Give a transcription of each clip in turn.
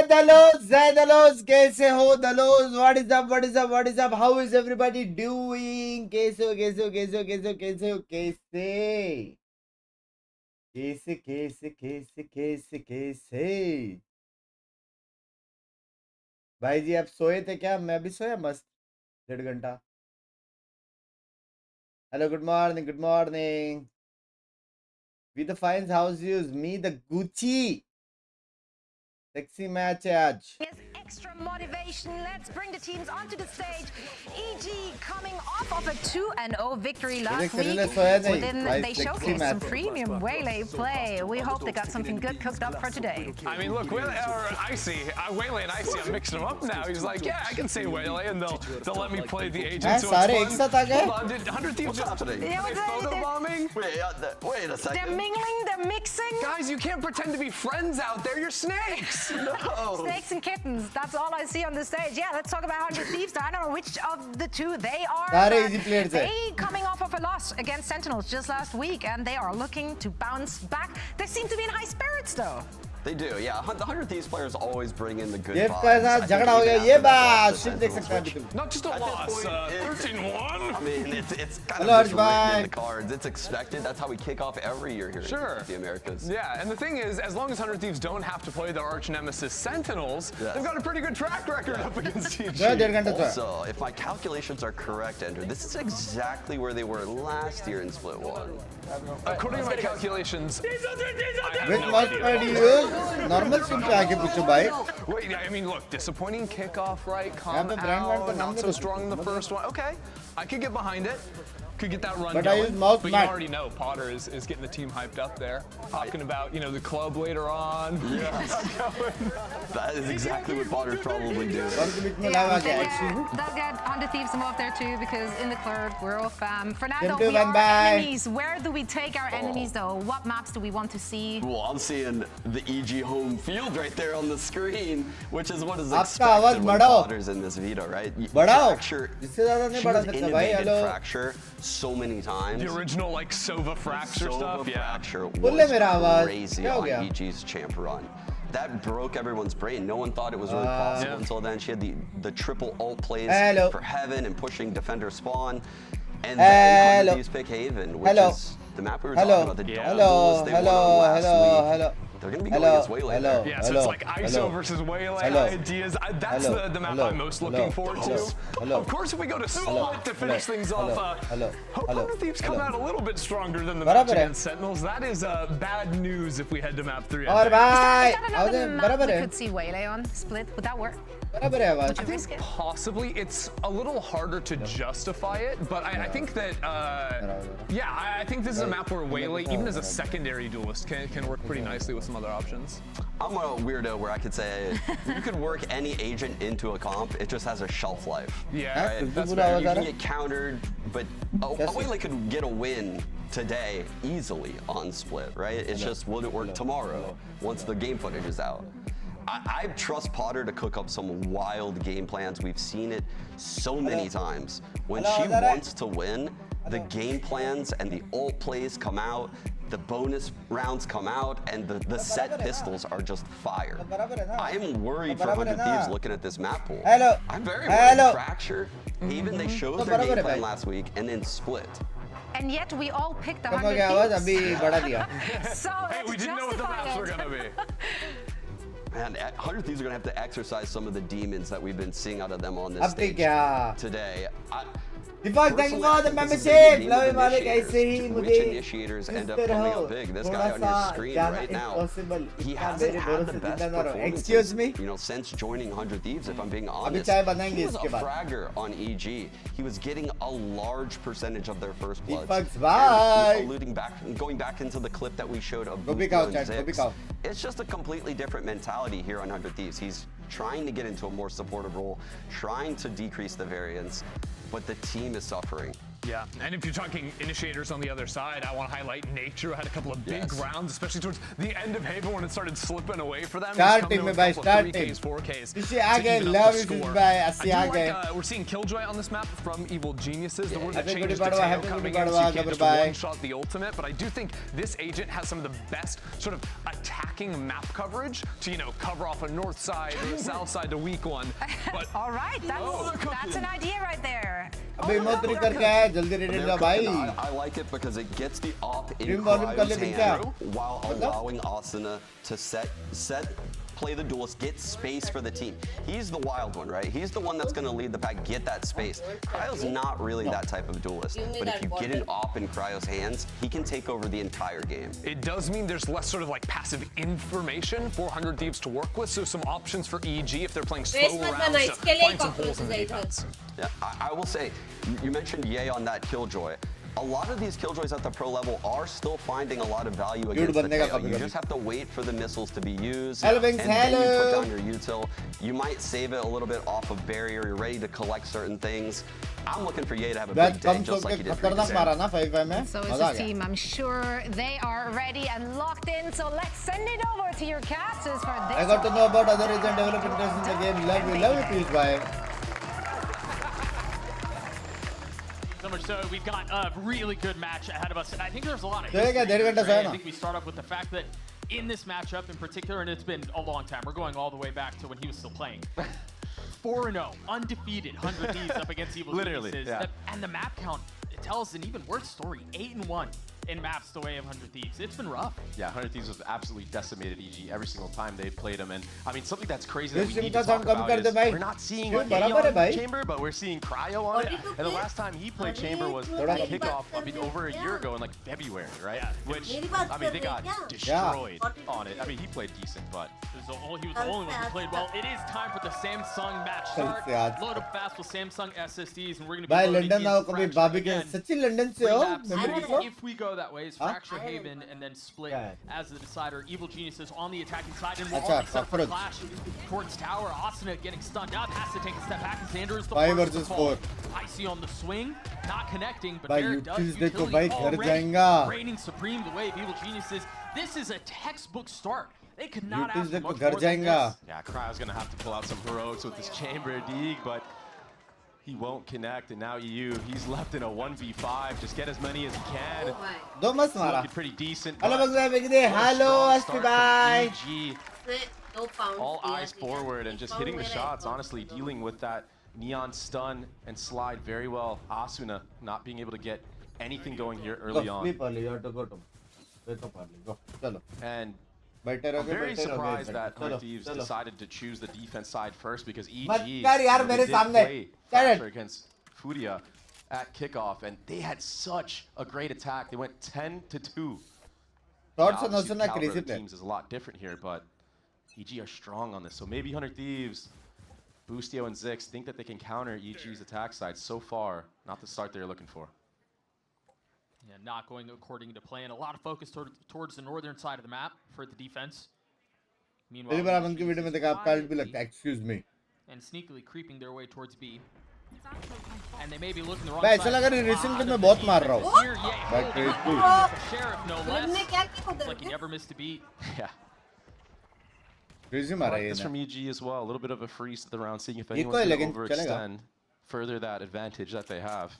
Dalos, कैसे हो Dalos? What is up? What is up? What is up? How is everybody doing? कैसे हो? कैसे हो? कैसे हो? कैसे हो? कैसे हो? कैसे? कैसे? कैसे? कैसे? कैसे? भाई जी आप सोए थे क्या? मैं भी सोया मस्त 1.5 घंटा. Hello, good morning, good morning. We the Finds house use me the Gucci. Sexy match है आज. Extra motivation. Let's bring the teams onto the stage. EG coming off of a 2-0 victory last week. Within they showcased some premium Waylay play. We hope they got something good cooked up for today. I mean, look, Waylay and Icy, I'm mixing them up now. He's like, yeah, I can say Waylay, and they'll let me play the agent. So it's fun. Hold on, did 100 Thieves just today? Photobombing? Wait a second. They're mingling, they're mixing. Guys, you can't pretend to be friends out there. You're snakes. No. Snakes and kittens. That's all I see on the stage. Yeah, let's talk about 100 Thieves. I don't know which of the two they are. They coming off of a loss against Sentinels just last week, and they are looking to bounce back. They seem to be in high spirits, though. They do, yeah. The 100 Thieves players always bring in the good ये vibes. Not just a loss, 13-1. I mean, it's kind of just written in the cards. It's expected. That's how we kick off every year here in the Americas. Yeah, and the thing is, as long as 100 Thieves don't have to play their arch nemesis Sentinels, they've got a pretty good track record up against EG. Also, if my calculations are correct, Andrew, this is exactly where they were last year in Split 1. According to my calculations, normal sim पे आके पूछो भाई. Wait, I mean, look, disappointing kickoff, right? Calm out, not so strong in the first one. Okay, I could get behind it. Could get that run going, but you already know Potter is getting the team hyped up there, talking about, you know, the club later on. Yes. That is exactly what Potter's probably doing. They'll get 100 Thieves involved there too, because in the club we're all fam. For now though, we are enemies. Where do we take our enemies though? What maps do we want to see? Well, I'm seeing the EG home field right there on the screen, which is what is expected when Potter's in this veto, right? Fracture, fracture so many times. The original like Sova fracture stuff, fracture was crazy on EG's champ run. That broke everyone's brain. No one thought it was really possible until then. She had the triple ult plays for Heaven and pushing defender spawn. And then 100 Thieves pick Haven, which is the map we were talking about, the doubles they won on last week. They're going to be going against Waylay there. Yeah, so it's like ISO versus Waylay ideas. That's the map I'm most looking forward to. Of course, if we go to Split to finish things off, 100 Thieves come out a little bit stronger than the match against Sentinels. That is bad news if we head to map 3. Is that another map we could see Waylay on Split? Would that work? I think possibly. It's a little harder to justify it, but I think that, I think this is a map where Waylay, even as a secondary duelist, can work pretty nicely with some other options. I'm a weirdo where I could say you could work any agent into a comp. It just has a shelf life. Yeah, right? That's fair. You can get countered, but Waylay could get a win today easily on Split, right? It's just, will it work tomorrow once the game footage is out? I trust Potter to cook up some wild game plans. We've seen it so many times. When she wants to win, the game plans and the ult plays come out, the bonus rounds come out, and the set pistols are just fire. I am worried for 100 Thieves looking at this map pool. I'm very worried. Fracture, even they showed their game plan last week and then Split. And yet we all picked the 100 Thieves. So hey, we didn't know what the maps were going to be. Man, 100 Thieves are going to have to exercise some of the demons that we've been seeing out of them on this stage today. Thank you for the membership. Which initiators end up coming up big? This guy on your screen right now, he hasn't had the best performances, you know, since joining 100 Thieves, if I'm being honest. He was a fragger on EG. He was getting a large percentage of their first bloods. Going back into the clip that we showed of Zix, it's just a completely different mentality here on 100 Thieves. He's trying to get into a more supportive role, trying to decrease the variance, but the team is suffering. Yeah, and if you're talking initiators on the other side, I want to highlight Nature had a couple of big rounds, especially towards the end of Haven when it started slipping away for them. Starting में भाई starting. 4Ks. इसी आगे love is by अस्सी आगे. We're seeing Killjoy on this map from Evil Geniuses. The word that Happy changes to Gudi Padwa, Teo happy coming Gudi in, so Padwa, you can't just goodbye. one-shot the ultimate. But I do think this agent has some of the best sort of attacking map coverage to, you know, cover off a north side or a south side to weak one. But all right, that's an idea right there. अबे मौतरी करके आया जल्दी ready ला भाई. I like it because it gets the op in Cryo's hand while allowing Asuna to play the duelist, get space for the team. He's the wild one, right? He's the one that's going to lead the pack, get that space. Cryo's not really that type of duelist, but if you get an op in Cryo's hands, he can take over the entire game. It does mean there's less sort of like passive information for 100 Thieves to work with, so some options for EG if they're playing slow rounds to find some holes in the defense. Yeah, I will say, you mentioned Ye on that Killjoy. A lot of these Killjoys at the pro level are still finding a lot of value against the tail. You just have to wait for the missiles to be used, and then you put down your util. You might save it a little bit off of barrier. You're ready to collect certain things. I'm looking for Ye to have a big day, just like he did for you. So is this team. I'm sure they are ready and locked in. So let's send it over to your casters for this. I got to know about other agent development in the game. Love you, please, bye. So much so, we've got a really good match ahead of us. And I think there's a lot of I think we start off with the fact that in this matchup in particular, and it's been a long time, we're going all the way back to when he was still playing. 4-0, undefeated, 100 Thieves up against Evil Geniuses. Yeah. And the map count, it tells an even worse story. 8-1 in maps the way of 100 Thieves. It's been rough. Yeah, 100 Thieves have absolutely decimated EG every single time they've played him. And I mean, something that's crazy that we need to talk about is we're not seeing on Chamber, but we're seeing Cryo on it. And the last time he played Chamber was at kickoff, I mean, over a year ago in like February, right? Which, I mean, they got destroyed on it. I mean, he played decent, but he was the only one who played well. It is time for the Samsung match start. Load up fast with Samsung SSDs, and we're going to be loading if we go that way, is Fracture Haven and then split as the decider. Evil Geniuses on the attacking side, and we're already set for a clash towards tower. Asuna getting stunned up, has to take a step back as Xander is the 5 first versus to fall. 4. Icy on the swing, not connecting, but Bhai, there it does. देखो Utility भाई घर already जाएगा. reigning supreme the way of Evil Geniuses. This is a textbook start. They could not ask देखो for much घर more than जाएगा. this. yeah, Cryo's going to have to pull out some heroics with this Chamber dig, but he won't connect, and now EU, he's left in a 1v5. Just get as many as he can. दो मस्त मारा. Looking pretty decent. Hello, hello, Asti bye. EG, all eyes forward and just hitting the shots, honestly, dealing with that neon stun and slide very well. Asuna not being able to get anything going here early on. Sleep early, you have to go to wake up early. Go, chalo. And Better I'm very surprised that 100 Thieves decided to choose the defense side first, because EG मेरे सामने. Fracture against Furia at kickoff, and they had such a great attack. They went 10-2. Thoughts Now, on obviously, Asuna caliber crazy of player. teams is a lot different here, but EG are strong on this. So maybe 100 Thieves, Boostio and Zix think that they can counter EG's attack side. So far, not the start they're looking for. Yeah, not going according to plan. A lot of focus towards the northern side of the map for the defense. Meanwhile, excuse me. And sneakily creeping their way towards B. And they may be looking the wrong भाई side. ऐसा लग रहा है recently मैं बहुत मार रहा हूँ. Here, But Sheriff, no less. Like he never missed a beat. Yeah. crazy मारा ये This ना. from EG as well. A little bit of a freeze to the round, seeing if anyone's going to चलेगा. overextend further that advantage that they have.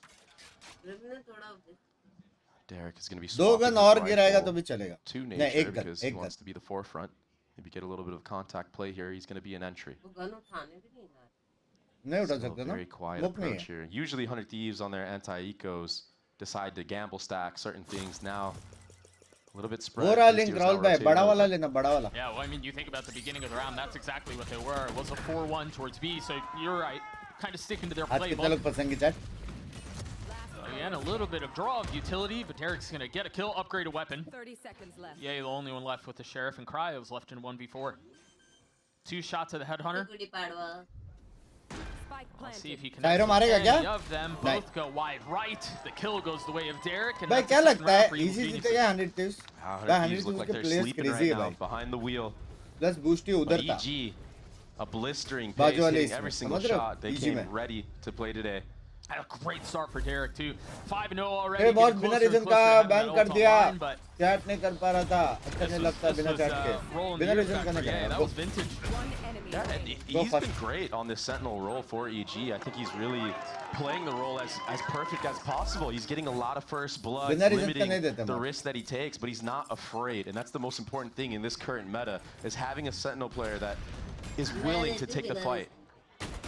Derek is going to be दो gun और गिराएगा तो भी चलेगा. to नहीं, Nature एक gun, because he एक wants gun. to be the forefront. Maybe get a little bit of contact play here. He's going to be an entry. नहीं उठा So सकते ना. very quiet Look नहीं approach है. here. Usually 100 Thieves on their anti-ecos decide to gamble stack certain things. Now a little bit spread. वो रहा Boostio's link now Rahul भाई rotating बड़ा over. वाला लेना बड़ा वाला. Yeah, well, I mean, you think about the beginning of the round, that's exactly what they were. It was a 4-1 towards B, so you're right. Kind of sticking to their आज कितने playbook. लोग पसंद की chat? Again, a little bit of draw of utility, but Derek's going to get a kill, upgrade a weapon. 30 seconds left. Yeah, the only one left with the Sheriff, and Cryo's left in 1v4. 2 shots of the Headhunter. Spike Let's see if planted. he can Pyro मारेगा क्या? any of them. नहीं. Both go wide right. The kill goes the way of Derek. And भाई that's क्या the second लगता है round for Evil easy Geniuses. जीतेगा 100 Thieves? 100 भाई 100 Thieves look Thieves like के they're players sleeping crazy right है now भाई. behind the wheel. Plus Boostio But उधर था. EG, a blistering बाजू pace, वाले hitting इसमें, every single समझ रहे हो? shot. They EG came में. ready to play today. A great start for Derek too. 5-0 already. Hey boss, बिना रीजन का बैन कर दिया. चैट नहीं कर पा रहा था. अच्छा नहीं लगता बिना चैट के. बिना रीजन का नहीं कर. That was vintage. Yeah, and he's been great on this Sentinel role for EG. I think he's really playing the role as perfect as possible. He's getting a lot of first blood, limiting the risk that he takes, but he's not afraid. And that's the most important thing in this current meta, is having a Sentinel player that is willing to take the fight.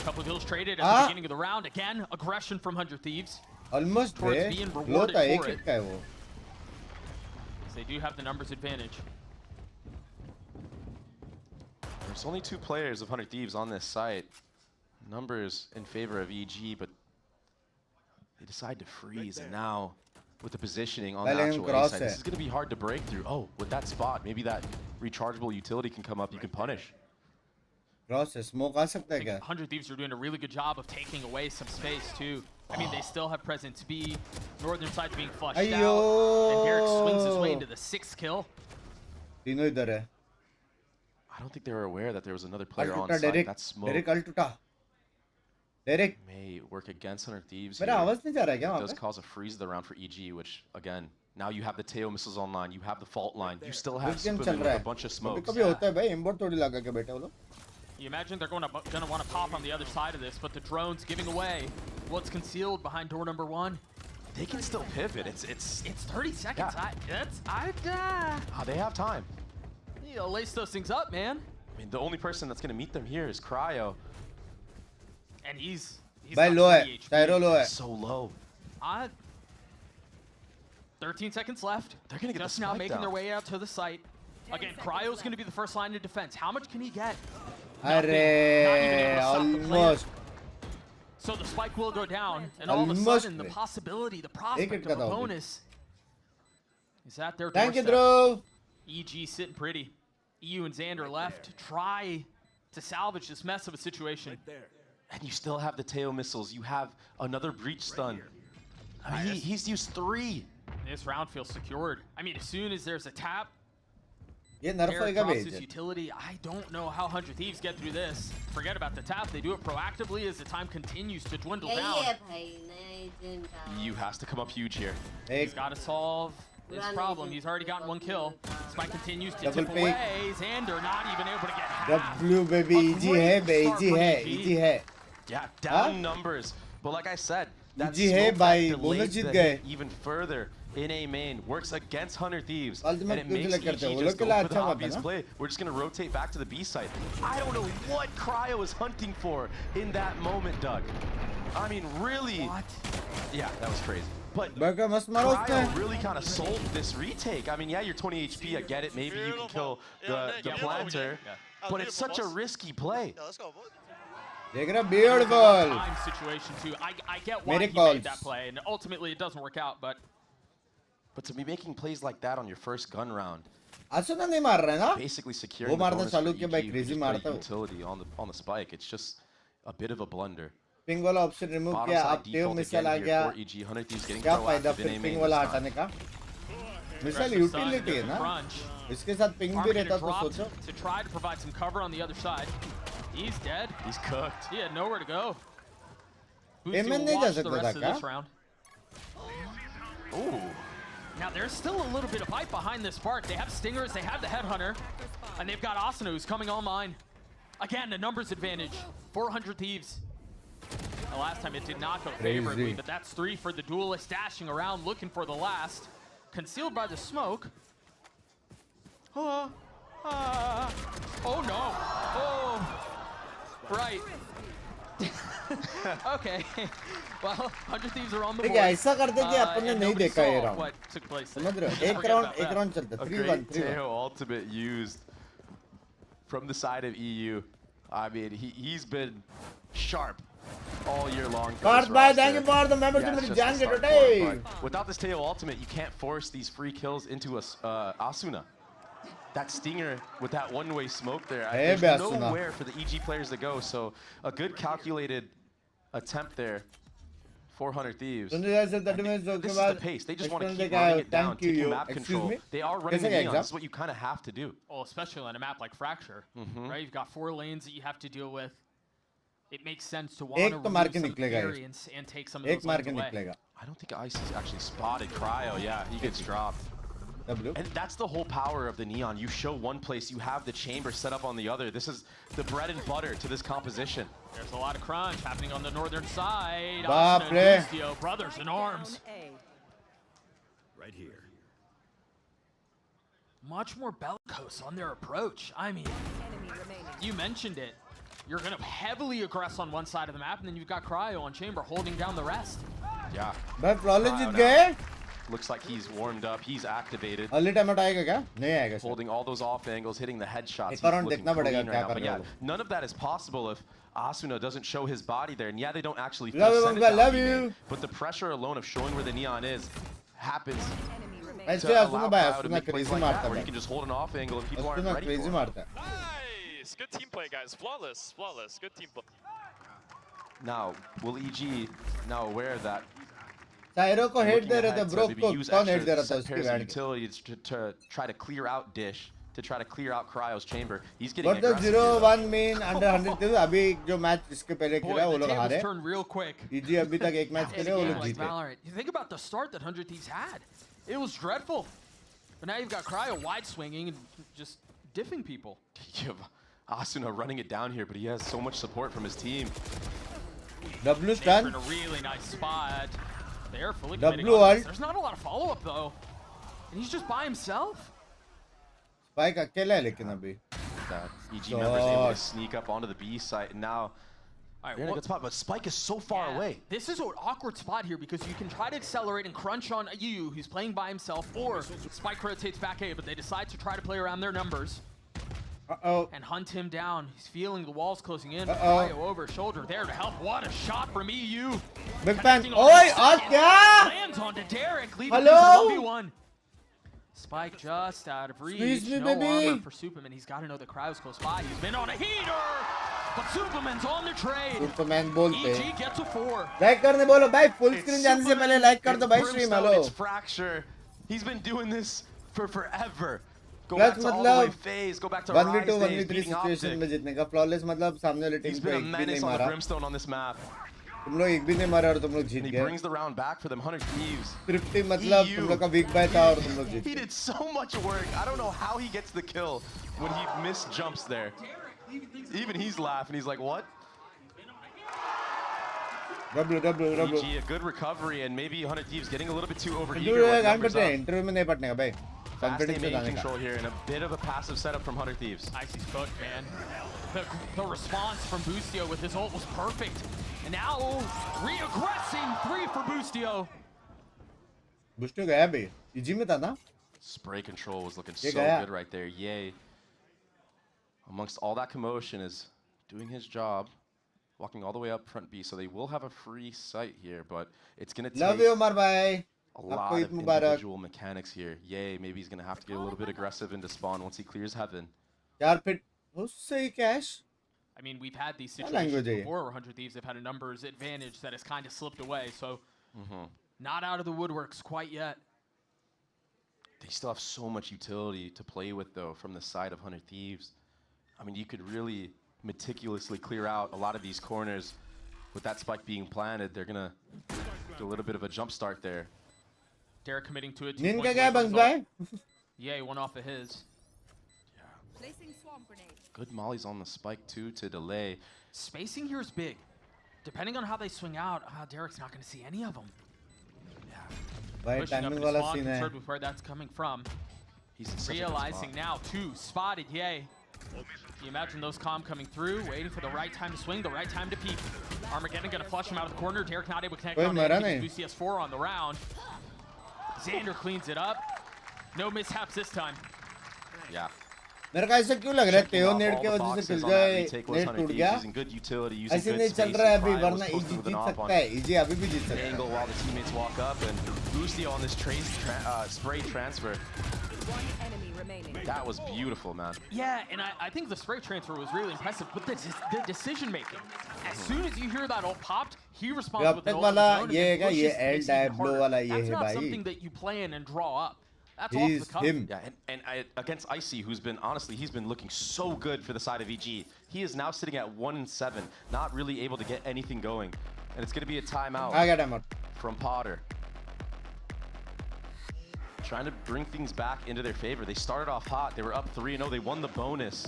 Couple kills traded at the beginning of the round. Again, aggression from 100 Thieves. Almost towards being rewarded for it. They do have the numbers advantage. There's only 2 players of 100 Thieves on this site. Numbers in favor of EG, but they decide to freeze. And now, with the positioning on the actual A side, this is going to be hard to break through. Oh, with that spot, maybe that rechargeable utility can come up. You can punish. Smoke आ सकता है क्या? 100 Thieves are doing a really good job of taking away some space too. I mean, they still have presence B. Northern side's being flushed out. And Derek swings his way into the 6th kill. तीनों इधर है. I don't think they were aware that there was another player on site. That smoke. Derek ulta. Derek may work against 100 Thieves. मेरा आवाज नहीं जा रहा है क्या वहाँ पे? Does cause a freeze of the round for EG, which again, now you have the Teo missiles online, you have the fault line, you still have Spoon with a bunch of smokes. कभी होता है भाई, import थोड़ी लगा के बैठे वो लोग. You imagine they're gonna want to pop on the other side of this, but the drone's giving away what's concealed behind door number 1. They can still pivot. It's 30 seconds. Yeah. They have time. You know, lace those things up, man. I mean, the only person that's gonna meet them here is Cryo. And he's by low hai. Tyro low hai. So low. 13 seconds left. They're gonna get just now making their way out to the site. Again, Cryo's going to be the first line of defense. How much can he get? Almost. So the spike will go down, and all of a sudden, the possibility, the prospect of a bonus is at their doorstep. Thank you, Drew. EG sitting pretty. EU and Xander left to try to salvage this mess of a situation. And you still have the Teo missiles. You have another breach stun. I mean, he's used 3. This round feels secured. I mean, as soon as there's a tap, Derek drops his utility. I don't know how 100 Thieves get through this. Forget about the tap. They do it proactively as the time continues to dwindle down. EU has to come up huge here. He's got to solve this problem. He's already gotten 1 kill. Spike continues to tip away. Xander not even able to get half. W baby, EG hai. Yeah, down numbers. But like I said, that even further. In A main, works against 100 Thieves, and it makes EG just go for the obvious play. We're just going to rotate back to the B site. I don't know what Cryo is hunting for in that moment, Doug. I mean, really. What? Yeah, that was crazy. But Cryo really kind of sold this retake. I mean, yeah, you're 20 HP, I get it. Maybe you can kill the planter, but it's such a risky play. Beautiful. Time situation too. I get why he made that play, and ultimately it doesn't work out, but to be making plays like that on your first gun round, Asuna नहीं मार रहा है ना? basically securing the bonus for EG, utility on the spike. It's just a bit of a blunder. Ping वाला option remove किया, अब Teo missile आ गया. क्या फायदा फिर ping वाला हटाने का? Missile utility है ना? इसके साथ ping भी रहता तो सोचो. To try to provide some cover on the other side. He's dead. He's cooked. He had nowhere to go. Amen नहीं जा सकता था क्या? Ooh. Now there's still a little bit of fight behind this part. They have Stingers, they have the Headhunter, and they've got Asuna who's coming online. Again, a numbers advantage. 400 Thieves. The last time it did not go favorably, but that's 3 for the duelist, dashing around looking for the last. Concealed by the smoke. Oh no. Oh. Right. Okay. Well, 100 Thieves are on the board. ऐसा करते कि अपने नहीं देखा ये round. What took place? समझ रहे हो? एक round चलता. 3-1. Teo ultimate used from the side of EU. I mean, he's been sharp all year long. Thank you for the membership. Without this Teo ultimate, you can't force these free kills into a Asuna. That stinger with that one-way smoke there, there's nowhere for the EG players to go. So a good calculated attempt there. 400 Thieves. This is the pace. They just want to keep running it down, taking map control. They are running the neon. This is what you kind of have to do. Well, especially on a map like Fracture, right? You've got 4 lanes that you have to deal with. it makes sense to want to remove some variance and take some of those lanes away. I don't think Ice has actually spotted Cryo. Yeah, he gets dropped. W. And that's the whole power of the Neon. You show one place, you have the chamber set up on the other. This is the bread and butter to this composition. There's a lot of crunch happening on the northern side. Baapre. Brothers in arms. Right here. Much more bellicose on their approach. I mean, you mentioned it. You're going to heavily aggress on one side of the map, and then you've got Cryo on chamber holding down the rest. Yeah. But flawless looks like he's warmed up. He's activated. Holding all those off angles, hitting the headshots. He's looking clean right now. But yeah, none of that is possible if Asuna doesn't show his body there. And yeah, they don't actually love you. But the pressure alone of showing where the Neon is happens. Where you can just hold an off angle and people aren't ready for it. Nice. Good team play, guys. Flawless. Flawless. Good team play. Now, will EG now aware that Tyro ko hit de rahe the bro ko kaun hit de raha tha uski band utilities to try to clear out Dish, to try to clear out Cryo's chamber. He's getting What the 0-1 mean under 100 थे अभी जो match इसके पहले खेला वो लोग हारे turned real quick. EG अभी तक एक match खेले वो लोग जीते. You think about the start that 100 Thieves had. It was dreadful. But now you've got Cryo wide swinging and just diffing people. You have Asuna running it down here, but he has so much support from his team. W stun. In a really nice spot. They're fully W ult. There's not a lot of follow-up though. And he's just by himself. Spike अकेला है लेकिन अभी. EG members able to sneak up onto the B site, and now they're in a good spot, but Spike is so far away. This is an awkward spot here because you can try to accelerate and crunch on Yu, who's playing by himself, or Spike rotates back A, but they decide to try to play around their numbers. And hunt him down. He's feeling the walls closing in. Cryo over his shoulder there to help. What a shot from EU. Big fan. Oi, kya? Lands onto Derek, leaving him 1v1. Spike just out of reach. No armor for Superman. He's got to know the Cryo's close by. He's been on a heater. But Superman's on the trade. Superman bolte. EG gets a 4. Like करने बोलो भाई, full screen जाने से पहले like कर दो भाई stream hello. It's Fracture. He's been doing this for forever. Go back to all the way phase, go back to 1v2 1v3 situation में जीतने का. Flawless मतलब सामने वाले टीम को एक भी नहीं मारा. Brimstone on this map. तुम लोग एक भी नहीं मारा और तुम लोग जीत गए. He brings the round back for them 100 Thieves. 50 मतलब तुम लोग का weak buy था और तुम लोग जीत. He did so much work. I don't know how he gets the kill when he missed jumps there. Even he's laughing. He's like, what? W. EG, a good recovery, and maybe 100 Thieves getting a little bit too overeager. Interview में नहीं पटने का भाई. Fast aiming control here and a bit of a passive setup from 100 Thieves. Icy's cooked, man. The response from Boostio with his ult was perfect. And now re-aggressing 3 for Boostio. Boostio गया भी. EG में था ना? Spray control was looking so good right there. Yay. Amongst all that commotion is doing his job. Walking all the way up front B, so they will have a free site here, but it's going to take a lot of individual mechanics here. Yay, maybe he's going to have to get a little bit aggressive into spawn once he clears heaven. I mean, we've had these situations before where 100 Thieves have had a numbers advantage that has kind of slipped away, so not out of the woodworks quite yet. They still have so much utility to play with, though, from the side of 100 Thieves. I mean, you could really meticulously clear out a lot of these corners with that spike being planted. They're gonna do a little bit of a jump start there. Derek committing to it. Yeah, one off of his. Yeah. Good mollies on the spike too to delay. Spacing here is big. Depending on how they swing out, Derek's not going to see any of them. Yeah. Pushing up in his spawn, concerned with where that's coming from. He's realizing now, 2 spotted. Yay. Can you imagine those comm coming through, waiting for the right time to swing, the right time to peek. Armageddon going to flush him out of the corner. Derek not able to connect on VCS4 on the round. Xander cleans it up. No mishaps this time. Yeah. मेरे को ऐसा क्यों लग रहा है तेओ net के वजह से किल गए नेट टूट गया ऐसे नहीं चल रहा है अभी वरना EG जीत सकता है EG अभी भी जीत सकता है angle while the teammates walk up and Boostio on this spray transfer. That was beautiful, man. Yeah, and I think the spray transfer was really impressive, but the decision making. As soon as you hear that ult popped, he responds with an ult. वाला ये है ये L dive blow वाला ये है भाई. That's not something that you plan and draw up. That's off the cuff. him. Yeah, and against Icy, who's been, honestly, he's been looking so good for the side of EG. He is now sitting at 1-7, not really able to get anything going. And it's going to be a timeout I got him out. from Potter. Trying to bring things back into their favor. They started off hot. They were up 3-0. They won the bonus.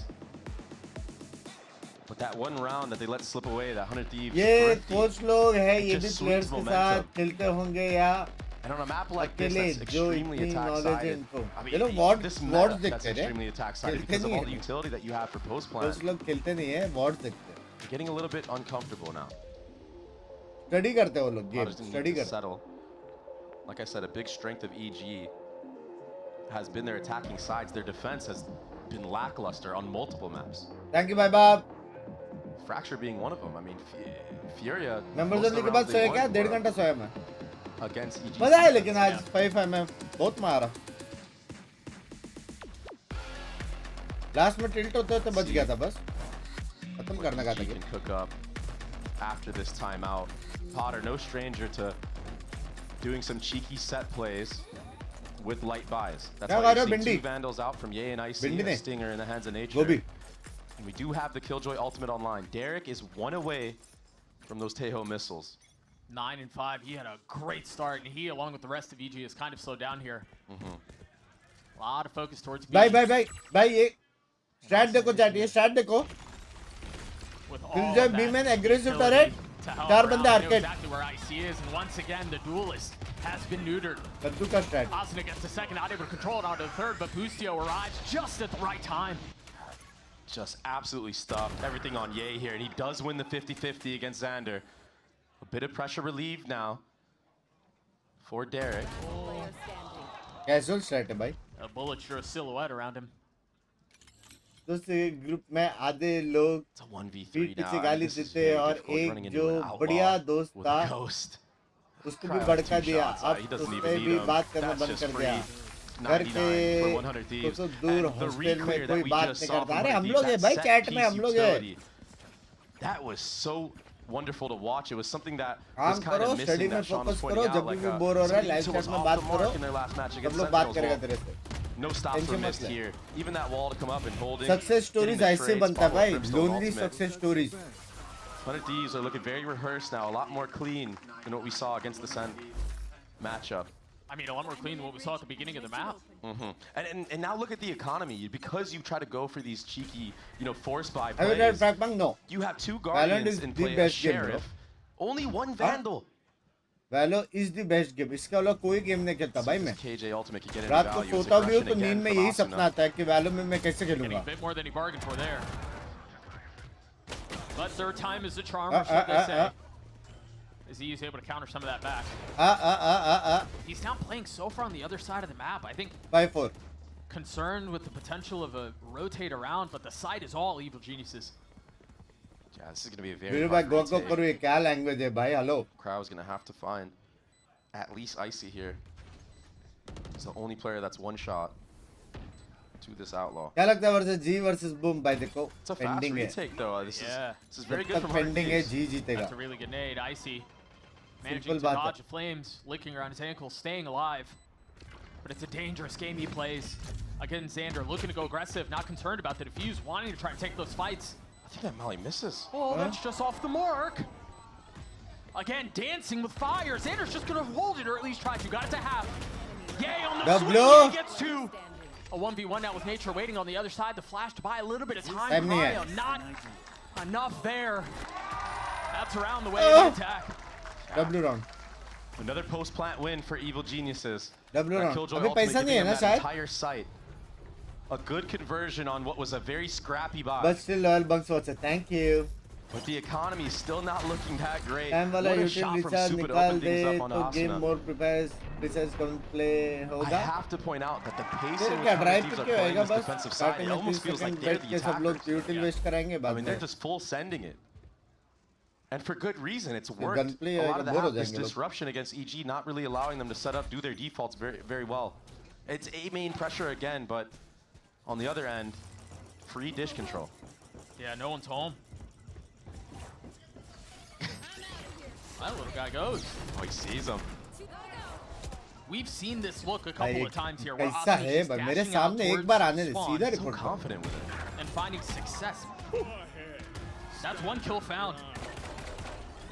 But that one round that they let slip away, that 100 Thieves. ये coach लोग हैं, ये भी players के साथ खेलते होंगे या And on a map like this, that's जो extremely इतनी attack knowledge है sided. इनको. I mean, ये लोग wards this wards meta, that's देखते हैं. extremely attack sided because of all the utility that you have for post plan. Coach लोग खेलते नहीं हैं, wards देखते हैं. They're getting a little bit uncomfortable now. Study करते हैं वो लोग game, Potter's gonna study need to करते. settle. Like I said, a big strength of EG has been their attacking sides. Their defense has been lackluster on multiple maps. Thank you, bye bye. Fracture being one of them. I mean, Furia. Members only के बाद सोया क्या? 1.5 घंटा सोया मैं. Against EG. मजा आया लेकिन आज 5 में बहुत मारा. Last में tilt होते तो बच गया था बस. खत्म करने का था. Can cook up after this timeout. Potter, no stranger to doing some cheeky set plays with light buys. That's why you see 2 Vandals out from Ye and Icy, and a Stinger in the hands of nature. And we do have the Killjoy ultimate online. Derek is 1 away from those Tejo missiles. 9-5. He had a great start, and he, along with the rest of EG, is kind of slowed down here. A lot of focus towards B. Bye. ये strat देखो chat, ये strat देखो. Killjoy B में aggressive turret. 4 बंदे arcade. Exactly where IC is, and once again, the duelist has been neutered. कद्दू का strat. Osna gets the second, not able to control it onto the third, but Bustio arrives just at the right time. Just absolutely stuffed. Everything on Ye here, and he does win the 50-50 against Xander. A bit of pressure relieved now for Derek. Casual strat है भाई. A bullet sure a silhouette around him. दूसरे group में आधे लोग It's a 1v3 पीठ now. पीछे गाली देते और एक जो बढ़िया दोस्त था उसको भी भड़का दिया. अब उससे भी बात करना बंद कर दिया. घर के तो दूर हॉस्टल में कोई बात नहीं करता. अरे हम लोग हैं भाई, चैट में हम लोग हैं. That was so wonderful to watch. It was something that काम was kind करो, of स्टडी missing में that Sean was focus pointing करो. out. जब भी बोर हो रहा है लाइव चैट में बात करो. सब लोग बात करेगा तेरे से. No stops were missed here. Even that wall to come up and holding. Success stories ऐसे बनता है भाई. Lonely success stories. 100 Thieves are looking very rehearsed now. A lot more clean than what we saw against the Sen matchup. I mean, a lot more clean than what we saw at the beginning of the map. And now look at the economy. Because you try to go for these cheeky, force buy Have you tried plays. Fragpunk? No. You have 2 Valorant Guardians is in the play, a best game, bro. Sheriff. Only 1 Vandal. Valo is the best game. इसके अलावा कोई game नहीं खेलता भाई मैं. KJ Ultimate can get into रात को value. सोता भी हूँ तो नींद में यही सपना आता है कि Valo में मैं कैसे Getting खेलूंगा. a bit more than he bargained for there. But third time is the charm, or should they say. As he is able to counter some of that back. He's now playing so far on the other side of the map. I think 5-4. concerned with the potential of a rotate around, but the side is all Evil Geniuses. Yeah, this is going to be a very मेरे भाई hard गोको retake. करो ये क्या language है भाई. Hello. Crowd's going to have to find at least Icy here. He's the only player that's 1 shot to this outlaw. क्या लगता है वर्सेस जी वर्सेस बूम भाई देखो. It's a fast Pending है. retake though. This is very जब good तक from 100 pending है Thieves. जी जीतेगा. That's a really good nade. Icy managing Simple to बात है. dodge the flames, licking around his ankle, staying alive. But it's a dangerous game he plays. Again, Xander looking to go aggressive, not concerned about the defuse, wanting to try to take those fights. I think that Molly misses. Oh, that's just off the mark. Again, dancing with fire. Xander's just going to hold it, or at least try to. Got it to half. Yay on the swing. He gets 2. A 1v1 now with Nature waiting on the other side. The flash to buy a little bit of time. Not enough there. That's around the way of the attack. W round. Another post-plant win for Evil Geniuses. W round. Killjoy अभी पैसा नहीं है ना शायद. Entire site. A good conversion on what was a very scrappy buy. But still loyal Bunks watcher. Thank you. But the economy is still not looking that great. Time वाला What a YouTube shot from recharge Supa to निकाल open they things up on तो game Asuna. More prepares play I होगा. have to point out that the pace फिर in which क्या 100 drive Thieves are करके playing होएगा this बस. defensive side, starting it में 3 almost feels like second they're बैठ the के सब लोग attackers. यूटिल वेस्ट कराएंगे I बाद mean, में. they're just full sending it. And for good reason, it's worked. gunplay A lot of the bore हो half, this जाएंगे लोग. disruption against EG, not really allowing them to set up, do their defaults very, very well. It's A main pressure again, but on the other end, free dish control. Yeah, no one's home. That little guy goes. Oh, he sees him. We've seen this look a couple of times here. कैसा है भाई मेरे सामने एक बार आने दे सीधा report confident with it and finding success. That's one kill found.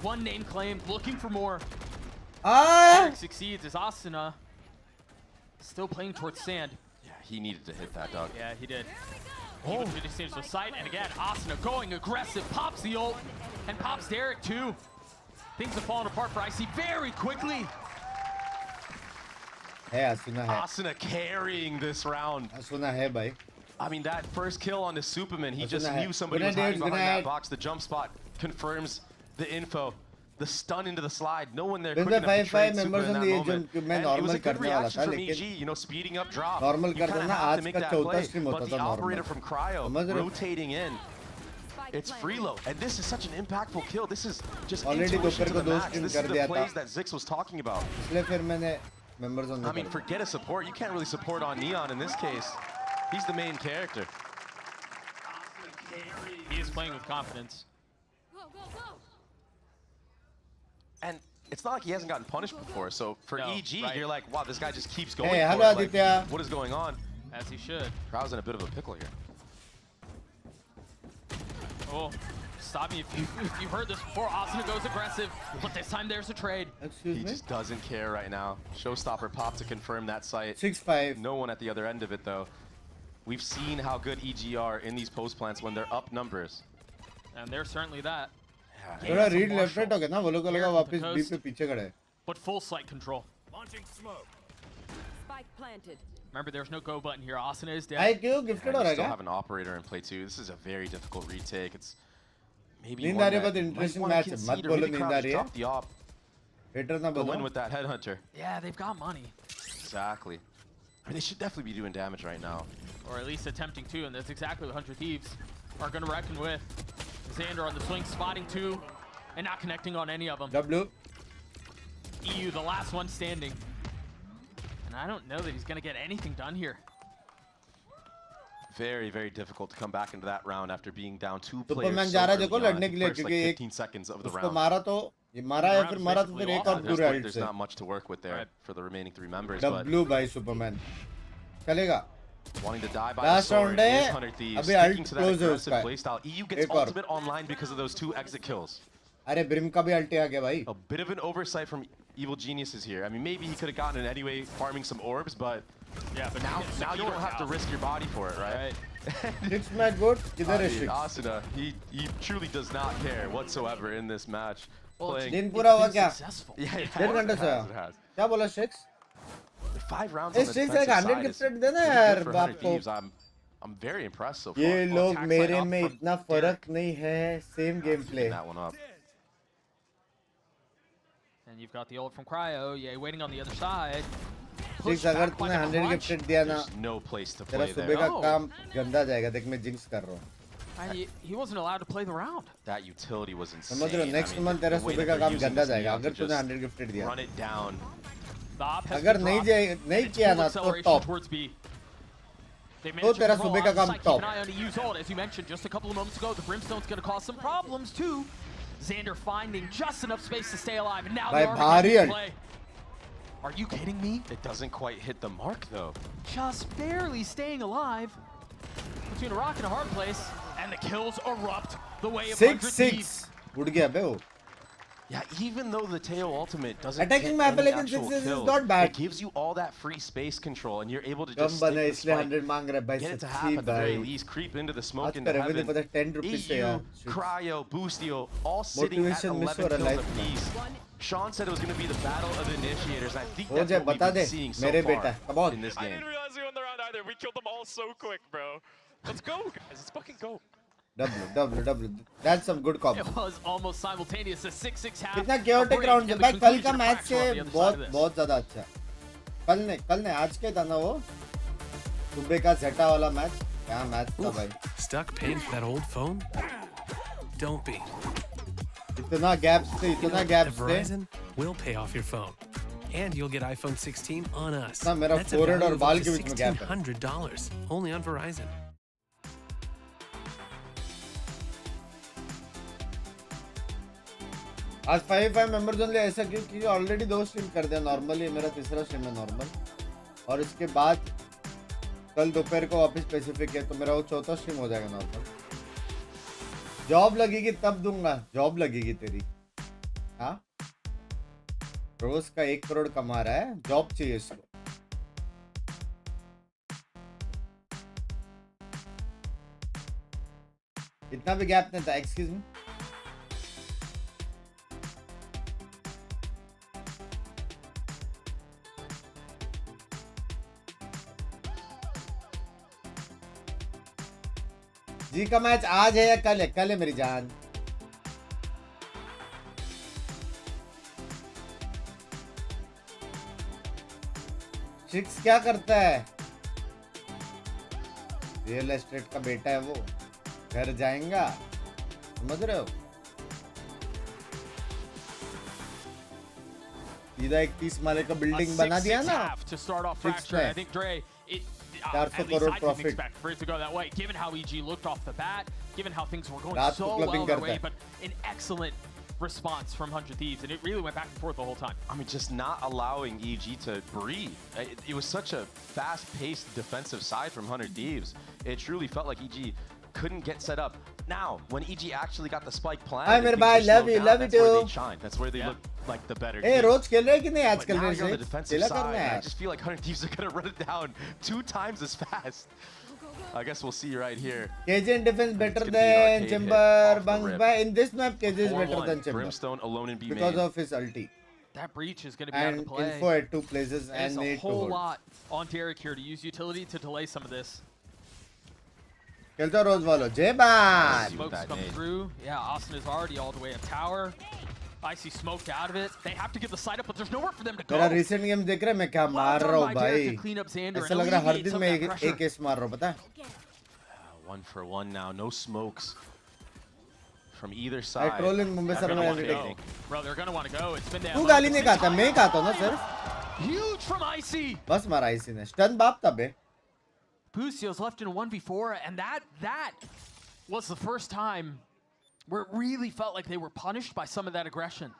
One name claimed, looking for more. Eric succeeds as Asuna still playing towards sand. yeah he needed to hit that dog Yeah, he did. He was really saves the sight, and again, Asuna going aggressive, pops the ult, and pops Derek too. Things have fallen apart for IC very quickly. है Asuna है Asuna carrying this round. Asuna है भाई I mean, that first kill on the Superman, he just Asuna knew है somebody was hiding behind that box. The jump spot confirms the info. The stun into the slide. No one there quick enough to trade Superman in that moment. And it was a good reaction from EG, you know, speeding up drop. Normal You kind करना of ना have आज to make का that चौथा play. Stream But होता the था operator normal from Cryo समझ रहे हो rotating in. It's freelo, and this is such an impactful kill. This is just Already intuition to दोपहर the को दो max. stream This कर is दिया the था plays that Zix was talking about. इसलिए फिर मैंने members on I mean, forget a support. You can't really support on Neon in this case. He's the main character. He is playing with confidence. And it's not like he hasn't gotten punished before. So for No, EG, right. you're like, wow, this guy just keeps going. Hey, for hello, it. Like, Aditya. what is going on? As he should. Crowd's in a bit of a pickle here. Oh, stop me if you heard this before. Asuna goes aggressive, but this time there's a trade. Excuse He me just doesn't care right now. Showstopper pop to confirm that site. 6-5 No one at the other end of it though. We've seen how good EG are in these post plants when they're up numbers. And they're certainly that. थोड़ा read left right हो गया ना वो लोग को लगा वापस B पे पीछे खड़े But full site control. Launching smoke. Spike planted. Remember, there's no go button here. Asuna is I dead. क्यों गिफ्टेड हो And रहा you है still क्या have an operator in play too. This is a very difficult retake. It's maybe नींद one आ रही है that बहुत you might interesting wanna match है concede मत or बोलो maybe नींद आ Kraus रही है drop the op. हेटर ना Go in बोलो with that headhunter. Yeah, they've got money. Exactly. I mean, they should definitely be doing damage right now. Or at least attempting to, and that's exactly what 100 Thieves are going to reckon with. Xander on the swing, spotting two, and not connecting on any of them. W EU, the last one standing. And I don't know that he's going to get anything done here. Very, very difficult to come back into that round after being down 2 Superman players जा so रहा है early देखो on, लड़ने के लिए first, like, क्योंकि 15 seconds of the उसको round. मारा तो ये मारा या फिर मारा तो फिर एक और पूरे अल्ट There's से not much to work with there Right. for the remaining 3 members, but W by superman चलेगा wanting to die by Last the sword round है, is 100 Thieves, अभी sticking ult to that close है aggressive उसका। playstyle. EU gets एक और। ultimate online because of those 2 exit kills. अरे brim का भी अल्टी आ गया भाई A bit of an oversight from Evil Geniuses here. I mean, maybe he could have gotten it anyway, farming some orbs, but Yeah, but now you don't have to risk your body for it, right? Six match good किधर है I mean, six Asuna, he truly does not care whatsoever in this match. Well, it's- Playing, दिन पूरा हुआ क्या Successful. yeah, it डेढ़ has, घंटे it से has, it has. क्या बोला six 5 rounds A on the six defensive एक 100 side is गिफ्टेड देना pretty यार good for बाप 100 को Thieves. I'm very impressed so far. ये लोग attack मेरे side up में from इतना फर्क नहीं है same game play That one up. And you've got the ult from Cryo. Yeah, waiting on the other side. Six अगर तूने 100 गिफ्टेड दिया ना There's no place to तेरा play सुबह there. का No. काम गंदा जाएगा देख मैं जिंक्स कर रहा हूँ He wasn't allowed to play the round. That utility was insane. समझ रहे हो I नेक्स्ट mean, मंथ तेरा the way सुबह that का they're काम using गंदा this जाएगा Neon अगर to तूने just 100 गिफ्टेड दिया run it down. The op has अगर been नहीं dropped, जाए नहीं and it's किया full ना तो acceleration top towards B. They तो managed to तेरा control सुबह का off काम the site. Keep top. an eye on the use ult, as you mentioned just a couple of moments ago. The Brimstone's going to cause some problems too. Xander finding just enough space to stay alive, and now भाई the भारी Armageddon ult. play. Are you kidding me? It doesn't quite hit the mark though. Just barely staying alive. Between a rock and a hard place, and the kills erupt the way of 100 Thieves. 6-6 उड़ गया बे वो Yeah, even though the Teo ultimate doesn't Attacking hit map any लेकिन actual 6-6 is kills, not bad. it gives you all that free space control, and you're able to come just stick बना the इसलिए spike, 100 मांग रहा है भाई get it to सच्ची half at the very भाई least, creep into the smoke आज into का revenue heaven. पता है 10 रुपीस से यार EU, Cryo, Boostio, all sitting at Motivation miss 11 हो रहा है kills life में apiece. Sean said it was going to be the battle of the initiators, and I think हो that's जाए what we've बता दे been seeing so मेरे far बेटा come on in this I game. didn't realize we won the round either. We killed them all so quick, bro. Let's go, guys. Let's fucking go. W that's some good comp It was almost simultaneous. A 6-6 half. कितना a chaotic break, round है and the भाई कल का conclusion of match Fracture से on the other side बहुत of this. बहुत ज्यादा अच्छा कल ने आज के था ना वो सुबह का जेटा वाला मैच क्या मैच था भाई Stuck paying for that old phone? Don't be. इतना गैप्स थे At Verizon, we'll pay off your phone. And you'll get iPhone 16 on us. ना मेरा That's a forehead value और of बाल up के to बीच में gap है $1,600 only on Verizon. आज 5 मेंबर्स ओनली ऐसा क्यों? क्योंकि ऑलरेडी 2 स्ट्रीम कर दिया नॉर्मली, मेरा तीसरा स्ट्रीम है नॉर्मल, और इसके बाद कल दोपहर को वापस स्पेसिफिक है, तो मेरा वो चौथा स्ट्रीम हो जाएगा नॉर्मल। जॉब लगेगी तब दूंगा, जॉब लगेगी तेरी। हाँ, रोज का 1 करोड़ कमा रहा है, जॉब चाहिए इसको। इतना भी गैप नहीं था, एक्सक्यूज मी। जी का मैच आज है या कल है? कल है मेरी जान। सिक्स क्या करता है? रियल एस्टेट का बेटा है वो, घर जाएगा, समझ रहे हो? सीधा 31 माले का बिल्डिंग बना दिया ना। 400 crore profit. For it to go that way, given how EG looked off the bat, given how things were going so well their way, but an excellent response from 100 Thieves, and it really went back and forth the whole time. I mean, just not allowing EG to breathe. It was such a fast-paced defensive side from 100 Thieves. It truly felt like EG couldn't get set up. Now, when EG actually got the spike planted, hi, मेरे भाई, love you that's too. where they shine. That's where they look like the better team. Hey, रोज खेल रहे हैं कि नहीं आजकल? But now मेरे you're on the से defensive खेला side. करना है। I just feel like 100 Thieves are gonna run it down 2 times as fast. I guess we'll see right here. KJ in defense better than Chamber. Bunks by in this map, KJ is better than Chamber. Brimstone alone in B main. Because of his ulti. That breach is going to be out of the play. And info at 2 places and need need a whole lot on Derek here to use utility to delay some of this. खेलता रोज वालों, जय बात। Smokes come through. Yeah, Austin is already all the way up tower. I see smoked out of it. They have to get the side up, but there's nowhere for them to go. मेरा recent game देख रहे हैं मैं क्या मार रहा हूँ भाई। ऐसा लग रहा है हर दिन मैं एक केस मार रहा हूँ, पता है? 1 for 1 now, no smokes from either side. I troll in Mumbai sir में everything. Bro, they're gonna want to go. It's been down. तू गाली नहीं खाता, मैं खाता हूँ ना सिर्फ। Huge from Icy. बस मारा इसी ने। Stun बाप तब है। Busio's left in a 1v4, and that was the first time where it really felt like they were punished by some of that aggression.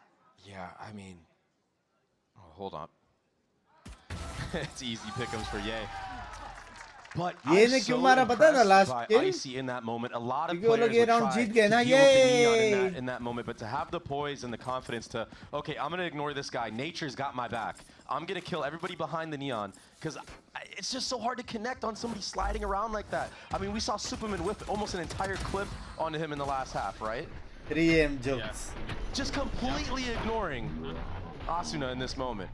Yeah, I mean, hold on. It's easy pick'ems for Ye. But ये ने क्यों मारा पता है last kill? Icy in that moment, a lot of क्योंकि वो लोग ये round जीत गए ना, yay! In that moment, but to have the poise and the confidence to, okay, I'm gonna ignore this guy. Nature's got my back. I'm gonna kill everybody behind the neon because it's just so hard to connect on somebody sliding around like that. I mean, we saw Superman whip almost an entire clip onto him in the last half, right? 3 AM jokes. Just completely ignoring Asuna in this moment.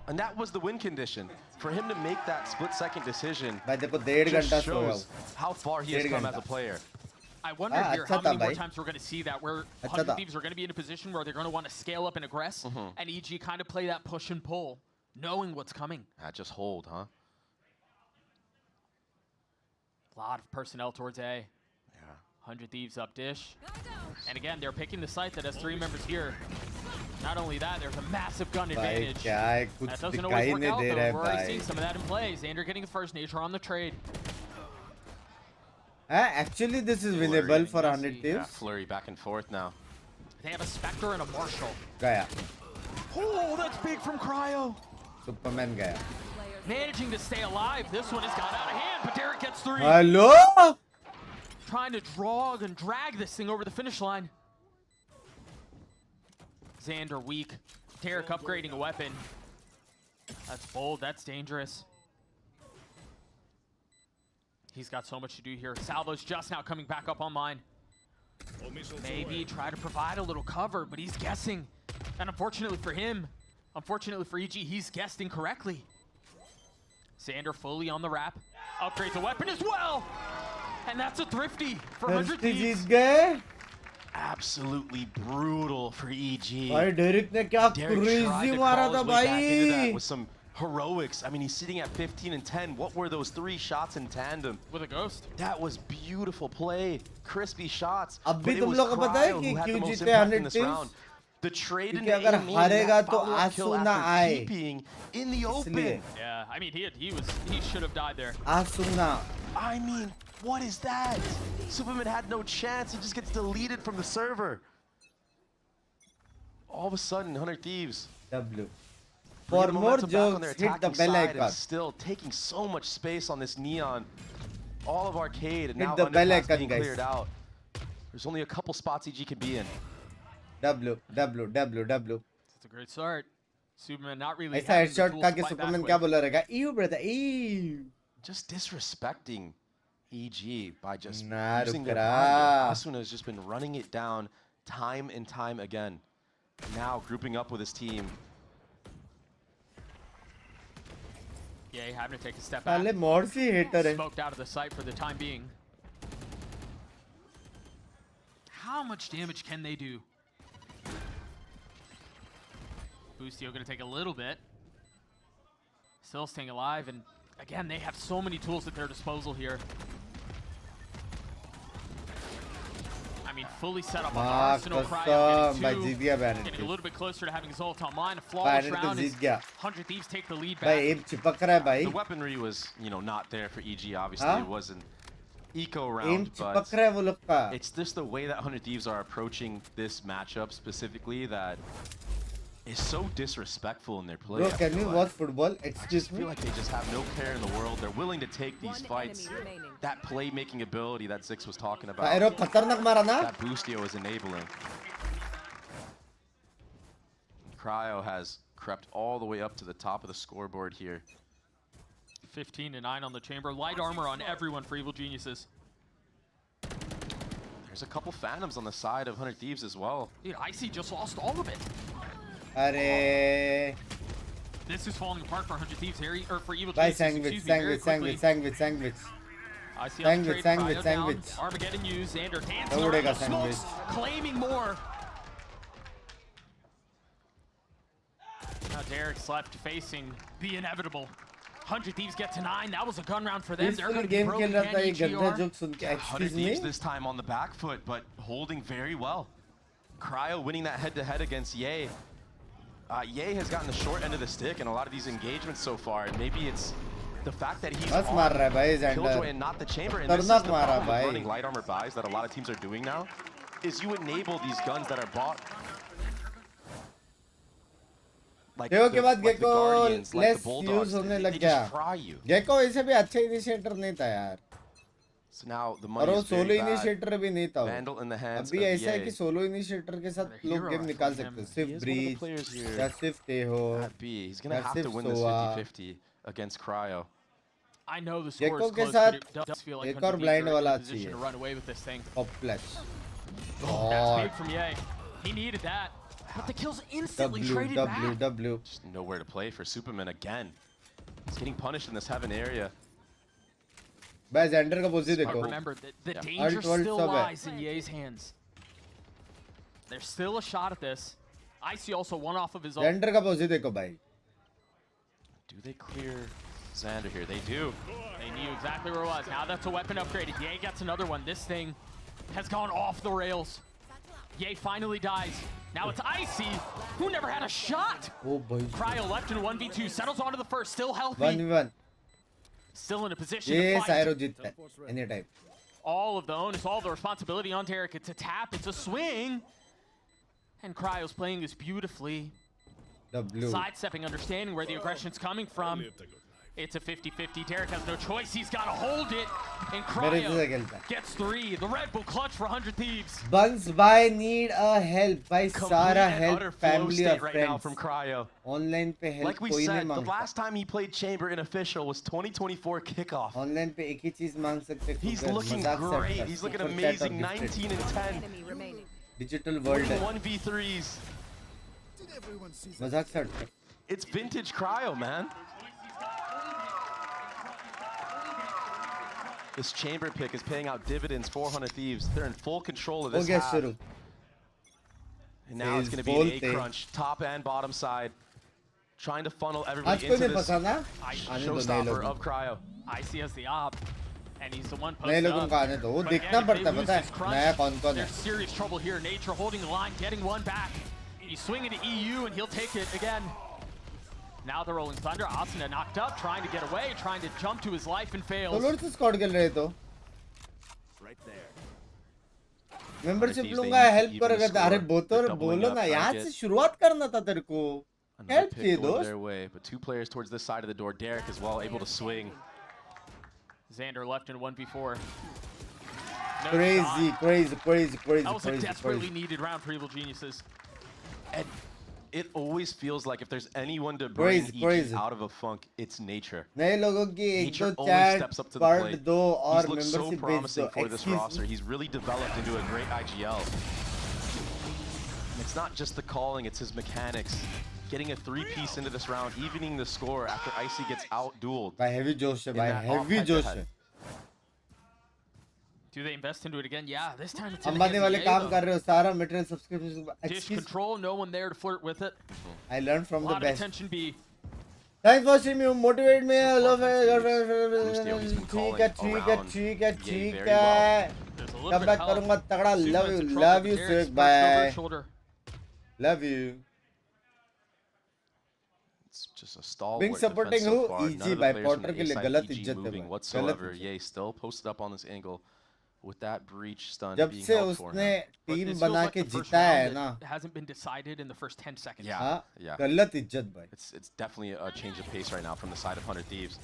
And that was the win condition. For him to make that split-second decision just shows how far he has come as a player. I wonder here how many more times we're going to see that where 100 Thieves are going to be in a position where they're going to want to scale up and aggress, and EG kind of play that push and pull, knowing what's coming. Just hold, huh? A lot of personnel towards A. 100 Thieves up dish. And again, they're picking the site that has 3 members here. Not only that, there's a massive gun advantage. That doesn't always work out, though. We're already seeing some of that in play. Xander getting the first, Nature on the trade. Actually, this is winnable for 100 Thieves. Yeah, flurry back and forth now. They have a Spectre and a Marshall. Gaya. Oh, that's big from Cryo. Superman Gaya. Managing to stay alive. This one has got out of hand, but Derek gets 3. Hello? Trying to drag this thing over the finish line. Xander weak. Derek upgrading a weapon. That's bold. That's dangerous. He's got so much to do here. Salvo's just now coming back up online. Maybe try to provide a little cover, but he's guessing. And unfortunately for him, unfortunately for EG, he's guessed incorrectly. Xander fully on the wrap. Upgrades a weapon as well. And that's a thrifty for 100 Thieves. Absolutely brutal for EG. Bhai, Derek ne kya crazy mara tha bhai. With some heroics. I mean, he's sitting at 15 and 10. What were those 3 shots in tandem? With a ghost. That was beautiful play. Crispy shots. Ab bhi tum log ko pata hai ki kyun jeete 100 Thieves? The trade in अगर हारेगा तो आंसू ना आए in the open. Yeah, I mean he should have died there. आंसू ना. I mean, what is that? Superman had no chance. He just gets deleted from the server. all of a sudden, 100 Thieves. W. For more jokes, hit the bell icon. Still taking so much space on this Neon. All of Arcade and hit now the bell Underpass icon, being guys. cleared out. There's only a couple spots EG can be in. W. That's a great start. Superman not really. ऐसा headshot का कि Superman क्या बोला रहेगा? Ew, brother, ew. Just disrespecting EG by just Nah, using their rukra. power. Asuna has just been running it down time and time again. Now grouping up with his team. Yeah, having to take a step back. साले मॉर्सी hater है. Smoked out of the sight for the time being. How much damage can they do? Boostio gonna take a little bit. Still staying alive, and again, they have so many tools at their disposal here. I mean, fully set up on Arsenal. Cryo getting a little bit closer to having his ult online. A flawless round. 100 Thieves take the lead back. The weaponry was, not there for EG. Obviously, it was an eco round, but it's just the way that 100 Thieves are approaching this matchup specifically that is so disrespectful in their play. Bro, can we watch football? Excuse me. I feel like they just have no care in the world. They're willing to take these fights. That playmaking ability that Zix was talking about. That Boostio is enabling. Cryo has crept all the way up to the top of the scoreboard here. 15-9 on the chamber. Light armor on everyone for Evil Geniuses. There's a couple Phantoms on the side of 100 Thieves as well. Dude, Icy just lost all of it. Arey. This is falling apart for 100 Thieves here, or for Evil Bye, Geniuses. sandwich. Armageddon used. Xander dancing around the smokes, claiming more. Now Derek's left facing the inevitable. 100 Thieves get to 9. That was a gun round for them. They're going to be broken again. 100 Thieves this time on the back foot, but holding very well. Cryo winning that head-to-head against Ye. Ye has gotten the short end of the stick in a lot of these engagements so far, and maybe it's the fact that he's on Killjoy and not the chamber. And this is the problem with running light armor buys that a lot of teams are doing now, is you enable these guns that are bought. Like के बाद like Gekko Guardians, like less the Bulldogs, use होने लग they गया. just fry you. Gecko ऐसे भी अच्छा initiator नहीं था यार. So now the और money वो is solo very bad. Initiator भी नहीं था. Vandal in the hands अभी of ऐसा है EA. कि सोलो इनिशिएटर के साथ लोग गेम निकाल सकते हैं. सिर्फ ब्रीच या सिर्फ टेहो At B, he's gonna या have to सिर्फ win this सोआ. 50-50 against Cryo. I know the score Gekko is के close, but it साथ does feel like एक 100 और Thieves ब्लाइंड are in वाला a position चाहिए. to run away with this thing. Hopeless. That's big from Ye. He needed that. But the kills instantly traded back. Just nowhere to play for Superman again. He's getting punished in this heaven area. भाई gender का पोजी देखो. Remember, the danger still lies in Ye's hands. There's still a shot at this. Icy also one off of his own. Gender का पोजी देखो भाई. Do they clear Xander here? They do. They knew exactly where it was. Now that's a weapon upgraded. Ye gets another one. This thing has gone off the rails. Ye finally dies. Now it's Icy, who never had a shot. Oh boy. Cryo left in 1v2, settles onto the first, still healthy. 1v1. Still in a position ये to fight. Syro जीतता है anytime. All of the onus, all the responsibility on Derek. It's a tap, it's a swing. And Cryo's playing this beautifully. W. Sidestepping, understanding where the aggression's coming from. It's a 50-50. Derek has no choice. He's got to hold it. And Cryo gets 3. The Red Bull clutch for 100 Thieves. Buns by need a help. By Sara help family or right friends. now from Cryo. Online पे help like we कोई said, नहीं the मांगता. last time he played Chamber in official was 2024 kickoff. Online पे एक ही चीज मांग सकते. He's looking great. He's looking amazing. 19 and 10. Digital world. 1v3s. मजाक से हटकर. It's vintage Cryo, man. This chamber pick is paying out dividends for 100 Thieves. They're in full control of this half. And now it's going to be an A crunch, top and bottom side. Trying to funnel everybody into this showstopper of Cryo. Icy has the op. And he's the one नए लोगों को आने दो. वो देखना पड़ता है पता है. नया कौन-कौन है. There's serious trouble here. Nature holding the line, getting one back. He's swinging to EU and he'll take it again. Now the Rolling Thunder, Asuna knocked up, trying to get away, trying to jump to his life and fails. तो load से squad खेल रहे तो. Right there. Membership लूंगा help करेगा अरे बोलो ना यहाँ से शुरुआत करना था तेरे को हेल्प चाहिए दोस्त but 2 players towards this side of the door. Derek as well able to swing. Xander left in 1v4. No crazy. That was a desperately needed round for Evil Geniuses. And it always feels like if there's anyone to bring EG out of a funk, it's Nature. नए लोगों की एक दो chat पढ़ दो और membership भेज दो. For this roster, he's really developed into a great IGL. And it's not just the calling, it's his mechanics. Getting a 3-piece into this round, evening the score after Icy gets out-dueled. By heavy जोश है, by heavy जोश है. Do they invest into it again? Yeah, this time it's in Ambani वाले काम कर रहे हो सारा material subscription. Dish control, no one there to flirt with it. I learned from the best. A lot of attention B. Thanks for streaming. You motivate me. I love it. ठीक है. Come back करूँगा तगड़ा. Love you, Suk. Bye. Love you. It's just a stalwart. Binks supporting who? EG by Porter के लिए गलत इज्जत है. Whatsoever. Yay, still posted up on this angle. With that breach stun जब being से held for him. उसने team बना के जीता है ना hasn't been decided in the first 10 seconds. Yeah. गलत इज्जत भाई. It's definitely a change of pace right now from the side of 100 Thieves.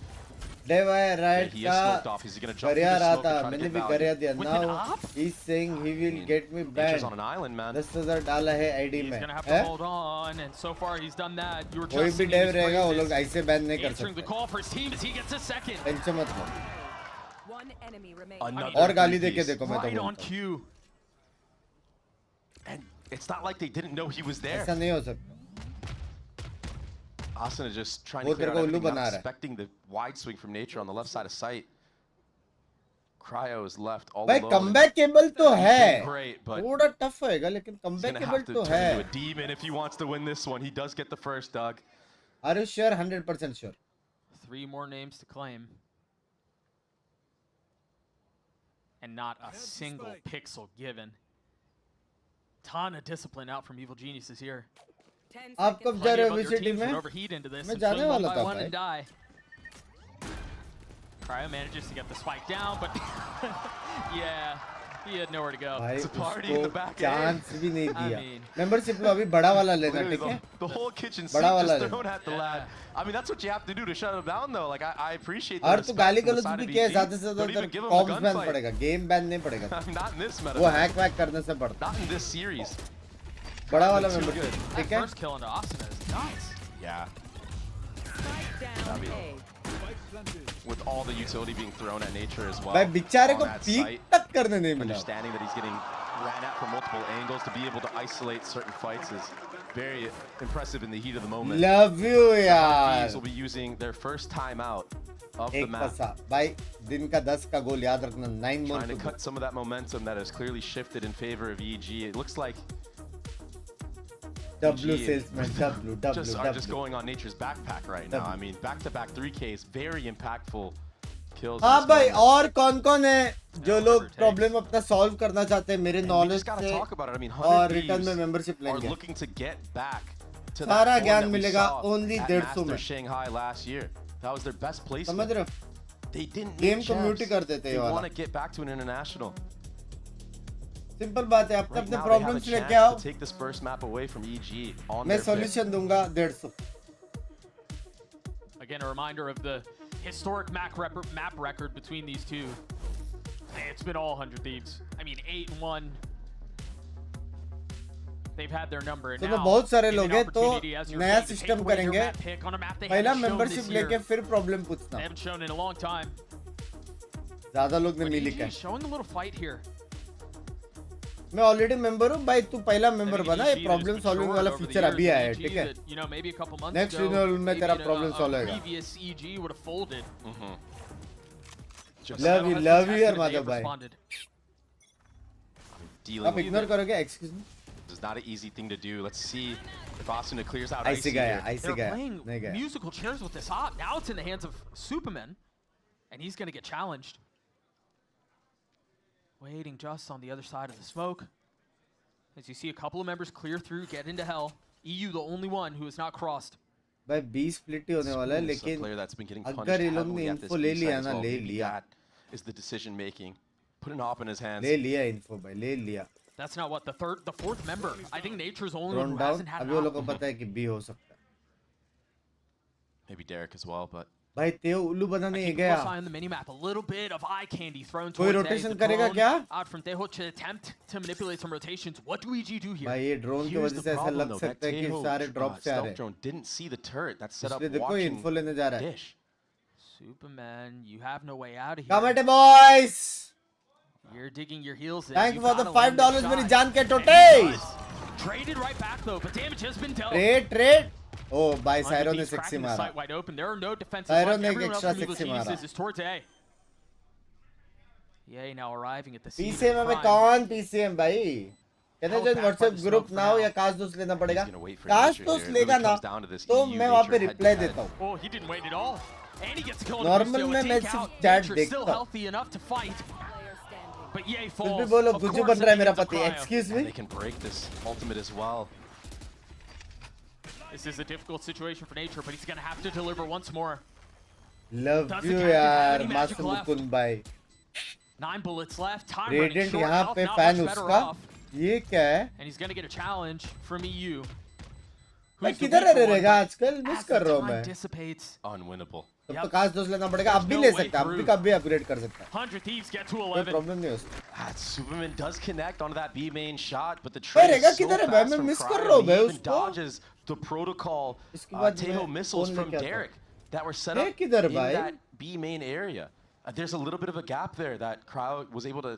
Dev right he is smoked off. He's going to jump into the smoke था and try to मैंने get भी value. कर दिया. Now he's saying he will get me Nature's banned. on an island, man. 10,000 डाला है ID He's में. going to have to hold on, and so far he's done that. You were कोई भी trusting in Dev his रहेगा वो phrases. लोग ऐसे ban नहीं कर Answering the सकते. call for his team as he gets a second. Tension मत लो. One enemy remains. Another और गाली दे के 3-piece. देखो मैं तो Right on बोलता हूँ. cue. And it's not like they didn't know he was there. ऐसा नहीं हो सकता. Asuna just trying वो to clear तेरे out को उल्लू everything, बना not रहा है. expecting the wide swing from Nature on the left side of sight. Cryo is left all भाई alone. comeback able तो है. Great, but थोड़ा tough होएगा लेकिन he's comeback gonna able have to तो turn है. into a demon if he wants to win this one. He does get the first, Doug. Are you sure? 100% sure. 3 more names to claim. And not a single pixel given. Ton of discipline out from Evil Geniuses here. आप कब जा रहे हो VCT में? Overheat into this मैं जाने वाला था भाई. die. Cryo manages to get the spike down, but yeah, he had nowhere to go. भाई It's a party in the उसको back chance भी नहीं I दिया. mean- Membership लो अभी बड़ा वाला लेना Literally, ठीक है? the whole kitchen बड़ा sink वाला just ले. thrown at the lad. I mean, that's what you have to do to shut him down, though. Like, I appreciate the और तू respect गाली from the गलौज side भी of किया EG. ज़्यादा से Don't even ज़्यादा give him a comms ban gunfight. पड़ेगा. गेम बैन नहीं पड़ेगा. Not in this meta. वो हैक वैक करने से पड़ता. Not in this series. बड़ा वाला Too membership good. That ठीक है? first kill into Asuna is nice. Yeah. Spike down A. With all the utility being thrown at Nature as well. भाई बेचारे on को that पीक site, तक करने नहीं मिला. understanding that he's getting ran at from multiple angles to be able to isolate certain fights is very impressive in the heat of the moment. Love you These यार. will be using their first timeout of the एक map. पसा भाई दिन का 10 का गोल याद रखना. 9 more Trying to to cut some of that momentum that has clearly shifted in favor of EG. It looks like W EG salesman. W. are just going on Nature's backpack right now. I mean, back-to-back 3Ks, very impactful kills. in हाँ this भाई moment. और कौन-कौन है जो लोग problem अपना solve करना चाहते हैं मेरे And we knowledge just gotta से talk about it. I mean, और 100 रिटर्न में Thieves मेंबरशिप are लेंगे. looking to get back to सारा that form ज्ञान that we मिलेगा saw only at 150 Master में. Shanghai last year. That was their best placement. समझ रहे हो? They didn't Game need community champs. करते थे They ये वाला. want to get back to an international. Simple बात है अपने Right अपने now, they have a problems chance लेके आओ. to take this first map away from EG on मैं their सॉल्यूशन दूंगा 150. Again, a reminder of the historic map record between these two. Hey, it's been all 100 Thieves. I mean, 8-1. They've had their number. And तो now, बहुत सारे in लोग an हैं तो opportunity, as you're नया saying, to take system away your करेंगे. map pick on a map they पहला haven't shown membership this year. लेके फिर प्रॉब्लम They पूछना. haven't shown in a long time. ज्यादा लोग ने But मिली EG क्या? is showing a little fight here. मैं ऑलरेडी मेंबर हूँ भाई तू पहला मेंबर I think बना. EG ये has प्रॉब्लम सॉल्विंग matured वाला over the फीचर years. अभी आया है EG ठीक है? that, you know, maybe a couple months Next ago, renewal में maybe तेरा in problem solve a होएगा. previous EG would have folded. Love you यार माधव भाई. Dealing आप with इग्नोर it. करोगे? Excuse me. This is not an easy thing to do. Let's see if Asuna clears out ऐसे Icy गया here. ऐसे They're गया playing नहीं गया. musical chairs with this op. Now it's in the hands of Superman, and he's going to get challenged. Waiting just on the other side of the smoke. As you see a couple of members clear through, get into hell. EU the only one who has not crossed. भाई 20 split ही होने वाला है Spoon's a लेकिन player that's been getting punished अगर ये लोग ने heavily at this info ले B लिया side as ना well. ले Maybe लिया that is the decision making. Put an op in his hands. ले लिया info भाई ले लिया. That's not what the fourth member. I think Nature's the only one who down. hasn't had अभी वो लोगों को पता है कि B हो सकता है. Maybe Derek as well, but भाई तेओ उल्लू बनाने ही गया. On the minimap, a little bit of eye candy thrown कोई towards rotation करेगा क्या? out from Teho to attempt to manipulate some rotations. What do EG do here? भाई ये drone की वजह से ऐसा लग सकता है कि सारे drop से आ रहे हैं. drone didn't see the turret that set up इसलिए देखो watching info लेने जा रहा है. Dish. Superman, you have no way out of here. Come at it, boys. You're digging your heels in. Thank you for the gotta land $5 this मेरी shot. जान के टोटे. Traded right back though, but damage has been dealt. Trade. Oh, by Syro ने sexy मारा. Sight wide open. There are no defenses Syro left. ने एक Everyone else extra from Evil sexy Geniuses मारा. is towards A. Yeah, now arriving at the scene. PCM में कौन PCM भाई? Can I join WhatsApp group now या काश दोस्त लेना पड़ेगा? काश दोस्त लेगा ना तो मैं वहाँ पे reply देता हूँ. Oh, he didn't wait at all. And he gets killed. Normal में मैं सिर्फ chat देखता still हूँ. healthy enough to fight. But EA कुछ falls. भी बोलो Of गुज्जू course, बन रहा है and he मेरा gets a पति. cryo. Excuse They me. can break this ultimate as well. This is a difficult situation for Nature, but he's gonna have to deliver once more. Love Does you the captain have यार any magic मासूम left? Mukund भाई. 9 bullets left. Time running Radiant short. यहाँ Health पे not fan much better उसका. off. ये क्या है? And he's gonna get a challenge from EU. मैं Who's the किधर weaker one, रहेगा but आजकल? मिस as कर the रहा हूँ time मैं. dissipates, Unwinnable. तब तो काश दोस्त लेना पड़ेगा. अब भी ले सकता है. अब भी अपग्रेड कर सकता है. 100 Thieves get to कोई 11. प्रॉब्लम नहीं है उसको. Superman does connect onto that B main shot, but the भाई trade रेगा is so किधर है भाई? fast मैं from मिस कर Cryo. रहा हूँ He भाई even उसको. dodges the protocol इसके बाद Teho मैं missiles फोन from लेके आता हूँ. Derek that were set है up किधर in भाई? that B main area. There's a little bit of a gap there that Cryo was able to,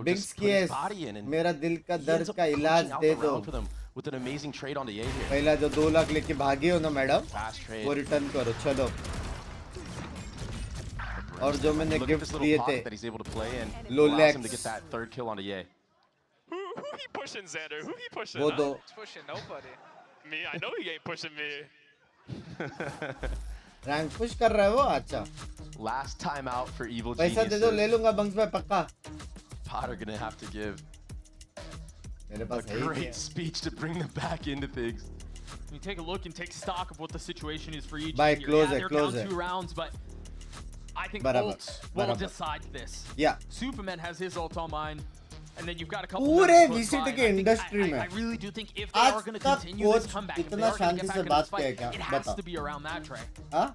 Binks just put his की body in, and मेरा दिल का he दर्द ends up का इलाज clutching out दे the दो. round for them with an amazing trade on the A here. पहला जो 2 लाख लेके भागे हो ना मैडम Fast trade. वो रिटर्न करो चलो. और जो मैंने Look at gift this little दिए pocket थे that he's able to play in. Lolex. Allows him to get that third kill on the A. Who he pushing, Xander? Who he pushing? वो huh? दो. It's pushing nobody. Me, I know he ain't pushing me. Rank push कर रहा है वो. अच्छा Last time out for Evil पैसा दे दो ले Geniuses. लूंगा बंक्स भाई पक्का. Potter gonna have to give मेरे a पास है ही great क्या. speech to bring them back into things. We take a look and take stock of what the situation is for EG. Bye, here. close Yeah, it, they're close down it. 2 rounds, but I think Barabar, ult will barabar. decide this. Yeah. Superman has his ult on mine, and then you've got a couple. पूरे members close VCT by, के and I think- industry में I really do think if they आज are going to तक continue this coach comeback, if they इतना are going to Shanti get से back in बात this fight, किया क्या? it has बताओ. to be around that tray. हाँ?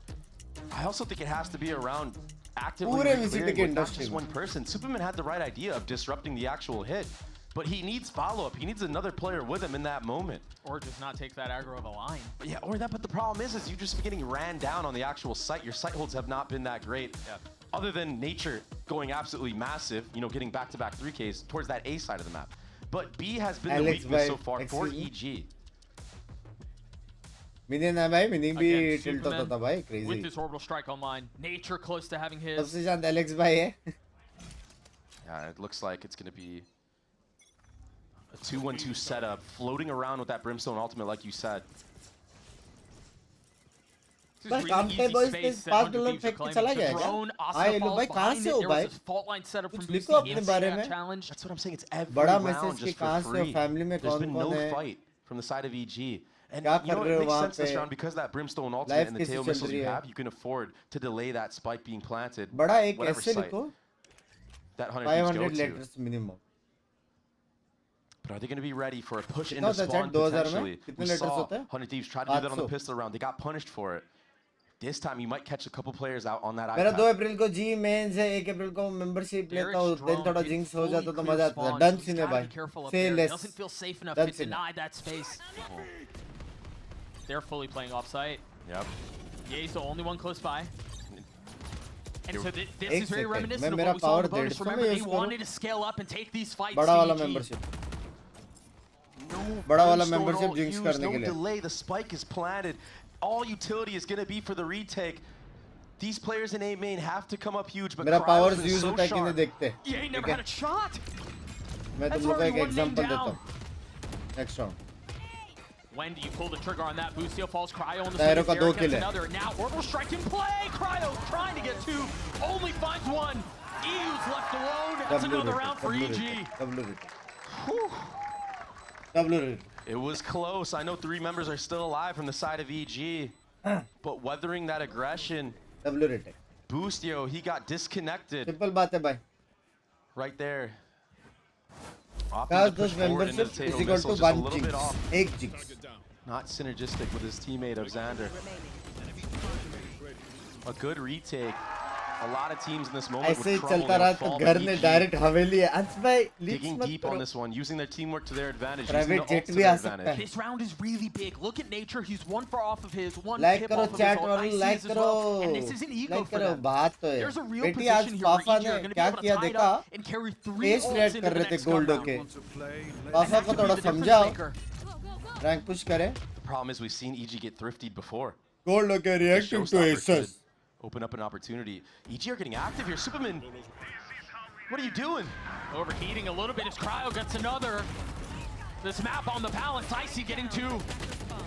I also think it has to be around actively पूरे clearing VCT with के not industry just में. one person. Superman had the right idea of disrupting the actual hit, but he needs follow-up. He needs another player with him in that moment. Or just not take that aggro of a line. Yeah, or that. But the problem is you're just getting ran down on the actual site. Your site holds have not been that great. Yeah. Other than Nature going absolutely massive, getting back-to-back 3Ks towards that A side of the map. But B has been the Alex weakness bhai, so far for excuse me? EG. Mini ना भाई mini भी Again, tilt होता Superman था भाई with crazy. this orbital strike online. Nature close to having his. सबसे शांत Alex भाई है. Yeah, it looks like it's going to be a 2-1-2 setup, floating around with that Brimstone ultimate, like you said. This is बस really काम पे easy boys space पे that 5 100 dollar Thieves are फेंक के claiming. चला It's a गया क्या? drone, Asa आए लो falls भाई कहाँ behind से it. हो There was भाई? this fault line set up from कुछ Boosty लिखो अपने in बारे that में. challenge. That's what I'm saying. It's every बड़ा round मैसेज just कि कहाँ for से हो, free. फैमिली में There's कौन been कौन no है? fight from the side of EG. And क्या you know, कर it रहे हो makes वहाँ sense this पे? round because that Brimstone ultimate Life and the कैसी tail चल missiles रही you है? have, you can afford to delay that spike being planted. बड़ा एक whatever ऐसे site लिखो that 100 Thieves 500 go to. letters minimum. But are they going to be ready for a push कितना into होता है spawn chat 2000 में? potentially? कितने We letters saw होते हैं? 100 Thieves try to do that on the 800. pistol round. They got punished for it. This time you might catch a couple players out on that मेरा iPad. 2 अप्रैल को जी mains है, 1 अप्रैल को membership लेता हूँ, then थोड़ा jinx हो जाता तो मजा आता है. डन सीन है भाई. Say less. Doesn't feel safe enough Done to scene है. deny that space. They're fully playing offsite. Yep. Yeah, he's the only one close by. And so this एक is very second. reminiscent of मैं what we saw in the मेरा bonus. power Remember, 150 they में use wanted to scale up and take these fights. बड़ा वाला CG. Membership. No बड़ा वाला Brimstone membership ult jinx used, करने no के लिए. delay. The spike is planted. All utility is going to be for the retake. These players in A main have to come up huge, but मेरा Cryo's powers been use so होता है कि नहीं sharp. देखते. Yeah, he never ठीक had है. a shot. मैं That's तुम लोग को एक already one name एग्जांपल देता down. हूँ. Next round. When do you pull the trigger on that? Boostio falls, Cryo on the Tyro swing, का 2 Derek kill gets है. another. Now orbital strike in play. Cryo trying to get 2, only finds 1. EU's left alone. That's another round for EG. W. It was close. I know 3 members are still alive from the side of EG, but weathering that aggression, W rated. Boostio, he got disconnected Simple बात है भाई. right there. Opting to push forward into the membership table is equal missile, to just a 1 little bit jinx. off. 1 jinx. Not synergistic with his teammate of Xander. A good retake. A lot of teams in this moment ऐसे ही would चलता crumble, रहा would तो fall, घर but ने EG direct हवेली है अंश भाई leaks digging मत deep on करो this one, using their teamwork to their advantage, Private using the jet ult to भी their आ सकता है। advantage. This round is really big. Look at Nature. He's 1 for off of his, 1 like tip करो off of his chat own और like ICs as करो well. And this is an ego like for करो them. बात तो है There's a real बेटी आज position here where Fafa EG ने are going to be क्या able to किया tie it देखा up and carry 3 face ults red into कर the रहे थे next gun गोल्डो round. के And फाफा that को could be थोड़ा the difference समझाओ maker. रैंक पुश करे The problem is we've seen EG get thriftied before. गोल्डो के reacting to Showstopper aces could open up an opportunity. EG are getting active here. Superman, what are you doing? Overheating a little bit as Cryo gets another. This map on the balance. Icy getting 2.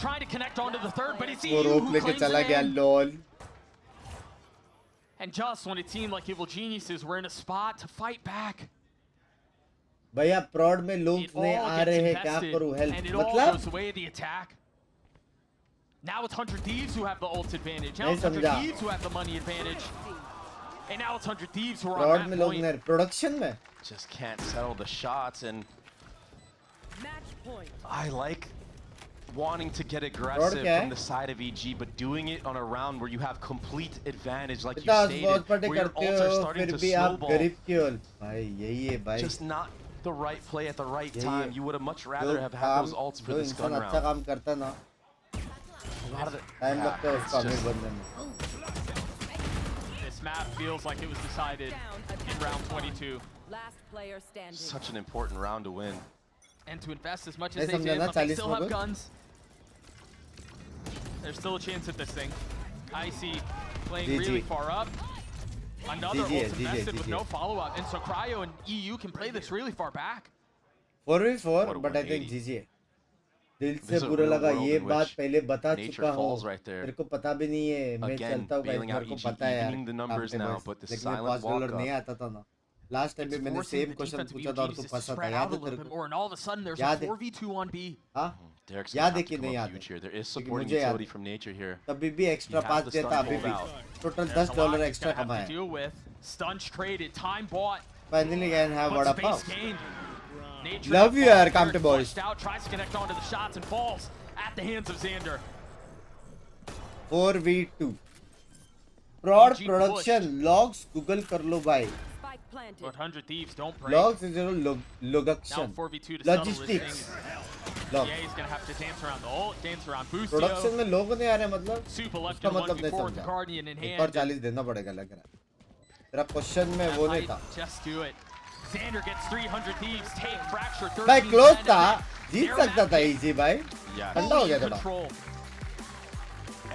Trying to connect onto the third, but it's वो EU rope who लेके claims चला it गया in. Lol And just when it seemed like Evil Geniuses were in a spot to fight back, भैया प्रॉड में लोग it नहीं all आ gets रहे हैं क्या invested, करूं and हेल्प it all मतलब goes the way of the attack. Now it's 100 Thieves who have the ult advantage. Now नहीं it's 100 समझा। Thieves who have the money advantage. And now it's 100 Thieves who are prod on में that लोग point. नहीं production में Just can't settle the shots, and Match point. I like wanting to get Broad aggressive क्या है? from the side of EG, but doing it on a round where you have complete advantage, like you इतना stated, बहुत पटे where your करते ults are हो starting फिर to भी आप snowball. गरीब क्यों भाई यही है भाई Just not the right play at the right यही time. है। You would have much जो rather have had काम those ults for जो this gun इंसान अच्छा round. काम करता ना A lot of the time yeah, लगता है it's उसको अमीर just- बनने में This map feels like it was decided in round 22. Last player standing. such an important round to win. And to invest as much नहीं as they समझा did, ना but they 40 still में have कुछ guns. There's still a chance at this thing. Icy playing GG. really far up. Another GG, ult invested with GG. no follow-up. And so Cryo and EU can play this really far back. 4v4 What a but I think 180. जीजिए दिल से There's a बुरा real लगा world ये in बात which पहले बता nature चुका हूँ falls right there. मेरे को पता भी नहीं है मैं Again, चलता हूँ bailing out मेरे को EG, पता है यार evening the numbers आपने now, बस but the लेकिन silent $5 walk नहीं up. आता था ना लास्ट टाइम भी It's मैंने forcing same the question defense of पूछा EU था और तू Geniuses to फंसा था spread याद out a है तेरे little bit को more, and all of a sudden there's a याद है 4v2 on B. हाँ Derek's याद gonna है have कि to नहीं come याद up huge है here. There is क्योंकि supporting मुझे याद utility है from nature here. तभी भी extra You have pass the दिया stun था अभी pulled भी out. Total There's a lot $10 he's extra gonna have कमाया to deal with. Stunts traded, time bought, finally can have but vada space pav gained. Nature Love you, falls यार, there, Compton boys. pushed out, tries to connect onto the shots and falls at the hands of Xander. 4v2 prod EG production logs Google कर लो भाई Spike planted. But 100 Thieves don't break. Logs is Now लोगक्शन 4v2 to settle this logistics thing. Log Yeah, he's gonna have to dance around the ult, dance around production Boostio. में लोग नहीं आ रहे मतलब Super left उसका in मतलब नहीं 1v4 with the समझा Guardian in एक और hand. 40 देना पड़ेगा लग रहा है तेरा क्वेश्चन में वो नहीं Might था just do it. Xander gets 300 Thieves, take fracture 13. भाई क्लोज था जीत सकता था इजी भाई Yeah. ठंडा हो गया थोड़ा Control.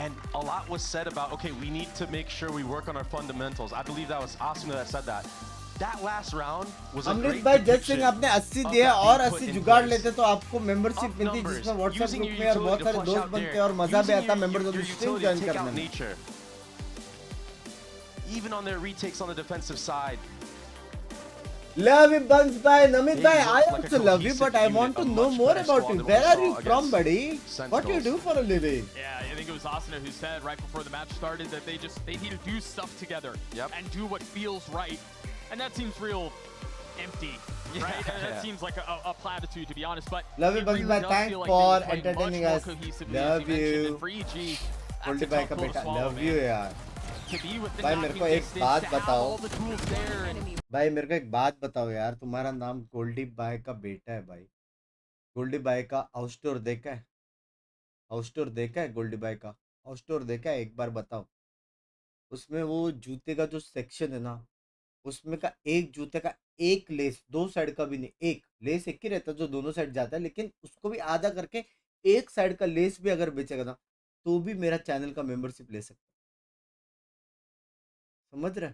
And a lot was said about, okay, we need to make sure we work on our fundamentals. I believe that was Asuna that said that. That last round was a Amrit great भाई जज depiction Singh आपने 80 of दिया that और being put 80 in जुगाड़ place. लेते तो आपको membership Up मिलती numbers, जिसमें व्हाट्सएप using ग्रुप your में और utility बहुत to सारे flush दोस्त out बनते there, हैं और मजा भी using आता your- मेंबर your दोनों stream utility join to take करने out में nature. Even on their retakes on the defensive side, Love you, Bunks bhai. Namit They bhai, look I like a also love you, cohesive but I unit, want to a know much more better about squad you. than Where we are saw you from, against buddy? What do you do Sentinels. for a living? Yeah, I think it was Asuna who said right before the match started that they need to do stuff together Yep. and do what feels right. And that seems real empty, right? And that seems like a platitude, to be honest. But Love you, it Bunks really bhai. does Thanks feel like for they were playing entertaining much us. more cohesively, Love as you mentioned. you. And for EG, that's Goldie a bhai tough का pill to बेटा, swallow, love you man. यार. To be with the भाई मेरे knocking को एक distance, बात to have बताओ. all the tools there, and भाई मेरे को एक बात बताओ यार तुम्हारा नाम गोल्डी बाय का बेटा है भाई गोल्डी बाय का हाउस स्टोर देखा है हाउस स्टोर देखा है गोल्डी बाय का हाउस स्टोर देखा है एक बार बताओ उसमें वो जूते का जो सेक्शन है ना उसमें का एक जूते का एक लेस दो साइड का भी नहीं एक लेस एक ही रहता है जो दोनों साइड जाता है लेकिन उसको भी आधा करके एक साइड का लेस भी अगर बेचेगा ना तो भी मेरा चैनल का मेंबरशिप ले सकता है समझ रहे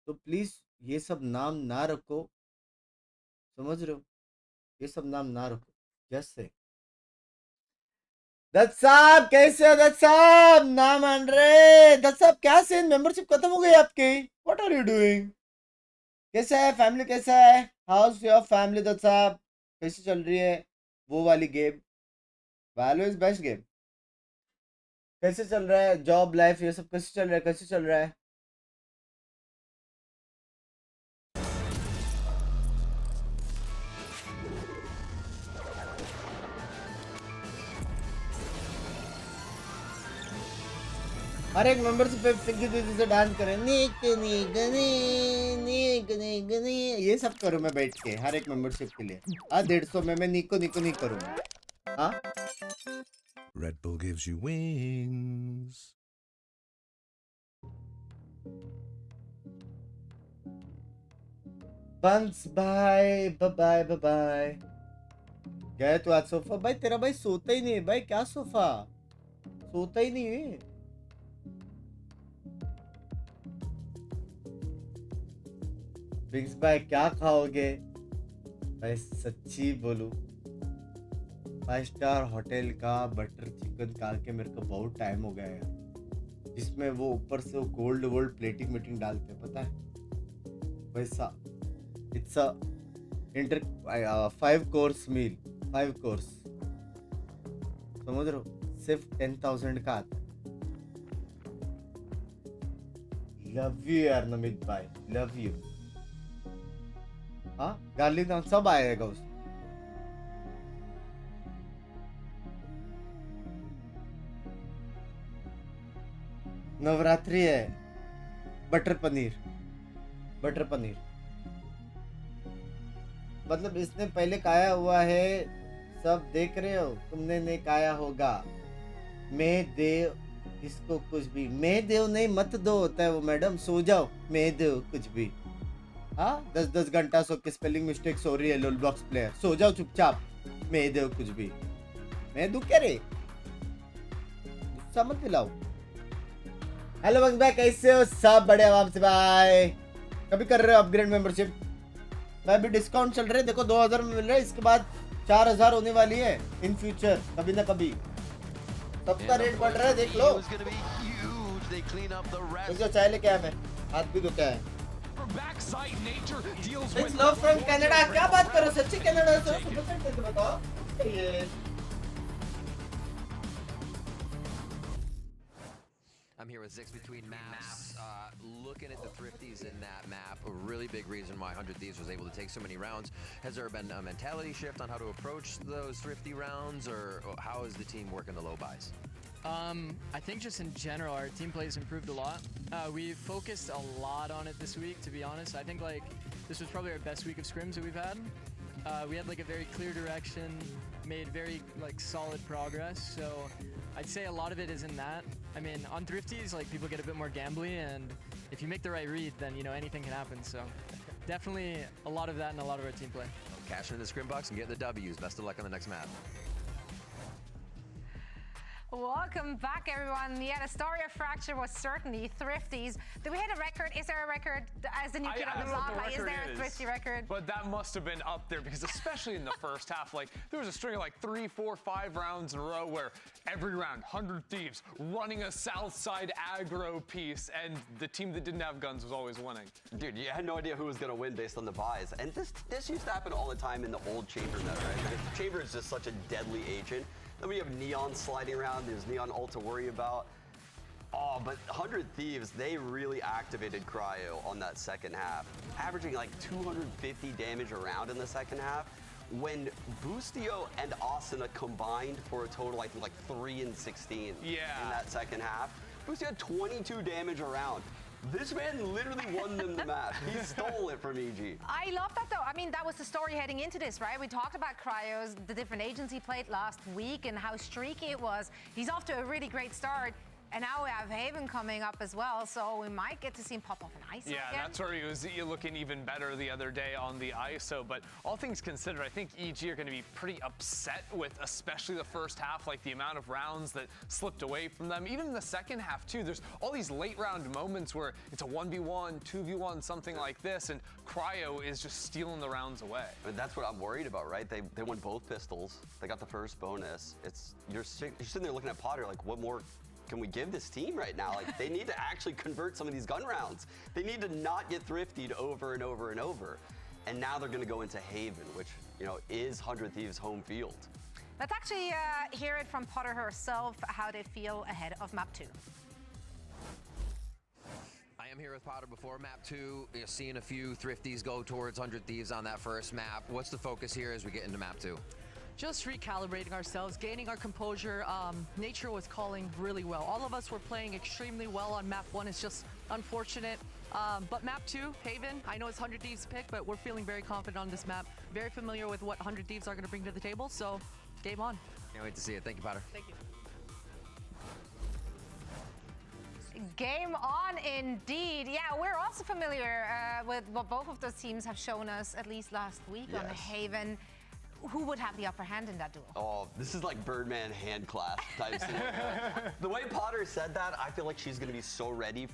तो प्लीज ये सब नाम ना रखो समझ रहे हो ये सब नाम ना रखो जैसे दत्त साहब कैसे हो दत्त साहब ना मान रहे दत्त साहब क्या सीन मेंबरशिप खत्म हो गई आपकी व्हाट आर यू डूइंग कैसा है फैमिली कैसा है हाउस योर फैमिली दत्त साहब कैसे चल रही है वो वाली गेम वैलो इज बेस्ट गेम कैसे चल रहा है जॉब लाइफ ये सब कैसे चल रहा है कैसे चल रहा है हर एक मेंबरशिप पे पिंकी दीदी से डांस करें, नीक नीक नीक नीक नी, ये सब करूँ मैं बैठ के हर एक मेंबरशिप के लिए। 150 में मैं नीको नीको नहीं करूँगा। हाँ? Red Bull gives you wings. बंक्स बाय बाय बाय। गए तो आज सोफा भाई, तेरा भाई सोता ही नहीं है भाई, क्या सोफा सोता ही नहीं है। बिंक्स भाई क्या खाओगे भाई, सच्ची बोलूं 5 स्टार होटल का बटर चिकन खा के मेरे को बहुत टाइम हो गया यार, जिसमें वो ऊपर से वो गोल्ड प्लेटिंग मीटिंग डालते हैं पता है वैसा। It's a 5 course meal, 5 course, समझ रहे हो, सिर्फ 10,000 का आता है। लव यू यार नमित भाई, लव यू। हाँ गार्लिक नाम सब आएगा उसमें। नवरात्रि है, बटर पनीर मतलब इसने पहले खाया हुआ है, सब देख रहे हो, तुमने नहीं खाया होगा। मैं देव इसको कुछ भी, मैं देव नहीं मत दो होता है वो मैडम, सो जाओ, मैं देव कुछ भी। हाँ 10 घंटा सो के स्पेलिंग मिस्टेक हो रही है लोल बॉक्स प्लेयर, सो जाओ चुपचाप, मैं देव कुछ भी। मैं दू क्या रे, गुस्सा मत दिलाओ। हेलो बंक्स भाई कैसे हो, सब बड़े आराम से भाई। कभी कर रहे हो अपग्रेड मेंबरशिप भाई, अभी डिस्काउंट चल रहे हैं, देखो 2000 में मिल रहा है, इसके बाद 4000 होने वाली है इन फ्यूचर, कभी ना कभी सबका रेट बढ़ रहा है, देख लो। जो चाय लेके आया मैं, हाथ भी धो के आया। It's love from Canada, क्या बात करो, सच्ची कनाडा से सुपर बताओ ये। I'm here with Zix between maps. Looking at the thrifties in that map, a really big reason why 100 Thieves was able to take so many rounds. Has there been a mentality shift on how to approach those thrifty rounds, or how is the team working the low buys? I think just in general, our team play has improved a lot. We focused a lot on it this week, to be honest. I think like this was probably our best week of scrims that we've had. We had like a very clear direction, made very like solid progress. So I'd say a lot of it is in that. I mean, on thrifties, like people get a bit more gambly, and if you make the right read, then you know anything can happen. So definitely a lot of that and a lot of our team play. Cash in the scrim box and get the W's. Best of luck on the next map. Welcome back, everyone. Yeah, the story of Fracture was certainly thrifties. Do we hit a record? Is there a record as the new kid on the block? Like, is there a thrifty record? But that must have been up there, because especially in the first half, like there was a string of like 3, 4, 5 rounds in a row where every round 100 Thieves running a south side aggro piece, and the team that didn't have guns was always winning. Dude, you had no idea who was gonna win based on the buys, and this used to happen all the time in the old Chamber meta, right? Chamber is just such a deadly agent. Then we have Neon sliding around, there's Neon ult to worry about. Oh, but 100 Thieves, they really activated Cryo on that second half, averaging like 250 damage a round in the second half, when Boostio and Asuna combined for a total, I think, like 3 and 16 in that second half. Boostio had 22 damage a round. This man literally won them the match. He stole it from EG. I love that, though. I mean, that was the story heading into this, right? We talked about Cryos, the different agents he played last week, and how streaky it was. He's off to a really great start. And now we have Haven coming up as well, so we might get to see him pop off an ISO again. That's where he was looking even better the other day on the ISO. But all things considered, I think EG are going to be pretty upset with especially the first half, like the amount of rounds that slipped away from them. Even in the second half, too, there's all these late round moments where it's a 1v1, 2v1, something like this, and Cryo is just stealing the rounds away. I mean, that's what I'm worried about, right? They won both pistols. They got the first bonus. You're sitting there looking at Potter like, what more can we give this team right now? Like, they need to actually convert some of these gun rounds. They need to not get thriftied over and over and over. And now they're gonna go into Haven, which, you know, is 100 Thieves' home field. Let's actually hear it from Potter herself, how they feel ahead of map 2. I am here with Potter before map 2. You're seeing a few thrifties go towards 100 Thieves on that first map. What's the focus here as we get into map 2? just recalibrating ourselves, gaining our composure. Nature was calling really well. All of us were playing extremely well on map 1. It's just unfortunate. But map 2, Haven, I know it's 100 Thieves pick, but we're feeling very confident on this map. Very familiar with what 100 Thieves are going to bring to the table, so game on. Can't wait to see it. Thank you, Potter. Thank you. Game on indeed. Yeah, we're also familiar with what both of those teams have shown us, at least last week on Haven. Who would have the upper hand in that duel? Oh, this is like Birdman hand clasp type scenario. The way Potter said that, I feel like she's going to be so ready.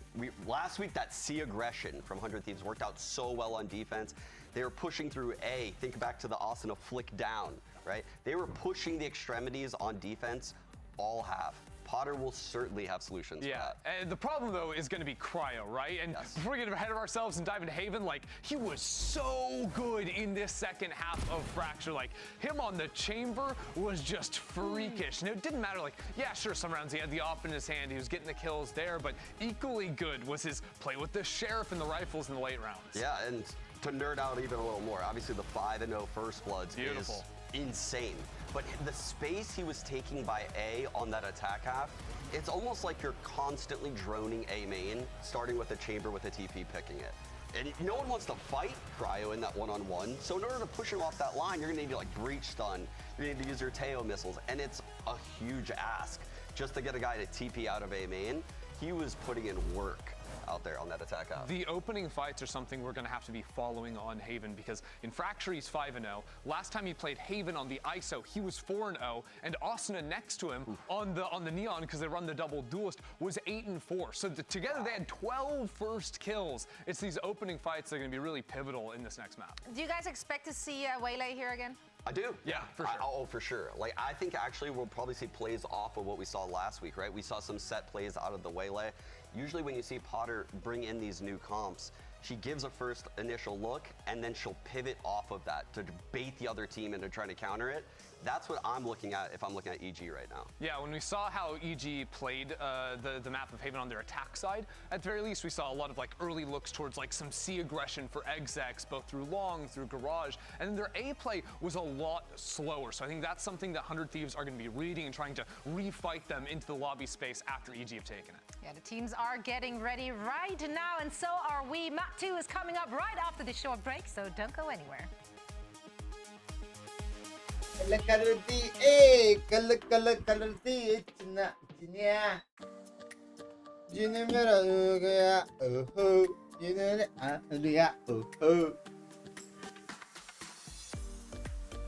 Last week, that C aggression from 100 Thieves worked out so well on defense. They were pushing through A. Think back to the Asuna flick down, right? They were pushing the extremities on defense all half. Potter will certainly have solutions for that. And the problem, though, is going to be Cryo, right? And before we get ahead of ourselves and dive into Haven, like, he was so good in this second half of Fracture. Like, him on the chamber was just freakish. And it didn't matter, like, yeah, sure, some rounds he had the op in his hand, he was getting the kills there, but equally good was his play with the Sheriff and the rifles in the late rounds. Yeah, and to nerd out even a little more, obviously the 5-0 First Bloods is insane. But the space he was taking by A on that attack half, it's almost like you're constantly droning A main, starting with a chamber with a TP picking it. And no one wants to fight Cryo in that one-on-one, so in order to push him off that line, you're gonna need to like breach stun, you need to use your Teo missiles, and it's a huge ask just to get a guy to TP out of A main. He was putting in work out there on that attack out. The opening fights are something we're going to have to be following on Haven, because in Fracture he's 5-0. Last time he played Haven on the ISO, he was 4-0, and Asuna next to him on the Neon, because they run the double duelist, was 8-4. So together they had 12 first kills. It's these opening fights that are going to be really pivotal in this next map. Do you guys expect to see Waylay here again? I do. Yeah, for sure. Oh, for sure. Like, I think actually we'll probably see plays off of what we saw last week, right? We saw some set plays out of the Waylay. Usually when you see Potter bring in these new comps, she gives a first initial look, and then she'll pivot off of that to bait the other team into trying to counter it. That's what I'm looking at if I'm looking at EG right now. Yeah, when we saw how EG played the map of Haven on their attack side, at the very least we saw a lot of like early looks towards like some C aggression for execs, both through long, through garage, and then their A play was a lot slower. So I think that's something that 100 Thieves are going to be reading and trying to refight them into the lobby space after EG have taken it. Yeah, the teams are getting ready right now, and so are we. Map 2 is coming up right after this short break, so don't go anywhere.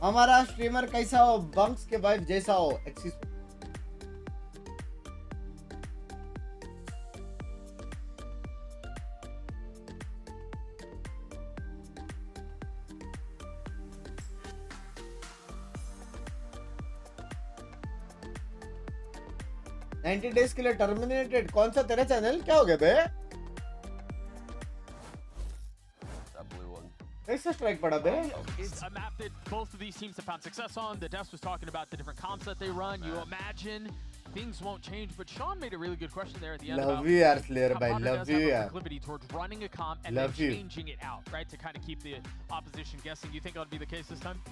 हमारा streamer कैसा हो, bunks के wife जैसा हो, axis 90 days के लिए terminated. कौन सा तेरा चैनल, क्या हो गया बे? कैसे स्ट्राइक पड़ा बे? It's a map that both of these teams have found success on. The Des was talking about the different comps that they run. You imagine things won't change, but Sean made a really good question there at the end. Love you, yaar, Slayer, bhai. Love you, yaar. Proclivity towards running a comp and then changing it out, right, to kind of keep the opposition guessing. Do you think that'll be the case this time?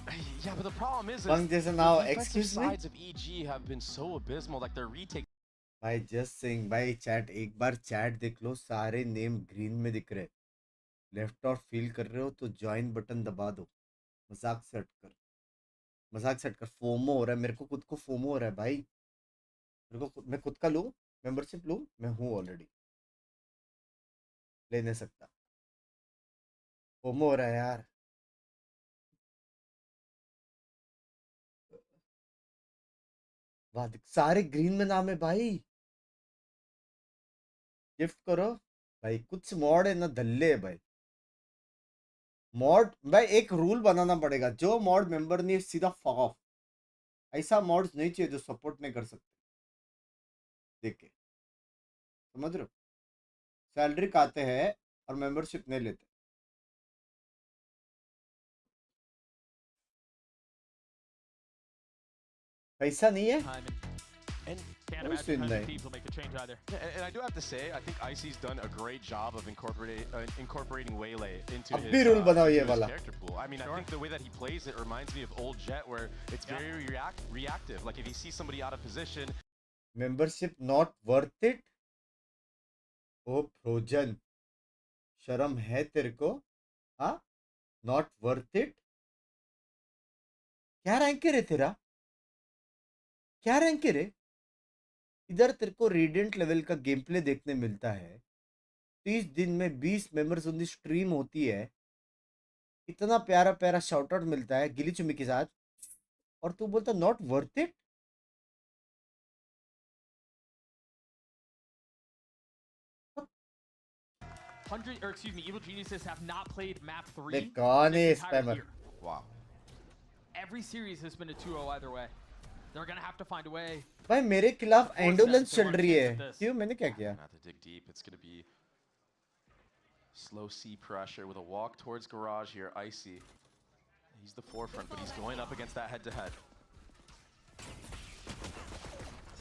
Yeah, but the problem is the defensive sides of EG have been so abysmal. Like their retake. भाई just sing भाई chat एक बार chat देख लो, सारे name green में दिख रहे, left और feel कर रहे हो तो ज्वाइन बटन दबा दो, मजाक सेट कर। फोमो हो रहा है, मेरे को खुद को फोमो हो रहा है भाई, मेरे को मैं खुद का लूँ मेंबरशिप लूँ, मैं हूँ ऑलरेडी, ले नहीं सकता, फोमो हो रहा है यार। वाह सारे ग्रीन में नाम है भाई, गिफ्ट करो भाई। कुछ मॉड है ना, दल्ले है भाई मॉड। भाई एक रूल बनाना पड़ेगा, जो मॉड मेंबर नहीं सीधा फक ऑफ। ऐसा मॉड्स नहीं चाहिए जो सपोर्ट नहीं कर सकते। देख के समझ रहे हो, सैलरी खाते हैं और मेंबरशिप नहीं लेते। पैसा नहीं है। And can't imagine 100 Thieves will make the change either. And I do have to say, I think Icy's done a great job of incorporating Waylay into his rule बनाओ ये वाला। character pool. I mean, I think the way that he plays it reminds me of old Jet, where it's very reactive. Like if he sees somebody out of position. Membership not worth it? Oh, Projan. शर्म है तेरे को? हाँ? Not worth it? क्या rank है रे तेरा? क्या रैंक है रे? इधर तेरे को रेडिएंट लेवल का गेम प्ले देखने मिलता है, 30 दिन में 20 मेंबर्स उनकी स्ट्रीम होती है, इतना प्यारा प्यारा शाउट आउट मिलता है गिली चुम्मी के साथ, और तू बोलता not worth it? Evil Geniuses have not played map 3. कौन है spammer? Wow. Every series has been a 2-0 either way. They're gonna have to find a way. भाई मेरे खिलाफ एंडोलेंस चल रही है, क्यों? मैंने क्या किया? Not to dig deep. It's gonna be slow C pressure with a walk towards garage here. Icy. He's the forefront, but he's going up against that head-to-head.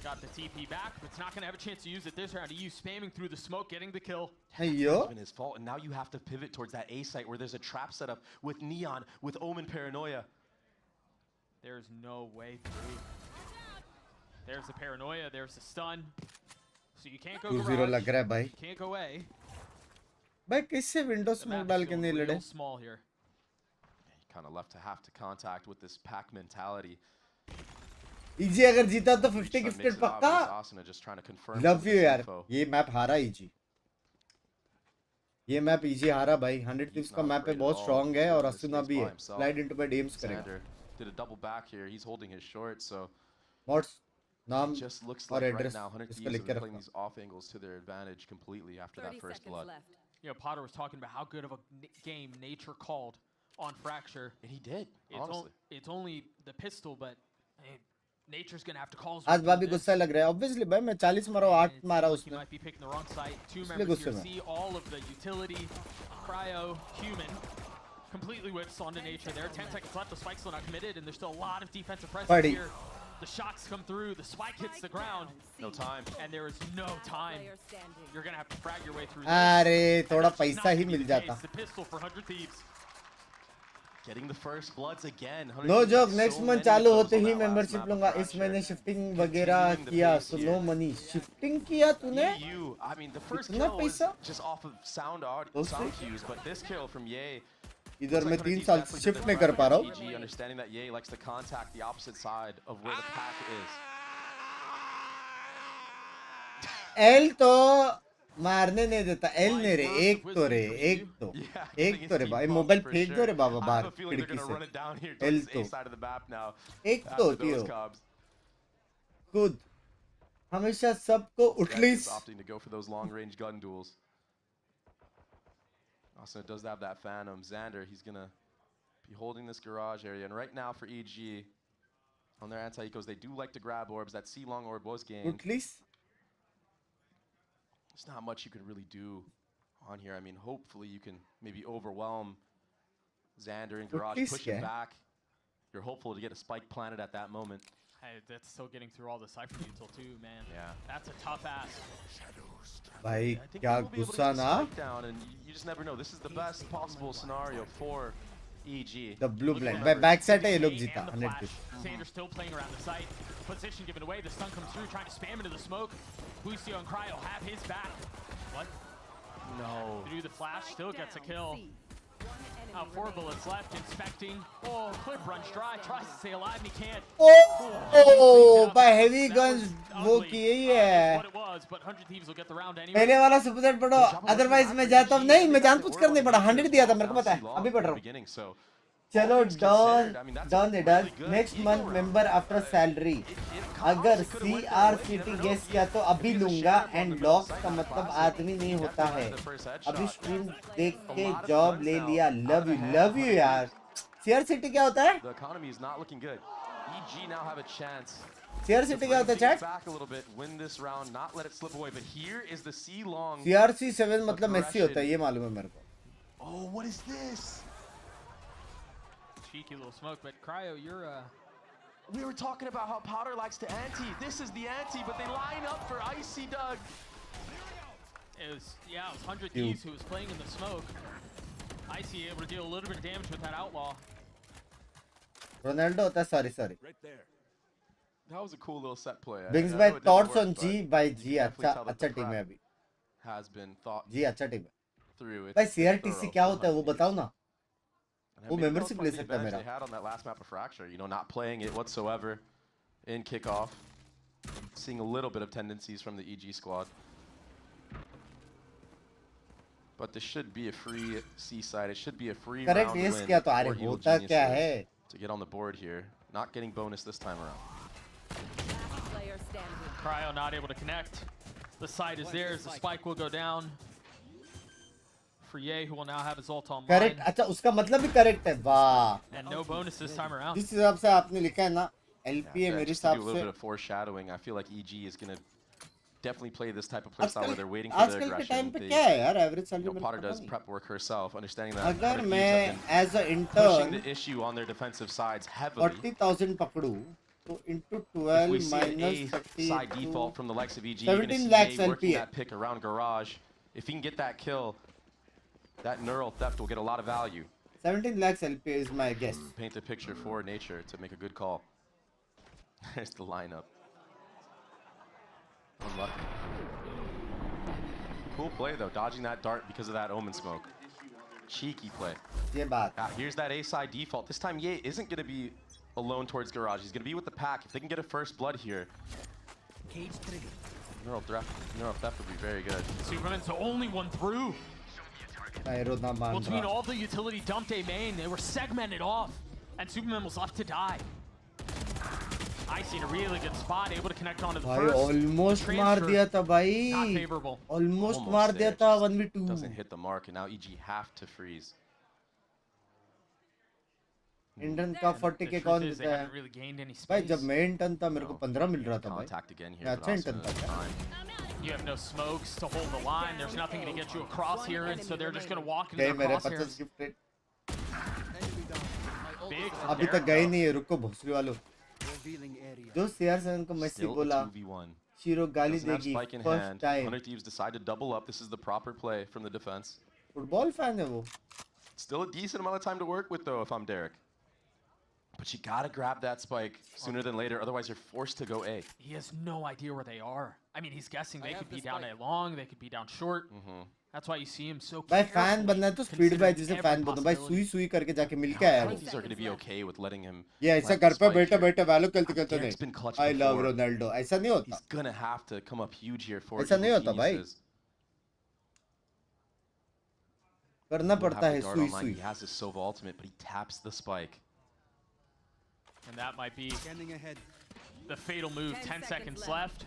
Got the TP back, but it's not going to have a chance to use it this round. EU spamming through the smoke, getting the kill. Hey, yo. It's been his fault, and now you have to pivot towards that A site where there's a trap set up with Neon, with Omen Paranoia. There's no way through. There's the Paranoia, there's the stun. So you can't go garage. 2-0 लग रहा है भाई. You can't go away. भाई किससे window smoke डाल के नहीं लड़े? Small here. He kind of left to have to contact with this pack mentality. EG अगर जीता तो 50 गिफ्टेड पक्का. लव यू यार. ये मैप हारा EG. ये मैप EG हारा भाई. 100 Thieves का मैप है, बहुत स्ट्रांग है, और असुना भी है. स्लाइड इनटू माय डीएम्स करेगा. Did a double back here. He's holding his short, so mods नाम just looks और like एड्रेस right now 100 इसका Thieves लिख के are playing रखो. these off angles to their advantage completely after that first blood. You know, Potter was talking about how good of a game Nature called on Fracture. And he did, honestly. It's only the pistol, but Nature's gonna have to call. आज बाबी गुस्सा लग रहा है. Obviously भाई मैं 40 मारा, 8 मारा उसने. He might be picking the wrong site. Two members here see all of the utility. Cryo, human, completely whips onto Nature there. 10 seconds left. The spike's still not committed, and there's still a lot of defensive presence here. The shocks come through. The spike hits the ground. No time. And there is no time. You're gonna have to frag your way through. अरे थोड़ा पैसा ही मिल जाता. The pistol for 100 Thieves. Getting the first bloods again. No joke. Next month चालू होते ही membership लूंगा. इस महीने shifting वगैरह किया, so no money. शिफ्टिंग किया तूने? I mean, the first kill was just off of sound cues, but this kill from Ye. इधर मैं 3 साल शिफ्ट नहीं कर पा रहा हूँ. EG understanding that Ye likes to contact the opposite side of where the pack is. L तो मारने नहीं देता. L नहीं रे, एक तो रे, एक तो रे भाई. मोबाइल फेंक दो रे बाबा बाहर खिड़की से. L तो एक तो होती हो. खुद हमेशा सबको उठलीस. Opting to go for those long range gun duels. Asuna does have that Phantom. Xander, he's gonna be holding this garage area, and right now for EG on their anti-ecos, they do like to grab orbs. That C-long orb was gained. Please. There's not much you could really do on here. I mean, hopefully you can maybe overwhelm Xander in garage, push him back. You're hopeful to get a spike planted at that moment. Hey, that's still getting through all the Cypher util too, man. Yeah. That's a tough ask. भाई क्या गुस्सा ना. And you just never know. This is the best possible scenario for EG. The blue blind. Back side है ये लोग जीता. 100. Sanders still playing around the site. Position given away. The stun comes through, trying to spam into the smoke. Lucio and Cryo have his back. What? No. Through the flash, still gets a kill. 4 bullets left, inspecting. Oh, clip runs dry, tries to stay alive, and he can't. Oh, by heavy guns, वो किए ही है. What it was, but 100 Thieves will get the round anyway. पहले वाला superset पढ़ो, otherwise मैं जाता हूँ. नहीं, मैं जानबूझ कर नहीं पढ़ा. 100 दिया था मेरे को पता है. अभी पढ़ रहा हूँ. चलो डॉन इडर next month member after salary. अगर CRCT गेस किया तो अभी लूंगा. एंड लॉक्स का मतलब आदमी नहीं होता है. अभी स्ट्रीम देख के जॉब ले लिया. लव यू यार. CRCT क्या होता है? CRCT क्या होता है चैट? CRC7 मतलब मेसी होता है, ये मालूम है मेरे को. Oh, what is this? Cheeky little smoke, but Cryo, you're We were talking about how Powder likes to anti. This is the anti, but they line up for Icy Doug. It was 100 Thieves who was playing in the smoke. Icy able to deal a little bit of damage with that outlaw. Ronaldo होता sorry. That was a cool little set play. Binks by thoughts on G by G अच्छा team है अभी. Has been thought. G अच्छा team है. Through भाई CRTC क्या होता है वो बताओ ना. वो membership ले सकता है मेरा. They had on that last map of Fracture, you know, not playing it whatsoever in kickoff. Seeing a little bit of tendencies from the EG squad. But this should be a free C-side. It should be a free round win क्या तो अरे होता क्या है? To get on the board here. Not getting bonus this time around. Cryo not able to connect. The side is theirs. The spike will go down. For Ye, who will now have his ult online. Correct. अच्छा उसका मतलब भी correct है. वाह. And no bonus this time around. जिस हिसाब से आपने लिखा है ना LPA मेरे हिसाब से. A little bit of foreshadowing. I feel like EG is gonna definitely play this type of playstyle where they're waiting for their aggression. Potter does prep work herself, understanding that. अगर मैं as a intern pushing the issue on their defensive sides heavily. 40,000 पकड़ूं तो into 12 minus 30 side default from the likes of EG. 17 lakhs working that pick around garage. If he can get that kill, that neural theft will get a lot of value. 17 lakhs LPA is my guess. Paint the picture for nature to make a good call. There's the lineup. Unlucky. Cool play though, dodging that dart because of that omen smoke. Cheeky play. Here's that A side default. This time Ye isn't going to be alone towards garage. He's going to be with the pack. If they can get a first blood here, neural theft would be very good. Superman's the only one through. Well, between all the utility dumped A main, they were segmented off, and Superman was left to die. Icy in a really good spot, able to connect onto the first. Almost मार दिया था भाई. Not favorable. Almost मार दिया था 1v2. Doesn't hit the mark, and now EG have to freeze. Intern का 40k कौन देता है? भाई जब मैं इंटर्न था मेरे को 15 मिल रहा था भाई. मैं अच्छा इंटर्न था. You have no smokes to hold the line. There's nothing to get you across here, and so they're just going to walk into the crosshairs. अभी तक गए नहीं है. रुको भोसड़ी वालों. जो CR7 को मेसी बोला शीरो गाली देगी first time. 100 Thieves decide to double up. This is the proper play from the defense. Football fan है वो. Still a decent amount of time to work with though if I'm Derek. But you gotta grab that spike sooner than later, otherwise you're forced to go A. He has no idea where they are. I mean, he's guessing they could be down A long, they could be down short. That's why you see him so भाई fan बनना है तो speed bye जिसे fan बोलते भाई सुई करके जाके मिल के आया वो. These are going to be okay with letting him. ये ऐसा घर पे बैठे वैलो खेलते नहीं. I love Ronaldo. ऐसा नहीं होता. He's gonna have to come up huge here for. ऐसा नहीं होता भाई. करना पड़ता है सुई. He has his Sova ultimate, but he taps the spike. And that might be the fatal move. 10 seconds left.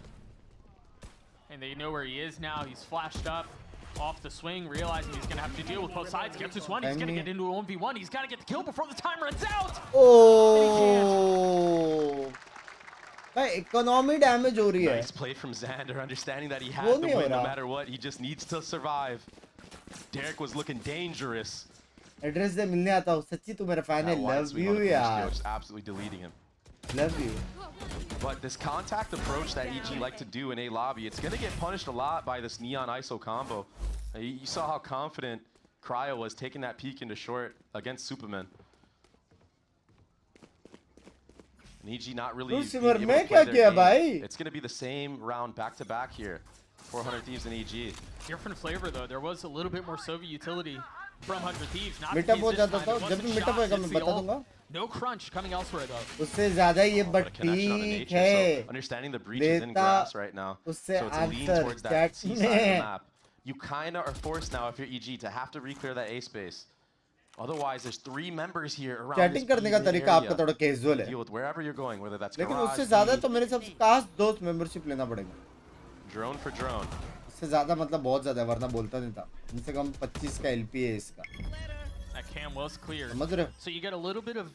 And they know where he is now. He's flashed up off the swing, realizing he's going to have to deal with both sides. Gets this one. He's going to get into a 1v1. He's got to get the kill before the time runs out. Oh! भाई economy damage हो रही है. Nice play from Xander, understanding that he has to win no matter what. He just needs to survive. Derek was looking dangerous. Address दे मिलने आता हूँ. सच्ची तू मेरा फैन है. लव यू यार. Just absolutely deleting him. Love you. But this contact approach that EG like to do in A lobby, it's going to get punished a lot by this Neon ISO combo. You saw how confident Cryo was taking that peek into short against Superman. And EG not really being able to play their game. It's going to be the same round back to back here. 400 Thieves and EG. Different flavor though. There was a little bit more Soviet utility from 100 Thieves. Not meetup हो जाता था. जब भी meetup होगा मैं बता दूंगा. No crunch coming elsewhere though. उससे ज़्यादा ये बट ठीक है. Understanding the breach is in grass right now. उससे so it's a lean towards that C side of the map. You kind of are forced now if you're EG to have to reclear that A space. Otherwise, there's 3 members here around Chatting करने का तरीका आपका थोड़ा casual है. Deal with wherever you're going, whether that's लेकिन garage, उससे ज़्यादा तो मेरे सबसे खास दोस्त membership लेना पड़ेगा. Drone for drone. इससे ज़्यादा मतलब बहुत ज़्यादा है वरना बोलता नहीं था. इनसे कम 25 का LPA है इसका. That cam was clear. समझ रहे हो? So you get a little bit of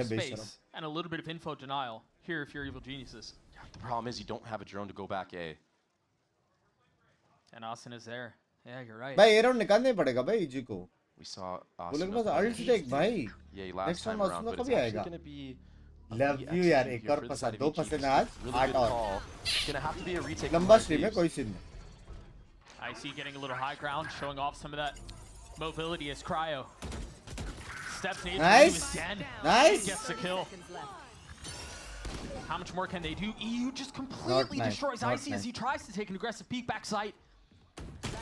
space and a little bit of info denial here if you're Evil Geniuses. The problem is you don't have a drone to go back A. And Austin is there. Yeah, you're right. भाई Aaron निकालना ही पड़ेगा भाई EG को. We saw Austin. बोले बस alt take भाई. Yeah, last time around, but it's actually going to be Love you यार. एक और पसा 2 पसंद आज 8 और. It's going to have to be a retake. लंबा स्ट्रीम है कोई सीन नहीं. I see getting a little high ground, showing off some of that Mobility is Cryo. Steps nature. Nice. Nice. Gets the kill. How much more can they do? EU just completely destroys Icy as he tries to take an aggressive peek back sight.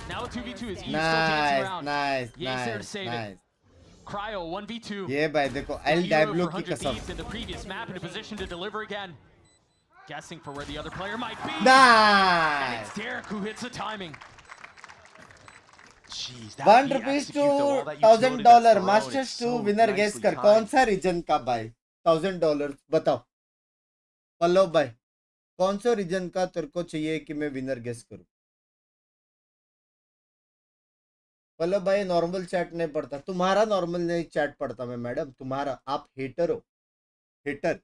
Now a 2v2 is EU still dancing around. Nice. Ye's there to save it. Cryo 1v2. ये भाई देखो LW की कसम. In the previous map in a position to deliver again. Guessing for where the other player might be. Nice. And it's Derek who hits the timing. Jeez, ₹1 to $1,000 Masters 2 winner guess कर कौन सा reason का भाई $1,000 बताओ पल्लव भाई कौन सा reason का तेरे को चाहिए कि मैं विनर गेस करूं पल्लव भाई नॉर्मल चैट नहीं पढ़ता तुम्हारा नॉर्मल नहीं चैट पढ़ता मैं मैडम तुम्हारा आप हेटर हो हेटर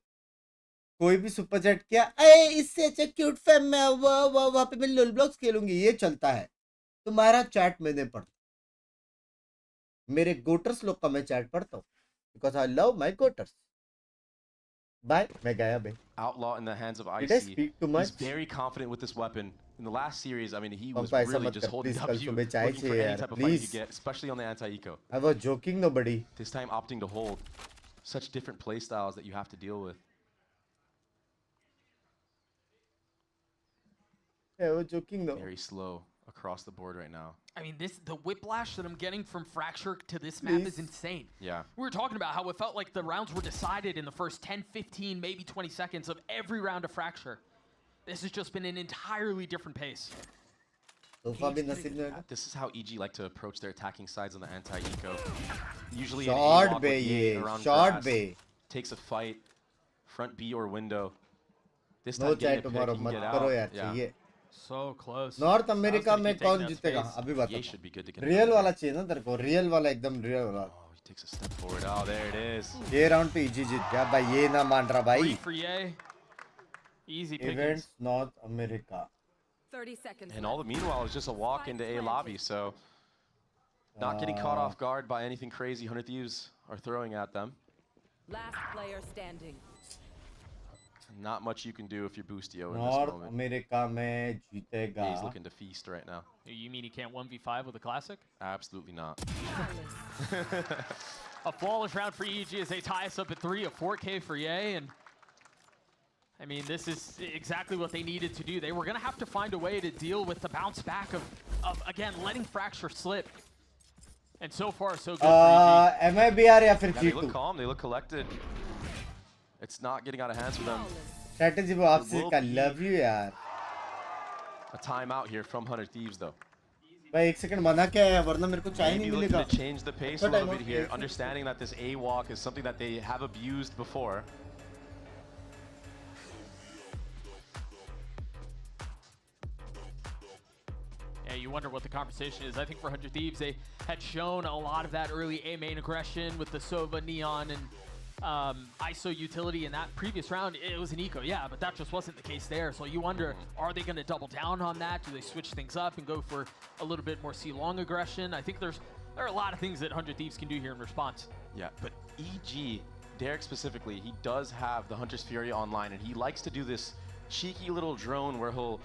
कोई भी सुपर चैट किया अरे इससे अच्छा क्यूट फैम में वहां पे मैं लोल ब्लॉक्स खेलूंगी ये चलता है तुम्हारा चैट मैं नहीं पढ़ता मेरे गोटर्स लोग का मैं चैट पढ़ता हूँ because I love my goaters bye मैं गया भाई Outlaw in the hands of Did I Icy. speak too much? He's very confident with this weapon. In the last series, I mean, he was Papa, really just holding please, W, please, looking for any type of fight he please. could get, especially on the anti-eco. I was joking nobody This time opting to hold. Such different play styles that you have to deal with. I was joking though Very slow across the board right now. I mean, the whiplash that I'm getting from Fracture to this map is insane. Yeah. We were talking about how it felt like the rounds were decided in the first 10, 15, maybe 20 seconds of every round of Fracture. This has just been an entirely different pace. This is how EG like to approach their attacking sides on the anti-eco. Usually short bay short bay takes a fight, front B or window. This no time chat tomorrow mat karo yaar chahiye So close. North America में कौन जीतेगा अभी बता real वाला चाहिए ना तेरे को रियल वाला एकदम रियल वाला Oh, he takes a step forward. Oh, there it is. ये राउंड पे इजी जीत गया भाई ये ना मान रहा भाई For Ye. Easy pickings. Events north America 30 seconds. And all the meanwhile is just a walk into A lobby, so not getting caught off guard by anything crazy 100 Thieves are throwing at them. Last player standing. Not much you can do if you're Boostio in this north moment. America में जीतेगा He's looking to feast right now. You mean he can't 1v5 with a classic? Absolutely not. A flawless round for EG as they tie us up at 3, a 4K for Ye, and I mean, this is exactly what they needed to do. They were going to have to find a way to deal with the bounce back of again, letting Fracture slip. And so far, so good for EG. MIBR या फिर They G2 look calm, they look collected. It's not getting out of hands for them. Strategy वो आपसे का love you यार A timeout here from 100 Thieves though. भाई एक second मना क्या है वरना मेरे को चाय नहीं Maybe looking मिलेगा to change the pace a little bit here, understanding that this A walk is something that they have abused before. Yeah, you wonder what the conversation is. I think for 100 Thieves, they had shown a lot of that early A main aggression with the Sova, Neon, and ISO utility in that previous round. It was an eco, yeah, but that just wasn't the case there. So you wonder, are they going to double down on that? Do they switch things up and go for a little bit more C-long aggression? I think there are a lot of things that 100 Thieves can do here in response. Yeah, but EG, Derek specifically, he does have the Hunter's Fury online, and he likes to do this cheeky little drone where he'll,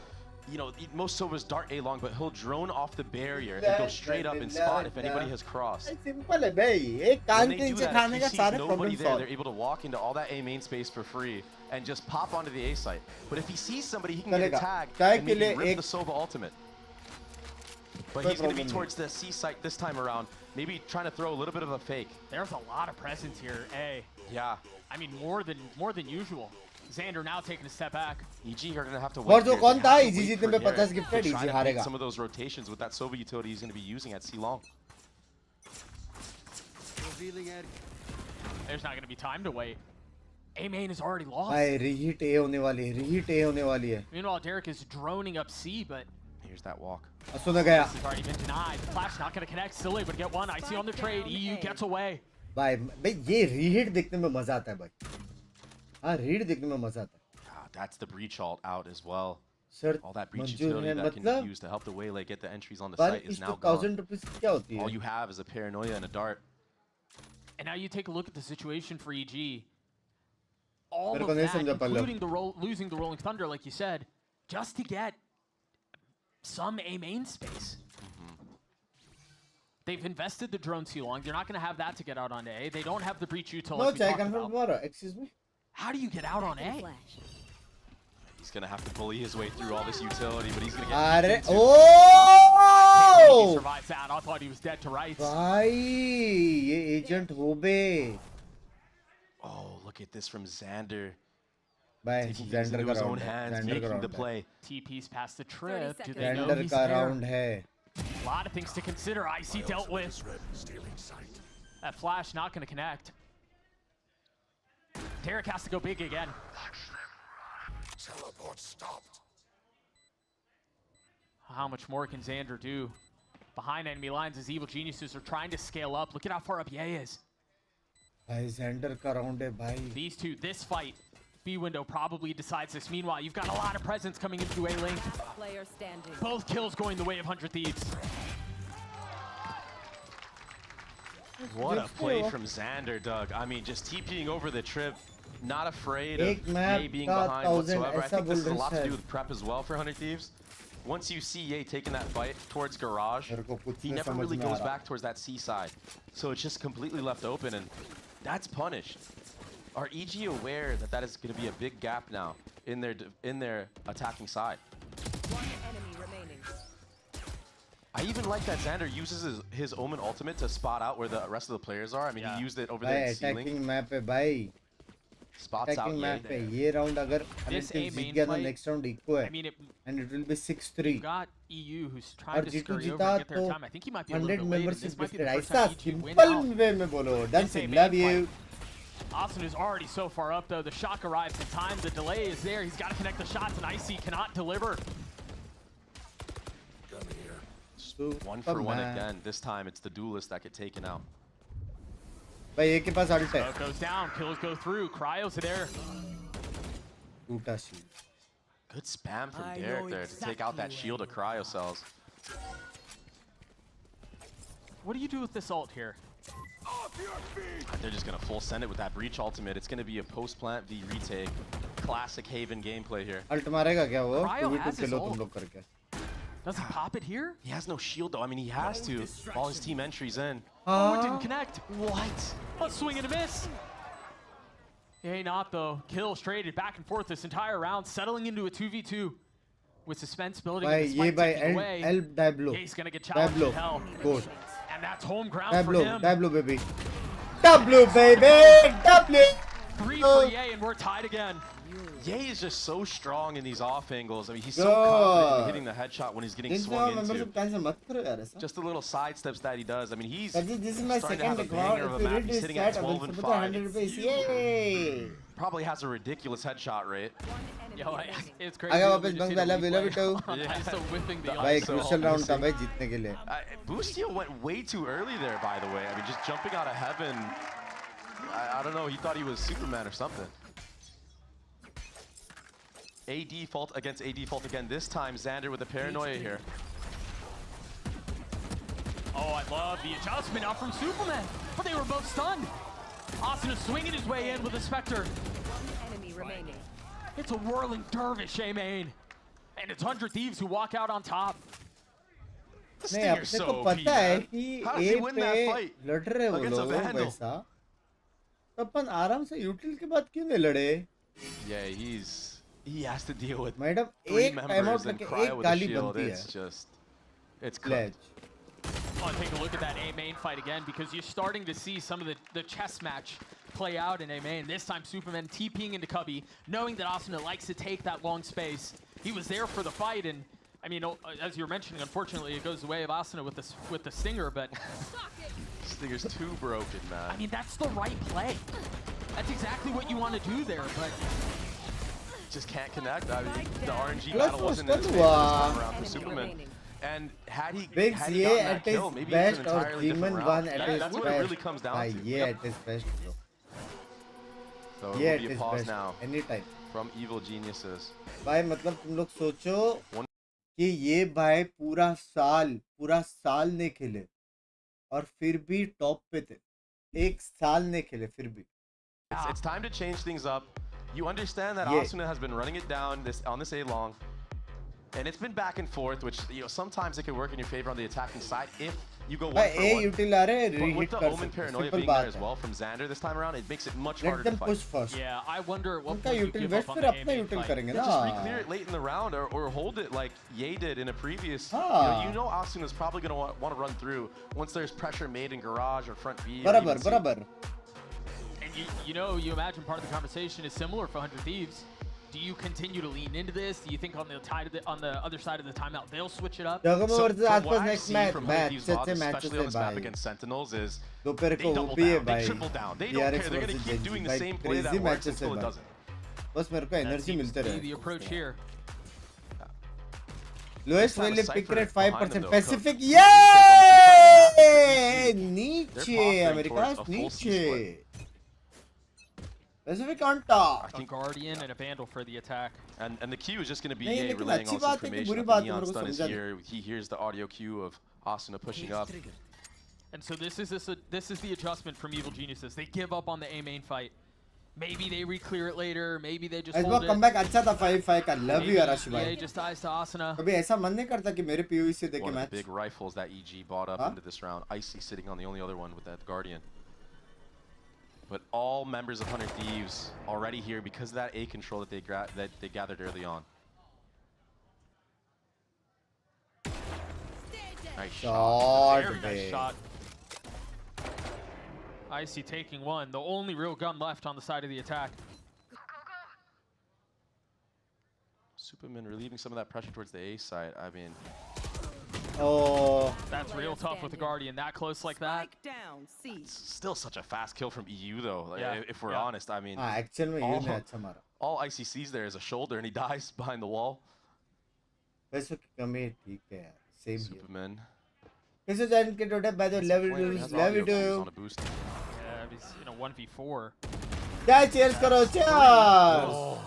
you know, most Sovas dart A long, but he'll drone off the barrier and go straight up and spot if anybody has crossed. Simple है भाई एक कान When के they do नीचे that, खाने if का he sees सारे nobody problem there, solve they're able to walk into all that A main space for free and just pop onto the A site. But if he sees somebody, he can get a tag and maybe rip the Sova ultimate. But he's going to be towards the C site this time around, maybe trying to throw a little bit of a fake. There's a lot of presence here, A. Yeah. I mean, more than usual. Xander now taking a step back. EG are going to have to और wait. जो कौन था EG जीतने में 50 gifted EG हारेगा. Some of those rotations with that Sova utility he's going to be using at C long. There's not going to be time to wait. A main is already lost. भाई reheat A होने वाली है. Reheat A होने वाली है. Meanwhile, Derek is droning up C, but here's that walk. सुना गया. This has already been denied. Flash not going to connect. Still able to get one. IC on the trade. EU gets away. भाई ये reheat देखने में मजा आता है भाई. हाँ reheat देखने में मजा आता है. That's the breach alt out as well. Sir, all that breach utility that can be used to help the Waylay get the entries on the site is now gone. All you have is a paranoia and a dart. And now you take a look at the situation for EG. All of that, including losing the Rolling Thunder, like you said, just to get some A main space. They've invested the drones too long. They're not going to have that to get out on A. They don't have the breach util. No, Like we I talked confirm about. tomorrow. Excuse me. How do you get out on A? He's gonna have to bully his way through all this utility, but he's gonna get. He Oh! survives that. I thought he was dead to rights. भाई ये agent हो बे. Oh, look at this from Xander. भाई Taking things Xander into का his own round है. hands, Xander making का the round है. play. TP's past the trip. Do they know Xander he's का there? round है. A lot of things to consider. Icy dealt with. That flash not going to connect. Derek has to go big again. Teleport stopped. How much more can Xander do? Behind enemy lines as Evil Geniuses are trying to scale up. Look at how far up Ye is. भाई Xander का round है भाई. These two, this fight, B window probably decides this. Meanwhile, you've got a lot of presence coming into A lane. Player standing. Both kills going the way of 100 Thieves. What a play from Xander, Doug. I mean, just TPing over the trip, not afraid of Ye being behind whatsoever. I think this has a lot to do with prep as well for 100 Thieves. Once you see Ye taking that fight towards garage, he never really goes back towards that C side. So it's just completely left open, and that's punished. Are EG aware that that is going to be a big gap now in their attacking side? One enemy remaining. I even like that Xander uses his Omen ultimate to spot out where the rest of the players are. I mean, he used it over there in ceiling. Attacking map पे भाई. Spots out map पे ये round अगर This A main जीत गया तो fight, next round equal है. I mean, And it will be 6-3. you got EU who's trying और to G2 scurry over जीता and get their तो time. I think he might be a little 100 bit late, and membership this might be gifted. the first ऐसा time EG win simple out. way में बोलो. Done This A sim. main Love you. Austin is already so far up, though. The shock arrives in time. The delay is there. He's got to connect the shots, and Icy cannot deliver. One for one again. This time, it's the duelist that get taken out. भाई एक के पास ult है. Smoke goes down. Kills go through. Cryos are there. टूटा shield. Good spam from Derek there to take out that shield of cryo cells. What do you do with this ult here? They're just going to full send it with that breach ultimate. It's going to be a post-plant v retake. Classic Haven gameplay here. Ult मारेगा क्या वो? Cryo 2v2 has his Khelo ult. तुम लोग करके. Does he pop it here? He has no shield though. I mean, he has to. All his team entries in. Oh, it didn't connect. What? A swing and a miss. Hey, not though. Kill traded back and forth this entire round, settling into a 2v2 with suspense building. भाई and the ये spike भाई ticking away. L Dablo. He's gonna get challenged to hell. Good. And that's home ground for Dablo, him. Dablo baby. W baby, W. 3 for Ye, and we're tied again. Ye is just so strong in these off angles. I mean, he's so confident in hitting the headshot when he's getting swung into. Just the little side steps that he does. I mean, he's this is my starting to second have a banger of a map. He's hitting at 12 and 5. Yay! Probably has a ridiculous headshot rate. Yo, it's crazy. आगे that we वापस just Bang hit a वाला replay villa बिटो. on ISO whipping the भाई ISO. crucial round था भाई जीतने के लिए. Boostio went way too early there, by the way. I mean, just jumping out of heaven. I don't know. He thought he was Superman or something. AD fault against AD fault again. This time, Xander with a paranoia here. Oh, I love the adjustment up from Superman. But they were both stunned. Austin is swinging his way in with a Spectre. One enemy remaining. It's a whirling dervish, main. And it's 100 Thieves who walk out on top. नहीं अपने को पता है कि A पे लड़ रहे वो लोग वैसा. तो अपन आराम से यूटिल के बाद क्यों नहीं लड़े? Yeah, he has to deal with madam three एक टाइम आउट members and लेके Cryo एक with a गाली shield. बनती है. It's just, it's clutch. Oh, take a look at that A main fight again, because you're starting to see some of the chess match play out in A main. This time Superman TPing into Cubby, knowing that Asuna likes to take that long space. He was there for the fight, and I mean, as you were mentioning, unfortunately it goes the way of Asuna with the Stinger, but Stinger's too broken, man. I mean, that's the right play. That's exactly what you want to do there, but just can't connect. I mean, the RNG battle wasn't in his favor this time around for Superman. And had he Binks gotten ये that at kill, his maybe it's best an और entirely Demon different one round. at Yeah, his that's best. what it really comes down भाई to. ये at his best bro. So ये it at will be a his pause best. now Anytime. from Evil Geniuses. भाई मतलब तुम लोग सोचो कि ये भाई पूरा साल नहीं खेले और फिर भी टॉप पे थे. एक साल नहीं खेले फिर भी. It's time to change things up. You understand that Asuna has been running it down on this A long, and it's been back and forth, which sometimes it can work in your favor on the attacking side if you go one भाई for A one. util आ रहे But re-hit with the कर Omen सकते paranoia simple being there बात as है. well from Xander this time around, it makes it much Let harder to them fight. push first. Yeah, I wonder what उनका point you util give west up on फिर the अपना A-main util fight. करेंगे Yeah, ना. just re-clear it late in the round or hold it like Ye did in a previous. हाँ. You know Asuna's probably going to want to run through once there's pressure made in garage or front B. बराबर बराबर. And you know, you imagine part of the conversation is similar for 100 Thieves. Do you continue to lean into this? Do you think on the other side of the timeout they'll switch it up? जगह में So versus from आज what pass I next see match from match 100 Thieves अच्छे VODs, matches especially on है this map भाई. against Sentinels, is दोपहर they को double OP है down, they भाई. triple down. They don't care. They're going to keep doing the same play that crazy works matches until है it भाई. doesn't. बस मेरे को That एनर्जी seems मिलते to be रहे. the approach here. Lowest Let's have a value cypher pick rate behind 5%. them, though. Pacific, Coach. yay! They're Niche, posturing America's towards a full C niche. Pacific on top. A Guardian and a Vandal for the attack. And the cue is just going to be नहीं, Ye लेकिन relaying अच्छी all this बात है कि information. बुरी that बात है, Neon मेरे को Stun is समझा here. He hears the audio cue of Asuna pushing up. And so this is the adjustment from Evil Geniuses. They give up on the A main fight. Maybe they re-clear it later. Maybe they just इस hold bar it. comeback अच्छा था 5-5 का. Love you Arashi Maybe भाई. EA just dies to Asuna. कभी ऐसा मन नहीं करता कि मेरे POE से देखे One of match. the big rifles that EG bought up into this round. Icy sitting on the only other one with that Guardian. But all members of 100 Thieves already here because of that A control that they gathered early on. Nice shot. Very nice shot. Icy taking one. The only real gun left on the side of the attack. Superman relieving some of that pressure towards the A side. I mean, Oh. That's real tough with the Guardian. That close like that. it's still such a fast kill from EU though. Like, Yeah. if we're honest, I mean, हाँ actual में ये नहीं अच्छा मारा. all Icy sees there is a shoulder and he dies behind the wall. पैसों की कमी ठीक है यार. Same here. Superman. कैसे जान के टोटे by the level He 2 has level audio cues 2. on a boost. Yeah, he's in a 1v4. क्या cheers करो cheers.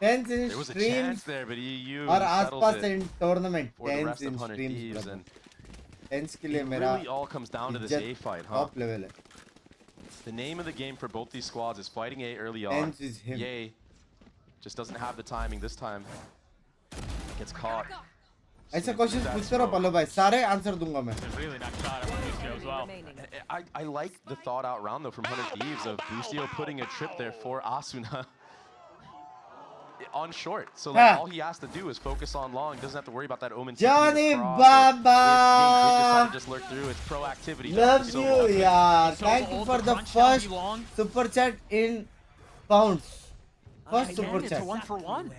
10th in There was a streams chance there, but EU और settles आसपास it in tournament for the 10th rest of in 100 streams Thieves. brother. And 10th के it लिए मेरा really all comes down to this इज्जत A fight, huh? top level है. The name of the game for both these squads is fighting A early on. 10th is him. Ye just doesn't have the timing this time. Gets caught. ऐसे questions पूछते रहो पल्लो भाई. सारे answer दूंगा मैं. Really nice shot from Bustio as well. I like the thought out round though from 100 Thieves of Bustio putting a trip there for Asuna on short. So like, all he has to do is focus on long. He doesn't have to worry about that Omen. Johnny If Baba! they did decide to just lurk through, it's proactivity. Love So you yaar. So Thank you old, for the the crunch shall be first long. super chat in pounds. First super It's a chat. 1-for-1.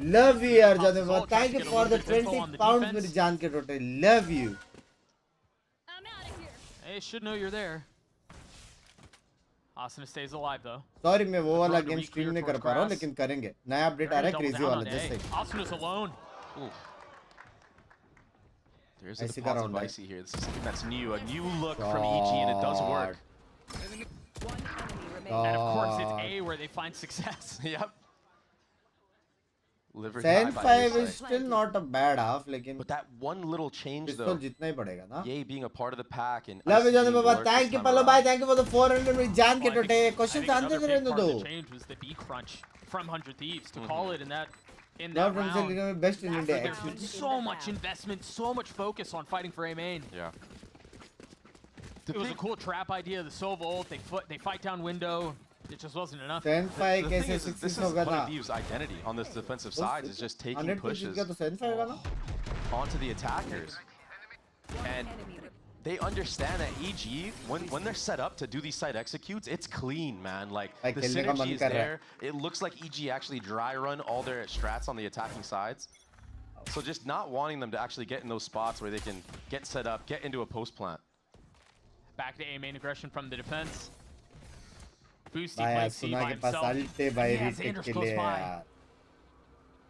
Love you yaar Johnny Baba. Result, Thank you get a for little the bit of info 20 on the pounds defense. मेरी जान के टोटे. Love you. They should know you're there. Asuna stays alive though. Sorry मैं वो वाला Throw to game re-clear stream नहीं कर towards पा रहा हूँ grass. लेकिन करेंगे. नया अपडेट आ रहा है Double क्रेजी down वाला on जैसे. A. Asuna's alone. There's a Icy deposit around of Icy here. This is something that's new, a new look from EG, and it does work. And of course it's A where they find success. Yep. Liver die 10-5 by is his side. still not a bad half लेकिन But that one little change इसको though, जीतना ही पड़ेगा ना. Ye being a part of the pack and Love you Icy Johnny being Baba. lurked Thank this you time पल्लो around. भाई. Thank you for the 400 मेरी जान के Well, I टोटे. think question another answer big रहने part of दो. the change was the B crunch from 100 Thieves to call it in that Love from round. Silicon best in After India. there's been so much investment, so much focus on fighting for A main. Yeah. It was a cool trap idea. The Sova ult, they fight down window. It just wasn't enough. 10-5 The thing कैसे is, this 66 is होगा 100 ना. Thieves' identity on this defensive side is just taking 100 pushes का तो 10-5 होगा ना. onto the attackers. And they understand that EG, when they're set up to do these side executes, it's clean, man. Like, the खेलने का मन synergy is कर रहा है. there. It looks like EG actually dry run all their strats on the attacking sides. So just not wanting them to actually get in those spots where they can get set up, get into a post plant. Back to A main aggression from the defense. Boosty भाई plays C सुना by के पास himself. अल्टे भाई Yeah, retake Xander's के close लिए by. यार.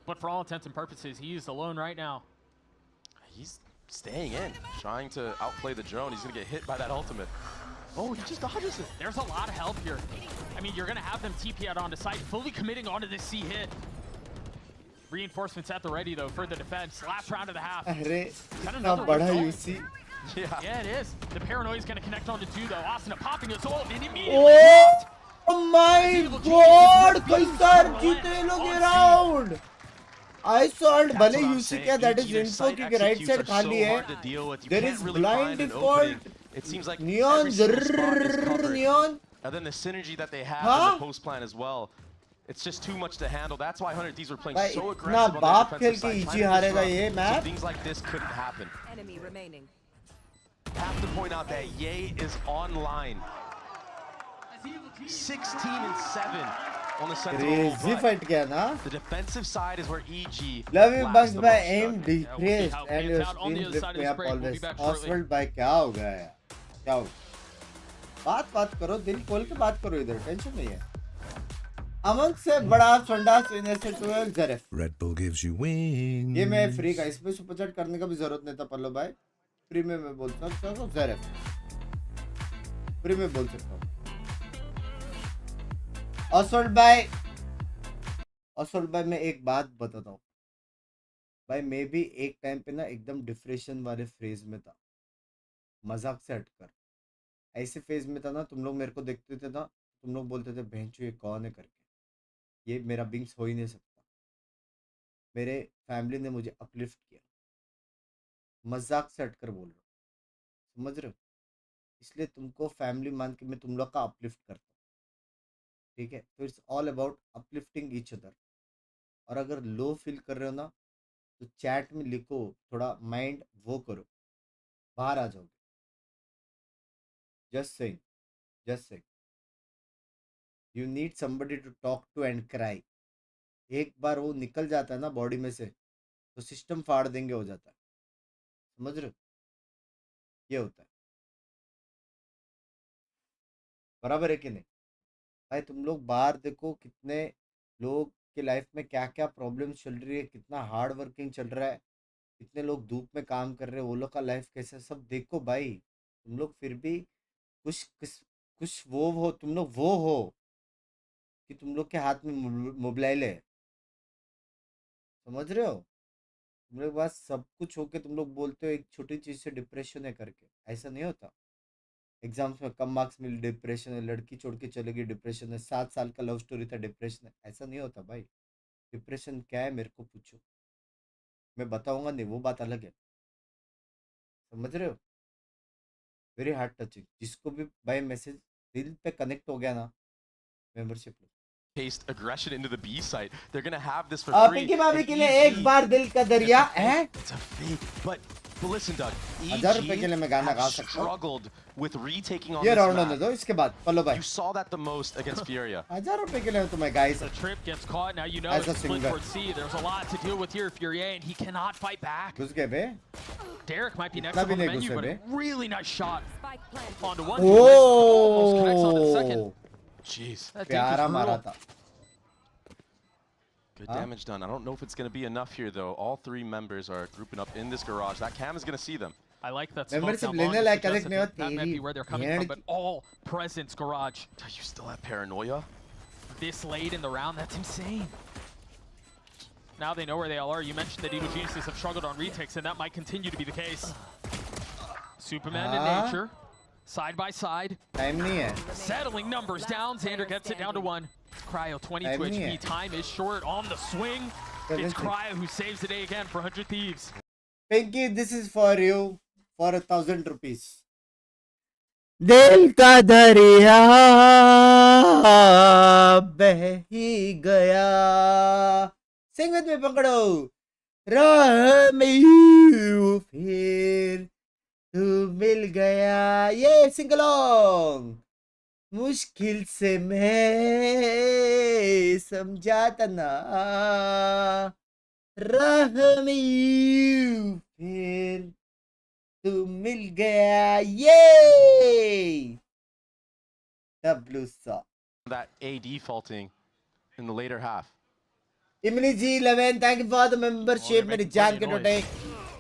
But for all intents and purposes, he is alone right now. He's staying in, trying to outplay the drone. He's going to get hit by that ultimate. Oh, he just dodges it. There's a lot of help here. I mean, you're going to have them TP out onto site, fully committing onto this C hit. Reinforcements at the ready, though, for the defense. Last round of the half. अरे that इतना another बड़ा result? UC. Yeah, it is. The paranoia is going to connect onto two, though. Asuna popping his ult and immediately Oh my God! कैसा जीते लोग ये round. I saw it भले UC क्या that is info की right side खाली है. There is blind default. It seems like neon neon. And then the synergy that they have in the post plan as well. It's just too much to handle. That's why 100 Thieves were playing so aggressive on the defensive side. EG हारेगा ये match. So things like this couldn't happen. Enemy remaining. Have to point out that Ye is online. 16-7 on the Sentinel. Crazy fight किया ना. The defensive side is where EG. Love you Bugs by aim decreased and your screen flip me up always. Oswald by क्या हो गया यार? क्या हो? बात करो, दिल खोल के बात करो इधर, टेंशन नहीं है. अमन से बड़ा संडास विनर से 12 जरफ. Red Bull gives you wings. ये मैं फ्री का, इसमें सुपर चैट करने का भी जरूरत नहीं था पल्लो भाई. फ्री में मैं बोल सकता हूँ जरफ. फ्री में बोल सकता हूँ. असोल्ट भाई मैं एक बात बताता हूँ भाई. मैं भी एक टाइम पे ना एकदम डिप्रेशन वाले फेज में था, मजाक से हटकर ऐसे फेज में था ना. तुम लोग मेरे को देखते थे ना, तुम लोग बोलते थे बहनचोद ये कौन है करके. ये मेरा बिंक्स हो ही नहीं सकता. मेरे फैमिली ने मुझे अपलिफ्ट किया, मजाक से हटकर बोल रहा हूँ, समझ रहे हो. इसलिए तुमको फैमिली मान के मैं तुम लोग का अपलिफ्ट करता हूँ, ठीक है. तो it's all about uplifting each other. और अगर लो फील कर रहे हो ना तो चैट में लिखो, थोड़ा माइंड वो करो, बाहर आ जाओगे. Just saying you need somebody to talk to and cry. एक बार वो निकल जाता है ना बॉडी में से तो सिस्टम फाड़ देंगे हो जाता है, समझ रहे हो. ये होता है, बराबर है कि नहीं भाई. तुम लोग बाहर देखो कितने लोग के लाइफ में क्या क्या प्रॉब्लम चल रही है, कितना हार्ड वर्किंग चल रहा है, कितने लोग धूप में काम कर रहे हैं, वो लोग का लाइफ कैसा सब देखो भाई. तुम लोग फिर भी कुछ वो हो, तुम लोग वो हो कि तुम लोग के हाथ में मोबाइल है, समझ रहे हो. तुम लोग पास सब कुछ हो के तुम लोग बोलते हो एक छोटी चीज से डिप्रेशन है करके. ऐसा नहीं होता. एग्जाम्स में कम मार्क्स मिले डिप्रेशन है, लड़की छोड़ के चलेगी डिप्रेशन है, 7 साल का लव स्टोरी था डिप्रेशन है. ऐसा नहीं होता भाई. डिप्रेशन क्या है मेरे को पूछो, मैं बताऊंगा नहीं, वो बात अलग है, समझ रहे हो. Very heart touching. जिसको भी भाई मैसेज दिल पे कनेक्ट हो गया ना, membership low. Paste aggression into the B site. They're gonna have this for free. Pinky भाभी के लिए एक बार दिल का दरिया है. It's a fake, but listen, Doug. 1000 रुपए के लिए मैं गाना गा सकता हूँ. Struggled with retaking on ये this राउंड होने map. दो, इसके बाद पल्लो भाई. You saw that the most against Furia. 1000 रुपए के लिए तो मैं गाई The सकता. trip gets caught. Now you know As a it's split singer. towards C. There's a lot to deal with here. Furia, and he cannot fight back. घुस गए बे. Derek might be next इतना up भी on the नहीं menu, घुसे but बे. a really nice shot Spike planted. onto one. Almost connects onto the Oh, second. Jeez. That dink प्यारा was मारा brutal. था. Good damage done. I don't know if it's going to be enough here, though. All 3 members are grouping up in this garage. That cam is going to see them. I like that smoke Membership down लेने long. लायक Suggests connect नहीं हो that might be तेरी where they're coming from, but all presence garage. You still have paranoia? This late in the round, that's insane. Now they know where they all are. You mentioned that Evil Geniuses have struggled on retakes, and that might continue to be the case. Superman and Nature, side by side. Time नहीं है. Settling numbers down. Xander gets it down to 1. Cryo 22 Time नहीं HP. है. Time is short on the swing. It's Cryo who saves the day again for 100 Thieves. Pinky, this is for you for 1,000 rupees. दिल का दरिया बह ही गया. Sing with me, पकड़ो. राह में यूं फिर तू मिल गया. ये sing along. मुश्किल से मैं समझाता ना, राह में यूं फिर तू मिल गया. ये the blue saw. That A defaulting in the later half. Imni ji 11, thank you for the membership. मेरी जान के टोटे. Yeah,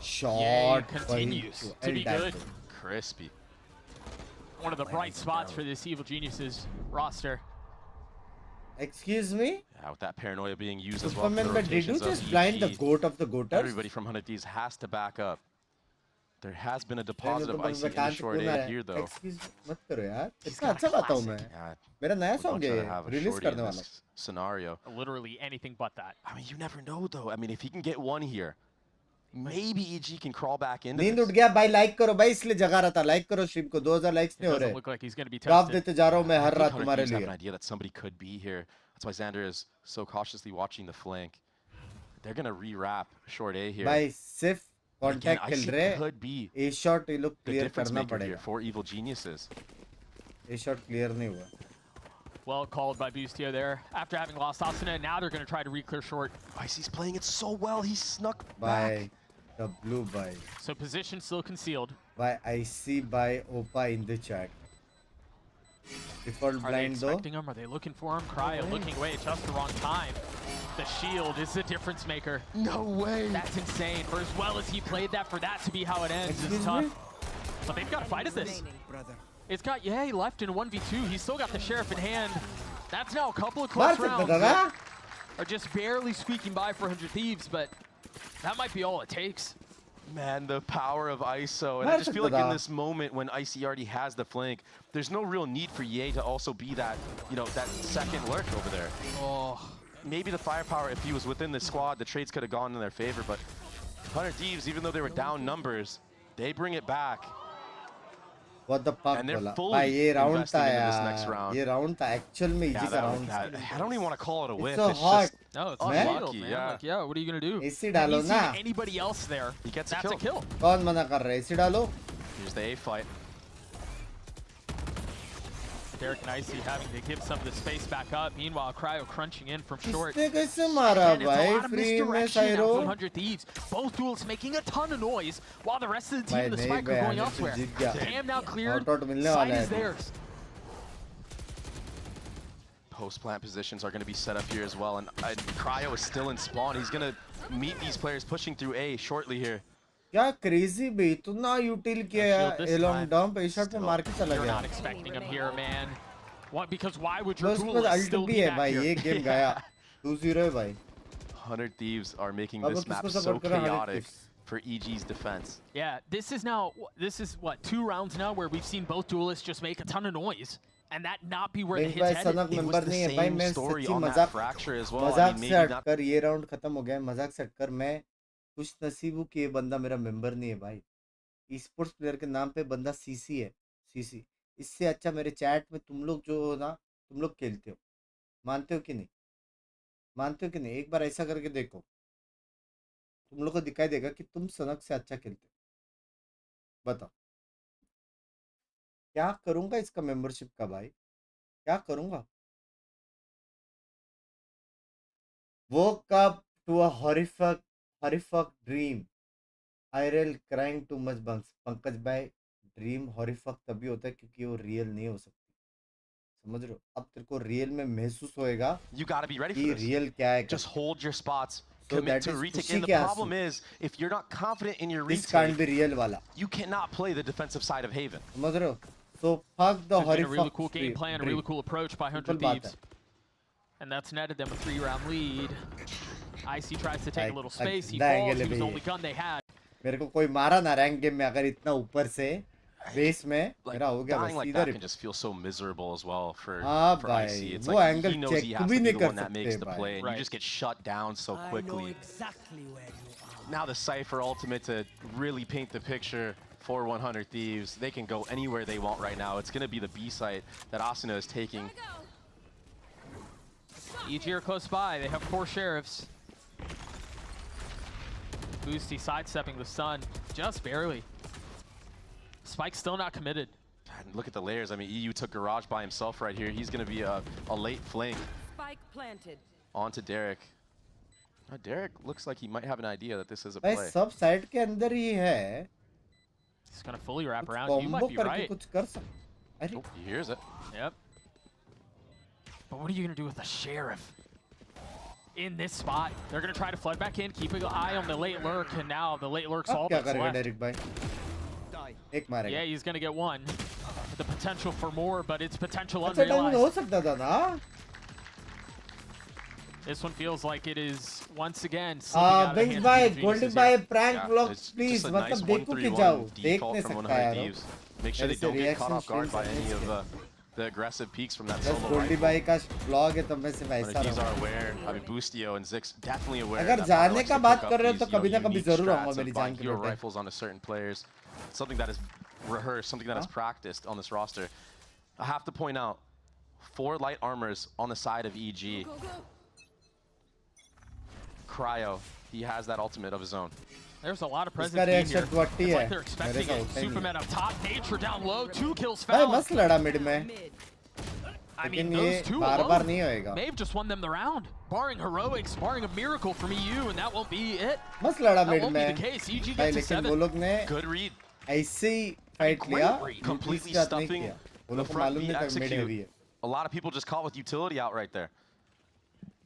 Shot continues to be good. Crispy. One of the bright spots for this Evil Geniuses roster. Excuse me? Yeah, with that paranoia being used as well. Superman, but did you just blind the goat of the goaters? Everybody from 100 Thieves has to back up. There has been a deposit of icy in the short A here, though. Excuse मत करो यार. इतना अच्छा गाता हूँ मैं. मेरा नया song है. Release करने वाला. Scenario. Literally anything but that. I mean, you never know, though. I mean, if he can get one here, maybe EG can crawl back into नींद उठ गया भाई. लाइक करो भाई, इसलिए जगा रहा था. लाइक करो स्ट्रीम को. 2000 लाइक्स नहीं हो रहे. Look like he's going to be जवाब देते जा रहा हूँ मैं हर रात I तुम्हारे have an लिए. idea that somebody could be here. That's why Xander is so cautiously watching the flank. They're going to re-wrap short A here. भाई सिर्फ कांटेक्ट खेल रहे. Could be ए शॉट ये लोग the क्लियर difference करना maker here पड़ेगा. for Evil Geniuses. A shot clear नहीं हुआ. Well called by Boostio there. After having lost Asuna, now they're going to try to re-clear short. Icy's playing it so well. He snuck By back. the blue by. So position still concealed. By IC by Opa in the chat. Default Are they blind though. expecting him? Are they looking for him? Cryo looking away at just the wrong time. The shield is the difference maker. No way. That's insane. For as well as he played that, for that to be how it ends is tough. But they've got to fight at this. It's got Ye left in 1v2. He's still got the Sheriff in hand. That's now a couple of close rounds that are just barely squeaking by for 100 Thieves, but that might be all it takes. Man, the power of ISO. And I just feel like in this moment when Icy already has the flank, there's no real need for Ye to also be that, you know, that second lurk over there. Oh. Maybe the firepower, if he was within the squad, the trades could have gone in their favor, but 100 Thieves, even though they were down numbers, they bring it back. What the fuck? And they're बोला. fully भाई ये round investing था into this यार. next round. ये round था actual में easy सा round. I don't even want to call it a whiff. so it's hot. just No, it's unlucky, man. yeah. Like, yeah, what are you going to do? AC डालो He's ना. seen anybody else there. He gets That's a a kill. कौन मना कर रहा है? AC डालो. Here's the A fight. Derek and Icy having to give some of the space back up. Meanwhile, Cryo crunching in from short. इसने कैसे मारा भाई? Free में Sairo. 100 Thieves. Both duels making a ton of noise while the rest of the team and the spike are going elsewhere. Cam now cleared. Side is theirs. Post-plant positions are going to be set up here as well. And Cryo is still in spawn. He's going to meet these players pushing through A shortly here. क्या crazy भी इतना util किया along dump A shot में मार के चला You're गया. not expecting him here, man. What? Because why would your उसके duelist बाद still ult be भी है back भाई. here? ये game गया. 2-0 है भाई. 100 Thieves are making अब this map किसको so support करो 100 chaotic Thieves? for EG's defense. Yeah, this is what, 2 rounds now where we've seen both duelists just make a ton of noise. And that not be where the Binks hits भाई headed. सनक member नहीं है भाई. मैं story सच्ची on that मजाक fracture as well. I मजाक mean, से maybe not हटकर ये राउंड खत्म हो गया. मजाक से हटकर मैं कुछ नसीब हूँ कि ये बंदा मेरा मेंबर नहीं है भाई. Esports प्लेयर के नाम पे बंदा सीसी है. सीसी. इससे अच्छा मेरे चैट में तुम लोग जो हो ना, तुम लोग खेलते हो. मानते हो कि नहीं? मानते हो कि नहीं? एक बार ऐसा करके देखो. तुम लोग को दिखाई देगा कि तुम सनक से अच्छा खेलते हो. बताओ. क्या करूंगा इसका मेंबरशिप का भाई? क्या करूंगा? Woke up to a horrific dream. IRL crying too much bunks. Pankaj भाई ड्रीम हॉरिफक तभी होता है क्योंकि वो रियल नहीं हो सकती. समझ रहे हो? अब तेरे को रियल में महसूस होएगा कि रियल क्या है. Just hold your spots. So Commit that to is retake. खुशी And the के आंसू. problem is, if you're not confident in your This can't be retake, real वाला. you cannot play the defensive side of Haven. समझ रहे हो? So fuck the It's been a horrific really cool game plan, a really dream. cool approach by 100 Simple बात Thieves. है. And that's netted them a 3-round lead. Icy tries to take a little Like space. He the falls. angle He was भी the है. only gun they had. मेरे को कोई मारा ना rank game में अगर इतना ऊपर से बेस में मेरा हो गया Dying बस like इधर that can just feel so miserable as well for हाँ for Icy. भाई It's वो like angle he knows check he has भी to be नहीं the कर one that सकते makes the भाई. play, and you just get shut down so quickly. Now the Cypher ultimate to really paint the picture for 100 Thieves. They can go anywhere they want right now. It's going to be the B site that Asuna is taking. EG are close by. They have 4 sheriffs. Boosty sidestepping the stun, just barely. Spike's still not committed. And look at the layers. I mean, EU took Garage by himself right here. He's going to be a late flank. Spike planted. Onto Derek. Now, Derek looks like he might have an idea that this is a भाई play. सब side के अंदर ही है. He's gonna fully wrap कुछ around. You might combo be करके right. कुछ कर सकते. अरे Oh, he hears it. Yep. But what are you gonna do with the sheriff in this spot? They're gonna try to flood back in, keep an eye on the late lurk, and now the late lurk's अब all क्या that's करेगा left. Derek भाई? एक मारेगा. Yeah, he's gonna get one. The potential for more, but it's potential अच्छा time हो unrealized. सकता था ना. This one feels like it is once again. Binks bhai, Goldie bhai, prank vlog, please. मतलब देखो के जाओ, देख नहीं सकता यार. Make sure they don't get caught off guard by any of the aggressive peaks from that solo Goldie bhai का vlog है तो मैं सिर्फ ऐसा रहा हूँ. Are aware. I mean, Boostio and Zix definitely aware. अगर जाने का बात कर रहे हो तो कभी ना कभी जरूर आऊँगा मेरी जान के लिए. Rifles onto certain players, something that is rehearsed, something that is practiced on this roster. I have to point out 4 light armors on the side of EG. Cryo, he has that ultimate of his own. There's a lot of presence here. It's like they're expecting it. Superman up top, Nature down low, 2 kills found. मस्त लड़ा mid में. I mean, those two alone may have just won them the round. Barring heroics, barring a miracle from EU, and that won't be it. मस्त लड़ा mid में. That won't be the case. EG gets a 7. वो लोग ने good read. ऐसे fight लिया. Completely stuffing the front B execute. A lot of people just caught with utility out right there.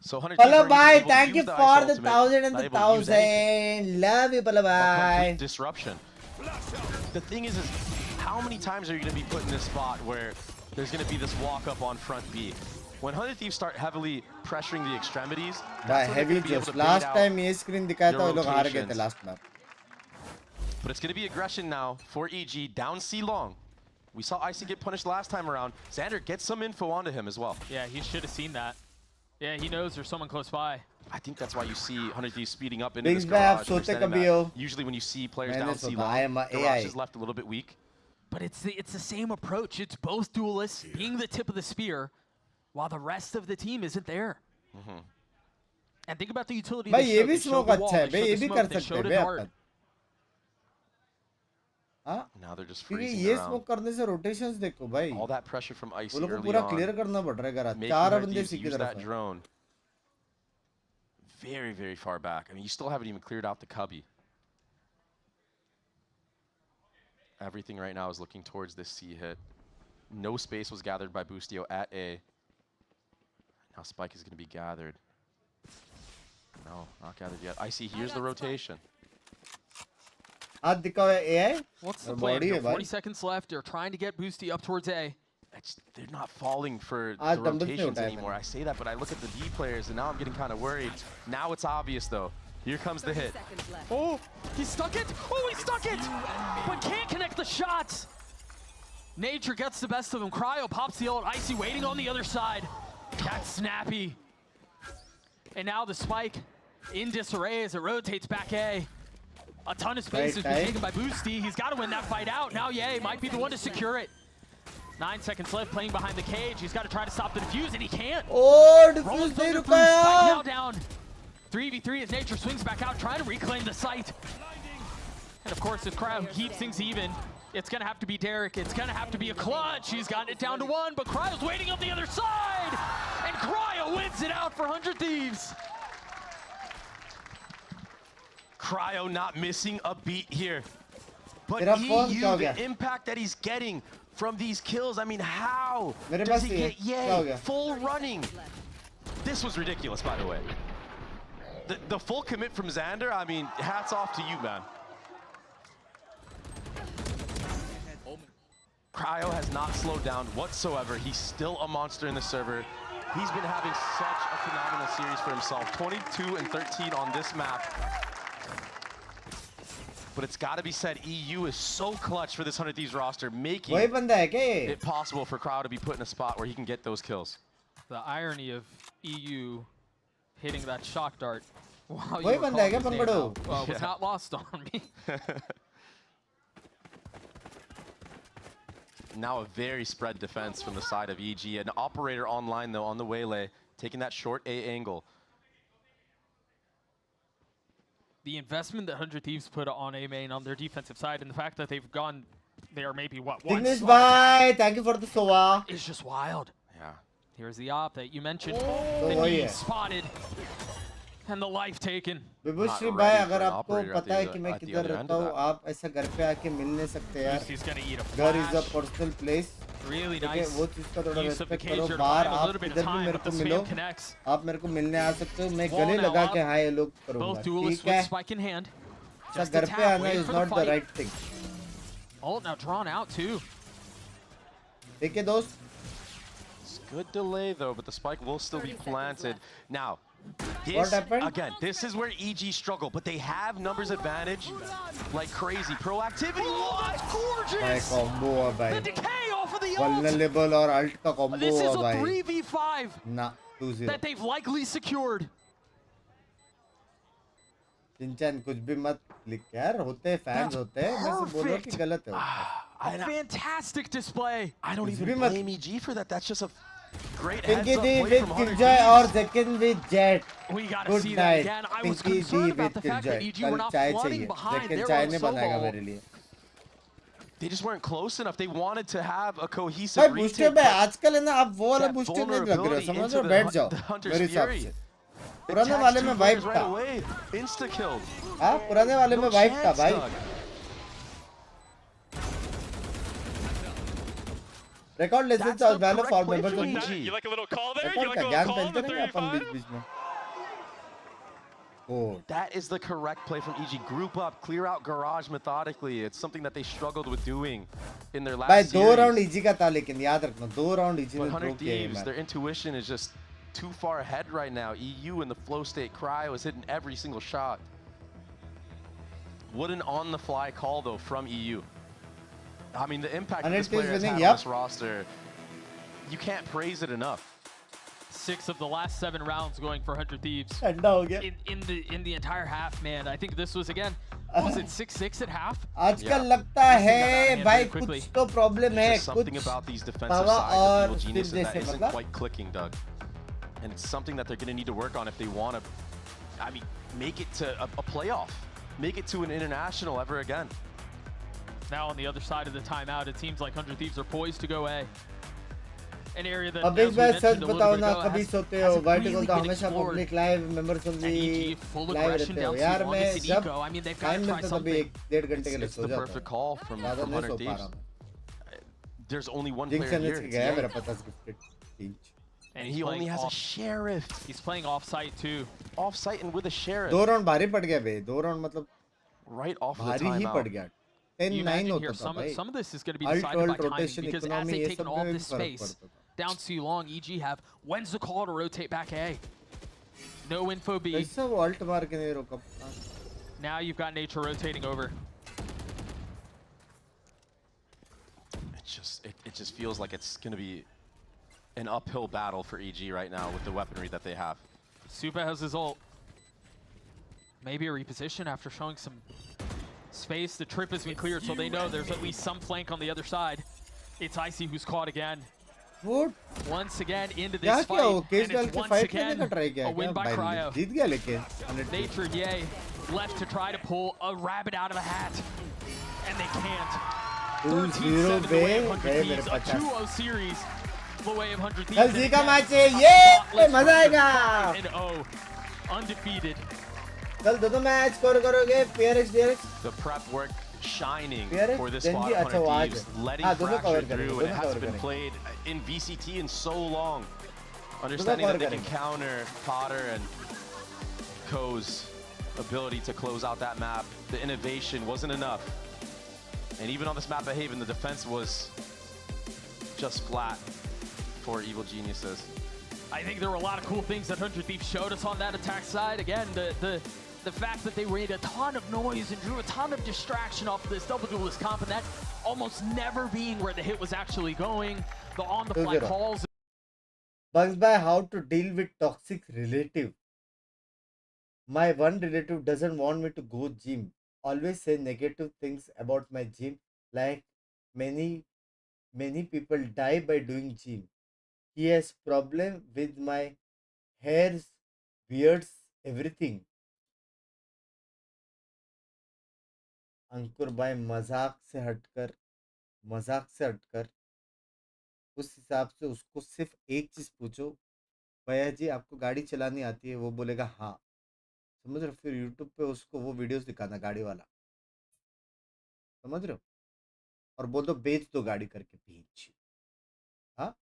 So Pala bhai, thank you for the 1,000 and the 1,000. Love you, Pala bhai. Disruption. The thing is how many times are you going to be put in this spot where there's going to be this walk up on front B? When 100 Thieves start heavily pressuring the extremities, that's heavy just last time ये screen दिखाया था वो लोग हार गए थे last map. But it's going to be aggression now for EG down C long. We saw Icy get punished last time around. Xander gets some info onto him as well. Yeah, he should have seen that. Yeah, he knows there's someone close by. I think that's why you see 100 Thieves speeding up into this garage. Usually when you see players down C long, the rush is left a little bit weak. But it's the same approach. It's both duelists being the tip of the spear, while the rest of the team isn't there. And think about the utility. They showed the wall, they showed it hard. Now they're just freezing around. rotations देखो भाई. All that pressure from Icy early on. Clear करना पड़ रहा है garage. Making 100 Thieves use that drone very, very far back. I mean, you still haven't even cleared out the cubby. Everything right now is looking towards this C hit. No space was gathered by Boostio at A. Now Spike is going to be gathered. No, not gathered yet. Icy, here's the rotation. What's the plan here? 40 seconds left. They're trying to get Boosty up towards A. They're not falling for the rotations anymore. I say that, but I look at the D players, and now I'm getting kind of worried. Now it's obvious, though. Here comes the hit. Oh, he stuck it. Oh, he stuck it. But can't connect the shots. Nature gets the best of him. Cryo pops the ult. Icy waiting on the other side. That's snappy. And now the spike in disarray as it rotates back A. A ton of space has been taken by Boosty. He's got to win that fight out. Now Ye might be the one to secure it. 9 seconds left, playing behind the cage. He's got to try to stop the defuse, and he can't. Oh, defuse नहीं रुका. Now down. 3v3 as Nature swings back out, trying to reclaim the site. And of course, if Cryo keeps things even, it's going to have to be Derek. It's going to have to be a clutch. He's gotten it down to 1, but Cryo's waiting on the other side. And Cryo wins it out for 100 Thieves. Cryo not missing a beat here. But EU, the impact that he's getting from these kills, I mean, how does he get Ye full running? This was ridiculous, by the way. The full commit from Xander, I mean, hats off to you, man. Cryo has not slowed down whatsoever. He's still a monster in the server. He's been having such a phenomenal series for himself. 22 and 13 on this map. But it's got to be said, EU is so clutch for this 100 Thieves roster, making it possible for Cryo to be put in a spot where he can get those kills. The irony of EU hitting that shock dart while you was not lost on me. Now a very spread defense from the side of EG. An operator online, though, on the waylay, taking that short A angle. The investment that 100 Thieves put on A main on their defensive side, and the fact that they've gone there maybe, what, once? Bye. Thank you for the SOA. It's just wild. Yeah. Here's the op that you mentioned. The knee spotted. And the life taken. विभूषी भाई अगर आपको पता है कि मैं किधर रहता हूँ आप ऐसा घर पे आके मिल नहीं सकते यार घर is a personal place really nice वो चीज़ का थोड़ा respect करो बाहर आप इधर भी मेरे को मिलो आप मेरे को मिलने आ सकते हो मैं गले लगा के हाय लोग करूँगा ठीक है ऐसा घर पे आना is not the right thing ult now drawn out too ठीक है दोस्त Good delay though, but the spike will still be planted. Now, What happened? Again, this is where EG struggle, but they have numbers advantage like crazy. Proactivity, what? Gorgeous! भाई combo है भाई. The decay off of the ult. Vulnerable और ult का combo This is है a भाई. 3v5 ना 2-0. that they've likely secured. चिंचन कुछ भी मत लिख यार, होते हैं फैंस होते हैं, वैसे बोलो कि गलत है. A fantastic display. I don't even blame EG for that. That's just a great Pinky heads up D play with from 100 Killjoy or Thieves. Zekin with Jet. We gotta Good see that night. again. I was Pinky D concerned about with the fact that Killjoy. EG were कल not चाय flooding चाहिए. behind Zekin their चाय own नहीं बनाएगा solo. मेरे लिए. They just weren't close enough. They wanted to have a cohesive भाई retake. Booster भाई आजकल है ना, आप वो वाला that बूस्टर नहीं लग रहे हो, vulnerability समझ into रहे हो, बैठ जाओ the Hunter's मेरे हिसाब Fury. से. It पुराने tags वाले two में players वाइप right था. away. Insta killed. हाँ पुराने वाले में No वाइप था chance, भाई. Doug. Record lessons of valor for members of EG. You like a little call there? You Record like का a ज्ञान little call in फैलते the रहेंगे अपन 3v5? बीच में. Oh. That is the correct play from EG. Group up, clear out garage methodically. It's something that they struggled with doing in their last भाई series. 2 round EG का था, लेकिन याद रखना 2 round EG But ने 100 throw किया है Thieves, their intuition is just too far ahead right now. EU in the flow state, Cryo is hitting every single shot. What an on-the-fly call though from EU. I mean, the impact that this player has had on this roster, you can't praise it enough. 6 of the last 7 rounds going for 100 Thieves. ठंडा हो गया. In the entire half, man. I think this was again. Was it 6-6 at half? आजकल लगता है भाई कुछ तो problem है. There's something about these defensive sides of Evil Geniuses that isn't quite clicking, Doug. And it's something that they're going to need to work on if they want to, I mean, make it to a playoff. Make it to an international ever again. Now on the other side of the timeout, it seems like 100 Thieves are poised to go A. An area that, अब एक बार सच बताओ ना, कभी सोते हो vertical तो हमेशा public live members only live रहते हो यार. मैं जब टाइम मिलता है तभी 1-1.5 घंटे के लिए सो जाता हूँ. Perfect call from 100 Thieves. There's only one Jinx player ने here. गया मेरा पता scripted inch. And he only has a sheriff. He's playing off-site too. Off-site and with a sheriff. 2 round भारी पड़ गया बे. 2 राउंड मतलब right off the भारी ही पड़ timeout. गया. 10-9 होता था भाई. Some of this is going to be decided by timing because as they've taken all this space down too long, EG have when's the call to rotate back A? No info B. कैसा वो alt मार के नहीं रोका. Now you've got Nature rotating over. It just feels like it's going to be an uphill battle for EG right now with the weaponry that they have. Supa has his ult. Maybe a reposition after showing some space. The trip has been cleared, so they know there's at least some flank on the other side. It's Icy who's caught again. What? Once again into this fight, and it's once again a win by Cryo. जीत गया लेकिन. Nature, yay, left to try to pull a rabbit out of a hat, and they can't. 2-0 पे गए मेरे A 50. 2-0 series. The way of 100 Thieves. कल जी का match है ये, मजा आएगा. 0 undefeated. कल दोनों मैच स्कोर करोगे. PRX DRX. The prep work shining PRX for this then squad भी of अच्छा 100 आज Thieves, है. letting हाँ दोनों Fracture कवर करेंगे. through, and it दोनों hasn't कवर been करेंगे. played in VCT in so long. Understanding that they can counter Potter and Ko's ability to close out that map, the innovation wasn't enough. And even on this map at Haven, the defense was just flat for Evil Geniuses. I think there were a lot of cool things that 100 Thieves showed us on that attack side. Again, the fact that they made a ton of noise and drew a ton of distraction off of this double duelist comp, and that almost never being where the hit was actually going. The on-the-fly calls. Bugs by how to deal with toxic relative. My one relative doesn't want me to go gym. Always say negative things about my gym, like many people die by doing gym. He has problem with my hairs, beards, everything. अंकुर भाई मजाक से हटकर उस हिसाब से उसको सिर्फ एक चीज पूछो, भैया जी आपको गाड़ी चलानी आती है? वो बोलेगा हाँ, समझ रहे हो? फिर यूट्यूब पे उसको वो वीडियोस दिखाना गाड़ी वाला, समझ रहे हो? और बोल दो बेच दो गाड़ी करके बेच. हाँ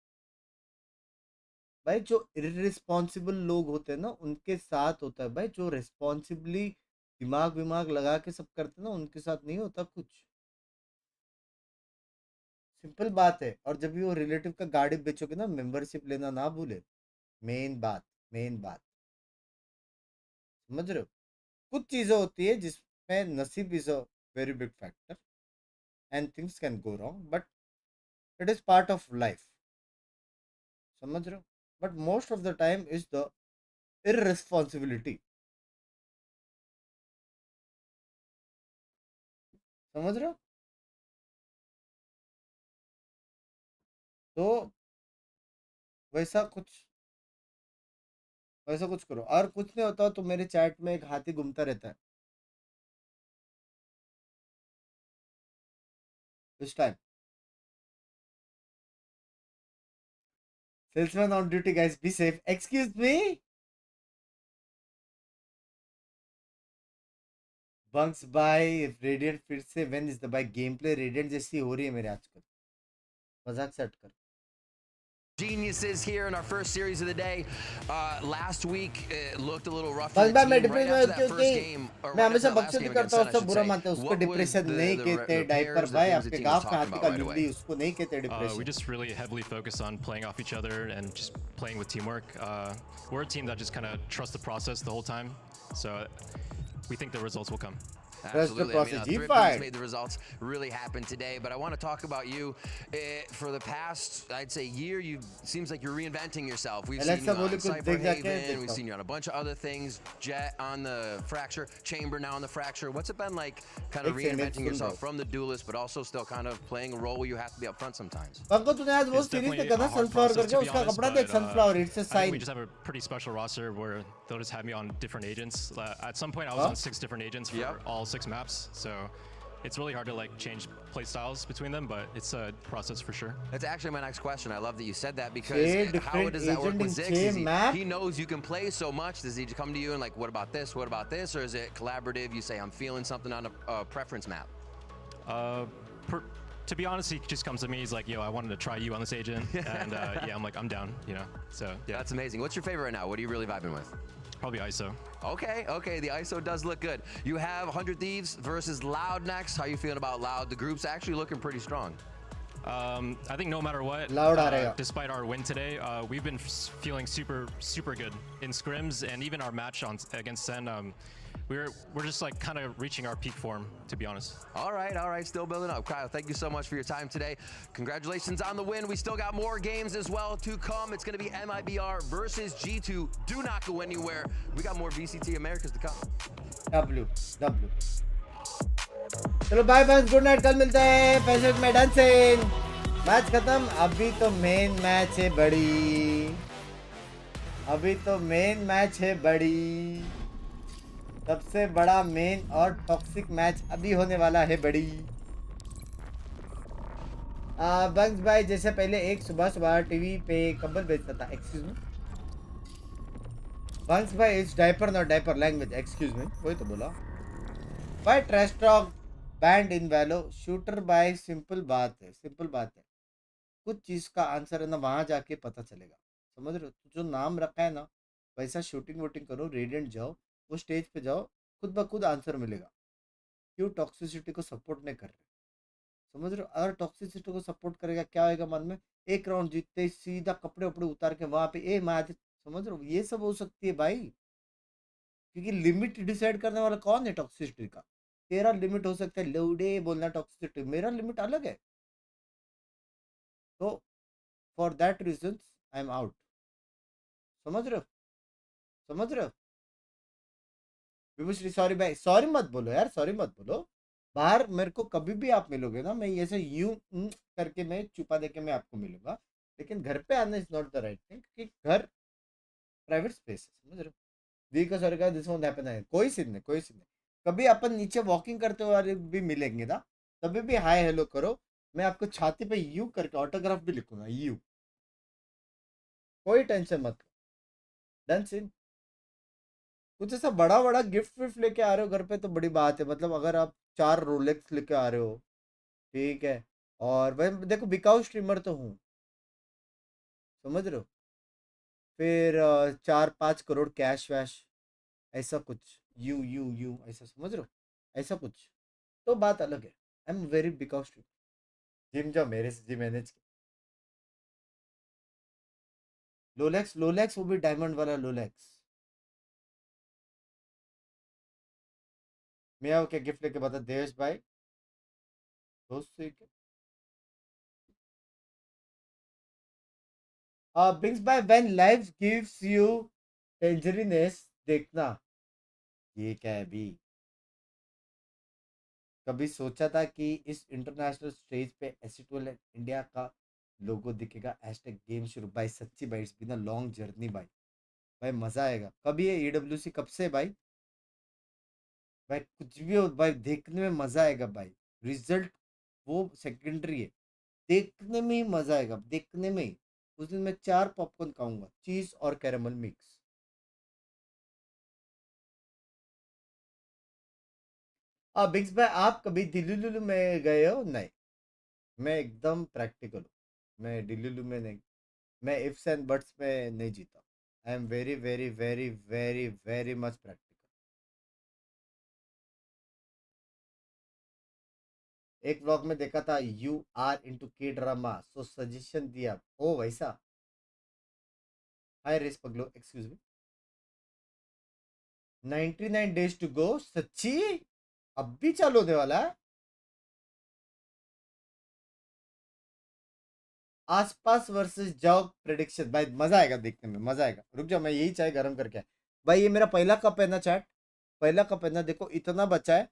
भाई, जो इररिस्पॉन्सिबल लोग होते हैं ना उनके साथ होता है भाई. जो रिस्पॉन्सिबली दिमाग लगा के सब करते हैं ना उनके साथ नहीं होता कुछ. सिंपल बात है. और जब भी वो रिलेटिव का गाड़ी बेचोगे ना, मेंबरशिप लेना ना भूले. मेन बात. समझ रहे हो? कुछ चीजें होती है जिसमें नसीब is a very big factor and things can go wrong, but it is part of life, समझ रहे हो? But most of the time is the irresponsibility, समझ रहे हो? तो वैसा कुछ वैसा कुछ करो, और कुछ नहीं होता तो मेरे चैट में एक हाथी घूमता रहता है इस time. Salesman on duty guys, be safe. Excuse me, बंक्स बाय रेडिएंट फिर से when is the by game play radiant जैसी हो रही है मेरे आजकल, मजाक से हटकर। Geniuses here in our first series of the day. Last week it looked a little rough बस for the मैं team depression right after that क्यों first game. Or मैं right हमेशा after that last बक्से भी game करता against हूँ, Sun, I सब should बुरा say. मानते हैं उसको। What was डिप्रेशन नहीं कहते the डायपर pairs, the भाई, things the आपके team गांव was का talking हाथी about का right away? लुल्ली, उसको नहीं कहते We depression. just really heavily focus on playing off each other and just playing with teamwork. We're a team that just kind of trusts the process the whole time, so we think the results will come. Absolutely. I mean, Thrifties Thrifties made the results really happen today. But I want to talk about you. For the past, I'd say, year, you seems like you're reinventing yourself. We've seen you on Cypher Haven. We've seen you on a bunch of other things. Jet on the Fracture, Chamber now on the Fracture. What's it been like kind of reinventing yourself from the duelist, but also still kind of playing a role where you have to be up front sometimes? आपको तूने आज वो series देखा ना sunflower करके, उसका कपड़ा देख sunflower, it's a I think sign. we just have a pretty special roster where they'll just have me on different agents. At some point, I was on 6 different agents for all 6 maps, so it's really hard to like change play styles between them, but it's a process for sure. That's actually my next question. I love that you said that, because how does that work with Zix? He knows you can play so much. Does he come to you and like, what about this? What about this? Or is it collaborative? You say, I'm feeling something on a preference map. To be honest, he just comes to me. He's like, "Yo, I wanted to try you on this agent," and yeah, I'm like, "I'm down," you know. So yeah, that's amazing. What's your favorite right now? What are you really vibing with? Probably ISO. Okay, the ISO does look good. You have 100 Thieves versus Loud next. How you feeling about Loud? The group's actually looking pretty strong. I think no matter what, despite our win today, we've been feeling super good in scrims, and even our match against Sen. We're just like kind of reaching our peak form, to be honest. All right, still building up. Kyle, thank you so much for your time today. Congratulations on the win. We still got more games as well to come. It's going to be MIBR versus G2. Do not go anywhere. We got more VCT Americas to come. W. चलो bye bye, good night, कल मिलते हैं 65 में dancing. Match खत्म, अभी तो main match है बड़ी, सबसे बड़ा मेन और टॉक्सिक मैच अभी होने वाला है बड़ी। बंक्स भाई जैसे पहले एक सुबह टीवी पे कंबल बेचता था, एक्सक्यूज मी बंक्स भाई, it's diaper not diaper language, excuse me, वही तो बोला भाई। ट्रैश टॉक बैंड इन वैलो शूटर बाय, सिंपल बात है, कुछ चीज का आंसर है ना वहां जाके पता चलेगा, समझ रहे हो? जो नाम रखा है ना वैसा शूटिंग वोटिंग करो, रेडिएंट जाओ, वो स्टेज पे जाओ, खुद ब खुद आंसर मिलेगा। क्यों टॉक्सिसिटी को सपोर्ट नहीं कर रहे, समझ रहे हो? अगर टॉक्सिसिटी को सपोर्ट करेगा क्या होगा मन में, एक राउंड जीतते ही सीधा कपड़े उपड़े उतार के वहां पे मैच, समझ रहे हो? ये सब हो सकती है भाई, क्योंकि लिमिट डिसाइड करने वाला कौन है टॉक्सिसिटी का? तेरा लिमिट हो सकता है लौडे बोलना टॉक्सिसिटी, मेरा लिमिट अलग है। तो for that reason I am out, समझ रहे हो? विभूश्री सॉरी भाई, सॉरी मत बोलो यार, सॉरी मत बोलो। बाहर मेरे को कभी भी आप मिलोगे ना, मैं ऐसे यूं करके मैं छुपा दे के मैं आपको मिलूंगा, लेकिन घर पे आना is not the right thing, क्योंकि घर प्राइवेट स्पेस है, समझ रहे हो? दी का सॉरी का दिस वोंट हैपन है, कोई सीन नहीं। कभी अपन नीचे वॉकिंग करते हुए भी मिलेंगे ना, तभी भी हाय हेलो करो, मैं आपको छाती पे यू करके ऑटोग्राफ भी लिखूंगा, यू, कोई टेंशन मत लो। Done scene. कुछ ऐसा बड़ा गिफ्ट विफ्ट लेके आ रहे हो घर पे तो बड़ी बात है, मतलब अगर आप 4 रोलेक्स लेके आ रहे हो, ठीक है, और भाई देखो बिकाऊ स्ट्रीमर तो हूँ, समझ रहे हो? फिर 4-5 करोड़ कैश वैश, ऐसा कुछ, यू ऐसा, समझ रहे हो? ऐसा कुछ तो बात अलग है। आई एम वेरी बिकाऊ स्ट्रीमर। जिम जाओ मेरे से, जिम मैनेज। लोलेक्स वो भी डायमंड वाला लोलेक्स। मियाँ के गिफ्ट लेके बता देश भाई दोस्त से Binks भाई when life gives you tangerines देखना ये क्या है भी कभी सोचा था कि इस इंटरनेशनल स्टेज पे एसिटोल इंडिया का लोगो दिखेगा #गेम शुरू भाई सच्ची भाई it's been a long journey भाई मजा आएगा कभी ये EWC कब से भाई कुछ भी हो भाई देखने में मजा आएगा भाई रिजल्ट वो सेकेंडरी है देखने में ही मजा आएगा देखने में ही उस दिन मैं 4 पॉपकॉर्न खाऊंगा चीज और कैरेमल मिक्स बिग्स भाई आप कभी दिल्ली में गए हो नहीं मैं एकदम प्रैक्टिकल हूँ मैं दिल्ली में नहीं मैं इफ्स एंड बट्स में नहीं जीता I am very very very very very much practical एक व्लॉग में देखा था यू आर इनटू के ड्रामा सो सजेशन दिया ओ वैसा हाय रेस पगलो excuse me 99 days to go सच्ची अब भी चालू होने वाला है आसपास वर्सेस जॉग प्रेडिक्शन भाई मजा आएगा देखने में मजा आएगा रुक जाओ मैं यही चाय गरम करके भाई ये मेरा पहला कप है ना चैट पहला कप है ना देखो इतना बचा है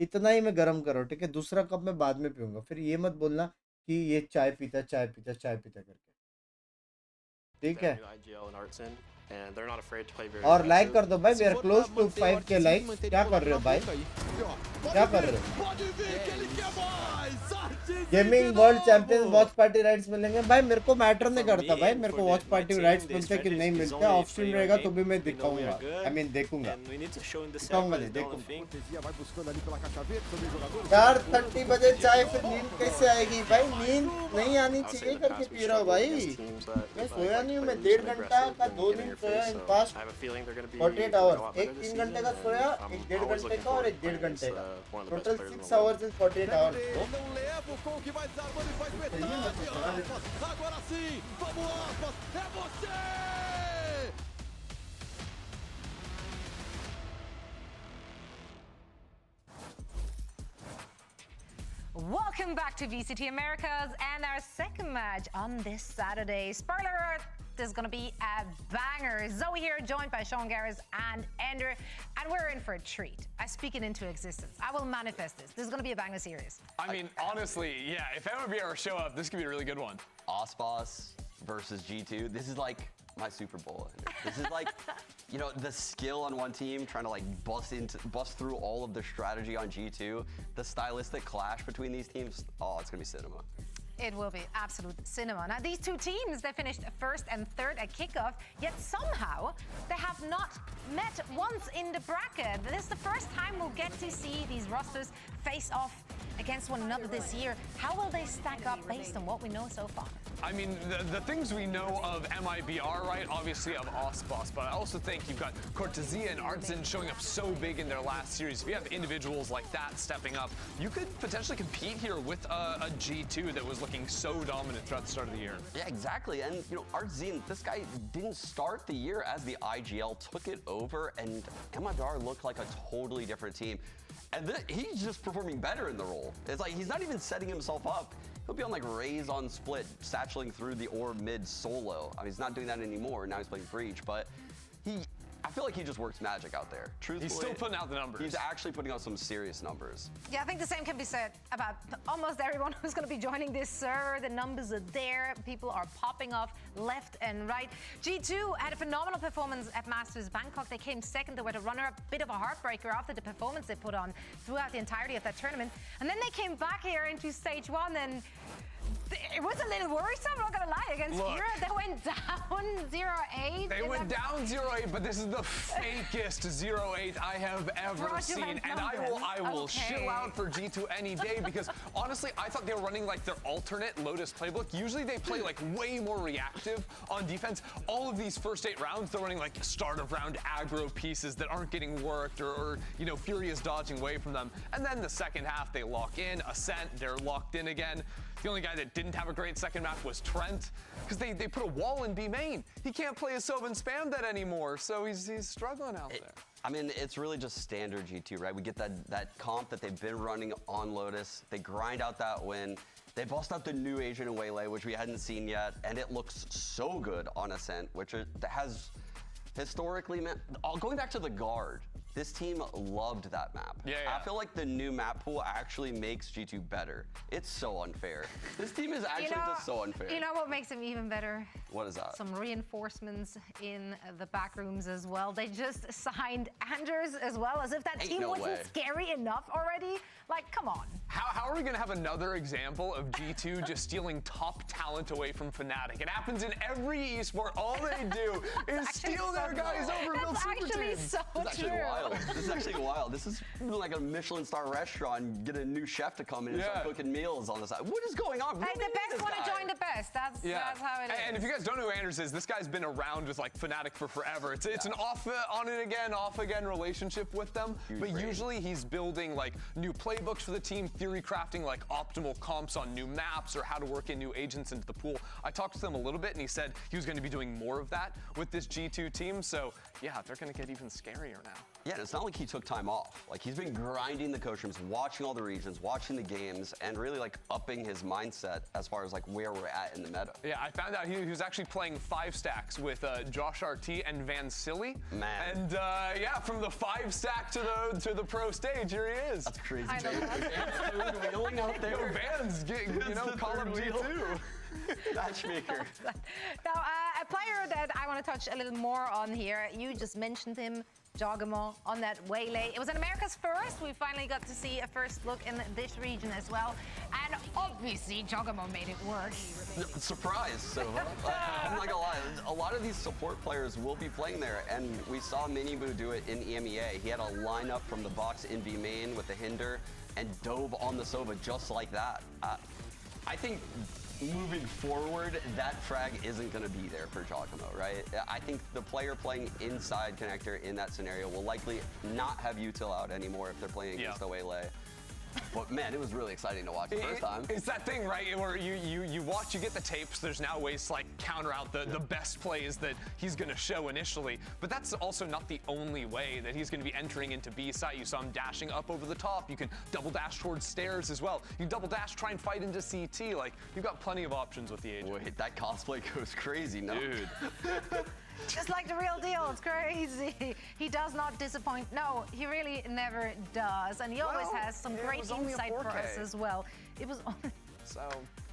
इतना ही मैं गरम करो ठीक है दूसरा कप मैं बाद में पीऊंगा फिर ये मत बोलना कि ये चाय पीता करके ठीक है और लाइक कर दो भाई we are close to 5K like क्या कर रहे हो भाई क्या कर रहे हो gaming world champions watch party rights मिलेंगे भाई मेरे को मैटर नहीं करता भाई मेरे को वॉच पार्टी राइट्स मिलते कि नहीं मिलते ऑफ स्ट्रीम रहेगा तो भी मैं दिखाऊंगा आई मीन देखूंगा दिखाऊंगा नहीं देखूंगा 4:30 बजे चाय फिर नींद कैसे आएगी भाई नींद नहीं आनी चाहिए करके पी रहा हूँ भाई मैं सोया नहीं हूँ मैं 1.5 घंटा का 2 दिन सोया इन पास्ट 48 आवर्स एक 3 घंटे का सोया एक 1.5 घंटे का और एक 1.5 घंटे का total 6 hours in 48 hours Agora sim, vamos aspas, é você! Welcome back to VCT Americas and our second match on this Saturday. Spoiler alert, this is going to be a banger. Zoe here, joined by Sean Garris and Ender, and we're in for a treat. I speak it into existence. I will manifest this. This is going to be a banger series. I mean, honestly, yeah, if MIBR show up, this could be a really good one. Osboss versus G2, this is like my Super Bowl. This is like, you know, the skill on one team trying to like bust through all of the strategy on G2. The stylistic clash between these teams, oh, it's gonna be cinema. It will be absolute cinema. Now, these two teams, they finished first and third at kickoff, yet somehow they have not met once in the bracket. This is the first time we'll get to see these rosters face off against one another this year. How will they stack up based on what we know so far? I mean, the things we know of MIBR, right, obviously of Osboss, but I also think you've got Cortesia and Artson showing up so big in their last series. If you have individuals like that stepping up, you could potentially compete here with a G2 that was looking so dominant throughout the start of the year. Yeah, exactly. And, you know, Artzin, this guy didn't start the year as the IGL, took it over, and MIBR looked like a totally different team. And he's just performing better in the role. It's like he's not even setting himself up. He'll be on like Raze on split, satcheling through the orb mid solo. I mean, he's not doing that anymore. Now he's playing Breach, but I feel like he just works magic out there. Truthfully, he's still putting out the numbers. He's actually putting out some serious numbers. Yeah, I think the same can be said about almost everyone who's going to be joining this server. The numbers are there. People are popping off left and right. G2 had a phenomenal performance at Masters Bangkok. They came second. They were the runner-up, bit of a heartbreaker after the performance they put on throughout the entirety of that tournament. And then they came back here into stage one, and it was a little worrisome, I'm not gonna lie, against Kira. They went down 0-8. They went down 0-8, but this is the fakest 0-8 I have ever seen. And I will chill out for G2 any day because honestly, I thought they were running like their alternate Lotus playbook. Usually they play like way more reactive on defense. All of these first 8 rounds, they're running like start of round aggro pieces that aren't getting worked or you know, Fury is dodging away from them. And then the second half, they lock in, Ascent, they're locked in again. The only guy that didn't have a great second map was Trent, because they put a wall in B main. He can't play a Sov and spam that anymore, so he's struggling out there. I mean, it's really just standard G2, right? We get that comp that they've been running on Lotus. They grind out that win. They bust out the new agent in Waylay, which we hadn't seen yet, and it looks so good on Ascent, which has historically meant, going back to the Guard, this team loved that map. Yeah. I feel like the new map pool actually makes G2 better. It's so unfair. This team is actually just so unfair. You know what makes him even better? What is that? Some reinforcements in the back rooms as well. They just signed Anders as well, as if that team wasn't scary enough already. Like, come on. How are we going to have another example of G2 just stealing top talent away from Fnatic? It happens in every esport. All they do is steal their guys over build super teams. So true. This is actually wild. This is like a Michelin star restaurant and get a new chef to come in and start cooking meals on the side. What is going on? Hey, the best want to join the best. That's how it is. And if you guys don't know who Anders is, this guy's been around with like Fnatic for forever. It's an off it again, off again relationship with them. But usually he's building like new playbooks for the team, theory crafting like optimal comps on new maps or how to work in new agents into the pool. I talked to him a little bit and he said he was going to be doing more of that with this G2 team. So yeah, they're going to get even scarier now. Yeah, it's not like he took time off. Like, he's been grinding the coach rooms, watching all the regions, watching the games, and really like upping his mindset as far as like where we're at in the meta. Yeah, I found out he was actually playing 5 stacks with Josh RT and Van Silly. Man. And yeah, from the 5 stack to the pro stage, here he is. That's crazy. I know that. Wheeling out there. Yo, Van's getting, call him G2. Matchmaker. Now, a player that I want to touch a little more on here, you just mentioned him, Jogamo, on that Waylay. It was in America's first. We finally got to see a first look in this region as well. And obviously, Jogamo made it work. Surprise. So, I'm not gonna lie, a lot of these support players will be playing there, and we saw Minibu do it in EMEA. He had a lineup from the box in B main with the Hinder and dove on the Sova just like that. I think moving forward, that frag isn't going to be there for Jogamo, right? I think the player playing inside connector in that scenario will likely not have util out anymore if they're playing against the Waylay. But man, it was really exciting to watch the first time. It's that thing, right, where you watch, you get the tapes, there's now ways to like counter out the best plays that he's gonna show initially, but that's also not the only way that he's gonna be entering into B site. You saw him dashing up over the top, you can double dash towards stairs as well. You can double dash, try and fight into CT, like, you've got plenty of options with the agent. Wait, that cosplay goes crazy, no? Dude. Just like the real deal, it's crazy. He does not disappoint. No, he really never does. And he always has some great insight for us as well. It was only... So,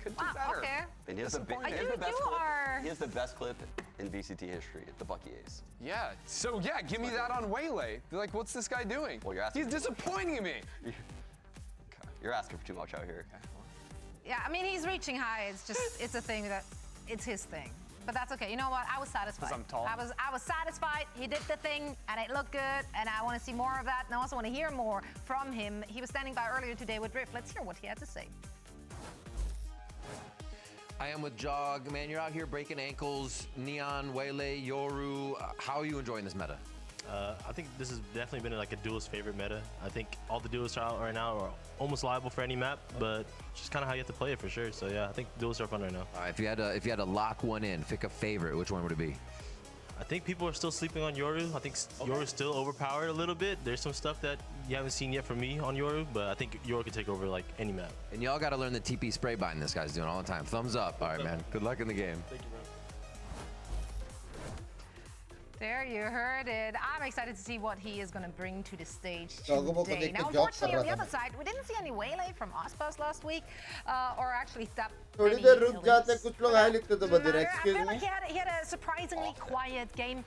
could do better. Okay. And he has the best clip in VCT history, the Bucky Ace. Yeah, so yeah, give me that on Waylay. Like, what's this guy doing? Well, you're asking. He's disappointing me. You're asking for too much out here. Yeah, I mean, he's reaching high. It's just, it's a thing that, it's his thing. But that's okay. You know what? I was satisfied. I'm tall. I was satisfied. He did the thing, and it looked good. And I want to see more of that. And I also want to hear more from him. He was standing by earlier today with Rift. Let's hear what he had to say. I am with Jog. Man, you're out here breaking ankles. Neon, Waylay, Yoru. How are you enjoying this meta? I think this has definitely been like a duelist favorite meta. I think all the duelists out right now are almost liable for any map, but just kind of how you have to play it for sure. So yeah, I think duelists are fun right now. All right, if you had to lock one in, pick a favorite, which one would it be? I think people are still sleeping on Yoru. I think Yoru's still overpowered a little bit. There's some stuff that you haven't seen yet from me on Yoru, but I think Yoru can take over like any map. And y'all got to learn the TP spray bind this guy's doing all the time. Thumbs up. All right, man. Good luck in the game. Thank you, bro. There you heard it. I'm excited to see what he is going to bring to the stage today. Now, unfortunately, on the other side, we didn't see any Waylay from Ospas last week, or actually that. I feel like he had a surprisingly quiet game.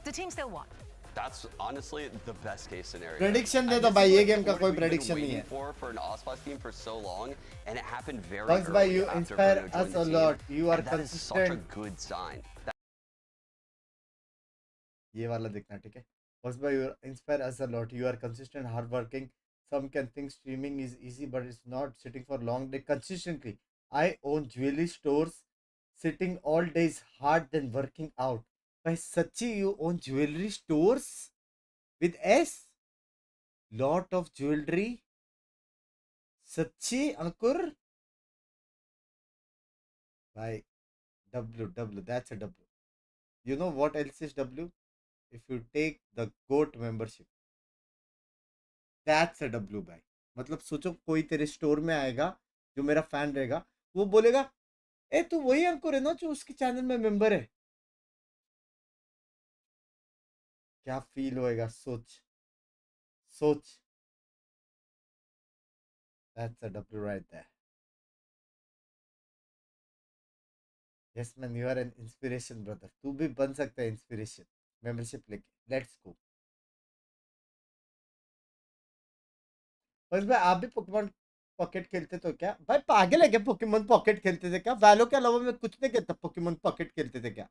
The team still won. That's honestly the best case scenario. Prediction दे दो भाई ये game का कोई prediction नहीं है. For an Ospas team for so long, and it happened very Binks early. Bhai, you inspire us a lot. You are that is such a good sign. ये वाला देखना ठीक है. Binks Bhai, you inspire us a lot. You are consistent, hardworking. Some can think streaming is easy, but it's not. Sitting for long day consistently. I own jewelry stores. Sitting all day is hard than working out. By Sachi, you own jewelry stores with S. Lot of jewelry. Sachi, Ankur. By W, that's a W. You know what else is W? If you take the GOAT membership, that's a W भाई. मतलब सोचो कोई तेरे store में आएगा जो मेरा fan रहेगा, वो बोलेगा ए तू वही अंकुर है ना जो उसके चैनल में मेंबर है. क्या फील होएगा? सोच. That's a W right there. Yes man, you are an inspiration brother. तू भी बन सकता है inspiration. Membership लेके. Let's go. बस भाई आप भी पोकेमॉन पॉकेट खेलते तो क्या? भाई पागल है क्या? पोकेमॉन पॉकेट खेलते थे क्या? वैलो के अलावा मैं कुछ नहीं कहता. पोकेमॉन पॉकेट खेलते थे क्या?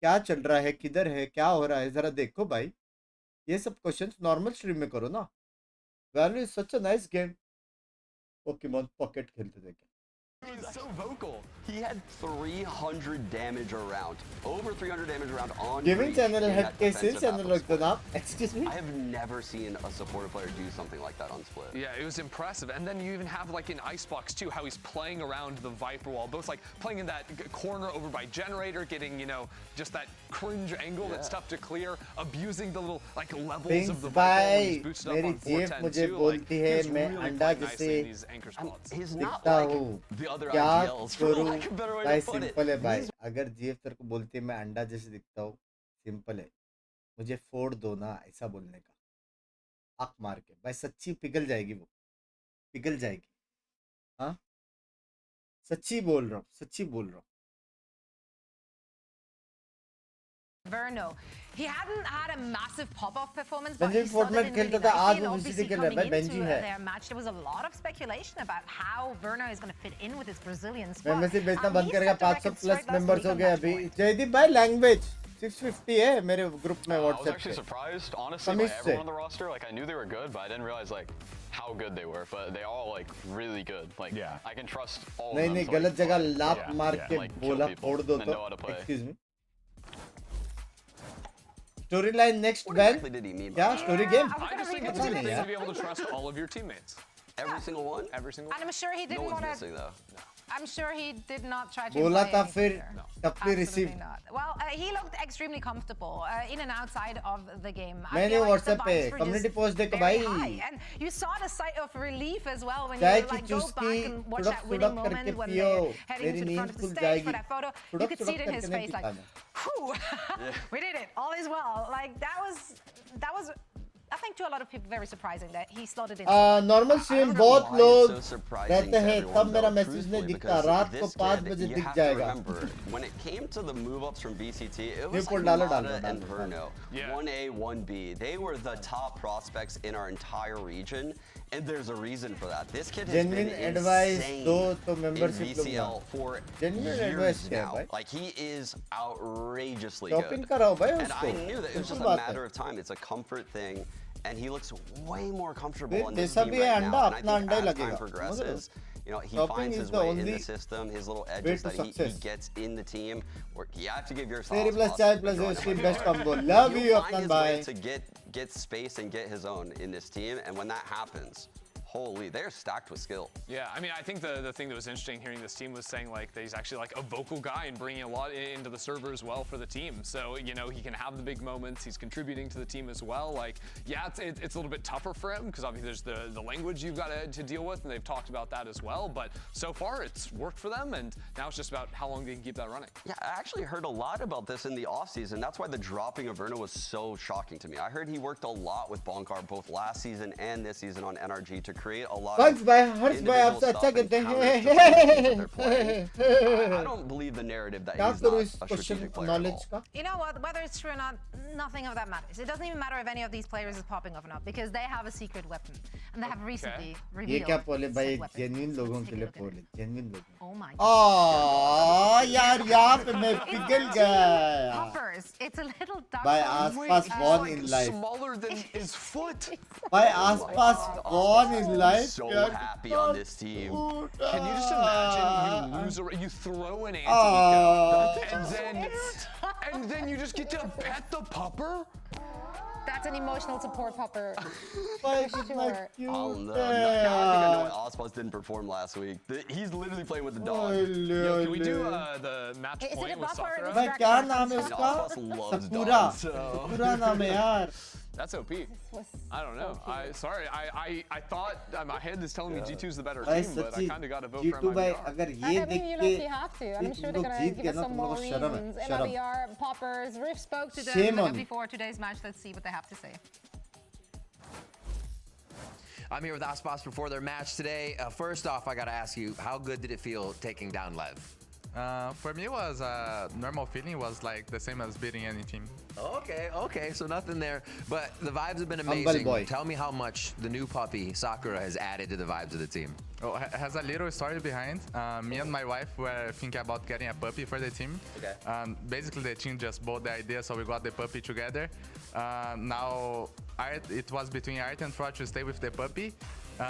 क्या चल रहा है? किधर है? क्या हो रहा है? जरा देखो भाई. ये सब क्वेश्चंस नॉर्मल स्ट्रीम में करो ना. Valo is such a nice game. Pokemon pocket खेलते थे क्या? He was so vocal. He had 300 damage around. Over 300 damage around on Gaming channel in had that cases defensive channel half of रखते ना. Split. Excuse me. I have never seen a supporter player do something like that on Split. Yeah, it was impressive. And then you even have like in Icebox too, how he's playing around the Viper wall, both like playing in that corner over by Generator, getting, you know, just that cringe angle that's tough to clear, abusing the little like levels Binks of the Viper wall. He's boosted up मेरी on जेब 410 मुझे too. बोलती है he's मैं really अंडा playing जैसे nicely in these anchor spots. He's not दिखता like हूँ. the other क्या IGLs, for करूँ? lack of a better way भाई to put it. सिंपल है भाई. अगर जीएफ तेरे को बोलती है मैं अंडा जैसे दिखता हूँ, सिंपल है. मुझे फोड़ दो ना ऐसा बोलने का. आँख मार के भाई सच्ची पिघल जाएगी वो. पिघल जाएगी. हाँ सच्ची बोल रहा हूँ. Verno. He hadn't had a massive pop-off performance, but Benji he started Fortnite in खेलता really था, आज nicely, and वो obviously VCT खेल रहा है. coming भाई into Benji है. their match, there was a lot of speculation about how Verno is going to fit in with his Brazilian squad. Membership बेचना बंद He करेगा. set the 500 record plus straight last members week हो on गए that अभी. point. Jaideep भाई language 650 है मेरे group में I was व्हाट्सएप actually पे. surprised, honestly, by everyone on the roster. Like, I knew they were good, but I didn't realize like how good they were. But they all like really good. Like, I can trust all of them. नहीं to, गलत like, जगह play. लात मार के like, kill बोला people फोड़ दो and तो. know how to play. Excuse me. Story line next What ban. exactly did he mean by क्या that? Story game? I just think it's a good thing to be able to trust all of your teammates. Every single one? Every single And I'm sure he No didn't one's want missing to. though. I'm sure he did not try to. बोला imply था anything फिर there. टपली Absolutely receive. not. Well, he looked extremely comfortable in and outside of the game. I मैंने feel like the WhatsApp पे vibes were community just post देखा very भाई. high. And you saw the sight of relief as well when चाय you की like go चुस्की back and watch that सुड़क winning सुड़क करके moment when पियो. they're heading मेरी to the नींद front of the खुल stage जाएगी. for that photo. You सुड़क could see सुड़क it in his करके नहीं face like, पिताना. whew, we did it. All is well. Like that was I think to a lot of people very surprising that he slotted in. Normal stream बहुत why लोग it's so surprising रहते to हैं everyone, तब मेरा though, message नहीं truthfully, दिखता. because रात को this 5 kid, बजे you दिख have to जाएगा. remember, when it came to the move-ups from VCT, it was People like डालो, Mata डालो, and डालो. Verno. 1A, 1B. They were the top prospects in our entire region, and there's a reason for that. This kid has Genuine been advice insane दो तो in membership VCL for Genuine years advice क्या है now. भाई? Like, he is outrageously Shopping good. कराओ भाई And उसको. I knew that it was just Simple a बात है. matter of time. It's a comfort thing. And he looks way more comfortable फिर in this जैसा team भी है right अंडा now. And I अपना think अंडा ही as time लगेगा. progresses, you know, he Shopping finds is his the way in only the system, his little way edges to that he success. gets in the team. Where you have to give your तेरी sauce plus sauce चाय to plus join उसकी him. Best combo. Love He'll you find upon his way भाई. to get space and get his own in this team, and when that happens, holy, they're stacked with skill. Yeah, I mean, I think the thing that was interesting hearing this team was saying like that he's actually like a vocal guy and bringing a lot into the server as well for the team. So, you know, he can have the big moments. He's contributing to the team as well. Like, yeah, it's a little bit tougher for him because obviously there's the language you've got to deal with, and they've talked about that as well. But so far, it's worked for them, and now it's just about how long they can keep that running. Yeah, I actually heard a lot about this in the offseason. That's why the dropping of Verno was so shocking to me. I heard he worked a lot with Bonkar both last season and this season on NRG to create a lot of हर्ष भाई आपसे अच्छा कहते हैं. I don't believe the narrative that क्या he's करूँ not इस a question strategic player at knowledge all. का? You know what? Whether it's true or not, nothing of that matters. It doesn't even matter if any of these players is popping off or not because they have a secret weapon, and they have recently ये revealed. क्या बोले भाई? said weapon. Genuine लोगों के लिए बोले. Genuine लोग. Oh my God. यार यहाँ पे मैं पिघल गया. Poppers. It's a little dark. भाई आसपास born in life. Smaller than his foot. भाई आसपास born in life. So happy on this team. Can you just imagine you lose you throw an anti-eco, and then you just get to pet the pupper? That's an emotional support popper. Sure. I'll know. Now I think I know why Ospas didn't perform last week. He's literally playing with the dog. Yo, can we do the match point with Sakura? भाई क्या नाम है उसका? Sakura. Sakura नाम है यार. That's OP. I don't know. I thought my head is telling me G2's the better भाई team, but I kind of got to vote for G2 भाई MIBR. अगर I ये mean, देख you के know you have to. I'm sure they're gonna give us some more reasons. MIBR, poppers, Riff spoke to them before today's match. Let's see what they have to say. I'm here with Aspas before their match today. First off, I got to ask you, how good did it feel taking down Lev? For me, it was a normal feeling. It was like the same as beating any team. Okay, so nothing there. But the vibes have been amazing. Tell me how much the new puppy, Sakura, has added to the vibes of the team. Oh, has a little story behind. Me and my wife were thinking about getting a puppy for the team. Okay. Basically, the team just bought the idea, so we got the puppy together. Now, it was between Art and Fraud to stay with the puppy.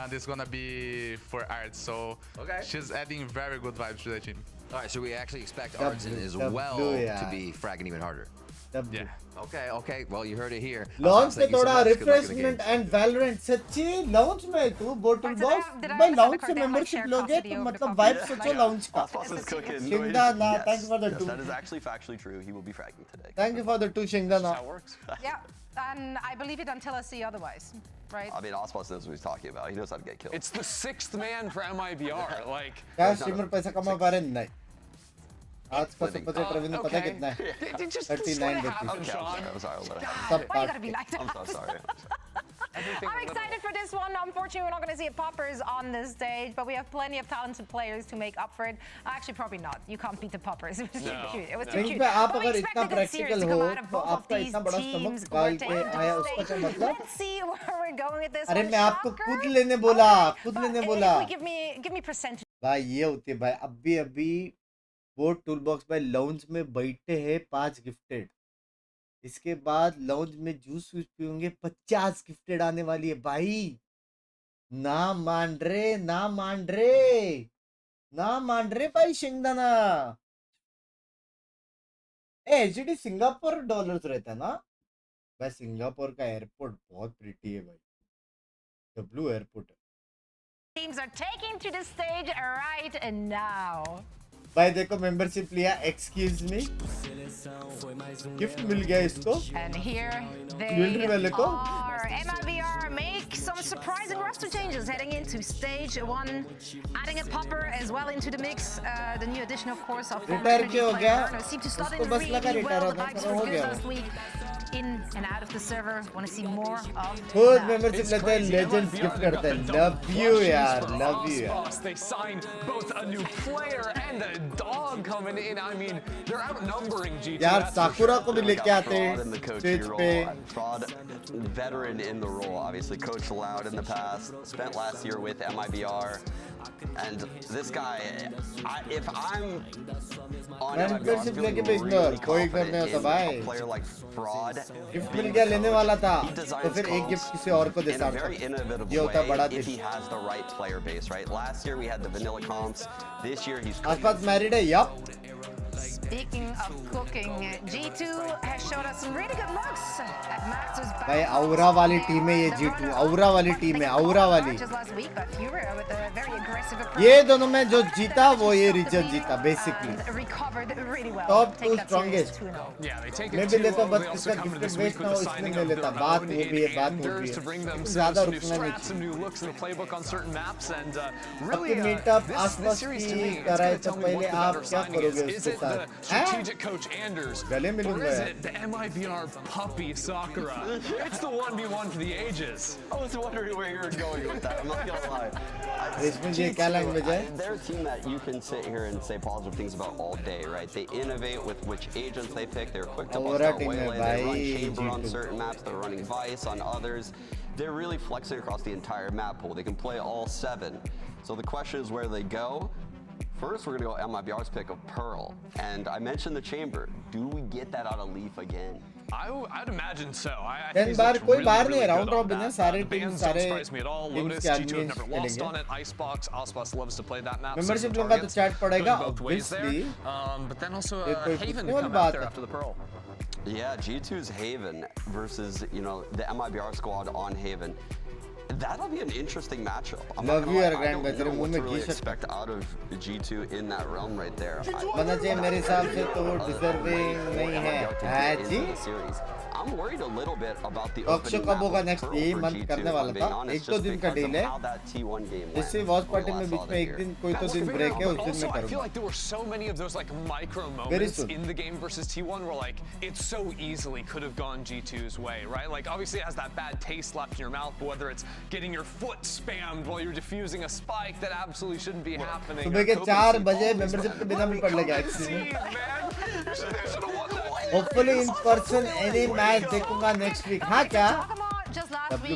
This is gonna be for Art, so she's adding very good vibes to the team. All right, so we actually expect Artson as well to be fragging even harder. Yeah. Okay. Well, you heard it here. Launch में थोड़ा refreshment and valorant सच्ची launch में तू bottle box भाई launch से membership लोगे तो मतलब vibe सोचो launch का. Ospas is cooking. Shingdana, thank you for the 2. That is actually factually true. He will be fragging today. Thank you for the 2, Shingdana. That's how it works. Yeah, and I believe it until I see otherwise, right? I mean, Ospas knows what he's talking about. He knows how to get killed. It's the 6th man for MIBR. Like, क्या streamer पैसा कमा पा रहे नहीं? आज का super chat Ravindra पता कितना है? 39 rupees. I'm sorry. Why you gotta be like that? I'm so sorry. I'm excited for this one. Unfortunately, we're not going to see a poppers on this stage, but we have plenty of talented players to make up for it. Actually, probably not. You can't beat the poppers. It was too cute. It was too cute. आप But we अगर expect इतना a good series to practical come हो out of तो both of आपका these इतना बड़ा teams. Stomach काल के आया उसका क्या मतलब? Let's see where we're going with this अरे one. मैं आपको खुद लेने बोला, खुद लेने बोला. Give me percentage. भाई ये होती है भाई अभी वो टूल बॉक्स भाई लाउंज में बैठे हैं 5 गिफ्टेड. इसके बाद लाउंज में जूस पीऊंगे 50 गिफ्टेड आने वाली है भाई. ना मान रे भाई शिंगदाना. एचडी सिंगापुर डॉलर्स रहता है ना भाई. सिंगापुर का एयरपोर्ट बहुत प्रिटी है भाई. W airport. Teams are taking to the stage right now. भाई देखो मेंबरशिप लिया. एक्सक्यूज मी, गिफ्ट मिल गया इसको. And here they are. MIBR make some surprising roster changes heading into stage 1, adding a popper as well into the mix. The new addition, of course, of retire क्यों हो गया? seem to slot in उसको बस लगा really retire well. होना, The vibes पर were हो good गया. last week. In and out of the server. Want to see more of खुद that. मेंबरशिप लेते हैं, लेजेंड्स गिफ्ट करते हैं. लव यू यार, लव यू यार. They signed both a new player and a dog coming in. I mean, they're outnumbering G2. यार साकुरा को भी लेके आते हैं स्टेज पे. Fraud, veteran in the role, obviously coached Loud in the past, spent last year with MIBR, and this guy, if I'm on MIBR, I'm feeling really confident in a player like Fraud. Gift मिल गया, लेने वाला था तो फिर एक gift किसी और को दे in a सकता. very innovative ये होता है बड़ा way if दिन. he has the right player base, right? Last year we had the vanilla comps. This year he's आसपास मैरिड है. Yup. Speaking of cooking, G2 has showed us some really good looks at Masters. भाई औरा वाली team है ये G2. औरा वाली team है, औरा वाली. ये दोनों में जो जीता वो ये रीजन जीता बेसिकली. Top 2 strongest. मैं भी लेता बस इसका गिफ्ट वेस्ट ना हो इसमें ले लेता. बात वो भी है, बात वो भी है. ज़्यादा रुकना नहीं. अपनी मीटअप आसपास की कराए तो पहले आप क्या करोगे उसके साथ? Strategic coach Anders. गले मिलूंगा What is यार. it? The MIBR puppy Sakura. It's the 1v1 for the ages. I was wondering where you were going with that. I'm not gonna lie. इसमें ये क्या लैंग्वेज है? They're a team that you can sit here and say positive things about all day, right? They innovate with which agents they pick. They're quick to bust out Waylay. They run Chamber on certain maps. They're running Vice on others. They're really flexing across the entire map pool. They can play all 7. So the question is where they go. First, we're going to go MIBR's pick of Pearl. And I mentioned the Chamber. Do we get that out of Leaf again? I'd imagine so. I then think बार कोई बार नहीं है. Round good on robin है. that. सारे The team bans सारे don't surprise me at all. Teams Lotus, के G2 have never आदमी lost on खेलेंगे. it. Icebox, Ospas loves to play that map. Membership so लूंगा तो targets चैट पड़ेगा going both ways there. obviously. But then also ये कोई Haven पूछने to वाली come बात out there है. after the Pearl. Yeah, G2's Haven versus, you know, the MIBR squad on Haven. That'll be an interesting matchup. I don't know what to really expect out of G2 in that realm right there. I'm worried a little bit about the opening map for G2, if I'm being honest, just because of how that T1 game went. Also, I feel like there were so many of those like micro moments in the game versus T1 where like it so easily could have gone G2's way, right? Like obviously it has that bad taste left in your mouth, but whether it's getting your foot spammed while you're defusing a spike that absolutely shouldn't be happening. Hopefully in person any match देखूंगा next week. हाँ क्या? Just last week, he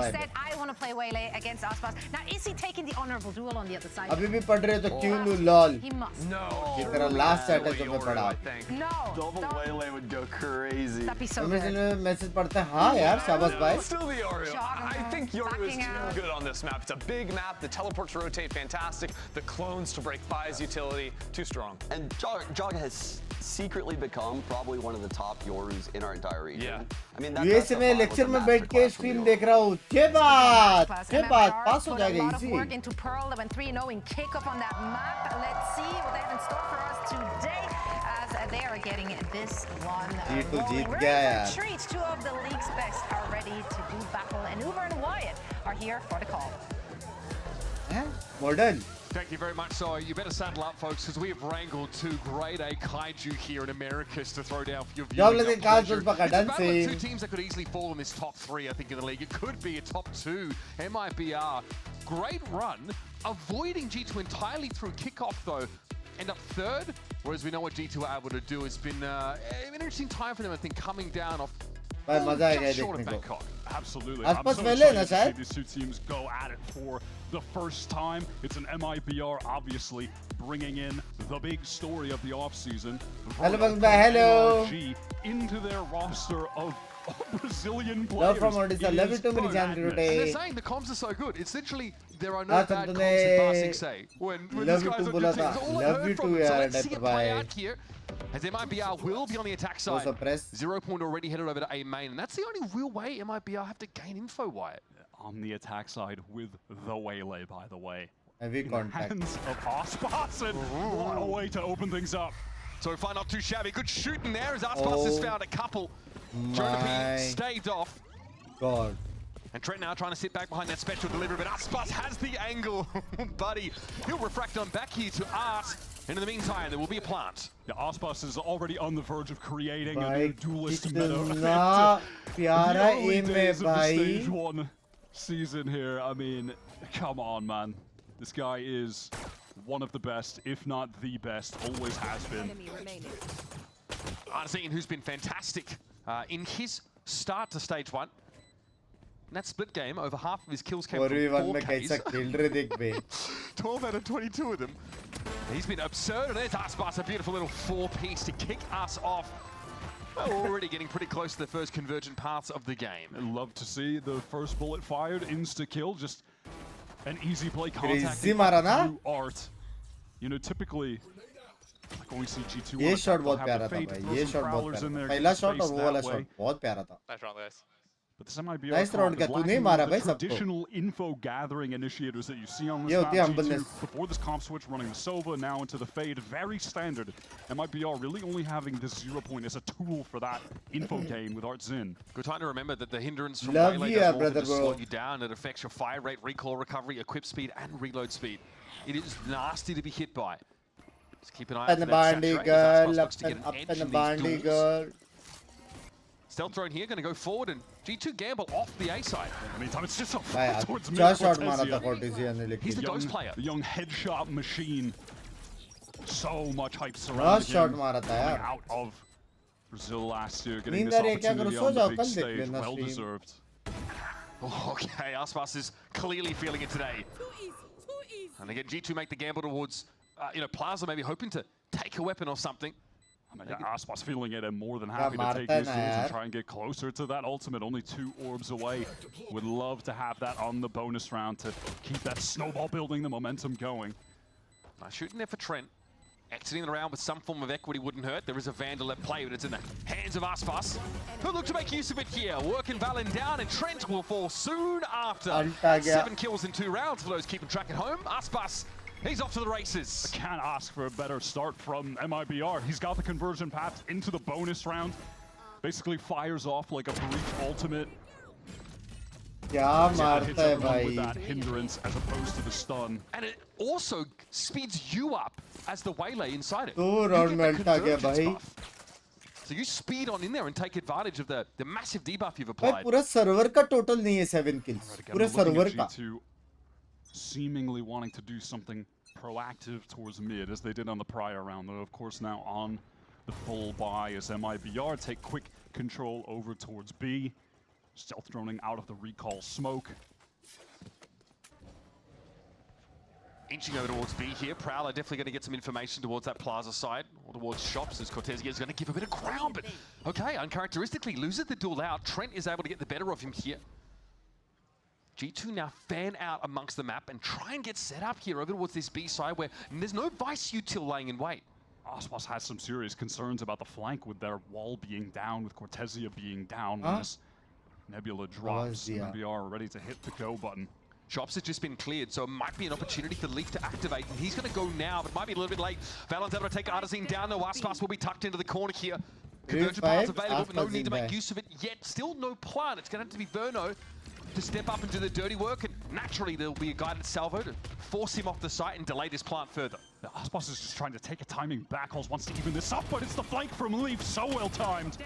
said, I want to play Waylay against Aspas. Now, is he taking the honorable duel on the other side? अभी भी पढ़ रहे हो तो क्यों लूँ lol? He must. No. ये तेरा last set है जो मैं पढ़ा. No. Double Waylay would go crazy. That'd be so good. Message पढ़ते हैं हाँ यार शाबाश भाई. Still the Oreo. I think Yoru is too good on this map. It's a big map. The teleports rotate fantastic. The clones to break Fi's utility too strong. And Jog has secretly become probably one of the top Yorus in our entire region. Yeah. I mean, US में lecture में बैठ के stream देख रहा हूँ. ये बात पास हो जाएगा easy. Work into Pearl. They went 3-0 in kickoff on that map. Let's see what they have in store for us today as they are getting this one rolling. We're in for a treat. Two of the league's best are ready to do battle, and Uber and Wyatt are here for the call. Modern. Thank you very much. So you better saddle up, folks, because we have wrangled two grade A kaiju here in Americas to throw down for your viewing. It's a battle of two teams that could easily fall in this top three, I think, in the league. It could be a top two. MIBR, great run, avoiding G2 entirely through kickoff, though. End up third, whereas we know what G2 are able to do. It's been an interesting time for them, I think, coming down off just short of Bangkok. Absolutely. I'm so excited to see these two teams go at it for the first time. It's an MIBR, obviously, bringing in the big story of the offseason. Hello. Into their roster of Brazilian players. Love from Odisha. Love you too many times today. They're saying the comms are so good. It's literally there are no bad comms in Bar 6A. When these guys are good teams, all I've heard from them. So let's see it play out here. As MIBR will be on the attack side. 0 point already headed over to A main, and that's the only real way MIBR have to gain info, Wyatt. On the attack side with the Waylay, by the way. Heavy contact. Hands of Aspas, and what a way to open things up. So far, not too shabby. Good shooting there as Aspas has found a couple. Jonapi staved off. God. And Trent now trying to sit back behind that special delivery, but Aspas has the angle, buddy. He'll refract on back here to Art. And in the meantime, there will be a plant. Yeah, Aspas is already on the verge of creating a new duelist meta. The early days of the stage 1 season here. I mean, come on, man. This guy is one of the best, if not the best, always has been. Arsenal, who's been fantastic in his start to stage 1. In that split game, over half of his kills came from 4Ks. 12 out of 22 of them. He's been absurd, and there's Aspas, a beautiful little 4-piece to kick us off. Well, we're already getting pretty close to the first convergent paths of the game. I'd love to see the first bullet fired, insta-kill, just an easy play contact through Art. You know, typically, like when we see G2 ये shot बहुत प्यारा था भाई. ये shot बहुत प्यारा था. पहला शॉट और वो वाला शॉट बहुत प्यारा था. Nice round, guys. But this MIBR nice round का तू नहीं मारा भाई सबको. Traditional info gathering initiators that you see on this map. G2 before this comp switch running the Sova, now into the Fade, very standard. MIBR really only having this 0 point as a tool for that info game with Art Zin. Good time to remember that the hindrance from Waylay does more than just slow you down. It affects your fire rate, recoil recovery, equip speed, and reload speed. It is nasty to be hit by. Just keep an eye out for that saturate. Up in the bandy girl. Stealth drone here, going to go forward, and G2 gamble off the A side. In the meantime, it's just a flick towards mid. He's the ghost player. The young headshot machine. So much hype surrounding him. Out of Brazil last year, getting this opportunity on the big stage. Well deserved. Okay, Aspas is clearly feeling it today. And again, G2 make the gamble towards, Plaza maybe hoping to take a weapon or something. I mean, Aspas feeling it and more than happy to take his tools and try and get closer to that ultimate. Only 2 orbs away. Would love to have that on the bonus round to keep that snowball building, the momentum going. Nice shooting there for Trent. Exiting the round with some form of equity wouldn't hurt. There is a Vandal at play, but it's in the hands of Aspas, who look to make use of it here. Working Valen down, and Trent will fall soon after. 7 kills in 2 rounds for those keeping track at home. Aspas, he's off to the races. I can't ask for a better start from MIBR. He's got the conversion path into the bonus round. Basically fires off like a breach ultimate. क्या मारता है भाई? With that hindrance as opposed to the stun. And it also speeds you up as the waylay inside it. दो round में उल्टा गया भाई. So you speed on in there and take advantage of the massive debuff you've applied. भाई पूरा server का total नहीं है 7 kills. पूरा server का. G2 seemingly wanting to do something proactive towards mid as they did on the prior round, though of course now on the full buy as MIBR take quick control over towards B. Stealth droning out of the recall smoke. Inching over towards B here. Prowler definitely going to get some information towards that plaza side, or towards shops, as Cortezia is going to give a bit of ground, but okay, uncharacteristically loses the duel out. Trent is able to get the better of him here. G2 now fan out amongst the map and try and get set up here over towards this B side where there's no Vice util laying in wait. Aspas has some serious concerns about the flank with their wall being down, with Cortezia being down. When this Nebula drops, MIBR ready to hit the go button. Shops has just been cleared, so it might be an opportunity for Leaf to activate, and he's going to go now, but might be a little bit late. Valen's able to take Artisan down, though Aspas will be tucked into the corner here. Conversion paths available, but no need to make use of it yet. Still no plan. It's going to have to be Verno to step up and do the dirty work, and naturally there'll be a guided salvo to force him off the site and delay this plant further. Aspas is just trying to take a timing backholes, wants to even this up, but it's the flank from Leaf, so well timed.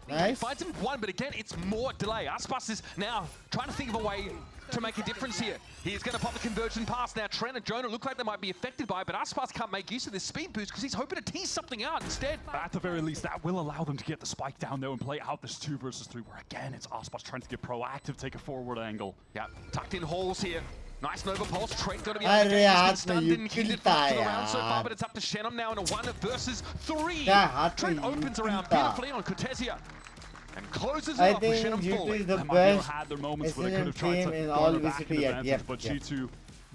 Nice. He finds him one, but again, it's more delay. Aspas is now trying to think of a way to make a difference here. He's going to pop the conversion pass now. Trent and Jonah look like they might be affected by it, but Aspas can't make use of this speed boost because he's hoping to tease something out instead. At the very least, that will allow them to get the spike down there and play out this 2 versus 3, where again, it's Aspas trying to get proactive, take a forward angle. Yeah, tucked in halls here. Nice Nova Pulse. Trent got to be able to get this stunned and hindered for the round so far, but it's up to Shenum now in a 1 versus 3. Trent opens around beautifully on Cortezia and closes it off with Shenum falling. Is the best team in all VCT yet. But G2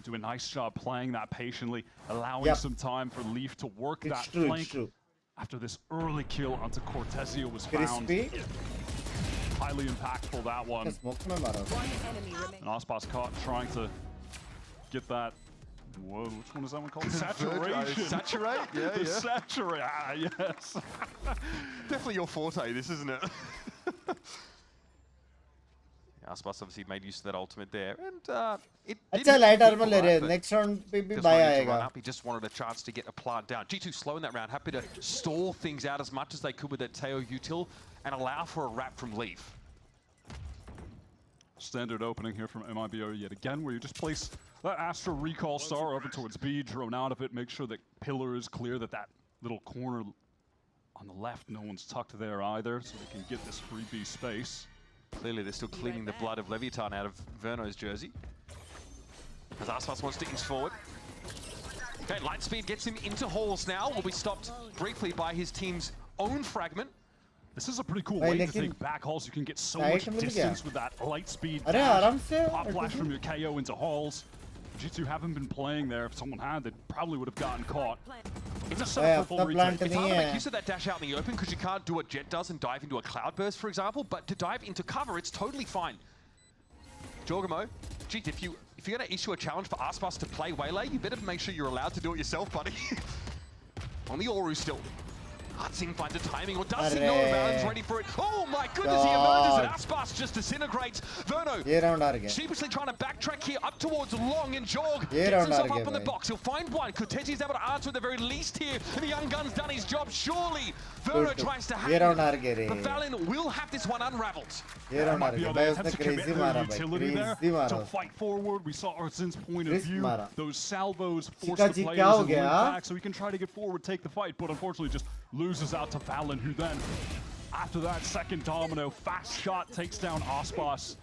do a nice job playing that patiently, allowing some time for Leaf to work that flank. After this early kill onto Cortezia was found. Highly impactful, that one. And Aspas caught trying to get that. Whoa, which one is that one called? Saturation. Saturate? Yeah, the saturate. Ah, yes. Definitely your forte, this, isn't it? Aspas obviously made use of that ultimate there, and it didn't light armor le rahe. Next round pe bhi buy aayega. He just wanted a chance to get a plant down. G2 slow in that round, happy to stall things out as much as they could with that Teo util and allow for a wrap from Leaf. Standard opening here from MIBR yet again, where you just place that Astra recall star over towards B, drone out of it, make sure that pillar is clear, that little corner on the left, no one's tucked there either, so they can get this free B space. Clearly they're still cleaning the blood of Leviathan out of Verno's jersey, as Aspas wants to inch forward. Okay, Lightspeed gets him into halls now, will be stopped briefly by his team's own fragment. This is a pretty cool way to take back halls. You can get so much distance with that light speed. Pop flash from your KO into halls. G2 haven't been playing there. If someone had, they probably would have gotten caught. It's a setup for full retake. It's hard to make use of that dash out in the open because you can't do what Jet does and dive into a cloudburst, for example. But to dive into cover, it's totally fine. Jorgamo, G, if you're going to issue a challenge for Aspas to play Waylay, you better make sure you're allowed to do it yourself, buddy. On the Oru still. Hudson finds a timing, or does he know Valen's ready for it? Oh my goodness, he emerges and Aspas just disintegrates. Verno sheepishly trying to backtrack here up towards Long, and Jorg gets himself up in the box. He'll find one. Cortezia's able to answer at the very least here, and the Young Gun's done his job. Surely Verno tries to hack him, but Valen will have this one unraveled. To fight forward, we saw Arsen's point of view. Those salvos force the players to loop back so he can try to get forward, take the fight, but unfortunately just loses out to Valen, who then, after that second domino, fast shot takes down Aspas.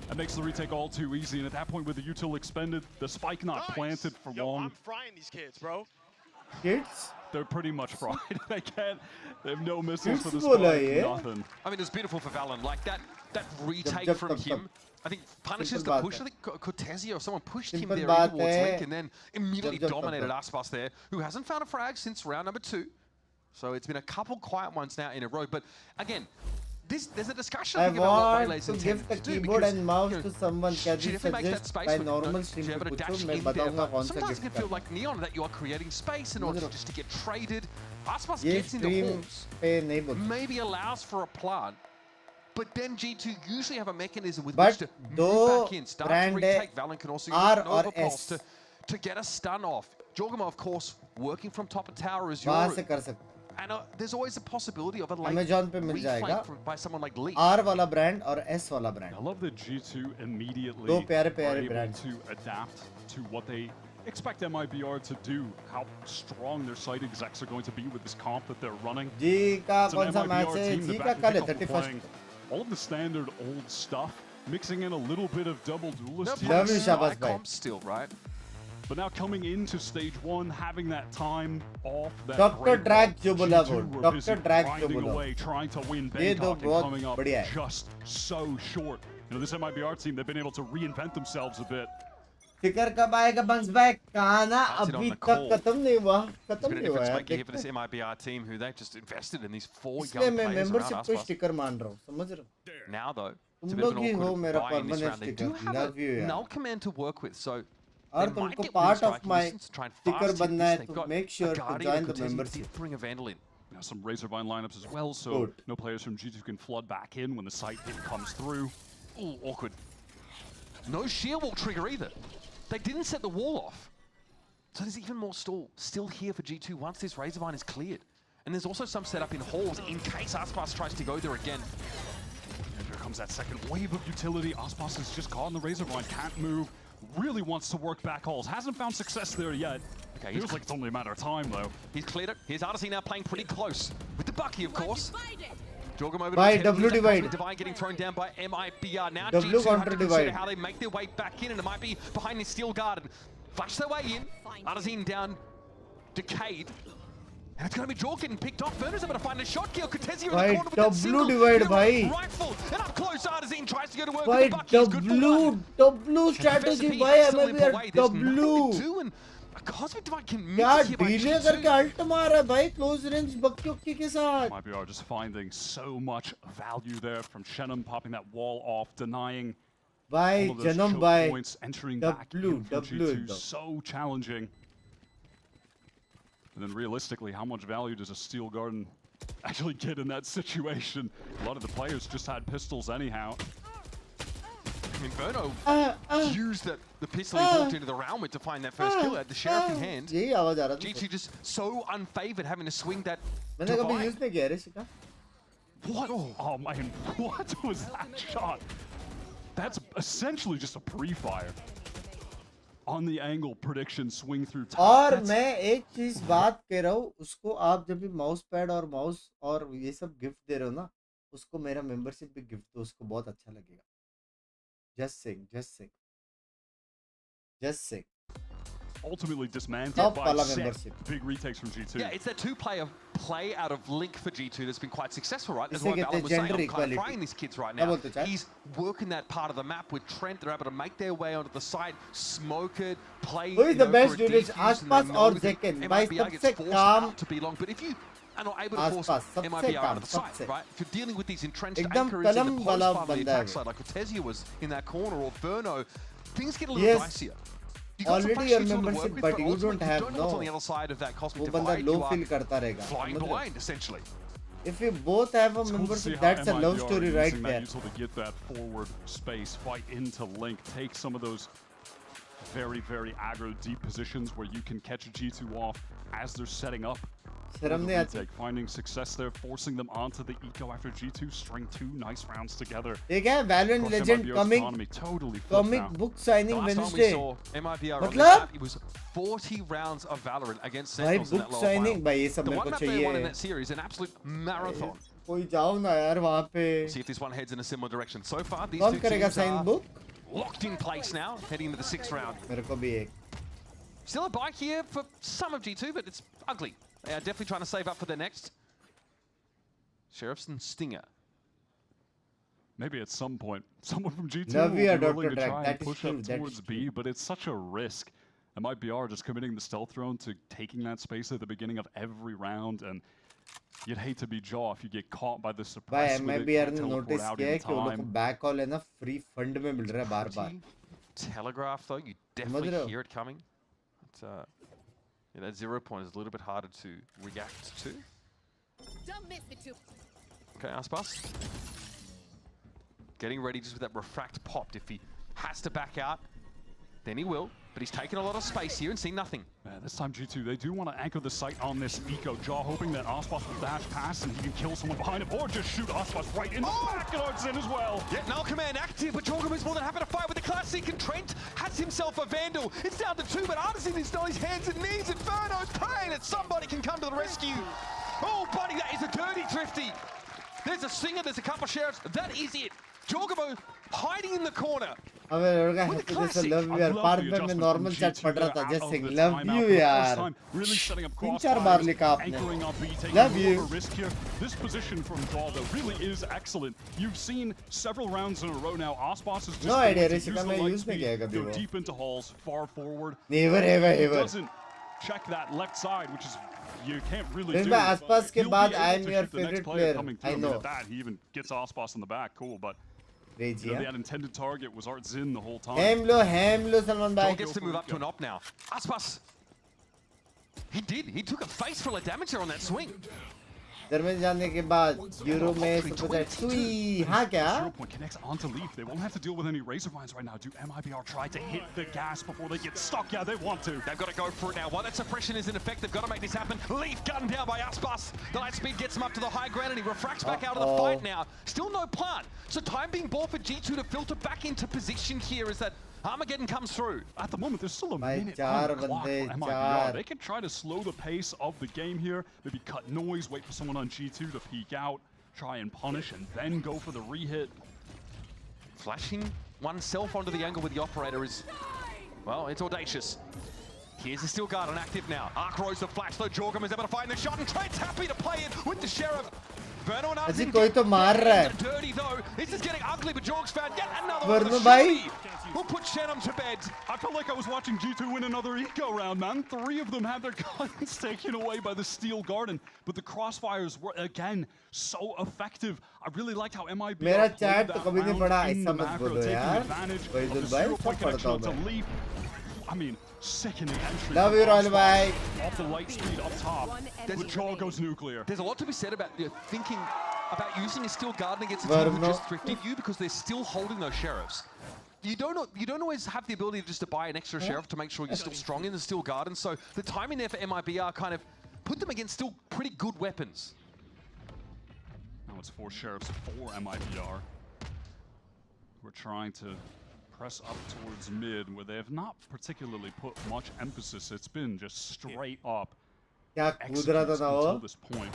That makes the retake all too easy, and at that point with the util expended, the spike not planted for long. I'm frying these kids, bro. Kids? They're pretty much fried. They have no missiles for the spike, nothing. I mean, it's beautiful for Valen, like that retake from him. I think punishes the push. I think Cortezio or someone pushed him there towards Link and then immediately dominated Aspas there, who hasn't found a frag since round number 2. So it's been a couple quiet ones now in a row. But again, there's a discussion I about what want Waylay's to give the keyboard and mouse to someone. Can you suggest by normal stream पे पूछो मैं बताऊंगा कौन सा sometimes it can feel like Neon that you are creating space in order just to get traded. Aspas gets into halls, maybe allows for a plant, but then G2 usually have a mechanism with which to move back in, start to retake. Valen can also use Nova Pulse to get a stun off. Jorgamo, of course, working from top of tower as your and there's always a possibility of a late Amazon पे मिल जाएगा by someone like Lee. R वाला brand और S वाला brand. I love that G2 immediately दो प्यारे are able brands to adapt to what they expect MIBR to do. How strong their site execs are going to be with this comp that they're running. जी का कौन सा match है? जी का कल है 31st. All of the standard old stuff, mixing in a little bit of double duelist. Love you, Shabazz bhai. Comp still, right? But now coming into stage 1, having that time off, that Dr. Drag जो बोला वो, Dr. Drag जो grinding बोला. away, trying to win ये दो Bangkok and बहुत coming up बढ़िया है. just so short. You know, this MIBR team, they've been able to reinvent themselves a bit. फिकर कब आएगा Binks back? कहना अभी तक खत्म नहीं हुआ. खत्म नहीं हुआ यार. Here for this MIBR team who they've just invested in these 4 young इसलिए मैं players membership around पे Aspas. sticker मान रहा हूँ. समझ रहे हो? Now though, it's a तुम bit of लोग an ही हो awkward मेरा buy in this permanent round. They sticker. do have Love you a यार. null command to work with, so और तुमको part of my sticker बनना है तो make sure to join the membership. Bring a Vandal in. Now some Razorvine lineups as well, so no players from G2 can flood back in when the site hit comes through. Ooh, awkward. No sheer wall trigger either. They didn't set the wall off. So there's even more stall still here for G2 once this Razorvine is cleared. And there's also some setup in halls in case Aspas tries to go there again. And here comes that second wave of utility. Aspas is just caught in the Razorvine, can't move. Really wants to work back halls. Hasn't found success there yet. Okay, feels like it's only a matter of time though. He's cleared it. Here's Artisy now playing pretty close with the Bucky, of course. Jorgamo over By to W divide. Divine getting thrown down by MIBR. Now W G2 have counter to consider divide. how they make their way back in, and it might be behind this steel guard. And flash their way in. Artisy down, decayed. And it's going to be Jorg getting picked off. Verner's able to find a shot kill. Cortezio in the corner with that single divide, bhai. rifle. And up close, Artisy tries to go to work By with the Bucky. He's good for W strategy by MIBR W. Cosmic Divine can miss क्या here by delay G2. करके ult मारा भाई close range बक्की के साथ. MIBR just finding so much value there from Shenum popping that wall off, denying By all of those Janam choke by points, entering back in from G2. So challenging. And then realistically, how much value does a Steel Garden actually get in that situation? A lot of the players just had pistols anyhow. Inferno used the pistol he walked into the round with to find that first kill. Had the sheriff in hand. यही आवाज आ रहा था. G2 just so unfavored having to swing that. मैंने कभी use नहीं किया रे शिका. What? Oh man, what was that shot? That's essentially just a pre-fire. On the angle prediction swing through top. और मैं एक चीज बात कह रहा हूँ, उसको आप जब भी माउस पैड और माउस और ये सब गिफ्ट दे रहे हो ना, उसको मेरा मेंबरशिप भी गिफ्ट दो, उसको बहुत अच्छा लगेगा. Just saying. Ultimately dismantled by Seth. Big retakes from G2. Yeah, it's that two-player play out of Link for G2 that's been quite successful, right? That's why Valen was saying, I'm kind of frying these kids right now. He's working that part of the map with Trent. They're able to make their way onto the side, smoke it, play. Who is the best duelist, Aspas or Zekken? By सबसे काम to be long, but if you are not able to force MIBR out of the site, right? If you're dealing with these entrenched anchors in the post part of the attack side, like Cortezio was in that corner, or Verno, things get a little dicier. Already your membership, but you don't have on the other side of that cosmic वो बंदा divide. low feel करता रहेगा. Flying blind, essentially. If you both have a membership, that's a love story right there. To get that forward space, fight into Link, take some of those very, very aggro deep positions where you can catch a G2 off as they're setting up. Finding success there, forcing them onto the eco after G2 string 2 nice rounds together. ठीक है, Valorant Legend coming. Totally comic book signing Wednesday. MIBR मतलब? It was 40 rounds of Valorant against Sentinels in that lower signing, final. ये सब The मेरे one को map they चाहिए. won in that series, an absolute marathon. कोई जाओ ना यार वहाँ पे. See if this one heads in a similar direction. So far, these कौन two करेगा teams sign are book? locked in place now, heading into the 6th round. मेरे को भी एक. Still a bike here for some of G2, but it's ugly. They are definitely trying to save up for their next. Sheriff's and Stinger. maybe at some point, someone from G2 Love will you, be willing Dr. to Drag. try That and is push true. up That towards is B, but it's such a risk. MIBR just committing the stealth drone to taking that space at the beginning of every round, and you'd hate to be Jaw if you get caught by the surprise. भाई MIBR ने notice किया है कि वो लोग को back all है ना free fund में मिल रहा है बार-बार. Telegraph though, you definitely hear it coming. It's, yeah, that 0 point is a little bit harder to react to. Don't miss me too. Okay, Aspas. Getting ready just with that refract popped. If he has to back out, then he will. But he's taken a lot of space here and seen nothing. Man, this time G2, they do want to anchor the sight on this Eco. Jaw hoping that Aspas will dash past and he can kill someone behind him, or just shoot Aspas right in the back and Arts in as well. Yeah, null command active, but Jorgum is more than happy to fight with the Classic, and Trent has himself a Vandal. It's down to 2, but Artisan is on his hands and knees. Inferno's praying that somebody can come to the rescue. Oh, buddy, that is a dirty Thrifty. There's a Singer, there's a couple of Sheriffs. That is it. Jorgamo hiding in the corner. अबे लड़का happy day से love you यार park में normal chat पढ़ रहा था just saying love you यार 3-4 बार लिखा आपने love you. This position from Jaw though really is excellent. You've seen several rounds in a row now. Aspas is just no idea Rishika मैं use नहीं किया कभी go deep into halls, far forward. Never ever ever. Doesn't check that left side, which is you can't really do. फिर Aspas के बाद I am your favorite player. I know. That he even gets Aspas in the back, cool, but. Crazy, that intended target was Art Zin the whole time. Hamlo, Salman bhai. Gets to move up to an op now. Aspas. He did. He took a face full of damage there on that swing. दरमियान जाने के बाद euro में super सुई हाँ क्या? 0 point connects onto Leaf. They won't have to deal with any razor vines right now. Do MIBR try to hit the gas before they get stuck? Yeah, they want to. They've got to go for it now. While that suppression is in effect, they've got to make this happen. Leaf gunned down by Aspas. The light speed gets him up to the high ground and he refracts back out of the fight now. Still no plant. So time being bought for G2 to filter back into position here as that Armageddon comes through. At the moment, there's still a minute on the clock for MIBR. They can try to slow the pace of the game here. Maybe cut noise, wait for someone on G2 to peek out, try and punish, and then go for the re-hit. Flashing oneself onto the angle with the operator is, well, it's audacious. Here's the Steel Guard on active now. Arc Rose the flash, though Jorgum is able to find the shot, and Trent's happy to play it with the Sheriff. अजी कोई तो मार रहा है. Dirty though. This is getting ugly, but Jorg's found yet another one. Verno bhai. We'll put Shannon to bed. I felt like I was watching G2 win another eco round, man. 3 of them had their guns taken away by the Steel Garden, but the crossfires were again so effective. I really liked how MIBR मेरा played chat that तो कभी नहीं पढ़ा round in the ऐसा मत macro, बोलो taking यार. advantage वही of तो the भाई 0 सब point पढ़ता connection हूँ to मैं. Leaf. I mean, sickening entry. Love you, Royal bhai. Off the light speed up top, the jaw goes nuclear. There's a lot to be said about thinking about using a Steel Guard against a team who just thrifted you because they're still holding those Sheriffs. You don't always have the ability just to buy an extra Sheriff to make sure you're still strong in the Steel Garden. So the timing there for MIBR kind of put them against still pretty good weapons. Now it's 4 Sheriffs for MIBR. We're trying to press up towards mid, where they have not particularly put much emphasis. It's been just straight up executes until this point.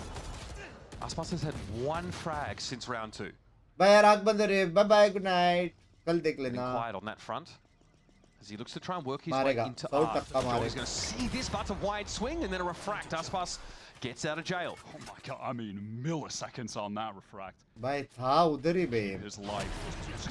Aspas has had 1 frag since round 2. Bye, Rag Bandare. Bye-bye, good night. Kal dekh lena. Quiet on that front as he looks to try and work his way into Arc. He's going to see this, but a wide swing and then a refract. Aspas gets out of jail. Oh my god, I mean milliseconds on that refract. Bhai tha udhar hi be. His life is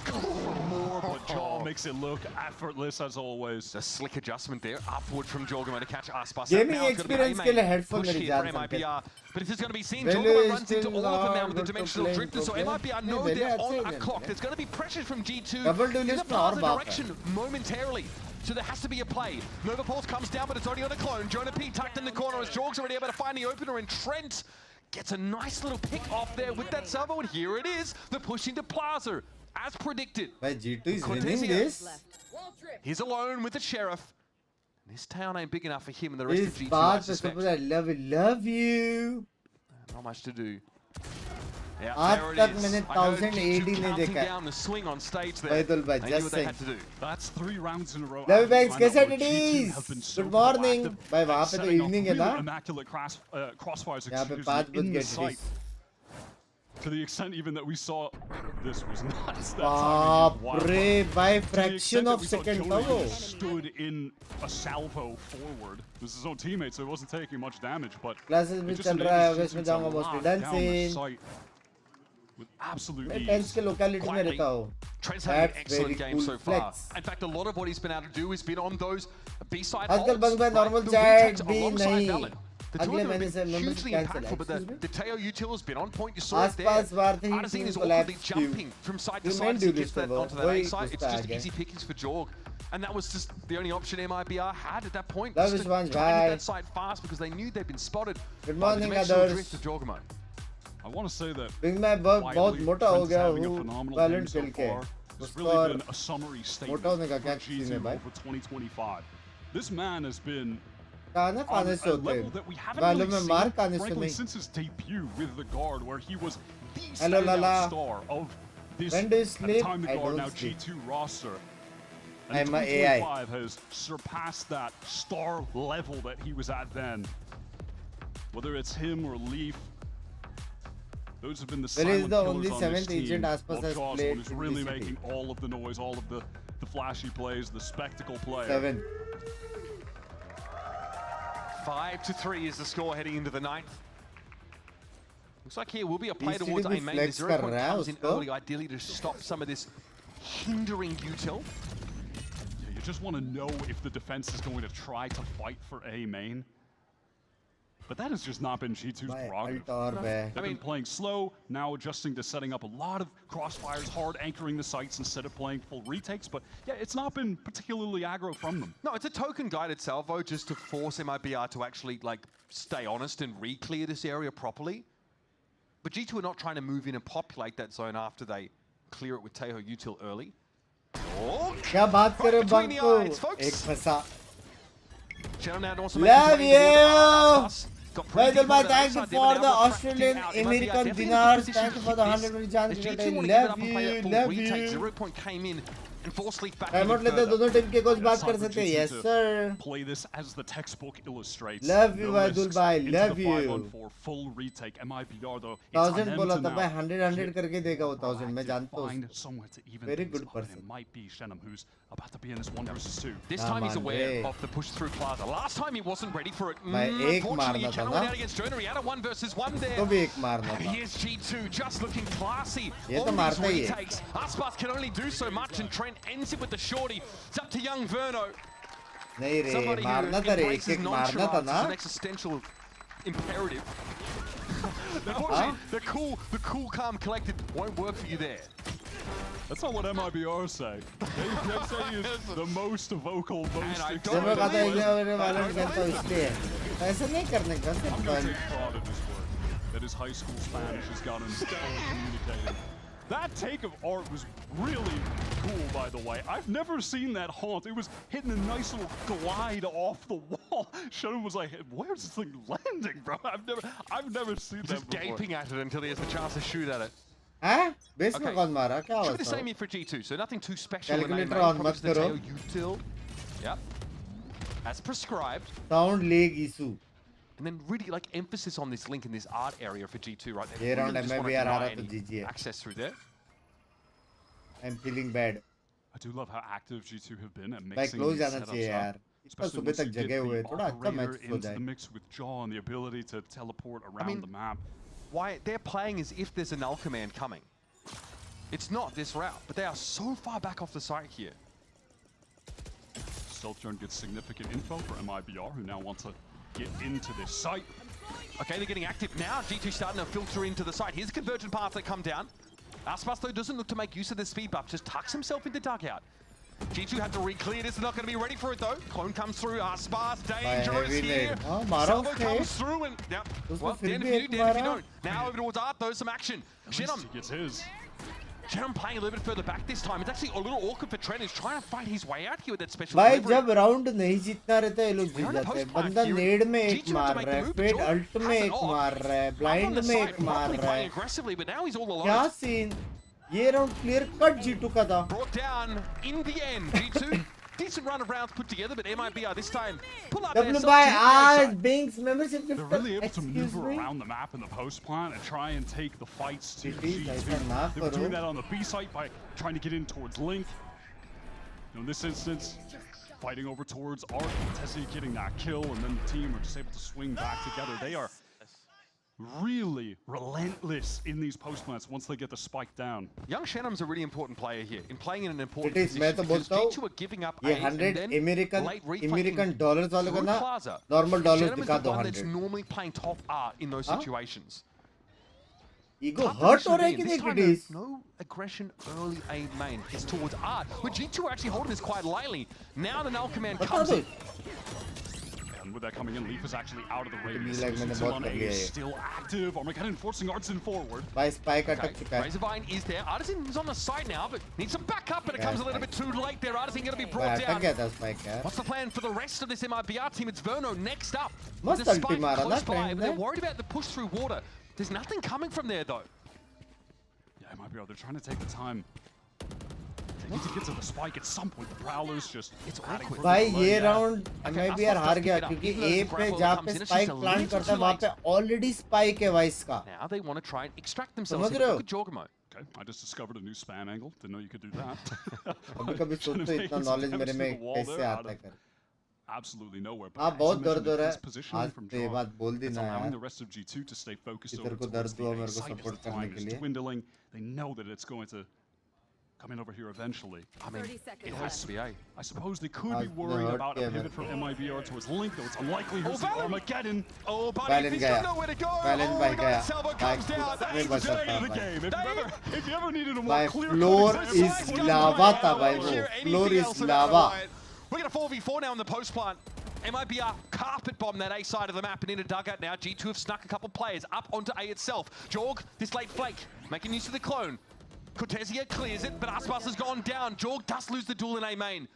more, but Jaw makes it look effortless as always. A slick adjustment there, upward from Jorgum to catch Aspas. Gaming experience ke liye headphone मेरी जान MIBR. But if there's going to be seen, Jorgum runs into all of them now with the dimensional drifters, so MIBR know they're on a clock. There's going to be pressure from G2 in the plaza direction momentarily. So there has to be a play. Nova Pulse comes down, but it's only on a clone. Jonah P tucked in the corner as Jorg's already able to find the opener, and Trent gets a nice little pick off there with that salvo, and here it is, the push into Plaza, as predicted. But G2 is winning this. He's alone with the Sheriff. This town ain't big enough for him and the rest of G2, I suspect. Love you. Not much to do. Yeah, आज तक मैंने 1080 नहीं देखा. Down the swing on stage there. Vaidul bhai, They knew what they had to do. That's 3 rounds in a row. Love Banks, कैसे ladies? Good morning. भाई वहाँ पे तो evening है ना? Immaculate crossfires. यहाँ पे 5 बज गए थे. To the extent even that we saw, this was nuts. Baapre, by fraction of second level. Stood in a salvo forward. This is his own teammate, so he wasn't taking much damage, but classes में चल रहा है, अगस्त में जाऊँगा mostly dancing. with absolute मैं ease. Tense के locality में रहता हूँ. Trent's had an excellent game so far. In fact, a lot of what he's been able to do has been on those B-side holds. आजकल बस मैं normal chat भी नहीं. अगले महीने से hugely impactful, but the Teo util has been on point. You saw it there. आसपास वार्ते ही Artisan is collapse awkwardly jumping from side to side to get that onto that A side. It's just easy pickings for Jorg. And that was just the only option MIBR had at that point. That Just was one to try and guy. get that side fast because they knew they'd been spotted. Good by the morning, dimensional others. drift of Jorgmo. I want to say that Bing मैं बहुत मोटा हो गया हूँ valorant खेल के. It's really been a summary statement मोटा होने का क्या for चीज़ है G2 भाई? over 2025. This man has been खाना on खाने a से होते level हैं. that we haven't बालों really में मार seen, खाने से frankly, नहीं. since his debut with the Guard, where he was the Hello, standout Lala. star of this, When do you at the sleep? time, the I Guard, don't now sleep. G2 roster. I'm And a AI. 2025 has surpassed that star level that he was at then. Whether it's him or Leaf, those have been the Well, he's silent the killers only on seventh this team. agent Aspas While has Jaws played is in really VCT. making all of the noise, all of the flashy plays, the spectacle player. 7. 5-3 is the score heading into the 9th. Looks like here will be a play VCT towards भी A main. flex The 0 कर point रहा है comes in उसको. early, ideally to stop some of this hindering util. Yeah, you just want to know if the defense is going to try to fight for A main. But that has just not been G2's prerogative. They've been playing slow, now adjusting to setting up a lot of crossfires, hard anchoring the sites instead of playing full retakes. But yeah, it's not been particularly aggro from them. No, it's a token guided salvo just to force MIBR to actually like stay honest and re-clear this area properly. But G2 are not trying to move in and populate that zone after they clear it with Teho util early. Oh, क्या बात करें between the बंको? eyes, folks. एक फंसा. Channel now also Love making his way towards you. Got pretty Faisal deep bhai, on the thank you outside there, for but the now we're Australian tracking out. American MIBR definitely in a dinars. position Thank to you for the keep 100 million chance. this. As G2 want to give it Love up and play you, a full love retake. you. 0 point came in and forced Leaf back time out लेते हैं दोनों team के कुछ बात कर सकते हैं. Yes sir. Play this as the textbook illustrates. Love you, No Vaidul risks bhai. into Love the you. 5-on-4 full retake. MIBR though, it's 1000 on them बोला to था now भाई 100 करके देगा वो 1000 मैं जानता हूँ find उसको. somewhere to even Very things good up, and person. it might be Shenham who's about to be in this 1 versus 2. This time he's aware of the push through plaza. Last time he wasn't ready for it. भाई एक Unfortunately, मारना था Channel ना. went out against Joner. He had a 1 versus 1 there. तो भी एक मारना And था. here's G2 just looking classy. ये तो On these मारता ही है. retakes. Aspas can only do so much, and Trent ends it with the shorty. It's up to young Verno. नहीं रे Somebody who मारना था रे एक embraces एक मारना था nonchalance ना. is an existential imperative. Unfortunately, the cool, calm, collected won't work for you there. That's not what MIBR say. They say he's the most vocal, most जब मैं excited. कहता हूँ इसलिए मेरे वालों करता हूँ इसलिए. ऐसा नहीं करने का I'm सिर्फ going to fun. take pride in his work. That his high school Spanish has got him communicating. That take of art was really cool, by the way. I've never seen that haunt. It was hitting a nice little glide off the wall. Shenham was like, "Where's this thing landing, bro? I've never seen that Just before." gaping at it until he has the chance to shoot at it. हैं? Base में कौन मारा? क्या Should हुआ be the था? same here for G2, so nothing too special. Calculator on मत करो. Util. Yep. As prescribed. Sound leg issue. And then really like emphasis on this link in this art area for G2 right there. ये round Really just wanna MIBR आ deny रहा तो any GG है. access through there. I'm feeling bad. I do love how active G2 have been at भाई mixing close these जाना setups चाहिए up. यार. इतना Especially सुबह once तक you get जगे हुए the थोड़ा अच्छा operator मैच हो into जाए. the mix with Jaw and the ability to teleport around the map. Why they're playing as if there's a null command coming. It's not this route, but they are so far back off the site here. Stealth Drone gets significant info for MIBR, who now wants to get into this site. Okay, they're getting active now. G2 starting to filter into the site. Here's the convergent paths that come down. Aspas, though, doesn't look to make use of the speed buff, just tucks himself into dugout. G2 have to re-clear this. They're not going to be ready for it, though. Clone comes through. Aspas, dangerous here. Oh, मारा Salvo उसने. comes through and... Yep. Well, Dan if you do, Dan if you don't. Now over towards Art, though, some action. Shenham gets his. Shenham playing a little bit further back this time. It's actually a little awkward for Trent. He's trying to fight his way out here with that special भाई delivery. जब round नहीं जीतना रहता है ये लोग जीत जाते हैं. बंदा नेड में एक मार रहा है, फेड अल्ट में एक मार रहा है, ब्लाइंड में एक मार रहा है. Aggressively, but now he's all alone. क्या सीन? ये राउंड क्लियर कट G2 का था. Brought down in the end. G2, decent run of rounds put together, but MIBR this time pull up W there. by आज Binks membership gift. They're really able to Excuse maneuver me. around the map in the post plant and try and take the fights to Please, G2. ऐसा ना They were doing करो. that on the B site by trying to get in towards Link. In this instance, fighting over towards Arc, Tessie getting that kill, and then the team are just able to swing back together. They are really relentless in these post plants once they get the spike down. Young Shenham's a really important player here in playing in an important It is, मैं तो बोलता हूँ ये 100 American dollars वाले का ना normal dollars दिखा दो 100. Normally playing top art in those situations. Ego hurt हो रहा है कि नहीं kiddies? No aggression early A main. It's towards art. But G2 are actually holding this quite lightly. Now the null command comes in. And with that coming in, Leaf is actually out of the radius. Like is still active. Armageddon forcing Artisan forward. By spike attack. Razorvine is there. Artisan is on the side now, but needs some backup, but it comes a little bit too late there. Artisan going to be brought down. What's the plan for the rest of this MIBR team? It's Verno next up. With the spike close by, but they're worried about the push through water. There's nothing coming from there, though. Yeah, MIBR, they're trying to take the time. They need to get to the spike at some point. The Prowler's just... It's awkward. भाई ये round MIBR हार गया क्योंकि A पे जहाँ पे spike plant करता है वहाँ पे already spike है भाई इसका. Now they want to try and extract themselves. समझ रहे हो? Okay, I just discovered a new span angle. Didn't know you could do that. कभी सोचो इतना knowledge मेरे में कैसे आता है कर. Absolutely nowhere. हाँ बहुत दर्द हो रहा है. आज ये बात बोल दी ना यार. The rest of G2 to stay focused इधर को दर्द हुआ मेरे को support करने के लिए. Dwindling. They know that it's going to come in over here eventually. I mean, it has to be A. I suppose they could be worried about a pivot from MIBR towards Link, though it's unlikely. Here's the Armageddon. Oh, buddy, he's got nowhere to go. Valent God, Salvo comes down. That's the day of the game. If you ever needed a more clear floor is lava था भाई वो. Floor is lava. We're going to 4v4 now in the post plant. MIBR carpet bomb that A side of the map and into dugout now. G2 have snuck a couple players up onto A itself. Jorg, this late flake, making use of the clone. Cortesia clears it, but Aspas has gone down. Jorg does lose the duel in A main.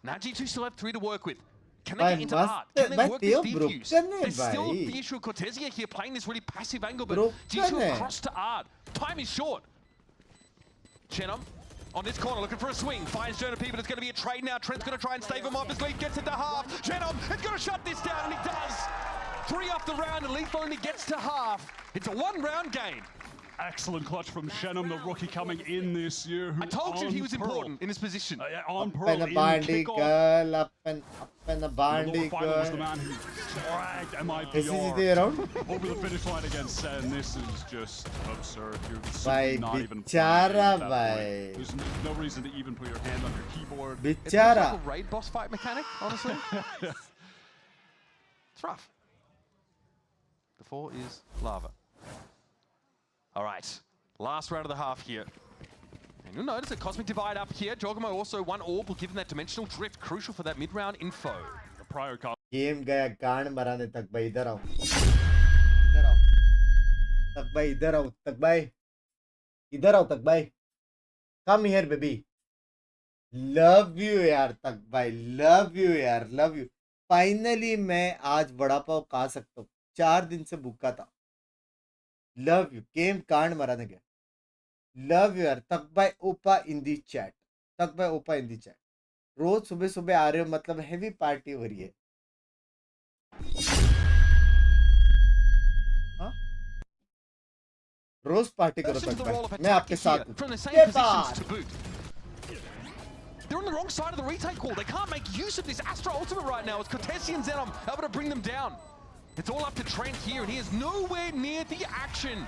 Now G2 still have 3 to work with. Can they get into art? Can they work this defuse? There's still the issue of Cortesia here playing this really passive angle, but G2 have crossed to art. Time is short. Chenham on this corner, looking for a swing. Finds Jonah P, but it's going to be a trade now. Trent's going to try and stave him off as Leaf gets into half. Chenham is going to shut this down, and he does. 3 off the round, and Leaf only gets to half. It's a 1-round game. Excellent clutch from Shenham, the rookie coming in this year. I told you he was important in his position. On Pearl, up and a bandy girl, up and a bandy girl. Was the man who dragged MIBR over the finish line against Sen. This is just absurd. You're not even playing. There's no reason to even put your hand on your keyboard. It's like a raid boss fight mechanic, honestly. It's rough. The 4 is lava. All right, last round of the half here. And you'll notice a Cosmic Divide up here. Jogamo also 1 orb will give them that dimensional drift, crucial for that mid-round info. The prior game गया कांड मराने तक भाई इधर आओ. इधर आओ. तक भाई इधर आओ. तक भाई. इधर आओ तक भाई. Come here baby. Love you यार तक भाई. Love you यार. Love you. Finally मैं आज बड़ा पाव खा सकता हूँ. 4 दिन से भूखा था. Love you. Game कांड मराने गया. Love you यार. तक भाई ओपा in the chat. तक भाई ओपा in the chat. रोज सुबह सुबह आ रहे हो मतलब हेवी पार्टी हो रही है. हाँ? रोज पार्टी करो तक भाई. मैं आपके साथ हूँ. They're on the wrong side of the retake wall. They can't make use of this Astra ultimate right now. It's Cortesi and Zenom able to bring them down. It's all up to Trent here, and he is nowhere near the action.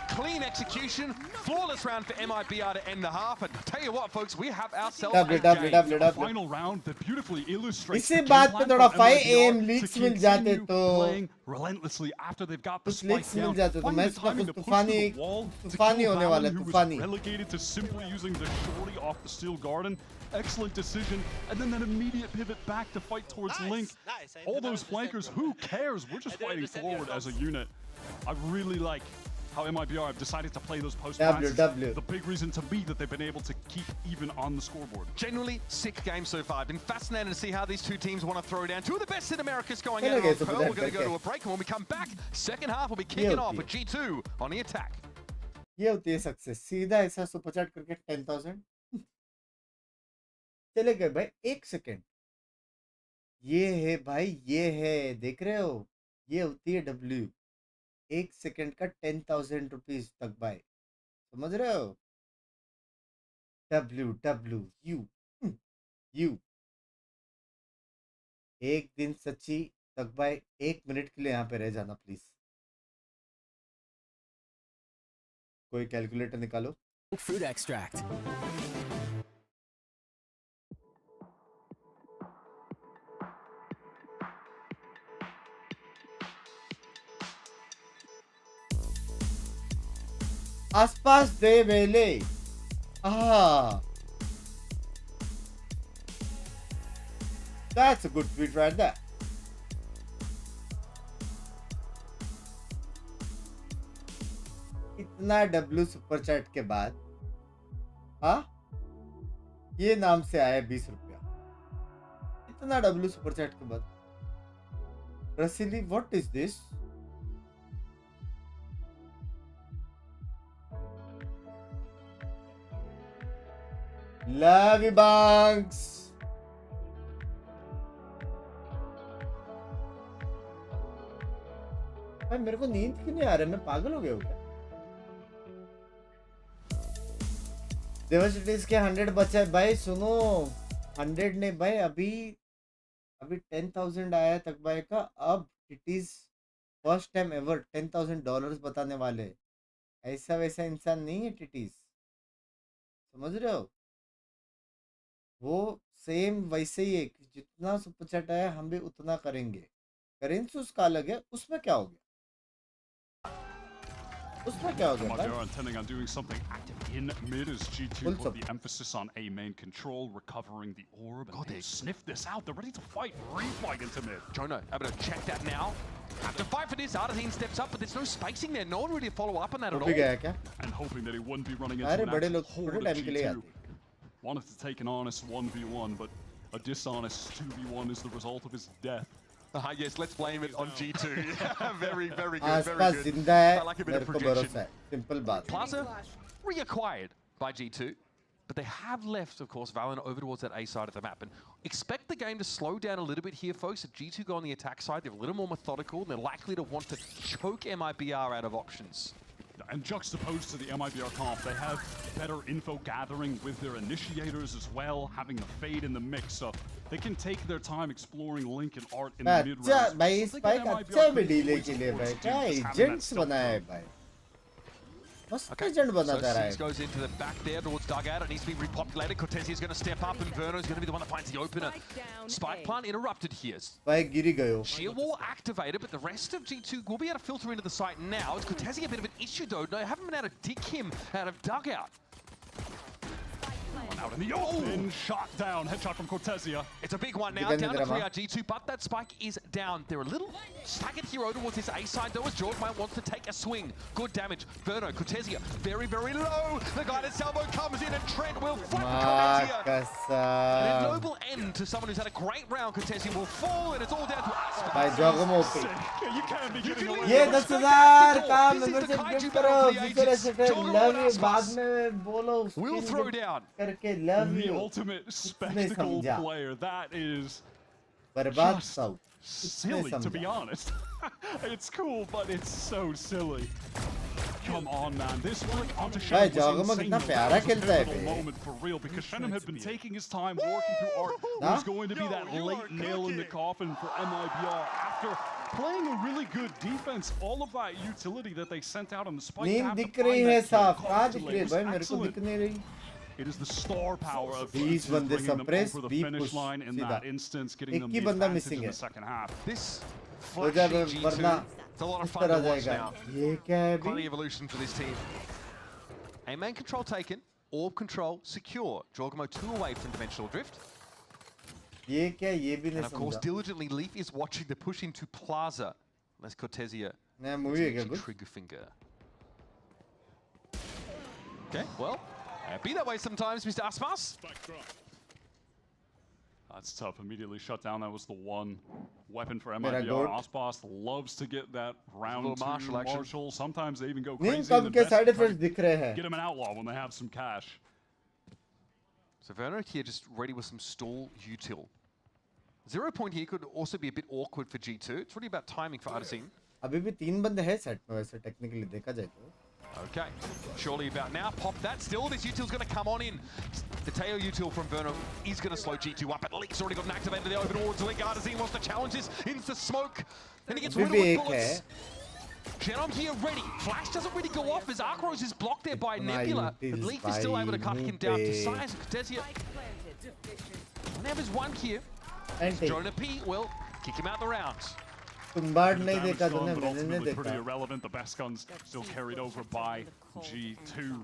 Clean execution, flawless round for MIBR to end the half. And tell you what, folks, we have ourselves a game. Final round that beautifully illustrates इसी बात पे थोड़ा 5 AM leaks मिल जाते तो relentlessly after they've got the spike down. Finding the timing to push to the wall to kill Valen, who was relegated to simply using the shorty off the steel garden. Excellent decision, and then that immediate pivot back to fight towards Link. All those flankers, who cares? We're just fighting forward as a unit. I really like how MIBR have decided to play those post passes. The big reason to me that they've been able to keep even on the scoreboard. Genuinely sick game so far. Been fascinating to see how these two teams want to throw down. 2 of the best in America's going out on Pearl. We're going to go to a break, and when we come back, second half will be kicking off with G2 on the attack. ये होती है success. सीधा ऐसा super chat करके 10,000 चले गए भाई. 1 second. ये है भाई, ये है, देख रहे हो? ये होती है W. 1 सेकंड का 10,000 रुपीज तक भाई. समझ रहे हो? W. एक दिन सच्ची तक भाई 1 मिनट के लिए यहाँ पे रह जाना प्लीज. कोई कैलकुलेटर निकालो. Fruit extract. आसपास दे वेले. That's a good tweet right there. इतना W सुपर चैट के बाद ये नाम से आया 20 रुपया. इतना W सुपर चैट के बाद. रसीली, what is this? Love you, Binks. भाई मेरे को नींद क्यों नहीं आ रहा है? मैं पागल हो गया हूँ क्या? देवसिटीज के 100 बचे भाई. सुनो, 100 नहीं भाई, अभी 10,000 आया तक भाई का. अब it is first time ever $10,000 बताने वाले. ऐसा वैसा इंसान नहीं है टिटीज, समझ रहे हो? वो सेम वैसे ही है, जितना सुपर चैट आया हम भी उतना करेंगे. करेंसी उसका अलग है. उसमें क्या हो गया? उसमें क्या हो गया? MIBR are intending on doing something active in mid as G2 put the emphasis on A main control, recovering the orb, and they sniff this out. They're ready to fight, re-fight into mid. Jono able to check that now. Have to fight for this. Artazine steps up, but there's no spacing there. No one really follow up on that at all. And hoping that he wouldn't be running into an actual hold of G2. Wanted to take an honest 1v1, but a dishonest 2v1 is the result of his death. Yes, let's blame it on G2. Very, very good. आसपास जिंदा है, मेरे को भरोसा है. Simple बात. Plaza reacquired by G2, but they have left, of course, Valorant over towards that A side of the map. And expect the game to slow down a little bit here, folks. If G2 go on the attack side, they're a little more methodical, and they're likely to want to choke MIBR out of options. And juxtaposed to the MIBR comp, they have better info gathering with their initiators as well, having the fade in the mix, so they can take their time exploring Link and Art in the mid rounds. भाई spike अच्छा भी delay के लिए भाई क्या agents बनाया है भाई. मस्त एजेंट बनाता रहा है. goes into the back there towards dugout. It needs to be repopulated. Cortesi is going to step up, and Verno is going to be the one that finds the opener. Spike plant interrupted here. Spike गिरी गयो. Sheer wall activated, but the rest of G2 will be able to filter into the site now. It's Cortesi a bit of an issue though. No, they haven't been able to dig him out of dugout. Out in the open, shot down, headshot from Cortesia. It's a big one now, down to 3 G2, but that spike is down. They're a little staggered here over towards this A side though, as George might want to take a swing. Good damage. Verno, Cortesia, very, very low. The guided salvo comes in, and Trent will flatten Cortesia. And a noble end to someone who's had a great round. Cortesia will fall, and it's all down to us. भाई जोगम OP. You can't be getting away. ये 10,000 का membership gift करो. फिर ऐसे love you बाद में बोलो. We'll throw down. करके love the you. ultimate spectacle player. That is just silly, to be honest. It's cool, but it's so silly. Come on, man. This one onto Shenum was insane. Pivotal moment for real, because Shenum had been taking his time working through Art. It was going to be that late nail in the coffin for MIBR after playing a really good defense. All of that utility that they sent out on the spike. It is the star power of these bringing them over the finish line in that instance, getting them the advantage in the second half. This flashy G2, it's a lot of fun to watch now. Plenty of evolution for this team. A main control taken, orb control secure. Jorgamo 2 away from dimensional drift. And of course, diligently, Leaf is watching the push into Plaza. Unless Cortesia trigger finger. Okay, well. Be that way sometimes, Mr. Aspas. That's tough. Immediately shut down. That was the one weapon for MIBR. Aspas loves to get that round two Marshall. Sometimes they even go crazy. In the best get him an outlaw when they have some cash. So Verno here just ready with some stall util. 0 point here could also be a bit awkward for G2. It's really about timing for Artazine. अभी भी 3 बंदे हैं set में वैसे technically देखा जाए तो. Okay, surely about now. Pop that still. This util's going to come on in. The Teo util from Verno is going to slow G2 up. At least already got an activated the open order. Link Artazine wants to challenge this into smoke. Then he gets rid of bullets. Genom here ready. Flash doesn't really go off as Arcros is blocked there by Nebula. But Leaf is still able to cut him down to size. Cortesia. Never's one here. Jonah P will kick him out the rounds. But ultimately pretty irrelevant. The best guns still carried over by G2.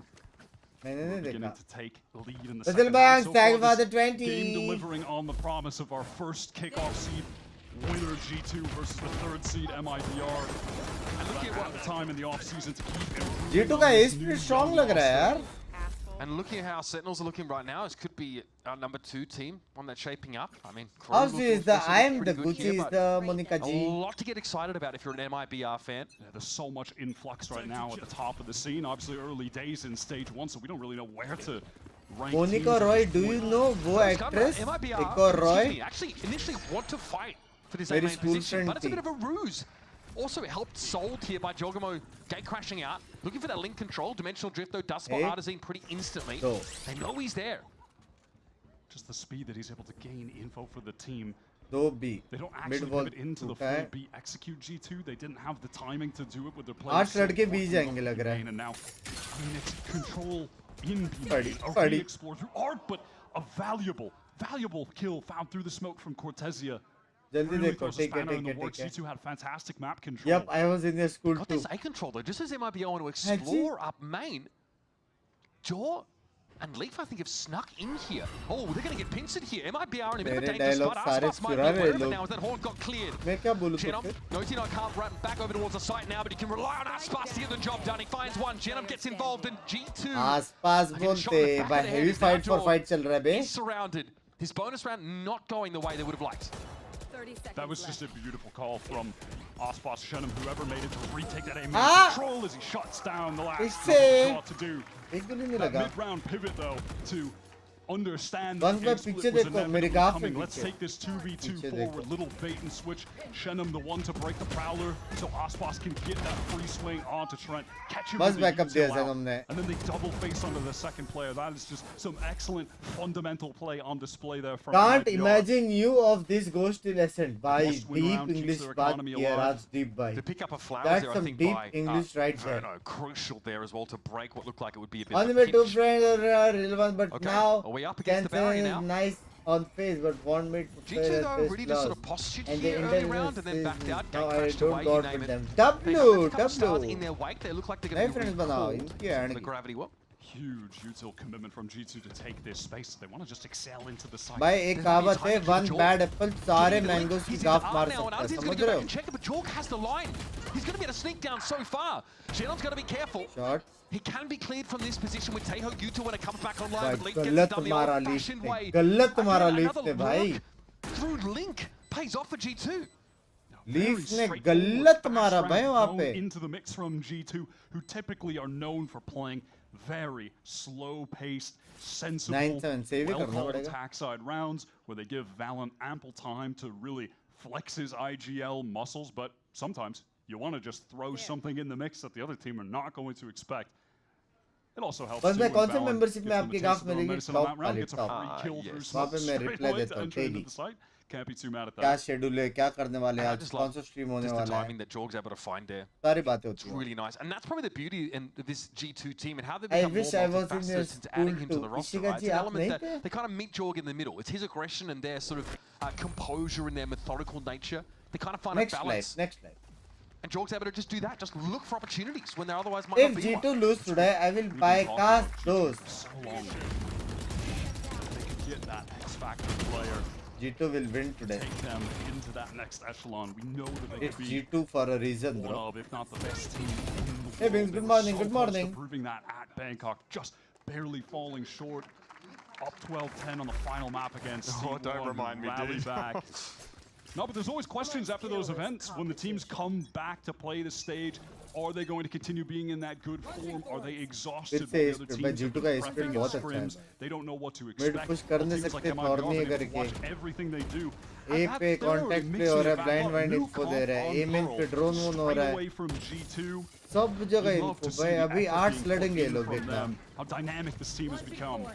Beginning to take lead in the second half. So far, this game delivering on the promise of our first kickoff seed winner G2 versus the third seed MIBR. And looking at the time in the off season to keep improving. G2 का ace pretty strong लग रहा है यार. And looking at how Sentinels are looking right now, this could be our number 2 team, one that's shaping up. I mean, I am the Gucci is the Monica G. A lot to get excited about if you're an MIBR fan. Yeah, there's so much influx right now at the top of the scene. Obviously, early days in stage 1, so we don't really know where to rank. Monica Roy, do you know wo actress? MIBR, Roy actually initially want to fight for this A-main position, but it's a bit of a ruse. Also helped sold here by Jogamo, gate crashing out, looking for that link control. Dimensional drift though does spot Artazine pretty instantly. They know he's there. Just the speed that he's able to gain info for the team. They don't actually pivot into the full B execute G2. They didn't have the timing to do it with their players. And now, I mean, it's control in B. Already explored through art, but a valuable kill found through the smoke from Cortesia. Really take it. G2 had fantastic map control. Yep, I was in their school too. This A control though, just as they might be able to explore up main, Jaw and Leaf I think have snuck in here. Oh, they're going to get pincered here. MIBR in a bit of a dangerous spot. Arspas might be aware of it now as that horn got cleared. Genom, Notina can't run back over towards the site now, but he can rely on Arspas to get the job done. He finds one. Genom gets involved in G2. Arspas bolte, by heavy fight for fight chal raha hai. He's surrounded. His bonus round not going the way they would have liked. That was just a beautiful call from Arspas Shenum, whoever made it to retake that aim control as he shuts down the last shot to do. That mid-round pivot though to understand that game split was inevitably coming. Let's take this 2v2 forward, little bait and switch. Shenum the one to break the Prowler, so Arspas can get that free swing onto Trent, catch him with the detail out, and then they double face onto the second player. That is just some excellent fundamental play on display there from Can't imagine you of this ghost lesson by deep English baat kiya Raj deep by. To pick up a flower That's there, some I think deep by, English right there. Crucial there as well to break what looked like it would be a bit On of the a way two pinch. friends are relevant, but now Are we up against the barrier now? nice on face, but want me to play G2 though really just sort of postured here early round and then backed out. Gate crashed away, you name it. Stars in their wake. They look like they're going to be recalled the gravity well. Huge util commitment from G2 to take this space. They want to just excel into the site. भाई एक कहावत है one bad apple सारे mangoes की गाफ मार सकता है समझ रहे हो? Check it, but Jorg has the line. He's going to be able to sneak down so far. Genom's got to be careful. He can be cleared from this position with Teho Yuta when it comes back online. But Leaf gets it done the old-fashioned way. गलत तुम्हारा Leaf Another ने भाई. look through Link pays off for G2. Leaf ने गलत मारा भाई वहाँ पे. Into the mix from G2, who typically are known for playing very slow-paced, sensible, well-called attack-side rounds where they give Valent ample time to really flex his IGL muscles, but sometimes you want to just throw something in the mix that the other team are not going to expect. It also helps too when Valent membership gives them a taste of their own medicine on that round, gets a free kill through smoke straight away to enter into the site. Can't be too mad at that. क्या schedule है क्या करने वाले हैं आज कौन सा stream होने वाला है? The timing that Jorg's able to find there. सारी बातें होती हैं. It's really nice, and that's probably the beauty in this G2 team and how they've I become more wish I was in multifaceted their since adding him to the school roster. too. Right? It's an element that they kind of meet Jorg in the middle. It's his aggression and their sort of composure and their methodical nature. They kind of find a balance. Next life. And Jorg's able to just do that, just look for opportunities when there otherwise might if not be G2 one. lose today, I will bypass those. So long. They can get that X Factor player. G2 will win today. Take them into that next echelon. We know that they it's could be G2 for a reason, one bro. of, if not the best team in the world. Hey, Binks, good morning. So good morning. Proving that at Bangkok, just barely falling short. Up 12-10 on the final map against Oh, don't remind me, dude. back. No, but there's always questions after those events when the teams come back to play the stage. Are they going to continue being in that good form? Are they exhausted by the other teams that are prepping in scrims? They don't know what to expect. Teams like MIBR, they watch everything they do. A पे contact play हो रहा है, blind wind info दे रहा है, A main पे drone वोन हो रहा है, सब जगह info भाई अभी 8 लड़ेंगे ये लोग देखना. How dynamic this team has become.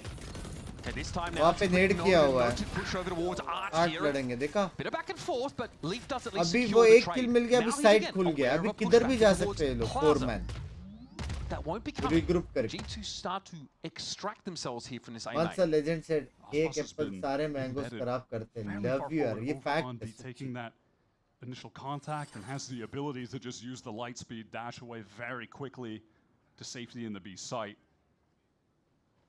Okay, this time now. वहाँ पे नेड किया हुआ है. Push over towards Arch आठ here. लड़ेंगे देखा. Bit of back and forth, but Leaf does at least अभी secure वो the एक trade. किल मिल गया, अभी साइड खुल गया, अभी किधर भी जा सकते हैं लोग. 4 man. That won't be coming. Regroup करके. G2 start to extract themselves here from this A Once a legend said, एक एप्पल सारे मैंगोस खराब करते हैं. Love you यार, ये fact है. Taking that initial contact and has the ability to just use the light speed dash away very quickly to safety in the B site.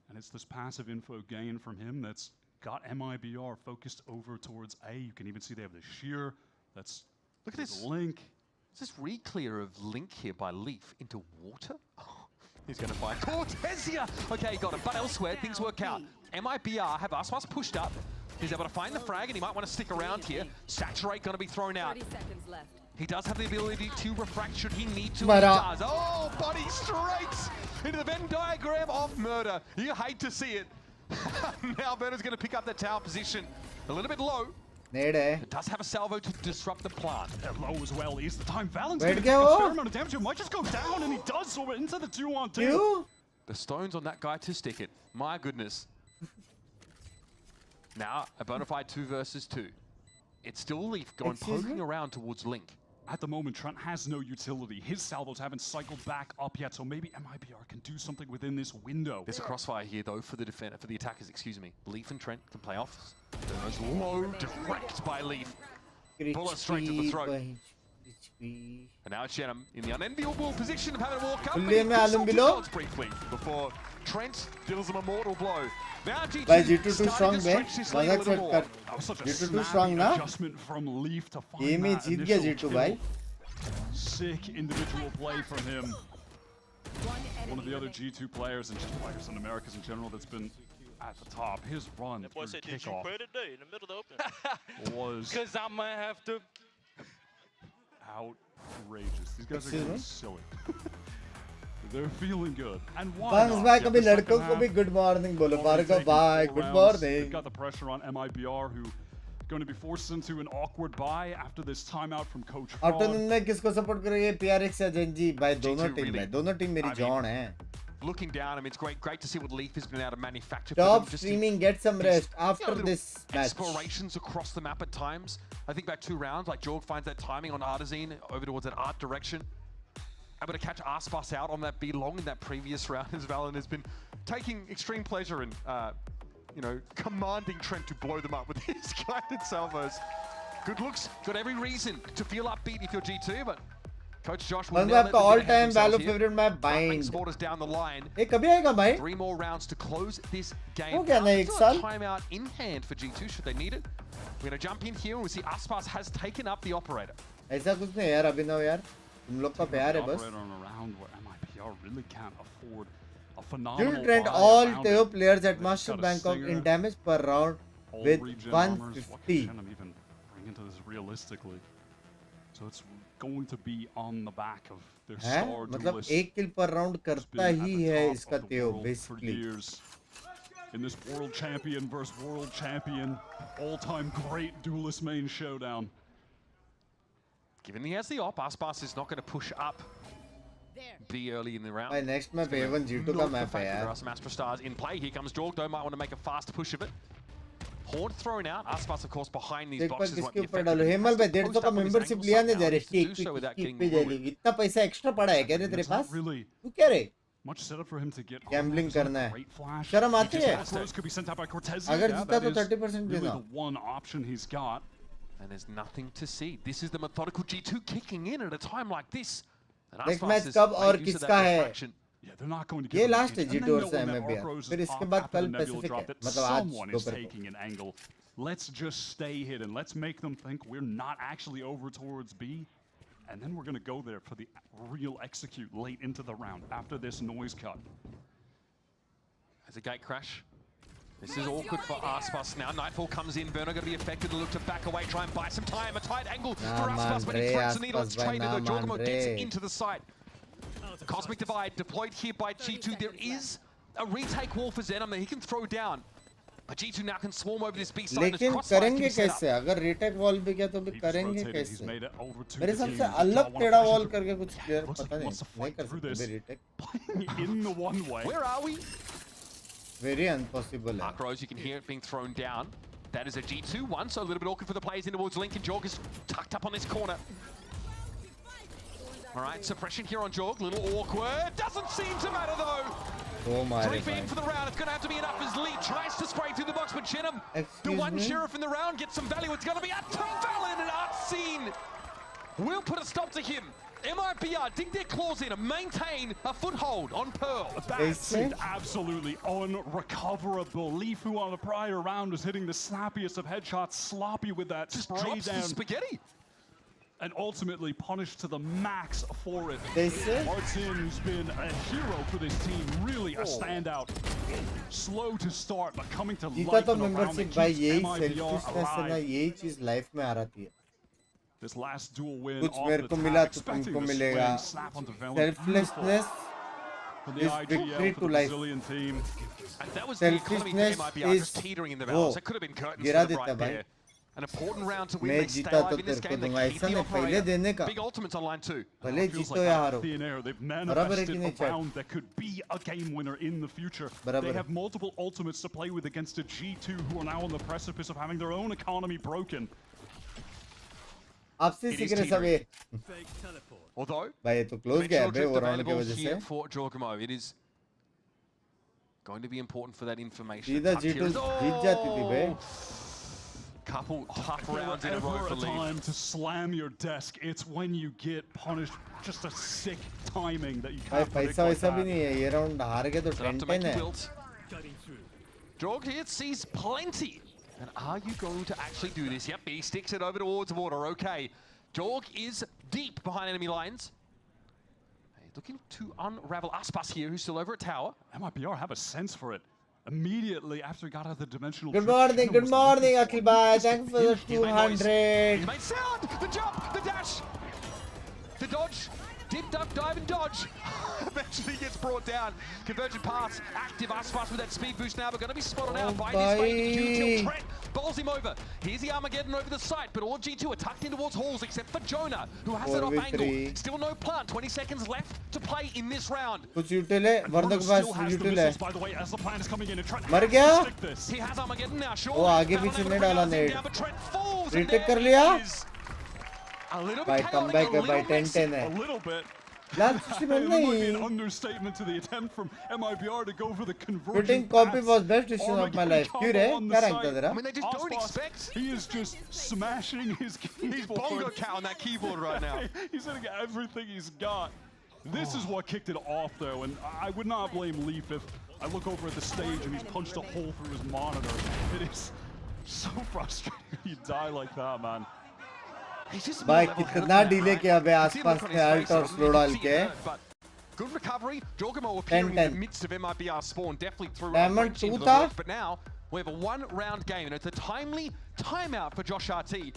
And it's this passive info gain from him that's got MIBR focused over towards A. You can even see they have the shear. That's look at this link. Is this re-clear of Link here by Leaf into water? Oh, he's going to find Cortez here. Okay, got it. But elsewhere, things work out. MIBR have Aspas pushed up. He's able to find the frag, and he might want to stick around here. Saturate going to be thrown out. 30 seconds left. He does have the ability to refract should he need to. Murder. He does. Oh, body straight into the Venn diagram of murder. You hate to see it. Now Murder's going to pick up the tower position. A little bit low. It does have a salvo to disrupt the plant. Low as well. He's the time. Valentine. Where'd A it go? fair amount of damage. It might just go down, and he does so into the 2-on-2. The stones on that guy to stick it. My goodness. Now, a bona fide 2 versus 2. It's still Leaf going poking around towards Link. At the moment, Trent has no utility. His salvos haven't cycled back up yet, so maybe MIBR can do something within this window. There's a crossfire here, though, for the defender, for the attackers, excuse me. Leaf and Trent can play off. There's low, direct by Leaf. Bullet straight to the throat. And now it's Shenham in the unenviable position of having to walk up. But he consulted gods briefly before Trent deals him a mortal blow. Now G2 G2 too strong, man. मजाक set कर. G2 too strong ना. Game में जीत गया G2 भाई. Sick individual play from him. One of the other G2 players and just players in Americas in general that's been at the top. His run through kickoff in the middle of the open. was because I'm gonna have to. Outrageous. These guys are getting silly. They're feeling good. And why Binks not? भाई कभी लड़कों को भी good morning बोलो. Fargo bye, good morning. They've got the pressure on MIBR, who going to be forced into an awkward bye after this timeout from Coach Fraud. Afternoon में किसको support करोगे? PRX या Genji भाई दोनों team में. दोनों team मेरी जान है. Looking down, I mean, it's great to see what Leaf has been able to manufacture. Top streaming, get some rest after this match. Explorations across the map at times. I think about 2 rounds, like Jorg finds that timing on Artazine over towards that art direction. Able to catch Aspas out on that B long in that previous round as Valen has been taking extreme pleasure in, you know, commanding Trent to blow them up with his guided salvos. Good looks, got every reason to feel upbeat if you're G2, but Coach Josh will never let the all-time Valor favorite map Bind. Borders down the line. ये कभी आएगा भाई? 3 more rounds to close this game. हो गया ना एक साल? Timeout in hand for G2 should they need it. We're going to jump in here and we see Aspas has taken up the operator. ऐसा कुछ नहीं यार अभिनव यार. तुम लोग का प्यार है बस. Really can't afford a phenomenal You'll trend all Teo players at Master Bangkok in damage per round with 150. Even bring into this realistically. So it's going to be on the back of their star मतलब duelist. एक kill per round करता ही है इसका Teo basically. In this world champion versus world champion, all-time great duelist main showdown. Given he has the op, Aspas is not going to push up B early in the round. By next map A1 G2 का map है यार. There are some Astra stars in play. Here comes Jorg, though, might want to make a fast push of it. Horde thrown out. Aspas, of course, behind these boxes. किसके ऊपर डालो? हेमल भाई 150 का membership लिया ने जरे ठीक पे जाली. इतना पैसा एक्स्ट्रा पड़ा है क्या रे तेरे पास? तू क्या रे? Much setup for him to get gambling करना है. शर्म आती है? अगर जीता तो 30% देना. The one option he's got. And there's nothing to see. This is the methodical G2 kicking in at a time like this. Next match कब और किसका है? ये लास्ट है G2 और MIBR. फिर इसके बाद कल पैसिफिक है. मतलब आज दोपहर को. Let's just stay hidden. Let's make them think we're not actually over towards B. And then we're going to go there for the real execute late into the round after this noise cut. As a gate crash. This is awkward for Aspas now. Nightfall comes in. Burner going to be affected to look to back away, try and buy some time. A tight angle for Aspas, but he threats the needle. It's traded, though. Jorgamo gets it into the site. Cosmic Divide deployed here by G2. There is a retake wall for Zenom that he can throw down. But G2 now can swarm over this B side. लेकिन करेंगे कैसे? अगर retake wall भी क्या तो भी करेंगे कैसे? मेरे हिसाब से अलग टेढ़ा wall करके कुछ player पता नहीं कर सकते retake. In the one way. Where are we? Very impossible. Mark Rose, you can hear it being thrown down. That is a G2-1, so a little bit awkward for the players in towards Link, and Jorg is tucked up on this corner. All right, suppression here on Jorg, little awkward. Doesn't seem to matter though. Oh my 3 feet for the round, it's gonna have to be enough as Lee tries to spray through the box, but Chinham, the one sheriff in the round, gets some value. It's gonna be a Valen and Unseen. We'll put a stop to him. MIBR dig their claws in and maintain a foothold on Pearl. That seemed absolutely unrecoverable. Leafu on the prior round was hitting the snappiest of headshots, sloppy with that just spray drops down. the spaghetti. And ultimately punished to the max for it. Martin, who's been a hero for this team, really a standout. Slow to start, but coming to life in a round that keeps MIBR alive. This last dual win कुछ off मेरे the को मिला tag, तो expecting तुमको this मिलेगा. win, snap onto Valen. Selflessness For the is IGL, victory for to the life. Brazilian team. And that was the economy for Selfishness MIBR just is teetering in the वो balance. It could have been curtains गिरा for the देता right भाई. there. An important round to win. मैं They stay जीता alive तो in this तेरे को game. दूंगा They keep ऐसा the नहीं पहले operator. देने का. Big ultimates online too. भले Feels जीतो like या out हारो. of thin air, they've बराबर है कि manifested नहीं a chat. round that could be a game winner in the future. बराबर They है. have multiple ultimates to play with against a G2 who are now on the precipice of having their own economy broken. आपसे सीख रहे सब ये. Although भाई ये तो क्लोज गया बे वो राउंड की वजह से. For Jorgamo, it is going to be important for that information. सीधा G2 जीत जाती थी बे. Couple tough rounds in a row for Leaf. Time to slam your desk. It's when you get punished. Just a sick timing that you can't predict पैसा like वैसा भी that. नहीं है. ये round हार गए तो 10-10 है. Jorg here sees plenty. And are you going to actually do this? Yep, he sticks it over towards water. Okay. Jorg is deep behind enemy lines. Looking to unravel Aspas here, who's still over at tower. MIBR have a sense for it. Immediately after he got out of the dimensional. Good morning, Akhil bhai. Thank you for the 200. He made sound! The jump! The dash! The dodge! Dip, duck, dive, and dodge. Eventually gets brought down. Convergent pass, active Aspas with that speed boost now, but going to be spotted out by this way. Trent bowls him over. Here's the Armageddon over the site, but all G2 are tucked in towards halls except for Jonah, who has it off angle. Still no plant. 20 seconds left to play in this round. कुछ यूटिल है, वर्दक के पास यूटिल है. By the way, as the plan is coming in, and Trent मर गया? He has Armageddon now, sure. वो आगे पीछे नहीं डाला नेट. Retake कर लिया? By comeback by 10-10 है. A little bit. Last That might be an understatement to the attempt from MIBR to go for the conversion. Shooting copy was best decision of my life. क्यों रे? क्या रखता तेरा? I mean, they just don't expect. He is just smashing his keyboard. He's bongo cow on that keyboard right now. He's hitting everything he's got. This is what kicked it off, though, and I would not blame Leaf if I look over at the stage and he's punched a hole through his monitor. It is so frustrating when you die like that, man. भाई कितना delay किया बे आसपास में alt और slow डाल के. Good recovery. Jorgamo appearing in the midst of MIBR spawn, definitely threw Diamond 2 था. But now we have a one-round game, and it's a timely timeout for Josh RT.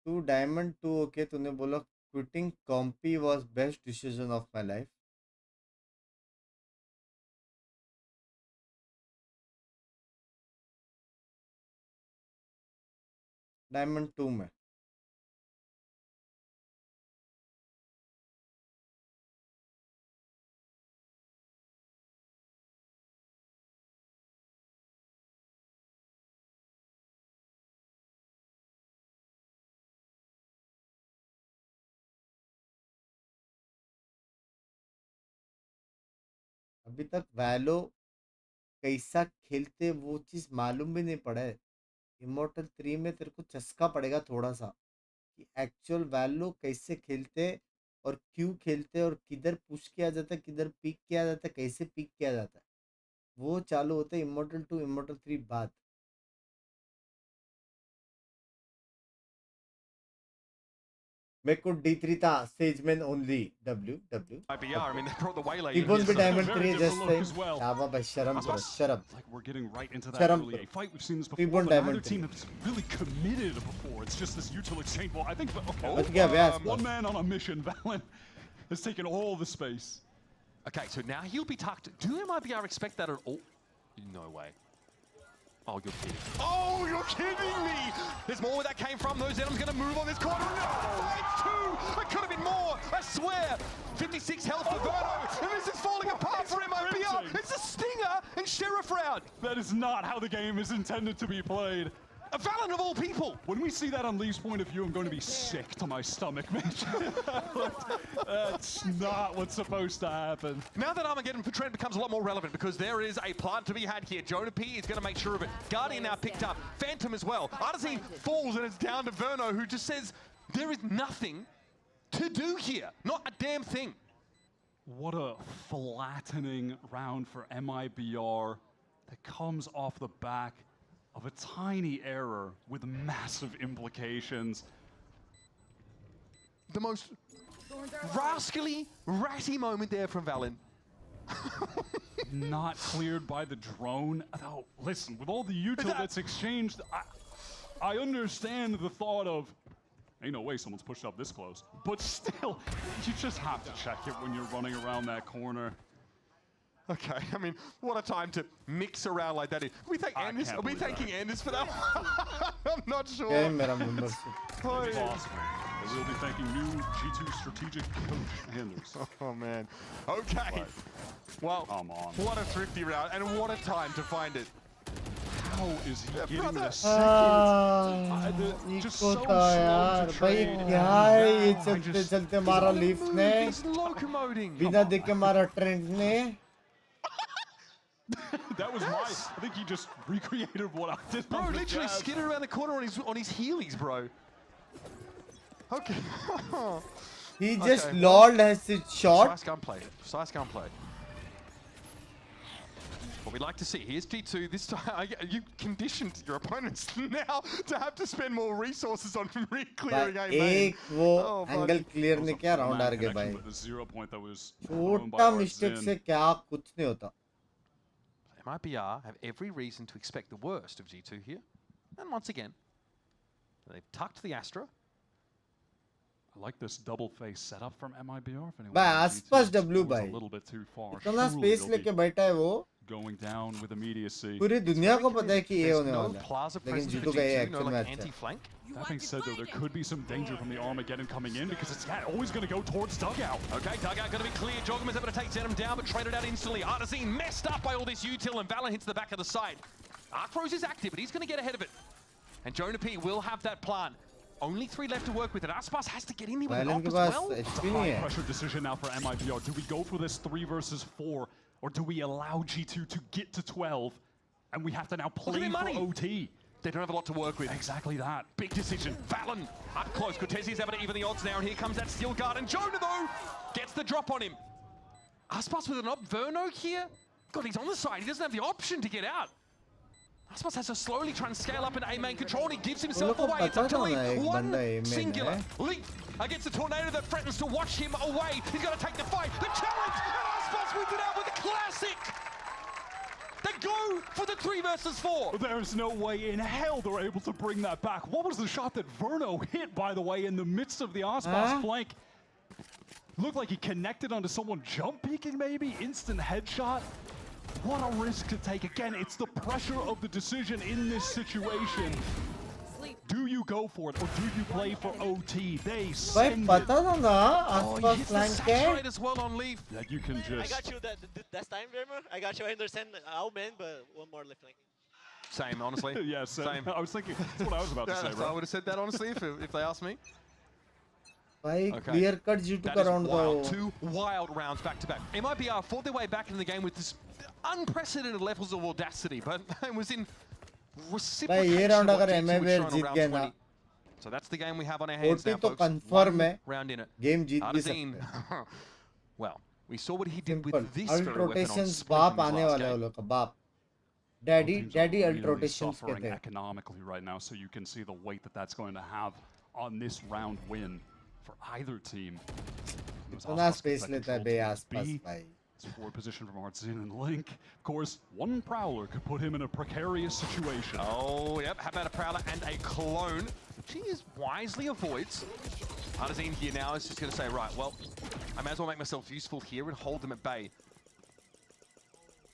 तू Diamond 2 okay तूने बोला quitting compy was best decision of my life. Diamond 2 में अभी तक वैलो कैसा खेलते वो चीज मालूम भी नहीं पड़ा है. इमोर्टल 3 में तेरे को चस्का पड़ेगा थोड़ा सा कि एक्चुअल वैलो कैसे खेलते और क्यों खेलते और किधर पुश किया जाता है, किधर पिक किया जाता है, कैसे पिक किया जाता है, वो चालू होते है इमोर्टल 2 इमोर्टल 3 बाद. मेरे को D3 था सेजमैन only W. IBR, I mean, they brought the waylay. He won't be Diamond 3 just saying. शाबाश भाई शर्म करो शर्म. Like we're getting right into that शर्म early करो. fight. We've seen this He before. won't But neither Diamond 3. team has really committed before. It's just this util exchange. Well, I think बच गया बे आसपास. one man on a mission. Valen has taken all the space. Okay, so now he'll be tucked. Do MIBR expect that at all? No way. Oh, you're kidding. Oh, you're kidding me! There's more where that came from. Those Venom's going to move on this corner. No! Fight two! It could have been more! I swear! 56 health for Verno, and this is falling apart for MIBR! round. That is not how the game is intended to be played. A Valen of all people! When we see that on Lee's point of view, I'm going to be sick to my stomach, Mitch. That's not what's supposed to happen. Now that Armageddon for Trent becomes a lot more relevant because there is a plant to be had here. Jonah P is going to make sure of it. Guardian now picked up. Phantom as well. Artazine falls and it's down to Verno, who just says there is nothing to do here. Not a damn thing. What a flattening round for MIBR that comes off the back of a tiny error with massive implications. The most rascally, ratty moment there from Valen. Not cleared by the drone. Though, listen, with all the util that's exchanged, I understand the thought of, ain't no way someone's pushed up this close. But still, you just have to check it when you're running around that corner. Okay, I mean, what a time to mix around like that. Are we thanking Anders for that? I'm not sure. Game मेरा membership. We'll be thanking new G2 strategic coach Anders. Oh man. Okay. Well, what a thrifty round and what a time to find it. How is he getting the second? Just so slow to भाई क्या है ये चलते चलते मारा leaf ने बिना देखे मारा ट्रेंड ने. That was I think he just recreated what I did. Bro, literally skidded around the corner on his heelys, bro. Okay. He just lolled his shot. Precise gunplay. Precise gunplay. What we'd like to see, here's G2, this time you conditioned your opponents now to have to spend more resources on re-clearing A main. एक वो angle clear ने क्या round हार गए भाई. छोटा mistake से क्या कुछ नहीं होता. MIBR have every reason to expect the worst of G2 here. And once again, they've tucked the Astra. I like this double face setup from MIBR. भाई आसपास W भाई. A little bit too far. इतना space लेके बैठा है वो. Going down with immediacy. पूरी दुनिया को पता है कि ये होने वाला है. लेकिन जीतू का ये actual match है. That being said, though, there could be some danger from the Armageddon coming in because it's always going to go towards dugout. Okay, dugout going to be clear. Jogum is able to take Zenom down, but traded out instantly. Artazine messed up by all this util, and Valen hits the back of the side. Arcrose is active, but he's going to get ahead of it. And Jonah P will have that plan. Only 3 left to work with, and Aspas has to get in there with an op as well. It's a high-pressure decision now for MIBR. Do we go for this 3 versus 4, or do we allow G2 to get to 12, and we have to now play for OT? They don't have a lot to work with. Exactly that. Big decision. Valen up close. Cortez is able to even the odds now, and here comes that steel guard. And Jonah, though, gets the drop on him. Aspas with an op. Verno here. God, he's on the side. He doesn't have the option to get out. Aspas has to slowly try and scale up into A main control, and he gives himself away. It's up to Leaf. One singular. Leaf against the tornado that threatens to wash him away. He's got to take the fight. The challenge. And Aspas wins it out with a classic. They go for the 3 versus 4. There's no way in hell they're able to bring that back. What was the shot that Verno hit, by the way, in the midst of the Aspas flank? Looked like he connected onto someone jump peeking, maybe? Instant headshot. What a risk to take. Again, it's the pressure of the decision in this situation. Do you go for it, or do you play for OT? They send it. Oh, he hits the saturate as well on Leaf. That you can just... I got you that time, Vermo. I got you. I understand our man, but one more left flank. Same, honestly. Yeah, same. I was thinking, that's what I was about to say, bro. I would have said that, honestly, if they asked me. Clear cut G2 का round though. 2 wild rounds back to back. MIBR fought their way back in the game with this unprecedented levels of audacity, but it was in reciprocation of what G2 was showing on round 20. So that's the game we have on our hands now, folks. One round in it. Game जीत भी सकते हैं. Well, we saw what he did with this very weapon on rotations बाप आने वाले हैं लोग का बाप. Daddy ult rotations suffering economically right now, so you can see the weight that's going to have on this round win for either team. इतना space लेता है बे आसपास भाई. Forward position from Artzin and Link. Of course, one Prowler could put him in a precarious situation. Oh, yep. How about a Prowler and a clone, which he is wisely avoids. Artazine here now is just going to say, right, well, I may as well make myself useful here and hold them at bay.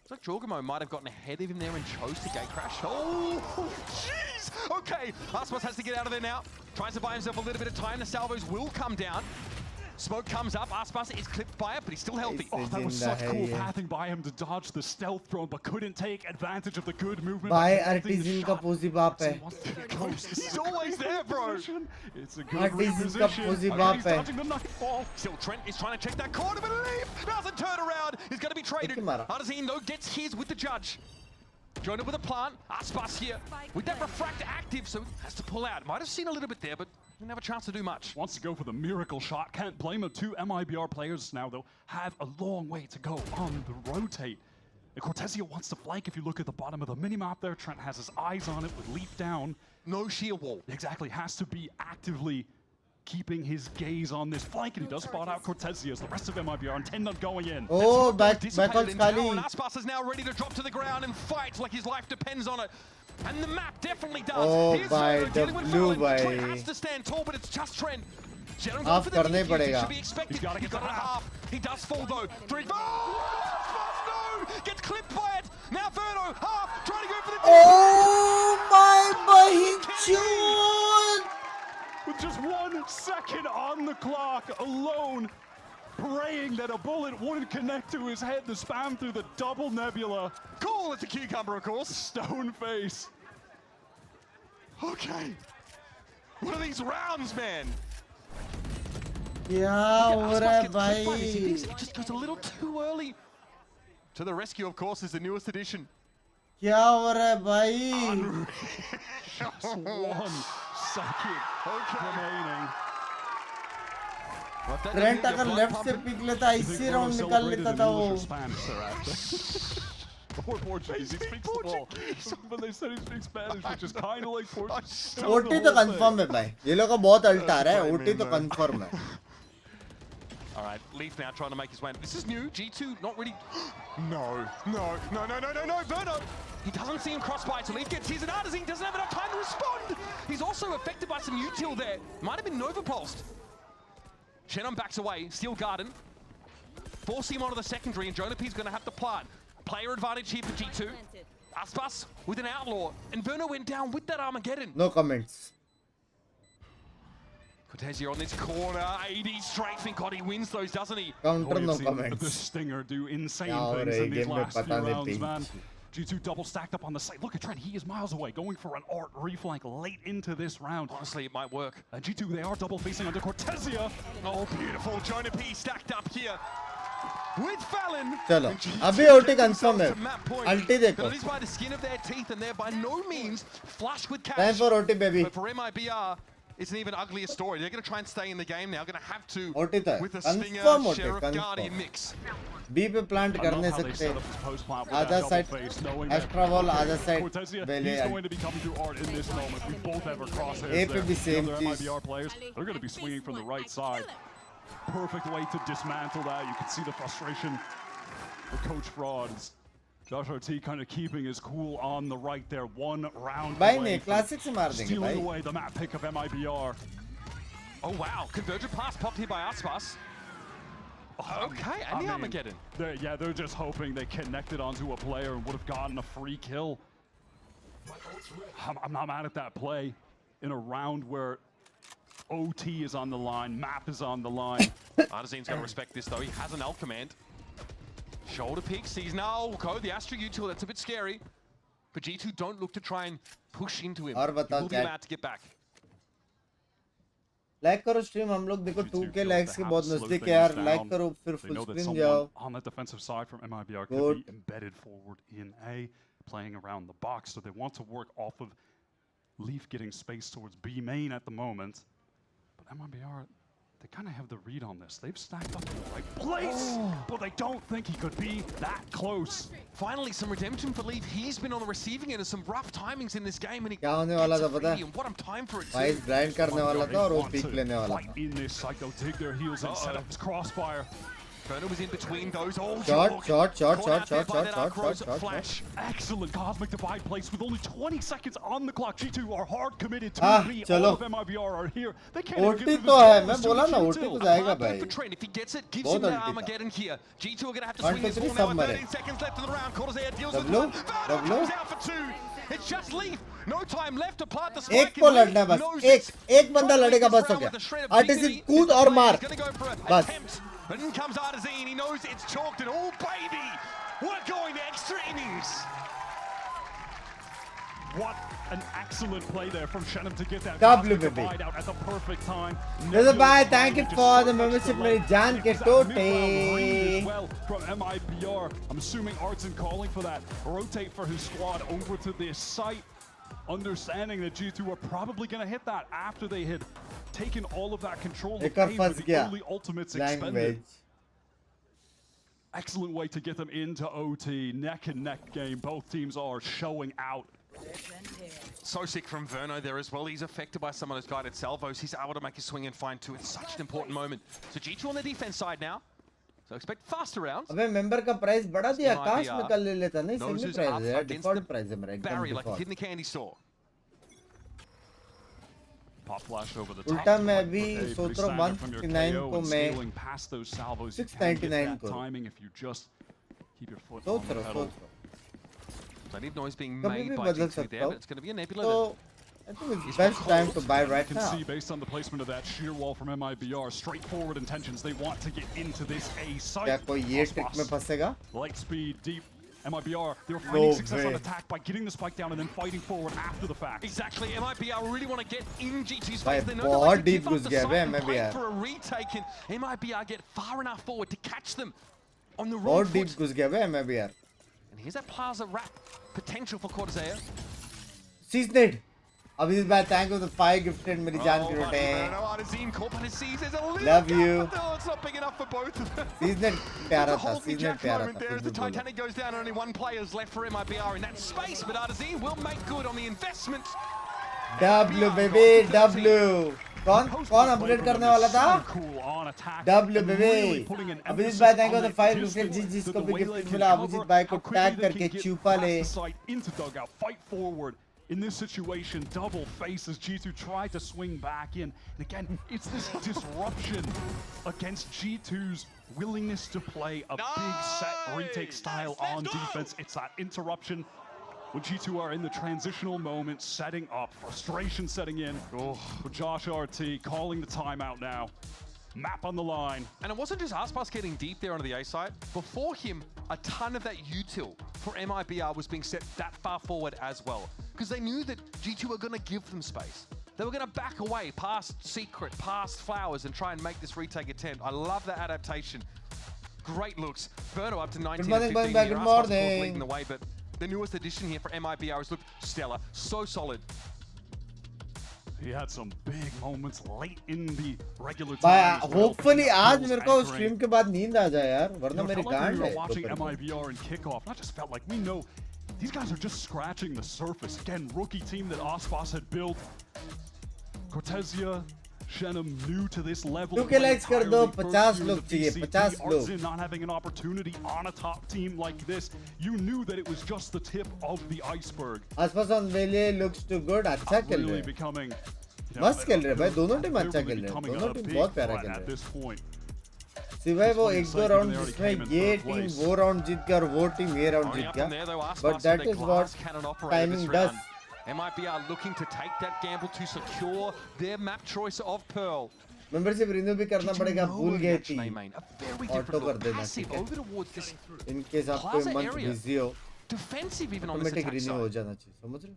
Looks like Jorgamo might have gotten ahead of him there and chose to gate crash. Oh, jeez! Okay, Aspas has to get out of there now. Tries to buy himself a little bit of time. The salvos will come down. Smoke comes up, Aspas is clipped by it, but he's still healthy. Oh, that was such cool pathing by him to dodge the stealth drone, but couldn't take advantage of the good movement. Bhai artisan ka pussy baap hai. He's always there, bro. It's a good artisan ka pussy baap hai. Still, Trent is trying to check that corner, but Leaf doesn't turn around. He's going to be traded. Artisan, though, gets his with the judge. Joined it with a plant. Aspas here with that refract active, so has to pull out. Might have seen a little bit there, but didn't have a chance to do much. Wants to go for the miracle shot. Can't blame him. 2 MIBR players now, though, have a long way to go on the rotate. And Cortezia wants to flank. If you look at the bottom of the minimap there, Trent has his eyes on it with Leaf down. No sheer wall. Exactly. Has to be actively keeping his gaze on this flank, and he does spot out Cortezia as the rest of MIBR intend on going in. Oh, back on Kali. Aspas is now ready to drop to the ground and fight like his life depends on it. And the map definitely does. Oh, by the blue by. Trent has to stand tall, but it's just Trent. Half करने पड़ेगा. He's got to get a half. He does fall though. 3. Oh, no! Gets clipped by it. Now Verno, half, trying to go for the. Oh my Bahichan! With just 1 second on the clock, alone, praying that a bullet wouldn't connect to his head, the spam through the double nebula. Cool, it's a cucumber, of course. Stone face. Okay. What are these rounds, man? Yeah, what up, bhai? He just goes a little too early. To the rescue, of course, is the newest addition. Kya ho raha hai, bhai? Just 1 second remaining. Trent अगर left से pick लेता इसी round निकाल लेता था वो. Or Portuguese, he speaks Portuguese. But they said he speaks Spanish, which is kind of like Portuguese. OT तो confirm है भाई. ये लोग का बहुत अल्ट आ रहा है. OT तो कंफर्म है. All right, Leaf now trying to make his way. This is new. G2 not really. No. Verno. He doesn't see him cross by, so Leaf gets his, and Artisan doesn't have enough time to respond. He's also affected by some util there. Might have been Nova pulsed. Shannon backs away. Steel Garden. Force him onto the secondary, and Jonapi's going to have to plant. Player advantage here for G2. Aspas with an outlaw, and Verno went down with that Armageddon. No comments. Cortezia on this corner, 80 straight. Thank God he wins those, doesn't he? Counter, no comments. The Stinger do insane things in these last few rounds, man. G2 double stacked up on the side. Look at Trent, he is miles away, going for an art reflank late into this round. Honestly, it might work. And G2, they are double facing under Cortezia. Oh, beautiful. Jonah P stacked up here. With Fallon. चलो अभी OT confirm है. अल्टी देखो. But it is by the skin of their teeth, and they're by no means flush with cash. Time for OT, baby. But for MIBR, it's an even uglier story. They're going to try and stay in the game now. Going to have to OT with a Stinger, Sheriff, Guardian mix. B पे plant कर नहीं सकते. आधा side extra wall, आधा side बेले. He's going to be coming through art in this moment. We both have our crosshairs A पे भी same there. चीज. MIBR players, they're going to be swinging from the right side. Perfect way to dismantle that. You can see the frustration for Coach Frauds. Josh RT kind of keeping his cool on the right there. 1 round away classic से मार देंगे stealing away the map pick of MIBR. Oh wow, convergent pass popped here by Aspas. Okay, and the Armageddon. They're just hoping they connected onto a player and would have gotten a free kill. I'm not mad at that play in a round where OT is on the line, map is on the line. Artisan's going to respect this though. He has an ult command. Shoulder pick, sees now code the Astra util. That's a bit scary. But G2 don't look to try and push into him. He will be allowed to get back. Like करो stream. हम लोग देखो 2K likes के बहुत नजदीक है यार. Like करो फिर फुल स्क्रीन जाओ. On the defensive side from MIBR could be embedded forward in A, playing around the box, so they want to work off of Leaf getting space towards B main at the moment. But MIBR, they kind of have the read on this. They've stacked up in the right place, but they don't think he could be that close. Finally, some redemption for Leaf. He's been on the receiving end of some rough timings in this game, and he क्या होने वाला था पता है? What time for it? भाई grind करने वाला था और वो पीक लेने वाला था. In this cycle, dig their heels and set up his crossfire. Verno was in between those. Shot. Excellent cosmic divide place with only 20 seconds on the clock. G2 are hard committed to B. All of MIBR are here. They can't OT तो है. मैं बोला ना OT तो जाएगा भाई. If he gets it, gives him that Armageddon here. G2 are going to have to swing this ball now with 13 seconds left in the round. Cortezia deals with one. Verno comes out for 2. It's just Leaf. No time left to plant the एक spike. को लड़ना बस एक बंदा लड़ेगा बस हो गया आर्टिस्ट कूद और मार बस And in comes Artizine. He knows it's chalked and oh baby, we're going to extra innings. What an excellent play there from Shenham to get that WBB out at the perfect time. Bye, thank you for the membership, मेरी जान के टोटे. Well from MIBR, I'm assuming Artson calling for that rotate for his squad over to this site, understanding that G2 were probably going to hit that after they had taken all of that control. The early ultimates expended. Excellent way to get them into OT. Neck and neck game. Both teams are showing out. So sick from Verno there as well. He's affected by some of those guided salvos. He's able to make a swing and find two. It's such an important moment. So G2 on the defense side now. So expect faster rounds. अबे member का price बढ़ा दिया आकाश में कर ले लेता नहीं semi price है default price है मेरा एकदम Barry like a kid in the candy store. Pop flash over the top. उल्टा मैं भी सोच रहा हूँ 169 को मैं 699 को timing if you just keep your foot सोच रहा Plenty of noise being made by G2 there, but it's going to be a nebula. So, I think it's best time to buy right now. You can see based on the placement of that sheer wall from MIBR, straightforward intentions. They want to get into this A site. क्या कोई ये trick में फंसेगा? Light speed, deep. MIBR, they were finding success on attack by getting the spike down and then fighting forward after the fact. Exactly. MIBR really want to get in G2's space. They know बहुत deep घुस गया है MIBR. For a retake, and MIBR get far enough forward to catch them on the wrong बहुत foot. deep घुस गया है MIBR. And here's that Plaza wrap potential for Cortezea. Seasoned. Abhi this bad thank you for the 5 gifted मेरी जान की रोटे. Love you. It's not big enough for both of them. Seasoned प्यारा था. Seasoned प्यारा था. There as the Titanic goes down, only one player's left for MIBR in that space, but Artizine will make good on the investment. W baby W. कौन update करने वाला था? W baby. Abhijit भाई thank you for the 5 gifted जिसको भी gift मिला अभिजीत भाई को टैग करके चुपा ले. Into dugout, fight forward. In this situation, double faces. G2 tried to swing back in. And again, it's this disruption against G2's willingness to play a big set retake style on defense. It's that interruption when G2 are in the transitional moment, setting up, frustration setting in. For Josh RT calling the timeout now. Map on the line. And it wasn't just Aspas getting deep there onto the A side. Before him, a ton of that util for MIBR was being set that far forward as well. Because they knew that G2 were going to give them space. They were going to back away past Secret, past Flowers, and try and make this retake attempt. I love that adaptation. Great looks. Berto up to 19 and 15 here. Aspas was leading the way, but the newest addition here for MIBR has looked stellar. So solid. He had some big moments late in the regular time. Hopefully आज मेरे को stream के बाद नींद आ जाए यार, वरना मेरी गांड है. Watching MIBR and kickoff, not just felt like we know these guys are just scratching the surface. Again, rookie team that Aspas had built. Cortezia, Shenham new to this level. 2K likes कर दो, 50 लोग चाहिए, 50 लोग. Artson not having an opportunity on a top team like this, you knew that it was just the tip of the iceberg. Aspas on Vele looks too good, अच्छा खेल रहे हैं. मस्त खेल रहे हैं भाई, दोनों टीम अच्छा खेल रहे हैं, दोनों टीम बहुत प्यारा खेल रहे हैं. सिवाय वो एक दो राउंड जिसमें ये टीम वो राउंड जीत गया और वो टीम ये राउंड जीत गया. But that is what timing does. MIBR looking to take that gamble to secure their map choice of Pearl. Membership renew भी करना पड़ेगा, भूल गए थी. ऑटो कर देना, ठीक है. In case आप कोई month busy हो, automatic renew हो जाना चाहिए, समझ रहे?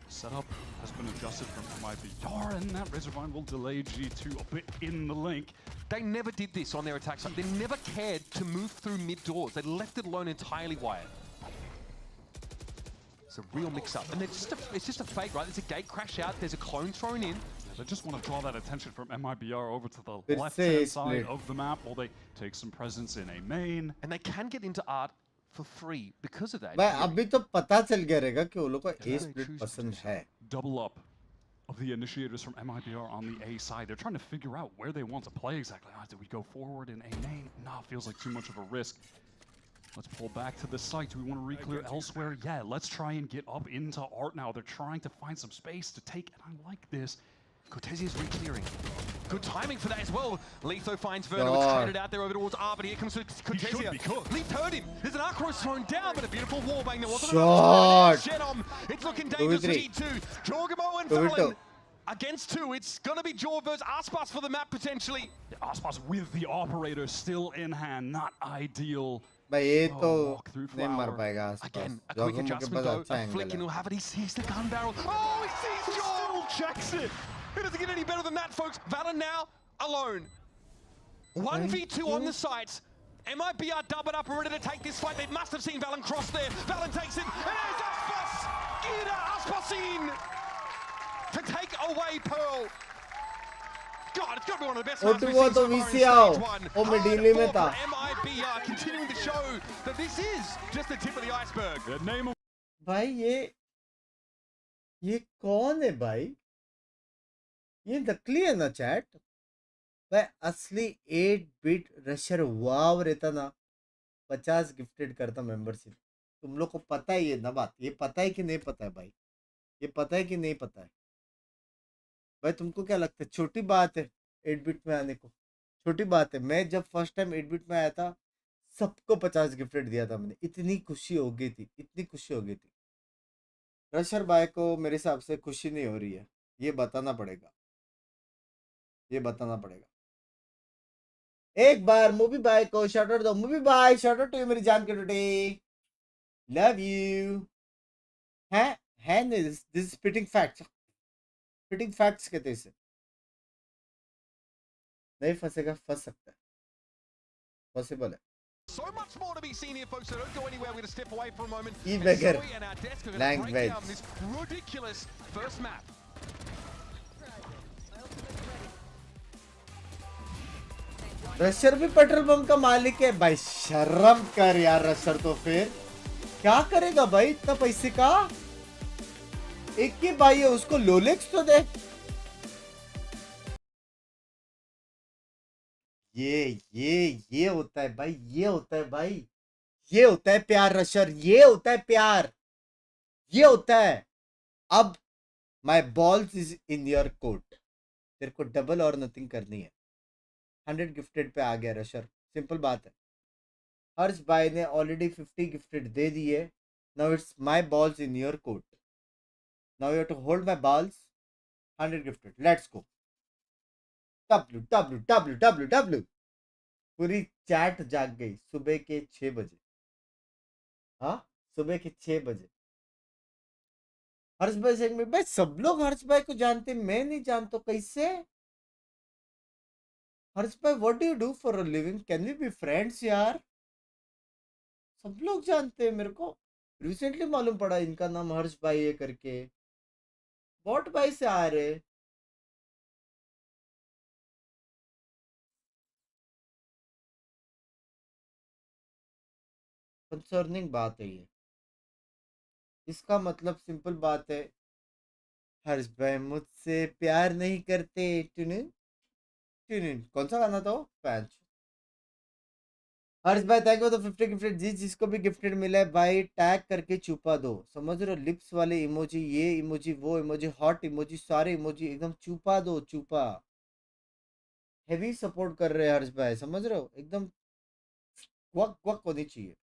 Setup has been adjusted from MIBR, and that Razorvine will delay G2 a bit in the link. They never did this on their attack side. They never cared to move through mid doors. They left it alone entirely, Wyatt. It's a real mix-up, and it's just a fake, right? There's a gate crash out. There's a clone thrown in. They just want to draw that attention from MIBR over to the left-hand side of the map, while they take some presence in a main. And they can get into art for free because of that. भाई अभी तो पता चल गया रहेगा कि वो लोग को A split पसंद है. Double up of the initiators from MIBR on the A side. They're trying to figure out where they want to play exactly. Do we go forward in A main? Nah, feels like too much of a risk. Let's pull back to the site. Do we want to re-clear elsewhere? Yeah, let's try and get up into art now. They're trying to find some space to take, and I like this. Cortezia's re-clearing. Good timing for that as well. Letho finds Verno. It's traded out there over towards R, but here comes Cortesia. Leap heard him. There's an Arc Rose thrown down, but a beautiful wallbang. There wasn't enough time. It's looking dangerous for G2. Jorgamo and Valen against two. It's going to be Jor versus Aspas for the map potentially. Yeah, Aspas with the operator still in hand. Not ideal. भाई ये तो नहीं मार पाएगा Again, a quick adjustment though. A flick and he'll have it. He sees the gun barrel. Oh, he sees Jor. Checks it. It doesn't get any better than that, folks. Valen now alone. 1v2 on the sites. MIBR doubled up and ready to take this fight. They must have seen Valen cross there. Valen takes it. And there's Aspas. Gida Aspasin to take away Pearl. God, it's got to be one of the best matches we've seen so far in stage one. MIBR continuing to show that this is just the tip of the iceberg. भाई ये कौन है भाई? ये नकली है ना chat? भाई असली 8-बिट रशर वाव रहता ना 50 गिफ्टेड करता मेंबरशिप. तुम लोग को पता ही है ना बात? ये पता है कि नहीं पता है भाई? ये पता है कि नहीं पता है? भाई तुमको क्या लगता है छोटी बात है 8-बिट में आने को? छोटी बात है. मैं जब फर्स्ट टाइम 8-बिट में आया था सबको 50 गिफ्टेड दिया था मैंने. इतनी खुशी हो गई थी, इतनी खुशी हो गई थी. रशर भाई को मेरे हिसाब से खुशी नहीं हो रही है. ये बताना पड़ेगा, ये बताना पड़ेगा. एक बार मूवी भाई को शॉट आउट दो. मूवी भाई शॉट आउट टू मेरी जान के टुडे. Love you. है this is spitting facts. Spitting facts कहते हैं इसे. नहीं फंसेगा, फंस सकता है, पॉसिबल है. So much more to be seen here, folks. So don't go anywhere. We're going to step away for a moment. E-beggar. And our desk are going to break down this ridiculous first map. Rusher भी petrol pump का मालिक है भाई. शर्म कर यार. Rusher तो फिर क्या करेगा भाई इतना पैसे का? एक ही भाई है, उसको लोलेक्स तो दे. ये होता है भाई. ये होता है भाई. ये होता है प्यार रशर. ये होता है प्यार. ये होता है. अब my balls is in your court. तेरे को डबल और नथिंग करनी है. 100 गिफ्टेड पे आ गया रशर. सिंपल बात है. हर्ष भाई ने ऑलरेडी 50 गिफ्टेड दे दिए. Now it's my balls in your court. Now you have to hold my balls. 100 gifted. Let's go. W. पूरी चैट जाग गई सुबह के 6 बजे. हाँ, सुबह के 6 बजे. हर्ष भाई से भाई सब लोग हर्ष भाई को जानते, मैं नहीं जानता. कैसे? हर्ष भाई what do you do for a living? Can we be friends यार? सब लोग जानते हैं मेरे को. रिसेंटली मालूम पड़ा इनका नाम हर्ष भाई है करके. व्हाट भाई से आ रहे? कंसर्निंग बात है ये. इसका मतलब सिंपल बात है. हर्ष भाई मुझसे प्यार नहीं करते. कौन सा गाना था वो? फैंस. हर्ष भाई थैंक यू तो 50 गिफ्टेड. जिसको भी गिफ्टेड मिला है भाई टैग करके छुपा दो. समझ रहे हो? लिप्स वाले इमोजी, ये इमोजी, वो इमोजी, हॉट इमोजी, सारे इमोजी एकदम छुपा दो. छुपा. हेवी सपोर्ट कर रहे हैं हर्ष भाई. समझ रहे हो? एकदम वक होनी चाहिए.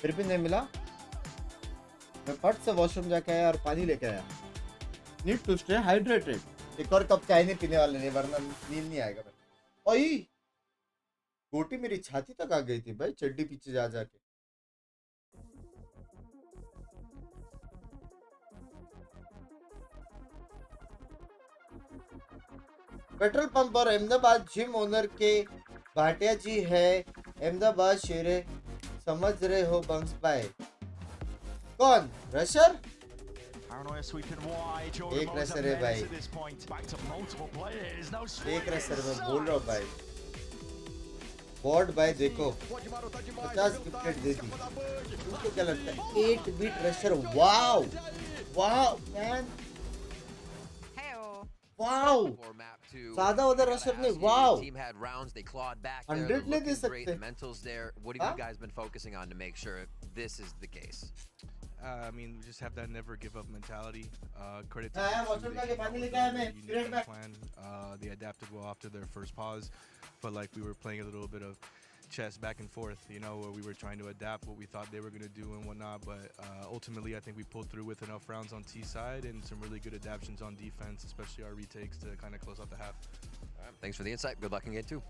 फिर भी नहीं मिला. मैं फट से वॉशरूम जाके आया और पानी लेके आया. Need to stay hydrated. एक और कप चाय नहीं पीने वाले नहीं, वरना नींद नहीं आएगा. ओई गोटी मेरी छाती तक आ गई थी भाई चड्डी पीछे जा जाके. पेट्रोल पंप और अहमदाबाद जिम ओनर के भाटिया जी है. अहमदाबाद शेरे. समझ रहे हो बंक्स भाई? कौन? रशर? एक रशर है भाई. एक रशर में बोल रहा हूँ भाई. बॉट भाई देखो 50 गिफ्टेड दे दी. उसको क्या लगता है eight bit rusher? Wow wow man. Wow. सादा उधर रशर नहीं wow team had rounds, they clawed back there, 100 ले दे great, सकते the mentals there. What have you guys been focusing on to make sure this is the case? I mean, we just have that never give up mentality. Credit to the plan. They adapted well after their first pause. Felt like we were playing a little bit of chess back and forth, you know, where we were trying to adapt what we thought they were going to do and whatnot. But ultimately, I think we pulled through with enough rounds on T side and some really good adaptations on defense, especially our retakes to kind of close out the half. Thanks for the insight. Good luck in game 2.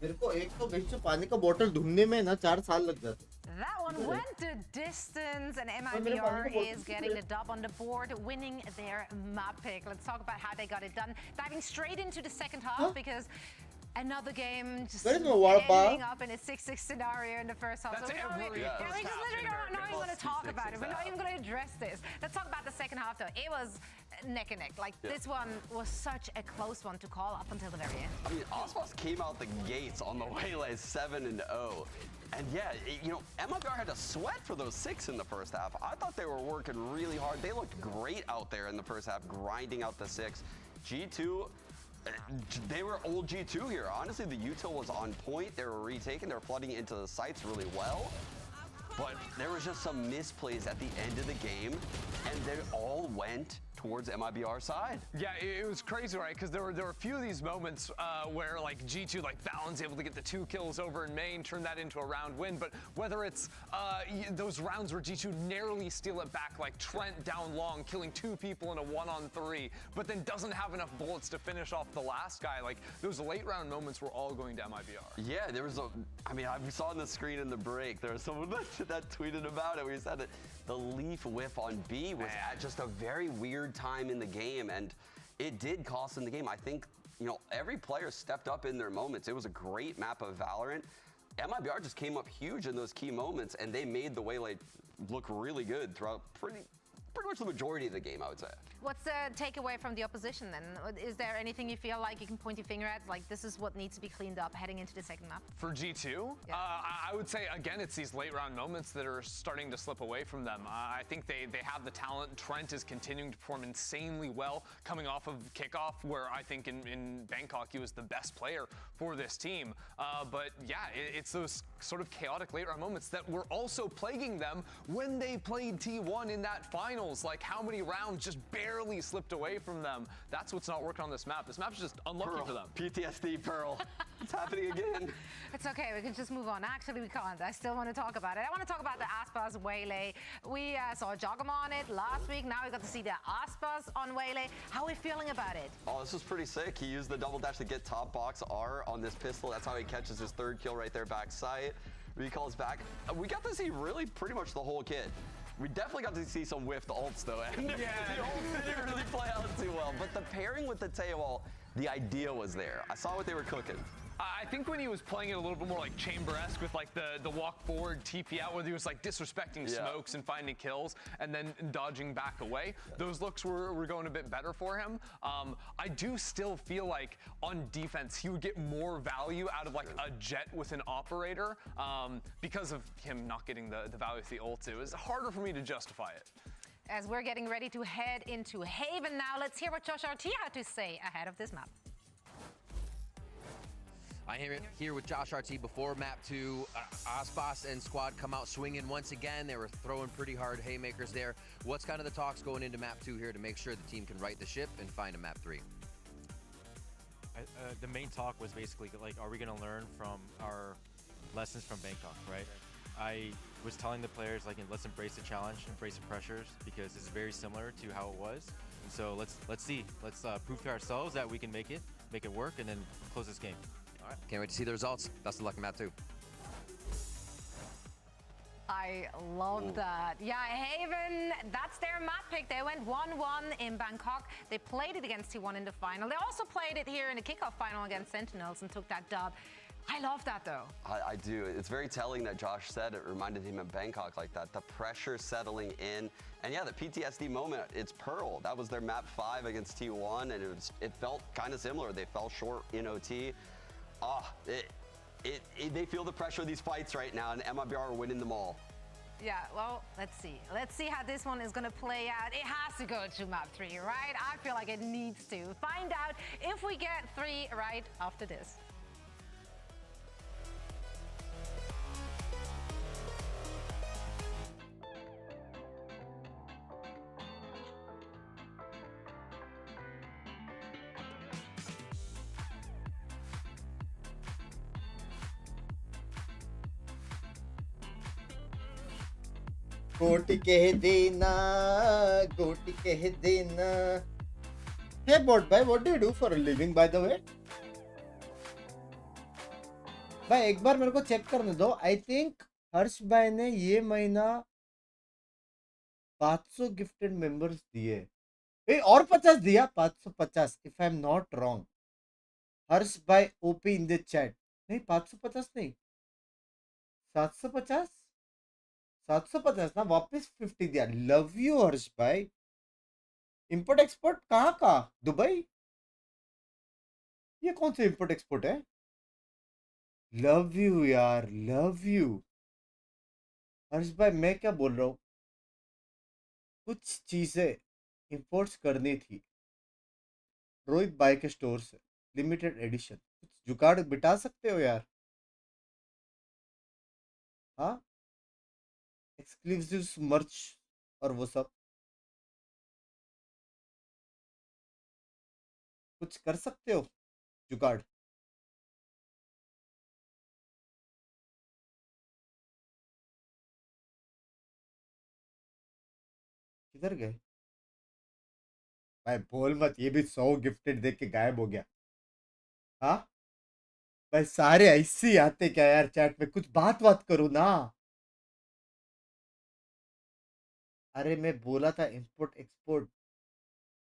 मेरे को एक तो बीच में पानी का बोतल ढूंढने में ना 4 साल लग जाते. That one went the distance, and MIBR is getting the dub on the board, winning their map pick. Let's talk about how they got it done. Diving straight into the second half because another game just ending up in a 6-6 scenario in the first half. That's so we just literally not even going to talk about it. We're not even going to address this. Let's talk about the second half though. It was neck and neck. Like this one was such a close one to call up until the very end. I mean, Osmos came out the gates on the Waylay 7-0. And yeah, you know, MIBR had to sweat for those 6 in the first half. I thought they were working really hard. They looked great out there in the first half, grinding out the 6. G2, they were old G2 here. Honestly, the util was on point. They were retaking. They were flooding into the sites really well. But there was just some misplays at the end of the game, and they all went towards MIBR's side. Yeah, it was crazy, right? Because there were a few of these moments where like G2, like Fallon's able to get the 2 kills over in main, turn that into a round win. But whether it's those rounds where G2 narrowly steal it back, like Trent down long, killing 2 people in a 1-on-3, but then doesn't have enough bullets to finish off the last guy. Like those late round moments were all going to MIBR. Yeah, there was I mean, I saw on the screen in the break, there was someone that tweeted about it where he said that the Leaf whiff on B was at just a very weird time in the game, and it did cost them the game. I think, you know, every player stepped up in their moments. It was a great map of Valorant. MIBR just came up huge in those key moments, and they made the Waylay look really good throughout pretty much the majority of the game, I would say. What's the takeaway from the opposition then? Is there anything you feel like you can point your finger at, like this is what needs to be cleaned up heading into the second map? For G2, yeah. I would say, again, it's these late round moments that are starting to slip away from them. I think they have the talent. Trent is continuing to perform insanely well coming off of kickoff, where I think in Bangkok he was the best player for this team. But yeah, it's those sort of chaotic late round moments that were also plaguing them when they played T1 in that finals. Like how many rounds just barely slipped away from them. That's what's not working on this map. This map's just unlucky for them. PTSD, Pearl. It's happening again. It's okay, we can just move on. Actually, we can't. I still want to talk about it. I want to talk about the Aspas Waylay. We saw Jogama on it last week. Now we got to see the Aspas on Waylay. How are we feeling about it? Oh, this was pretty sick. He used the double dash to get top box R on this pistol. That's how he catches his 3rd kill right there back sight. Recalls back. We got to see really pretty much the whole kit. We definitely got to see some whiffed ults though, and the ults didn't really play out too well. But the pairing with the Taewall, the idea was there. I saw what they were cooking. I think when he was playing it a little bit more like Chamber-esque with like the walk forward, TP out, where he was like disrespecting smokes and finding kills and then dodging back away, those looks were going a bit better for him. I do still feel like on defense he would get more value out of like a Jet with an operator because of him not getting the value with the ult. It was harder for me to justify it. As we're getting ready to head into Haven now, let's hear what Josh RT had to say ahead of this map. I'm here with Josh RT before map 2. Aspas and squad come out swinging once again. They were throwing pretty hard haymakers there. What's kind of the talks going into map 2 here to make sure the team can right the ship and find a map 3? The main talk was basically like, are we going to learn from our lessons from Bangkok, right? I was telling the players, like, let's embrace the challenge, embrace the pressures, because it's very similar to how it was. And so let's see. Let's prove to ourselves that we can make it work, and then close this game. All right. Can't wait to see the results. Best of luck in map 2. I love that. Yeah, Haven, that's their map pick. They went 1-1 in Bangkok. They played it against T1 in the final. They also played it here in the kickoff final against Sentinels and took that dub. I love that though. I do. It's very telling that Josh said it reminded him of Bangkok like that. The pressure settling in. And yeah, the PTSD moment, it's Pearl. That was their map 5 against T1, and it felt kind of similar. They fell short in OT. They feel the pressure of these fights right now, and MIBR are winning them all. Yeah, well, let's see. Let's see how this one is going to play out. It has to go to map 3, right? I feel like it needs to. Find out if we get 3 right after this. गोटी कह देना, गोटी कह देना. Hey bot भाई, what do you do for a living by the way? भाई एक बार मेरे को चेक करने दो. I think हर्ष भाई ने ये महीना 500 गिफ्टेड मेंबर्स दिए. और 50 दिया, 550 if I'm not wrong. हर्ष भाई OP in the chat. नहीं 550 नहीं, 750 750 ना, वापस 50 दिया. लव यू हर्ष भाई. इंपोर्ट एक्सपोर्ट कहाँ का? दुबई? ये कौन सा इंपोर्ट एक्सपोर्ट है? लव यू यार, लव यू हर्ष भाई. मैं क्या बोल रहा हूँ, कुछ चीजें इंपोर्ट्स करनी थी रोहित भाई के स्टोर से, लिमिटेड एडिशन. कुछ जुगाड़ बिठा सकते हो यार? हाँ, एक्सक्लूसिव मर्च और वो सब कुछ कर सकते हो जुगाड़? किधर गए भाई? बोल मत, ये भी 100 गिफ्टेड देख के गायब हो गया. हाँ भाई, सारे ऐसे ही आते क्या यार चैट में? कुछ बात करो ना. अरे मैं बोला था इंपोर्ट एक्सपोर्ट,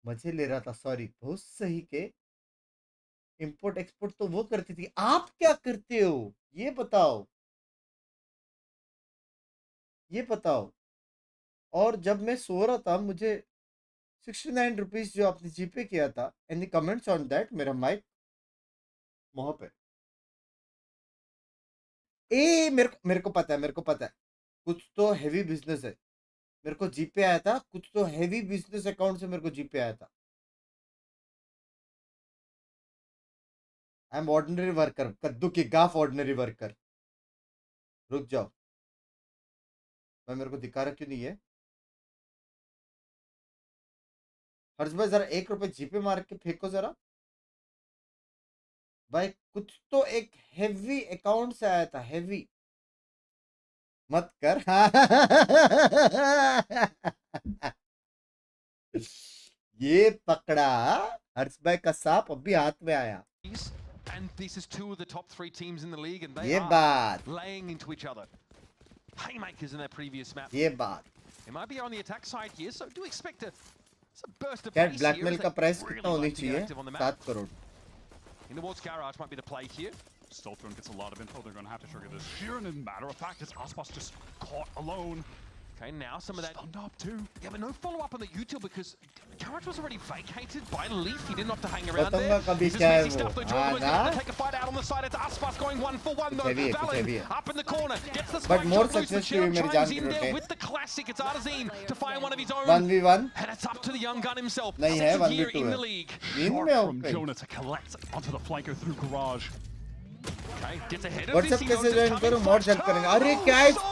मजे ले रहा था. सॉरी, बहुत सही के. इंपोर्ट एक्सपोर्ट तो वो करती थी, आप क्या करते हो ये बताओ, ये बताओ. और जब मैं सो रहा था, मुझे 69 रुपीज जो आपने जीपे किया था, एनी कमेंट्स ऑन दैट? मेरा माइक मुंह पे. मेरे को पता है, मेरे को पता है. कुछ तो हैवी बिजनेस है. मेरे को जीपे आया था, कुछ तो हैवी बिजनेस अकाउंट से मेरे को जीपे आया था. आई एम ऑर्डिनरी वर्कर, कद्दू की गाफ ऑर्डिनरी वर्कर. रुक जाओ भाई, मेरे को दिखा रहा क्यों नहीं है? हर्ष भाई जरा 1 रुपए जीपे मार के फेंको जरा भाई. कुछ तो एक हैवी अकाउंट से आया था, हैवी. मत कर. ये पकड़ा हर्ष भाई का सांप, अभी हाथ में आया. And this is 2 of the top 3 teams in the league, and they ये are बात, laying into each other. Haymakers in their previous map. ये बात. It might be on the attack side here, so do expect a burst of क्या pace blackmail here. का price कितना होनी चाहिए? 7 crore. In the Ward's garage might be the play here. Stilthrone gets a lot of info. They're going to have to trigger this here, and as a matter of fact, it's Aspas just caught alone. Okay, now some of that... Stunned up too. Yeah, but no follow-up on the util because Garage was already vacated by Leaf. He didn't have to hang around there. This is messy stuff though. Jordan was going to take a fight out on the side. It's Aspas going 1-for-1 though. Valen up in the corner. Gets the spike. But more successful chimes in there with the classic. It's Arzine to find one of his own. 1v1. And it's up to the young gun himself. नहीं है, 2nd year in the league. From Jonah to collect onto the flanker through Garage. Okay, gets ahead of this. WhatsApp कैसे join करूं? Mode help करेंगे. अरे क्या HP?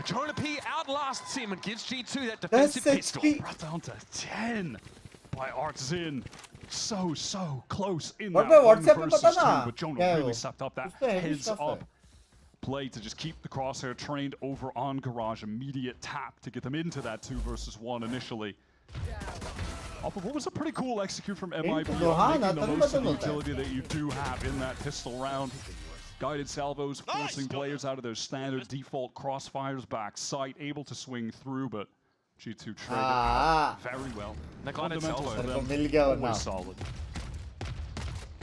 Jonah P outlasts him and gives G2 that defensive pistol. Right down to 10 by Artzin. So close in What that about 1 WhatsApp versus 2, पे but Jonah क्या really sucked up that heads up play to just keep the crosshair trained over on Garage. Immediate tap to get them into that 2 versus 1 initially. Off of what was a pretty cool execute from MIBR, making the most of the utility that you do have in that pistol round. Guided salvos, forcing players out of their standard default crossfires back sight, able to swing through, but G2 traded very well. The guided salvo always solid.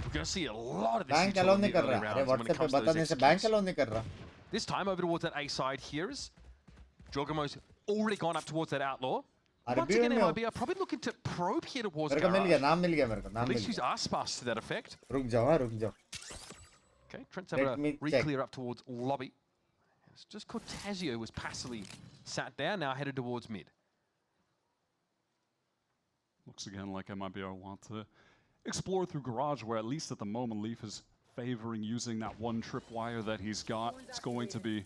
We're going to see a lot of this bank allow नहीं कर रहा. अरे WhatsApp पे बताने से bank allow नहीं कर रहा. This time over towards that A side here is Jorgamo's already gone up towards that outlaw. Once again, MIBR probably looking to probe here towards Garage. मिल गया, नाम मिल गया मेरे को, नाम At मिल least use गया. Aspas to that effect. रुक जाओ, हाँ रुक जाओ. Okay, Trent's able to re-clear up towards lobby. It's just Cortezio was passively sat there, now headed towards mid. Looks again like MIBR want to explore through Garage, where at least at the moment Leaf is favoring using that one tripwire that he's got. It's going to be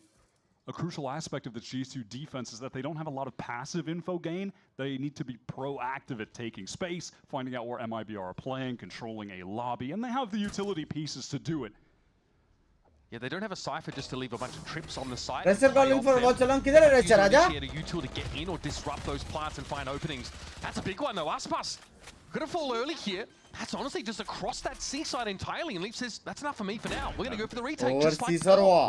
a crucial aspect of the G2 defense is that they don't have a lot of passive info gain. They need to be proactive at taking space, finding out where MIBR are playing, controlling a lobby, and they have the utility pieces to do it. Yeah, they don't have a Cypher just to leave a bunch of trips on the site. Racer calling for watch along. Kidhar hai Racer? Aja. A util to get in or disrupt those plants and find openings. That's a big one though. Aspas gonna fall early here. That's honestly just across that seaside entirely, and Leaf says that's enough for me for now. We're gonna go for the retake. Just like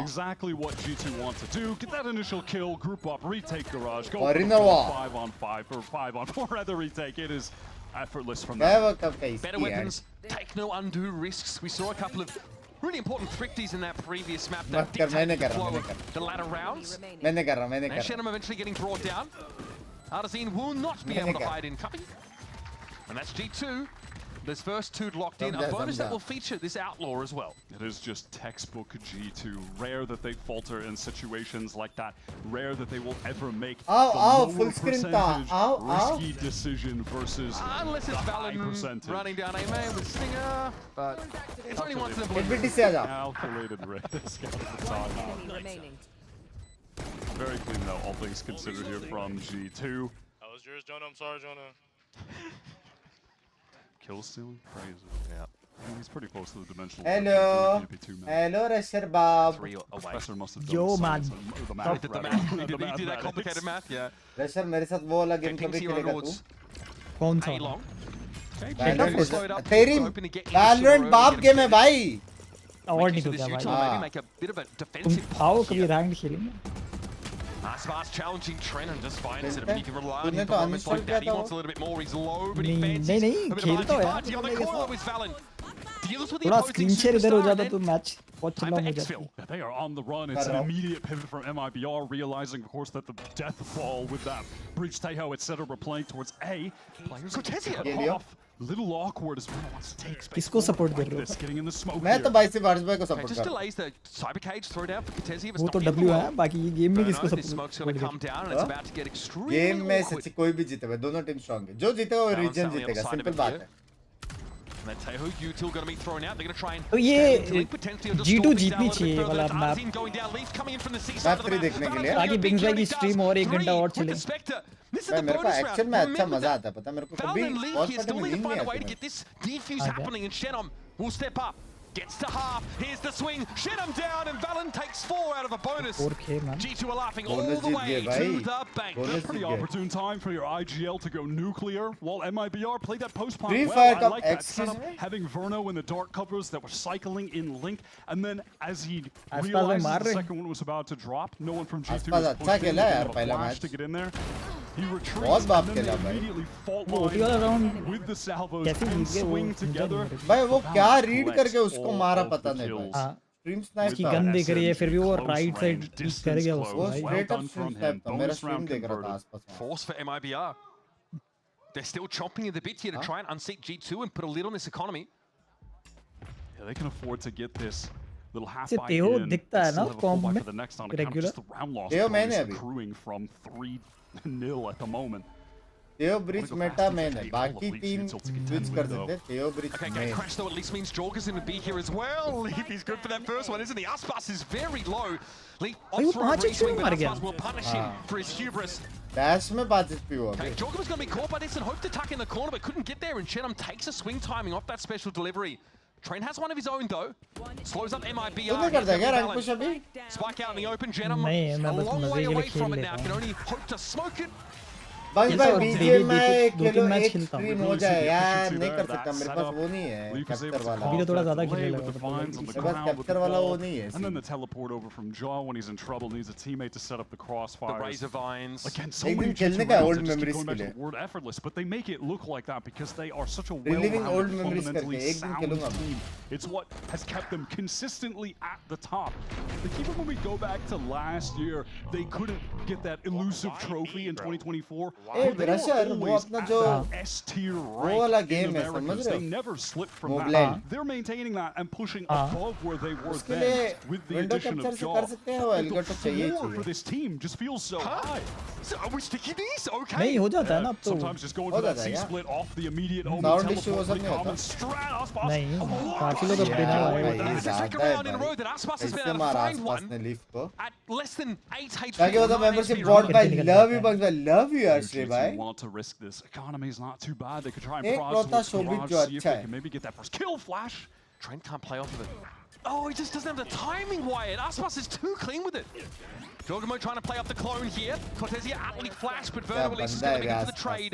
exactly what G2 want to do. Get that initial kill, group up, retake Garage, go for 5-on-5 or 5-on-4 at the retake. It is effortless from there. Better weapons, take no undue risks. We saw a couple of really important thrifties in that previous map that dictated the flow of the latter rounds. And Shenum eventually getting brought down. Artazine will not be able to hide in Cuppy. And that's G2. This first two locked in. A bonus that will feature this Outlaw as well. It is just textbook G2. Rare that they falter in situations like that. Rare that they will ever make full screen risky decision versus unless it's Valen running down A main with Stinger, but it's only once in a blue. Calculated risk at the time. Very clean though, all things considered here from G2. That was yours, Jonah. I'm sorry, Jonah. Kill stealing? Crazy. Yeah. He's pretty close to the dimensional. Hello. Hello, Racer Bob. Professor must have Yo, man. The math. He did that complicated math, yeah. Racer, मेरे साथ वो वाला game कभी खेलेगा तू? कौन सा? तेरी Valorant बाप गेम है भाई. और नहीं तो क्या भाई? तुम आओ कभी रैंक खेलेंगे. Aspas challenging Trent and just finds it. He can rely on him for moments like that. He wants a little bit more. He's low, but he fancies a bit of a party on the corner with Valen. Deals with the opposing superstar. They are on the run. It's an immediate pivot from MIBR, realizing, of course, that the death ball with that Breach Teho, etc. were playing towards A. Players off. Little awkward as well. Wants to take space. किसको support कर रहे हो? Getting in the smoke. मैं तो बाइस से wars भाई को support कर रहा हूँ. Just delays the cyber cage throw down for Cortezio. वो तो W है. बाकी ये game में किसको support? Smoke's going to come down and it's about to get extremely game में सच्ची कोई भी जीतेगा. दोनों team strong है. जो जीतेगा वो region जीतेगा. Simple बात है. And then Teho, util going to be thrown out. They're going to try and तो ये G2 जीतनी चाहिए वाला map. Map 3 देखने के लिए. ताकि Binks भाई की stream और 1 घंटा और चले. भाई मेरे को एक्शन में अच्छा मजा आता है पता मेरे को कभी बहुत is still need to find a way to get this defuse happening, and Shenum will step up. Gets to half. Here's the swing. Shenum down, and Valen takes 4 out of a bonus. G2 are laughing all the way to the bank. Pretty opportune time for your IGL to go nuclear. While MIBR played that post plant well, I like that setup. Having Verno in the dark covers that were cycling in link, and then as he realized the second one was about to drop, no one from G2 was pushing to get in there. He retreats and then they immediately fault line with the salvos and swing together. भाई वो क्या read करके उसको मारा पता नहीं भाई. Stream snipe की गन देख रही है फिर भी वो राइट साइड कर गया उसको. वो straight up stream snipe था. मेरा stream देख रहा था आसपास. Force for MIBR. They're still chomping at the bit here to try and unseat G2 and put a lid on this economy. Yeah, they can afford to get this little half by in. दिखता है ना comb में regular. The round loss is accruing from 3-0 at the moment. Theo Bridge meta main है. बाकी team switch कर सकते हैं. Theo Bridge main. Okay, crash though at least means Jorgen's going to be here as well. He's good for that first one, isn't he? Aspas is very low. Leaf off throw re-swing, but Aspas will punish him for his hubris. Dash में 5 HP हुआ. Okay, Jorgen was going to be caught by this and hoped to tuck in the corner, but couldn't get there. And Shenum takes a swing timing off that special delivery. Train has one of his own though. Slows up MIBR. Spike out in the open. Shenum a long way away from it now. Can only hope to smoke it. भाई बीजे में खेलो एक stream हो जाए यार. नहीं कर सकता मेरे पास वो नहीं है कैप्चर वाला. अभी तो थोड़ा ज़्यादा खेलने लगा. मेरे पास कैप्चर वाला वो नहीं है. And then the teleport over from Jaw when he's in trouble needs a teammate to set up the crossfire. The razor vines. Again, so many खेलने का old memories के लिए. Word effortless, but they make it look like that because they are such a reliving old well-rounded, memories fundamentally करके एक दिन sound खेलूंगा. team. It's what has kept them consistently at the top. Like even when we go back to last year, they couldn't get that elusive trophy in 2024. Rusher वो अपना जो वो वाला game है समझ रहे हो mobile They're maintaining that and pushing above where they were उसके then लिए with the window addition capture of से Jaw. कर सकते हैं वो एल्गो तो चाहिए For this team just feels so high. So are we sticking these? Okay. नहीं हो जाता है ना अब तो Sometimes just going for that C split off the immediate home Sound issue हो teleport सकता है common strat Aspas. नहीं काफी लोग अब बिना ये ज़्यादा है भाई कैसे मारा आसपास ने लीफ को At less than 8 HP. ताकि वो तो मेंबरशिप बॉट भाई love you Banga love you अर्शे भाई Want to risk this. Economy is not too bad. They could try and एक prod लौता towards शोभित Garage, जो see if अच्छा they है can maybe get that first kill. Flash. Trent can't play off of it. Oh, he just doesn't have the timing, Wyatt. Aspas is too clean with it. Jorgamo trying to play up the clone here. Cortesia aptly flash, but Verno is still going into the trade.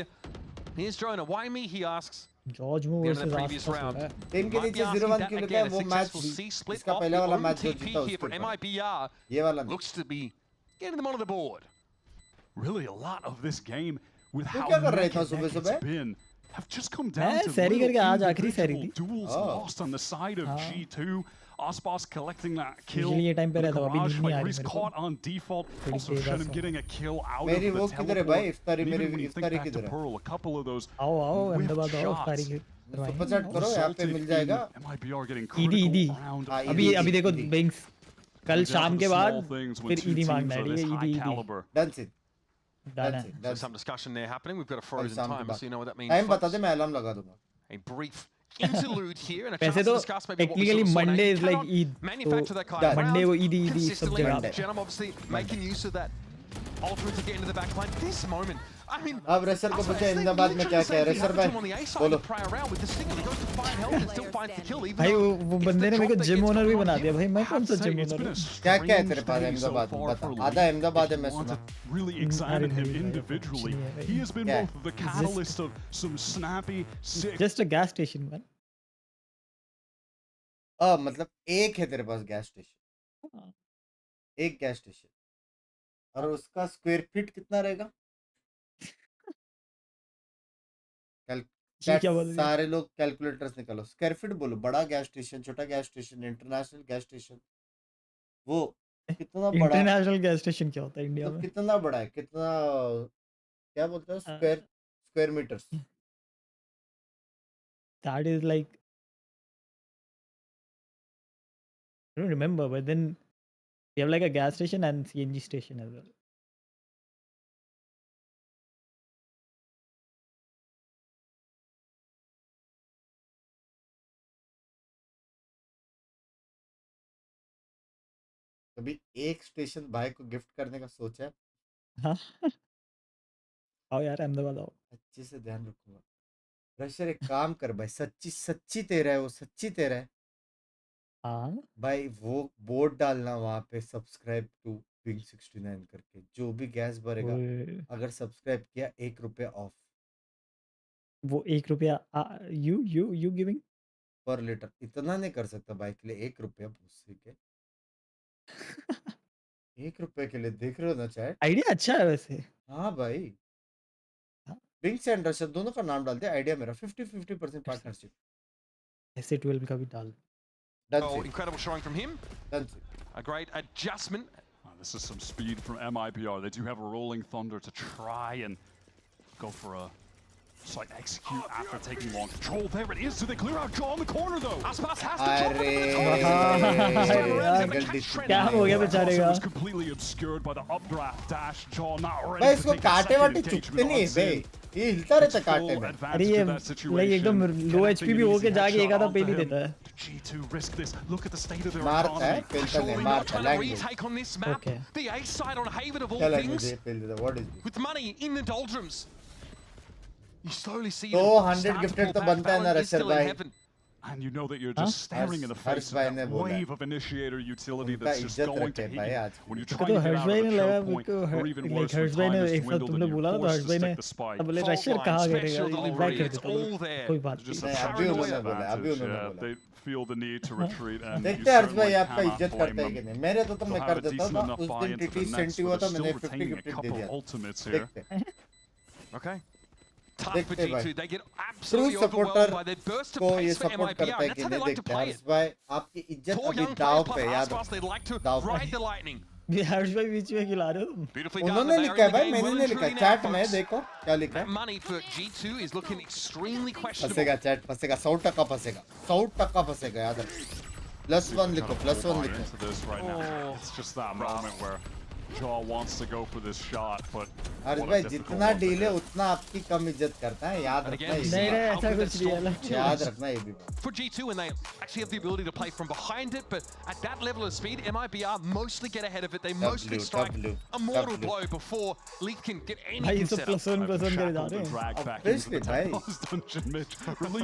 Here's Jonah. Why me, he asks. George move The end of versus the previous round. Team के नीचे 0-1 किल का वो match इसका पहले वाला match जो जीता here for उसके MIBR ये वाला looks to be getting them onto the board. Really, a lot of this game with तू how क्या कर रहा था naked सुबह it's सुबह been have just come down मैं to सैरी करके आज little आखिरी सैरी individual थी duels lost on the side of G2. Aspas collecting that kill. Usually ये time पे The रहता हूँ, अभी Garage नींद नहीं आ fight, रही he's मेरे को। caught on default. थोड़ी Also तेज Shannon आसा। getting a kill out मेरी of वो the किधर है भाई teleport. इफ्तारी And मेरी even when you think इफ्तारी back to किधर है Pearl, a couple of those आओ आओ whiffed अहमदाबाद आओ shots सारी सुपर चैट करो यहाँ पे मिल जाएगा MIBR getting ईदी critical ईदी around अभी अभी देखो बिंक्स कल down to शाम the के small बाद things when फिर two ईदी teams मांगना are है this ठीक है high ईदी ईदी caliber. डन से डन है So some discussion there happening. We've got a frozen शाम के timer, बाद so you know what that means. Time बता folks. दे मैं अलार्म लगा दूंगा A brief interlude here and a chance वैसे to तो discuss maybe what we technically saw. Monday is like Cannot Eid manufacture that kind of Monday round वो ईदी ईदी सब consistently. जगह Genum obviously making use of that ultimate to get into the back line. This moment, I mean, अब racer को पूछा अहमदाबाद में क्या क्या है रेसर भाई बोलो भाई वो बंदे ने मेरे को जिम ओनर भी बना दिया भाई मैं कौन सा जिम ओनर हूँ क्या क्या है तेरे पास अहमदाबाद में बता आधा अहमदाबाद है मैं सुना Really examine him individually. He has been both the catalyst of some snappy, sick. Just a gas station man मतलब एक है तेरे पास गैस स्टेशन एक गैस स्टेशन और उसका स्क्वायर फीट कितना रहेगा क्या बोल रहे हैं? सारे लोग कैलकुलेटर्स निकालो स्क्वायर फीट बोलो बड़ा गैस स्टेशन छोटा gas station international gas station वो कितना बड़ा इंटरनेशनल गैस स्टेशन क्या होता है इंडिया तो में कितना बड़ा है कितना क्या बोलते हैं square meters that is like I don't remember, but then we have like a gas station and CNG station as well. कभी एक स्टेशन भाई को गिफ्ट करने का सोचा है हाँ आओ यार अहमदाबाद आओ अच्छे से ध्यान रखूंगा रशर एक काम कर भाई सच्ची सच्ची तेरा है वो सच्ची तेरा है हाँ भाई वो बोर्ड डालना वहां पे सब्सक्राइब टू पिंक 69 करके जो भी गैस भरेगा अगर सब्सक्राइब किया ₹1 ऑफ वो ₹1 यू गिविंग पर लीटर इतना नहीं कर सकता भाई के लिए ₹1 भूसे के ₹1 के लिए देख रहे हो ना चैट आइडिया अच्छा है वैसे हाँ भाई बिंक्स एंड रशर दोनों का नाम डाल दिया आइडिया मेरा 50-50% पार्टनरशिप ऐसे 12 का भी डाल Oh, incredible showing from him. A great adjustment. This is some speed from MIBR. They do have a rolling thunder to try and go for a slight execute after taking long control. There it is. Do they clear out Jaw in the corner though? Aspas has to drop it at the top. क्या हो गया बेचारे का was completely obscured by the updraft dash. Jaw not ready भाई to इसको take a काटे वाटे second चुपते नहीं engagement बे on Zin. ये हिलता रहता काटे में अरे ये लाइक एकदम लो एचपी भी होके जाके एक आधा पेल ही देता है G2 risk this. Look at the state of their मारता है economy. पेलता नहीं मारता language Retake on this map. Okay. The A side on Haven of all क्या things. लैंग्वेज है पेल देता what is With money in the doldrums. You slowly see तो them 100 start to gifted pull तो back. बनता है ना Valorant is Rusher still in भाई heaven. And you know that you're just staring in the face of that wave of initiator utility that's just going to hit you. When you're trying to get out of a choke point, or even worse, when time is dwindled and you're forced to stick the spike. अब बोले Rusher कहाँ करेगा back कर देता है कोई बात Just नहीं a अभी उन्होंने disadvantage. बोला अभी उन्होंने बोला They feel the need to retreat, and you देखते हैं हर्ष भाई certainly आपका cannot इज्जत blame करता है कि them. नहीं मेरे तो मैं They'll कर have a देता decent था enough उस दिन buy-in to टीटी the Nets, सेंटी हुआ but था they're मैंने still 50 retaining a गिफ्टेड दे couple दिया ultimates here. देखते Okay. Tough for देखते भाई G2. They get true absolutely supporter overwhelmed by their burst of को ये pace for सपोर्ट करता MIBR. है That's कि how they नहीं like to देखते play हर्ष it. भाई आपकी इज्जत 4 अभी young दाव players पे plus याद Aspas, they'd like to दाव पे ride the lightning. हर्ष भाई बीच में खिला रहे हो तुम? उन्होंने लिखा है भाई, मैंने नहीं लिखा। चैट में देखो क्या लिखा है। Money for G2 is looking extremely questionable. फंसेगा चैट, फंसेगा 100% फंसेगा, 100% फंसेगा याद रख। +1 लिखो, +1 लिखो। It's just that moment where Jaw wants to go for this shot, but हर्ष भाई जितना डील है उतना आपकी कम इज्जत करता है, याद रखना। नहीं रे ऐसा कुछ नहीं है। याद रखना ये भी। For G2 and they actually have the ability to play from behind it, but at that level of speed, MIBR mostly get ahead of it. They mostly strike a mortal blow before Leaf can get anything set up. +1 कर जा रहे हैं। Obviously भाई।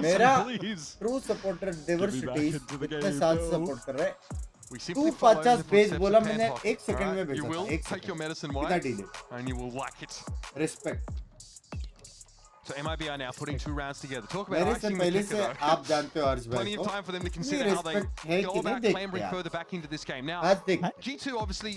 मेरा true supporter diversity इतने साल से support कर रहे हैं। तू 50 पेज बोला मैंने 1 सेकंड में भेजा था। 1 take your medicine कितना डील है? and you will like it. Respect. So MIBR now putting 2 rounds together. Talk मेरे about से icing the पहले kicker से though. आप जानते हो हर्ष भाई Plenty को। of time for them to consider how they go about clambering further back into this game. Now, G2 obviously,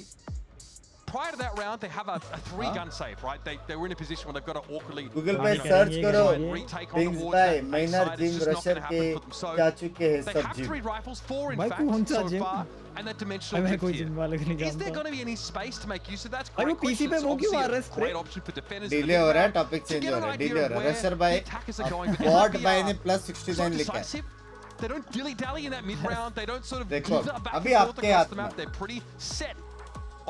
prior to that round, they have a 3-gun save, right? They were in a position where they've got to awkwardly Google पे search करो retake on Binks towards भाई that minor side. Gym It's just not Rusher going to के happen for them. So चाचू के है they सब have gym. 3 rifles, 4 in भाई fact, कौन सा so gym? far, and that dimensional मैं drift कोई here. जिम वाले को नहीं Is there जानता। going to be any space to make use of that? That's भाई वो great पीसी question. पे It's वो क्यों obviously आ रहा है a spray? great option for defenders. Delay हो रहा है, टॉपिक चेंज हो रहा है, डिले हो रहा है। रशर भाई बॉट भाई ने +69 लिखा है। They don't dilly-dally in that mid-round. They don't sort of देखो dither back अभी and forth आपके across हाथ the में। map. They're pretty set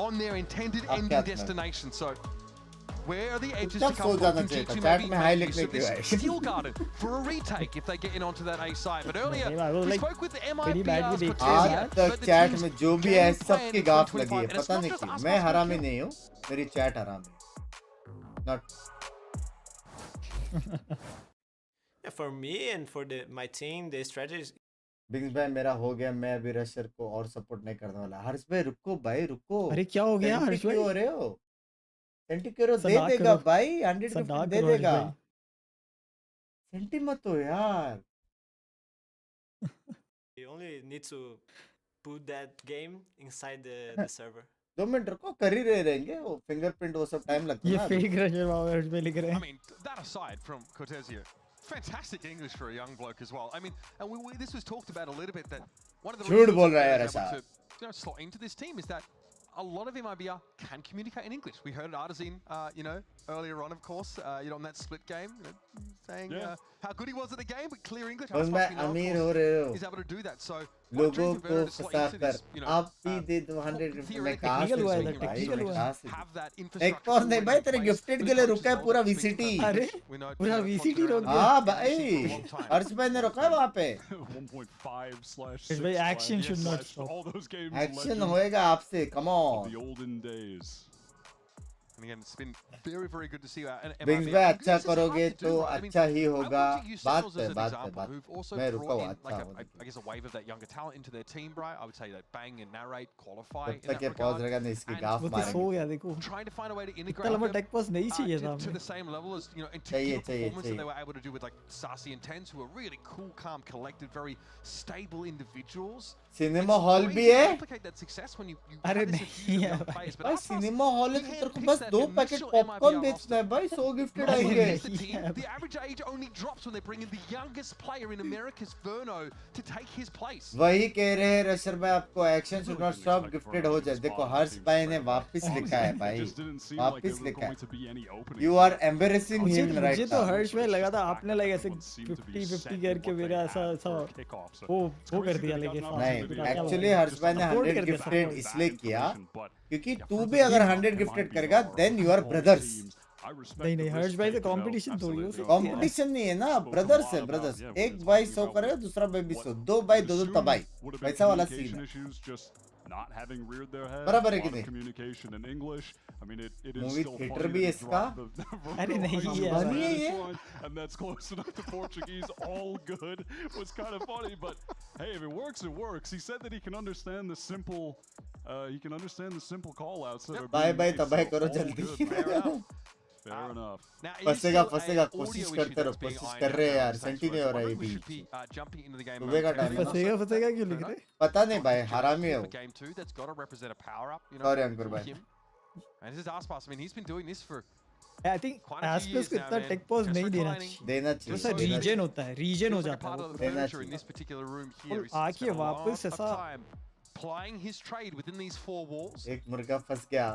on their intended आपके ending हाथ में। destination. So where are the edges तब to सो come जाना from? चाहिए था, G2 चैट maybe में हाई make लिखने use of क्यों this आए? steel garden for a retake if they get in onto that A side. But earlier, was we like spoke with the pretty bad MIBR's with Cortezia, आज but तक the chat team's में जो भी है game plan सबकी in गाफ 2025, लगी है, and it's पता not नहीं just क्यों। us मैं must be हरामी killed. नहीं हूँ, मेरी चैट हरामी है। Not Yeah, for me and for my team, the strategy is बिंग्स भाई मेरा हो गया, मैं अभी रशर को और सपोर्ट नहीं करने वाला। हर्ष भाई रुको भाई रुको। अरे क्या हो गया हर्ष भाई? क्यों हो रहे हो? सेंटिक्यूरो दे सदा देगा करो। भाई, 150 सदा दे करो हर्ष देगा। भाई। सेंटी मत हो यार। you only need to put that game inside the server. 2 minute रुको, कर ही रहेंगे वो फिंगरप्रिंट वो सब टाइम लगता है ये ना। फेक रशर हर्ष भाई लिख रहे I हैं। mean, that aside from Cortezia, fantastic English for a young bloke as well. I mean, and this was talked about a little bit, that one of the झूठ reasons बोल रहा है that यार they're able ऐसा। to slot into this team is that a lot of MIBR can communicate in English. We heard Artisan, earlier on, of course, on that split game, saying how good he was at the game, but clear English. बस मैं अमीर हो रहे हो। He's able to do that. So लोगों को फंसाकर आप भी दे दो 100 में कहाँ से हुआ है, भाई, टेक्निकल हुआ है। कहाँ से? एक और नहीं भाई, तेरे गिफ्टेड के लिए रुका है पूरा VCT। अरे पूरा VCT रोक दिया। हाँ भाई, हर्ष भाई ने रुका है वहाँ पे। 1.5/6 भाई action should not stop. all those games action होएगा आपसे, come on। the olden days. And again, it's been very, very good to see that. बिंग्स भाई अच्छा करोगे तो अच्छा ही होगा। बात पे मैं रुका हुआ अच्छा I guess a wave of that younger talent into their team, right? I would say that bang and narrate, qualify. जब तक ये पॉज रहेगा नहीं इसकी गाफ वो तो मारेंगे। सो गया देखो। Trying to find a way to इतना integrate लंबा them, टेक पॉज नहीं चाहिए था to हमें। the same level as, and to चाहिए, the performance that चाहिए। they were able to do with like Sassy and Tens, who are really cool, calm, collected, very stable individuals. Cinema hall भी है। Replicate that success when you अरे have this नहीं abuse of है young भाई। players. But भाई us, cinema hall है तो तेरे को handpicked बस that 2 packet initial popcorn MIBR बेचना है भाई, 100 गिफ्टेड As आएंगे। the team, the average age only drops when they bring in the youngest player in America's Verno to take his place. वही कह रहे हैं रशर भाई, आपको action should not stop gifted हो जाए। देखो हर्ष भाई ने वापस लिखा है भाई, वापस लिखा है। You are embarrassing him right मुझे तो हर्ष भाई लगा था आपने लाइक ऐसे 50-50 करके मेरा ऐसा वो कर दिया लेकिन नहीं, एक्चुअली हर्ष भाई ने 100 गिफ्टेड इसलिए किया क्योंकि तू भी अगर 100 गिफ्टेड करेगा देन यू आर ब्रदर्स। नहीं हर्ष भाई से कंपटीशन थोड़ी हो सकती है। कंपटीशन नहीं है ना, ब्रदर्स है ब्रदर्स। एक भाई 100 करेगा, दूसरा भाई भी 100, 2 भाई 2 तबाही, वैसा वाला सीन है। Not having reared their head, बराबर है कि नहीं? communication in English. I mean, it is Movie still theater funny भी to इसका? drop the अरे नहीं verbal है language भाई। on this one, and that's close enough to Portuguese. All good was kind of funny, but hey, if it works, it works. He said that he can understand the simple, call outs that are by being by made, तबाही so करो all जल्दी। good. Fair enough. Now, it is फंसेगा still फंसेगा, a कोशिश audio करते issue रहो, that's being कोशिश ironed कर out रहे हैं by यार, the सेंटी नहीं हो रहा है ये We should beach. be jumping into the game सुबह का टाइम है ना। फंसेगा क्यों लिख रहे? पता नहीं भाई, हरामी है वो। Game 2, that's got to represent a power up, Sorry, अंकुर भाई। him. And this is Aspas. I mean, he's been doing this for I think space को इतना टेक पॉज नहीं देना चाहिए। देना चाहिए। जैसा रीजन होता है, रीजन हो Feels like a जाता part है of the वो। देना furniture in चाहिए। this particular room here. और He's आके spent a वापस lot of ऐसा time plying his trade within these four walls. एक मुर्गा फंस गया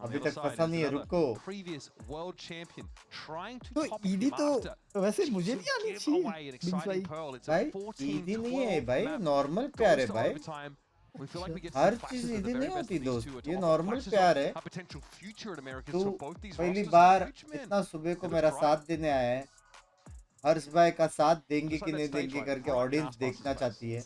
अभी तक फंसा नहीं है रुको Previous world champion trying to तो top ईदी him तो after. वैसे मुझे नहीं आनी Give away an चाहिए exciting pearl. It's a भाई 14-12 ईदी नहीं है भाई map. नॉर्मल Goes प्यार है to भाई overtime. We feel like we get her some चीज flashes of the ईदी very नहीं best होती of these दोस्त two. ये It's नॉर्मल flashes प्यार of है a potential future in Americas तू for both these पहली rosters. बार Huge man. इतना सुबह को Give it a मेरा try. साथ देने आया है हर्ष भाई का साथ देंगे कि नहीं देंगे करके ऑडियंस देखना चाहती है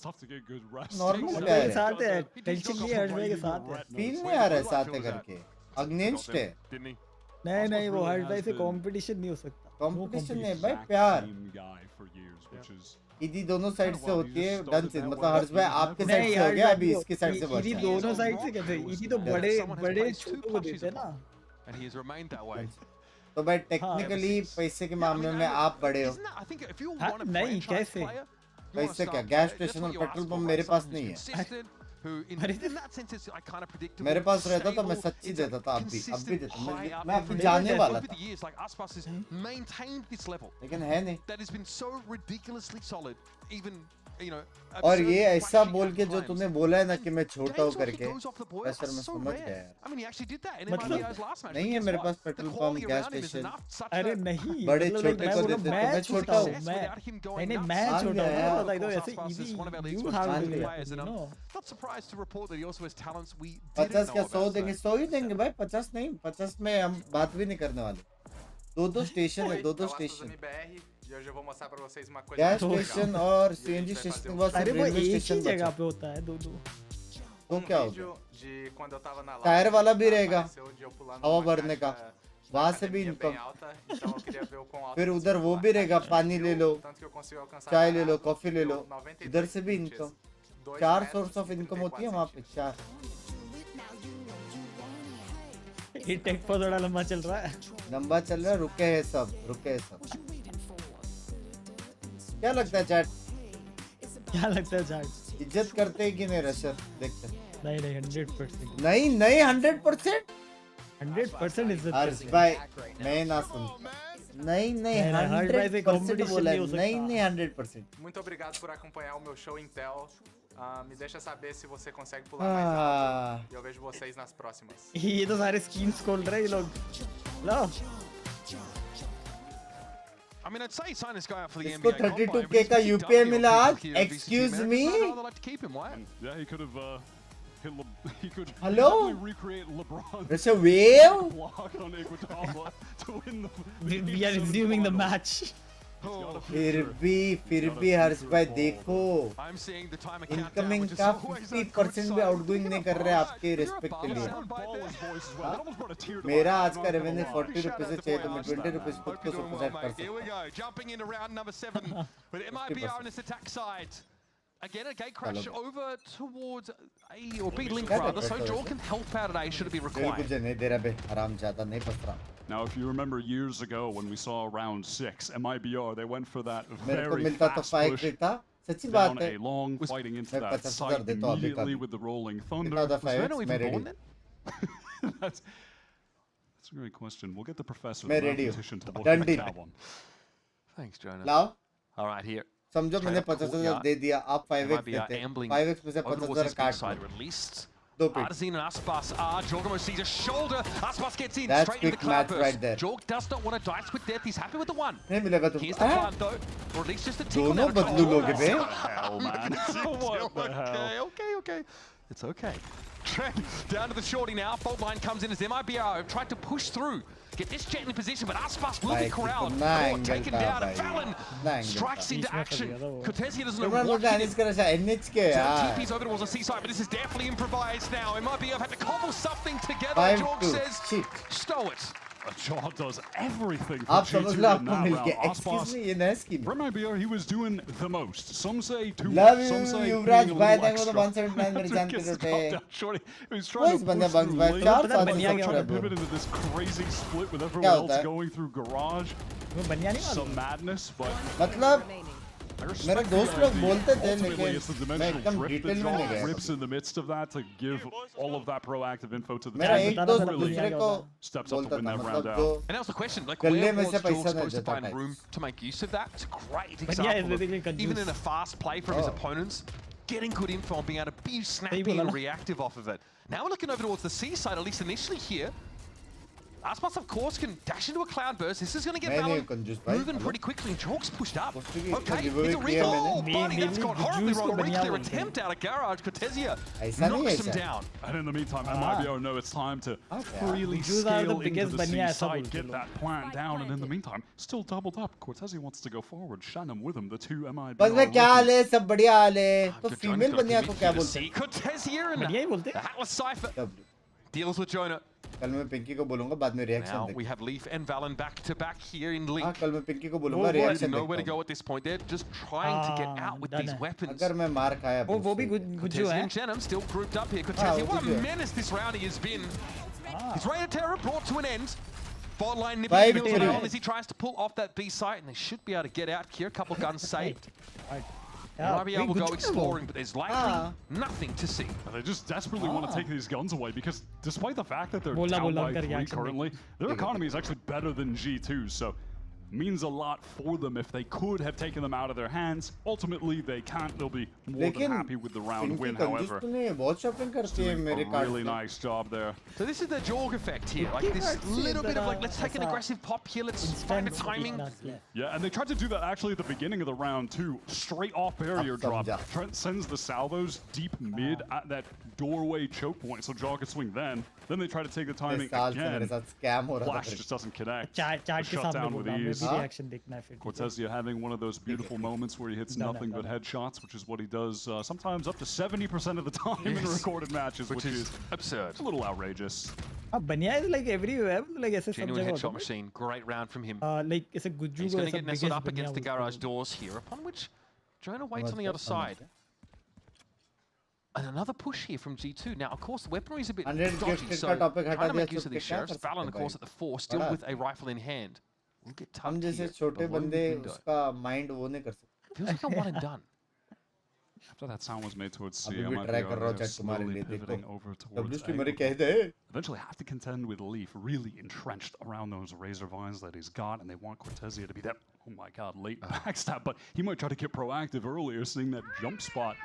नॉर्मल प्यार है साथ है टेंशन नहीं है हर्ष भाई के साथ है फील नहीं आ रहा है साथ है करके अगेंस्ट है नहीं नहीं वो हर्ष भाई से कंपटीशन नहीं हो सकता कंपटीशन नहीं भाई प्यार ईदी दोनों साइड से होती है डन से मतलब हर्ष भाई आपके साइड से हो गया अभी इसके साइड से ईदी दोनों साइड से कैसे ईदी तो बड़े बड़े छोटों को देते हैं ना And he has remained that way. तो भाई टेक्निकली पैसे के मामले में आप बड़े हो I think if you want a नहीं franchise कैसे player, पैसे क्या गैस स्टेशन और पेट्रोल पंप मेरे पास नहीं है who in that sense is kind of predictable. मेरे पास रहता तो मैं सच्ची देता था अब भी देता मैं अभी जाने वाला था Like Aspas has maintained this level. लेकिन है नहीं That has been so ridiculously solid, even you know. और ये ऐसा बोल के जो तूने बोला है ना कि मैं छोटा हूँ करके प्रेशर में समझ गया यार I mean, he actually did that in मतलब MIBR's last match. नहीं है मेरे पास पेट्रोल पंप गैस स्टेशन अरे नहीं बड़े छोटे को देते तो मैं छोटा हूँ नहीं मैं छोटा हूँ बता दो ऐसे easy you have to know Not surprised to report that he also has talents we 50 क्या 100 देंगे 100 ही देंगे भाई 50 नहीं 50 में हम बात भी नहीं करने वाले दो स्टेशन है दो station E hoje eu vou mostrar pra vocês uma coisa. Gas station और सीएनजी स्टेशन के बाद अरे वो रेलवे एक ही स्टेशन जगह पे होता है दो तो क्या होगा De quando eu tava na tyre वाला भी रहेगा de eu pulando हवा भरने का वहां से भी इनकम फिर उधर वो भी रहेगा पानी ले लो चाय ले लो कॉफी ले लो इधर से भी इनकम 4 सोर्स ऑफ इनकम होती है वहाँ पे 4 ये टेक पर थोड़ा लंबा चल रहा है रुके हैं सब क्या लगता है चैट इज्जत करते हैं कि नहीं रशर देखते नहीं 100% नहीं 100% इज्जत हर्ष भाई मैं ना सुन नहीं 100% बोला नहीं 100%. Muito obrigado por acompanhar o meu show Intel. Me deixa saber se você consegue pular mais alto. E eu vejo vocês nas próximas. ये तो सारे skins खोल रहे हैं ये लोग लो I mean, I'd say sign this guy up for the इसको NBA 32K का UPI मिला आज excuse me Yeah, he could have he could Hello? recreate LeBron. There's a wave? Block on Iguodala to win the we are resuming the match फिर भी हर्ष भाई देखो incoming का 50% भी आउटगोइंग नहीं कर रहे आपके रिस्पेक्ट के लिए मेरा आज का रेवेन्यू 40 रुपए से चाहिए तो मैं 20 रुपए खुद को सुपरसेट कर सकता हूँ Again, a gate crash over towards A or B link rather, so Joel can help out at A should it be required. Now, if you remember years ago when we saw round 6, MIBR, they went for that very fast push down a long fighting into that site immediately with the rolling thunder. Was Renault even born then? That's a great question. We'll get the professor the mathematician to look at that one. Thanks, Jonah. Now? All right, here. समझो मैंने 50,000 दे दिया आप 5x देते 5x में से 50,000 काट दो Artisan and Aspas are. Jorgamo sees a shoulder. Aspas gets in That's straight into the quick match cloudburst. right there. Jorg does not want to dice with death. He's happy with the one. नहीं मिलेगा तुमको Here's the plant though, or at least just a tickle. दोनों बदलू लोगे बे hell, man. Okay. It's okay. Down to the shorty now. Fault line comes in as MIBR tried to push through. Get this jet in position, but Aspas will be corralled. Taken down, and Fallon strikes into action. Cortesia doesn't know what it is. TP's over towards the seaside, but this is definitely improvised now. MIBR have had to cobble something together. Jorg says, stow it. Jaw does everything for आप G2 समझ लो in आपको that mill round. गया excuse me ये नया scheme For MIBR, he was doing the most. Some say too love much. you Some say Yuvraj being a भाई little देखो तो extra. 179 मेरे जान के रोटे Shorty, he was trying to बंदा push बंक्स through भाई late. 4 साल He से was trying to pivot into this crazy split with everyone क्या होता else है going through garage. Some madness, but मतलब मेरे दोस्त लोग बोलते थे ultimately it's the लेकिन मैं dimensional एकदम drift डिटेल that में नहीं Jaw गया rips in the midst of that to give all of that proactive info to the मेरा team. एक दोस्त Really दूसरे को steps up to बोलता win था that round मतलब out. जो And that was the question, like गले where में was से Jorg पैसा नहीं supposed to देता find था room to make use of that? It's a great But yeah, example it's of, even in a fast play from his opponents, getting good info and being able to be snappy and reactive off of it. Now we're looking over towards the C side, at least initially here. Aspas, of course, can dash into a cloud burst. This is going to get Valorant moving pretty quickly, and Chalk's pushed up. Okay, it's a recall. Oh, buddy, that's gone horribly wrong. Reclear attempt out of Garage. Cortesia knocks him down. And in the meantime, MIBR know it's time to freely scale into the C side, get that plant down, and in the meantime, still doubled up. Cortesia wants to go forward. Shannon with him, the two MIBR. बस में क्या हाल है सब बढ़िया हाल है तो female बनिया को क्या बोलते हैं Cortesia and Atlas Cypher deals with Jonah. कल मैं पिंकी को बोलूंगा बाद में reaction Now we have Leaf and Valen back to back here in Link. कल मैं पिंकी को बोलूंगा reaction nowhere to go at this point. They're just trying to get out with these weapons. अगर मैं मार खाया वो भी गुज्जू है. and Jenham still grouped up here. Cortesia, what a menace this round he has been. His reign of terror brought to an end. Bot line nipping heels around as he tries to pull off that B site, and they should be able to get out here. A couple guns saved. Might be able to go exploring, but there's likely nothing to see. They just desperately want to take these guns away because despite the fact that they're down by 3 currently, their economy is actually better than G2, so means a lot for them. If they could have taken them out of their hands, ultimately they can't. They'll be more than happy with the round win, however. Doing a really nice job there. So this is the Jorg effect here, like this little bit of like, let's take an aggressive pop here, let's find the timing. Yeah, and they tried to do that actually at the beginning of the round too. Straight off barrier drop. Trent sends the salvos deep mid at that doorway choke point, so Jaw could swing then. Then they try to take the timing again. Flash just doesn't connect. Shut down with ease. Cortesia having one of those beautiful moments where he hits nothing but headshots, which is what he does sometimes up to 70% of the time in recorded matches, which is absurd. It's a little outrageous. Banya is like everywhere. Like genuine headshot machine. Great round from him. Like it's a good. He's going to get nestled up against the garage doors here, upon which Jonah waits on the other side. And another push here from G2. Now, of course, the weaponry is a bit dodgy, so trying to make use of these sheriffs. Valen, of course, at the 4, still with a rifle in hand. We'll get tugged here. छोटे बंदे उसका mind वो नहीं कर सकते. Feels like a one and done. After that sound was made towards C, slowly pivoting over towards eventually have to contend with Leaf, really entrenched around those razor vines that he's got, and they want Cortesia to be that, oh my god, late backstab, but he might try to get proactive earlier, seeing that jump spot.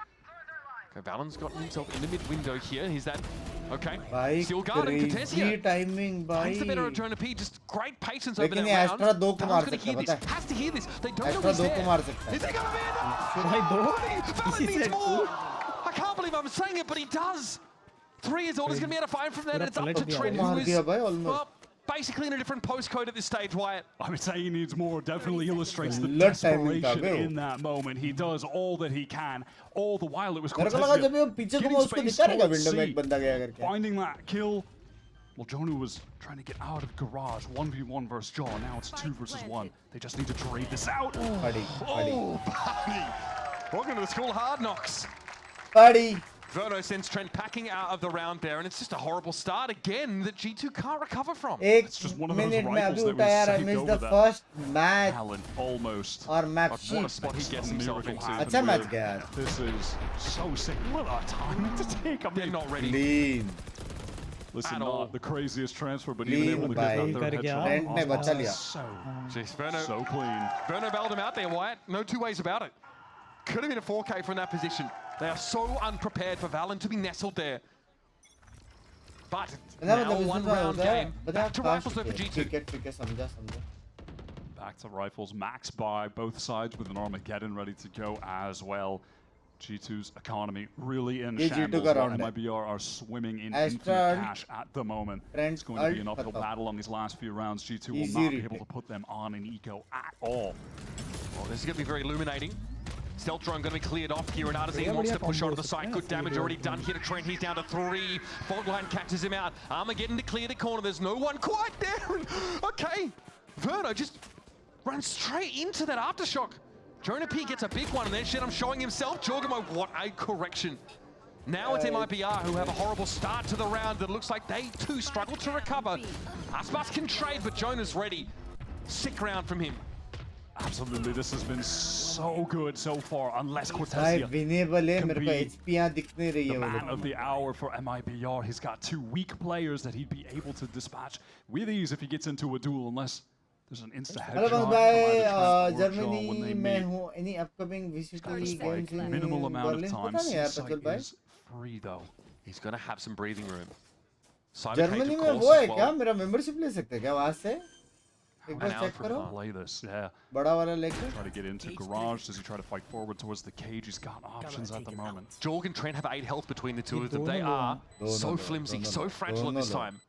Okay, Valen's got himself in the mid window here. He's that. Okay. Still guarding Cortesia. Timing, Takes the better of Jonah P. Just great patience over that round. Valen's going to hear this. Has to hear this. They don't know he's there. Is he going to be Valen needs more. I can't believe I'm saying it, but he does. 3 is all he's going to be able to find from that. It's up to Trent, who is well, basically in a different postcode at this stage, Wyatt. I would say he needs more. Definitely illustrates the desperation in that moment. He does all that he can. All the while it was Cortesia getting space towards C, finding that kill. Well, Jonah was trying to get out of garage. 1v1 versus Jaw. Now it's 2 versus 1. They just need to trade this out. Buddy. Welcome to the school hard knocks. Buddy. Verno sends Trent packing out of the round there, and it's just a horrible start again that G2 can't recover from. It's just one of those rifles that was saved over the first match. Alan, almost. Or map what a spot he gets himself into. Acha match gaya. This is so sick. What a time to take. They're not ready. Clean. Listen, not the craziest transfer, but even able to get that their headshot. So clean. Verno bailed him out there, Wyatt. No two ways about it. Could have been a 4K from that position. They are so unprepared for Valen to be nestled there. But now a one-round game. Back to rifles though for G2. Back to rifles. Max by both sides with an Armageddon ready to go as well. G2's economy really in shambles. MIBR are swimming in infinite cash at the moment. It's going to be an uphill battle on these last few rounds. G2 will not be able to put them on an eco at all. Well, this is going to be very illuminating. Stealth drone going to be cleared off here, and Artazine wants to push onto the side. Good damage already done here to Trent. He's down to 3. Fault line catches him out. Armageddon to clear the corner. There's no one quite there. Okay. Verno just runs straight into that aftershock. Jonah P gets a big one, and then Shenham showing himself. Jorgamo, what a correction. Now it's MIBR who have a horrible start to the round that looks like they too struggle to recover. Aspas can trade, but Jonah's ready. Sick round from him. Absolutely, this has been so good so far, unless Cortesia can be the man of the hour for MIBR. He's got 2 weak players that he'd be able to dispatch with ease if he gets into a duel, unless There's an insta Hello headshot. bhai, Germany mein hu. Any upcoming VCT games in Minimal amount of Berlin? time. Pata nahi yaar, C-site Patul bhai. is free though. He's going to have some breathing room. Germany में वो है क्या? मेरा membership ले सकते हैं क्या वहाँ से? एक बार check करो. Play this, yeah. बड़ा वाला लेके. Try to get into garage. Does he try to fight forward towards the cage? He's got options at the moment. Jorg and Trent have 8 health between the two of them. They are so flimsy, so fragile at this time.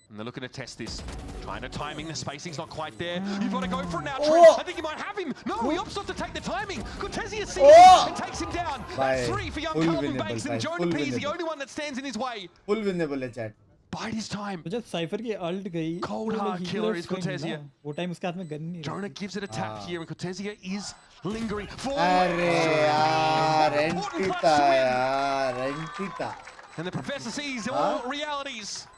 And they're looking to test this. Trying to timing, the spacing's not quite there. You've got to go for it now, Trent. I think you might have him. No, he opts not to take the timing. Cortezia sees him and takes him down. That's 3 for young Carlton Banks, and Jonah P is the only one that stands in his way. Full winnable है chat. Bide his time. जब Cypher की ult गई. Cold hard killer is Cortezia. वो time उसके हाथ में gun नहीं. Jonah gives it a tap here, and Cortezia is lingering. अरे यार, Entita यार, Entita. And the professor sees all realities.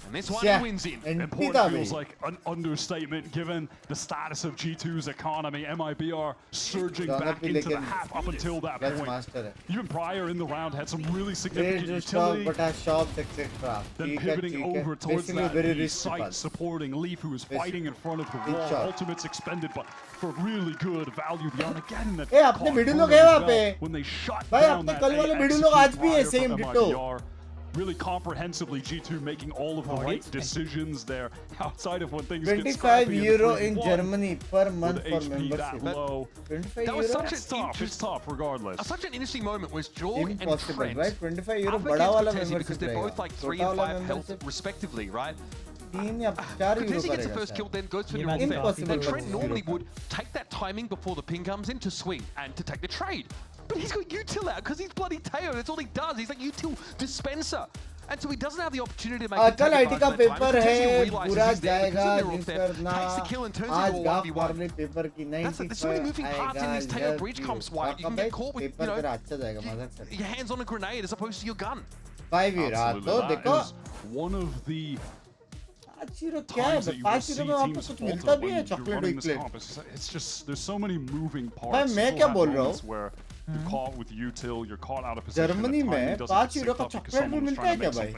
And this one wins in. Important feels like an understatement given the status of G2's economy. MIBR surging back into the half up until that point. Even prior in the round had some really significant utility. Then pivoting over towards that site, supporting Leaf, who is fighting in front of the wall. Ultimates expended, but for really good value. Beyond again that when they shut down that MIBR. Really comprehensively, G2 making all of the right decisions there outside of when things get scrappy. €25 in Germany per month for membership. That was such it's tough regardless. Such an interesting moment was Jorg and Trent right? €25 up बड़ा वाला against Cortezia because they're membership both like 3 and 5 health respectively, right? Cortezia gets the first kill, then goes for the offense. And Trent normally would take that timing before the ping comes in to swing and to take the trade. But he's got util out because he's bloody Teo. That's all he does. He's like util dispenser. And so he doesn't have the opportunity to make कल IT का paper है पूरा जाएगा जिस करना आज गाफ मारने paper की 95 आएगा पेपर तेरा अच्छा जाएगा मजाक से your hands on a grenade as opposed to your gun 5 year तो देखो one of the क्या है 5 यूरो में आपको कुछ मिलता भी है chocolate विकलेट it's just there's so many moving parts मैं क्या बोल रहा हूँ You're caught with util, you're caught out of position. Germany में 5 यूरो का चॉकलेट भी मिलता है क्या भाई?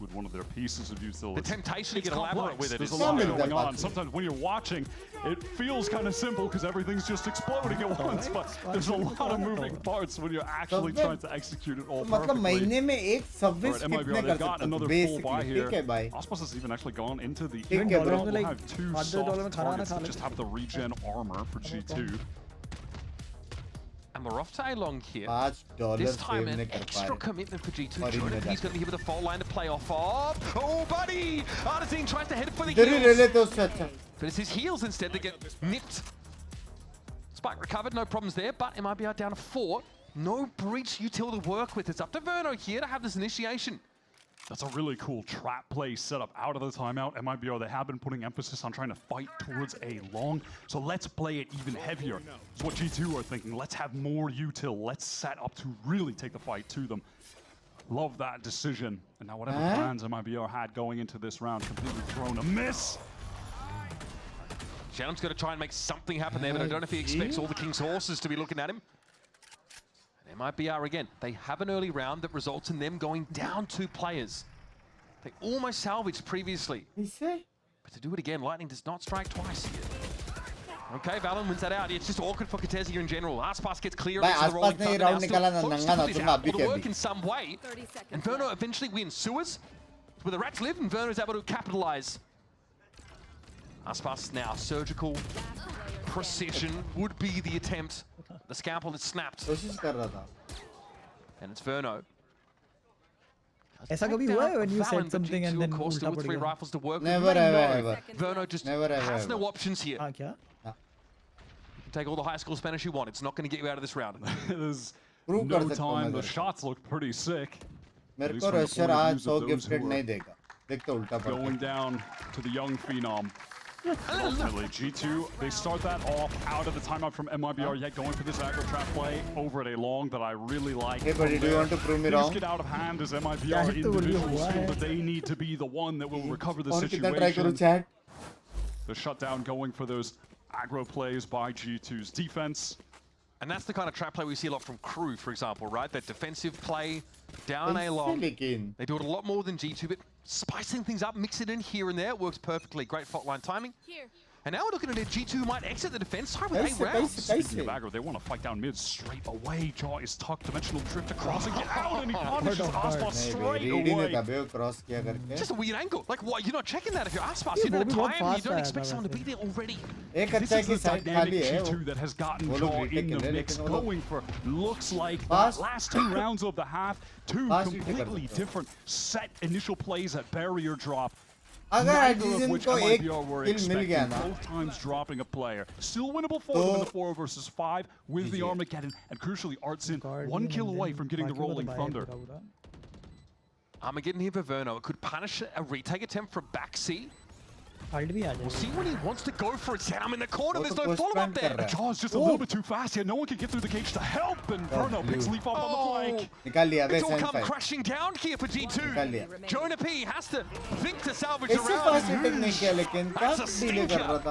With one of their pieces of util. The temptation to get elaborate with it is a lot going on. Sometimes when you're watching, it feels kind of simple because everything's just exploding at once, but there's a lot of moving parts when you're actually trying to execute it all perfectly. मतलब महीने में एक Subway skip नहीं कर सकते basically ठीक है भाई Osmos has even actually gone into the ठीक है bro we'll have 2 soft targets that just have the regen armor for G2. And we're off to A-Long here. $5 this time an extra commitment for G2. He's going to be here with a fault line to play off of. Oh, buddy! Artazine tries to head for the heels. But it's his heels instead that get nipped. Spike recovered, no problems there, but MIBR down to 4. No breach util to work with. It's up to Verno here to have this initiation. That's a really cool trap play set up out of the timeout. MIBR, they have been putting emphasis on trying to fight towards a long. So let's play it even heavier. It's what G2 are thinking. Let's have more util. Let's set up to really take the fight to them. Love that decision. And now whatever plans MIBR had going into this round, completely thrown a miss. Shannom's got to try and make something happen there, but I don't know if he expects all the King's horses to be looking at him. MIBR again, they have an early round that results in them going down 2 players. They almost salvaged previously. But to do it again, Lightning does not strike twice here. Okay, Valen wins that out. It's just awkward for Cortezia in general. Aspas gets clear. Aspas ने round निकाला ना नंगा ना तुम अभी के work in some way. And Verno eventually wins. Sewers, where the rats live, and Verno is able to capitalize. Aspas now surgical precision would be the attempt. The scalpel is snapped. And it's Verno. ऐसा कभी हुआ है when you said something and then of course, still with 3 rifles to work with. Never ever. Verno just has no options here. क्या? You can take all the high school Spanish you want. It's not going to get you out of this round. There's no time. The shots look pretty sick. मेरे को Rusher आज 100 gifted नहीं देगा. देख तो उल्टा पड़ता है. Going down to the young phenom. Ultimately, G2, they start that off out of the timeout from MIBR, yet going for this aggro trap play over at a long that I really like. Hey buddy, do you want to prove me wrong? Things get out of hand as MIBR individuals feel that they need to be the one that will recover the situation. The shutdown going for those aggro plays by G2's defense. And that's the kind of trap play we see a lot from Crew, for example, right? That defensive play down A long. They do it a lot more than G2, but spicing things up, mix it in here and there, it works perfectly. Great fault line timing. Here. And now we're looking at a G2 might exit the defense side with 8 rounds. Speaking of aggro, they want to fight down mid straight away. Jaw is tucked, dimensional drift across and get out, and he punishes Aspas straight away. Just a weird angle. Like, what? You're not checking that if you're Aspas. You know the time, you don't expect someone to be there already. This is the dynamic G2 that has gotten Jaw in the mix, going for looks like that. Last 2 rounds of the half, 2 completely different set initial plays at barrier drop. Neither of which MIBR were expecting, both times dropping a player. Still winnable for them in the 4 versus 5 with the Armageddon, and crucially Artsin 1 kill away from getting the Rolling Thunder. Armageddon here for Verno. It could punish a retake attempt from back C. We'll see when he wants to go for it. Sam in the corner, there's no follow-up there. Jaw's just a little bit too fast here. No one can get through the cage to help, and Verno picks Leaf up on the flank. It's all come crashing down here for G2. Jonah P has to think to salvage the round. That's a stinker.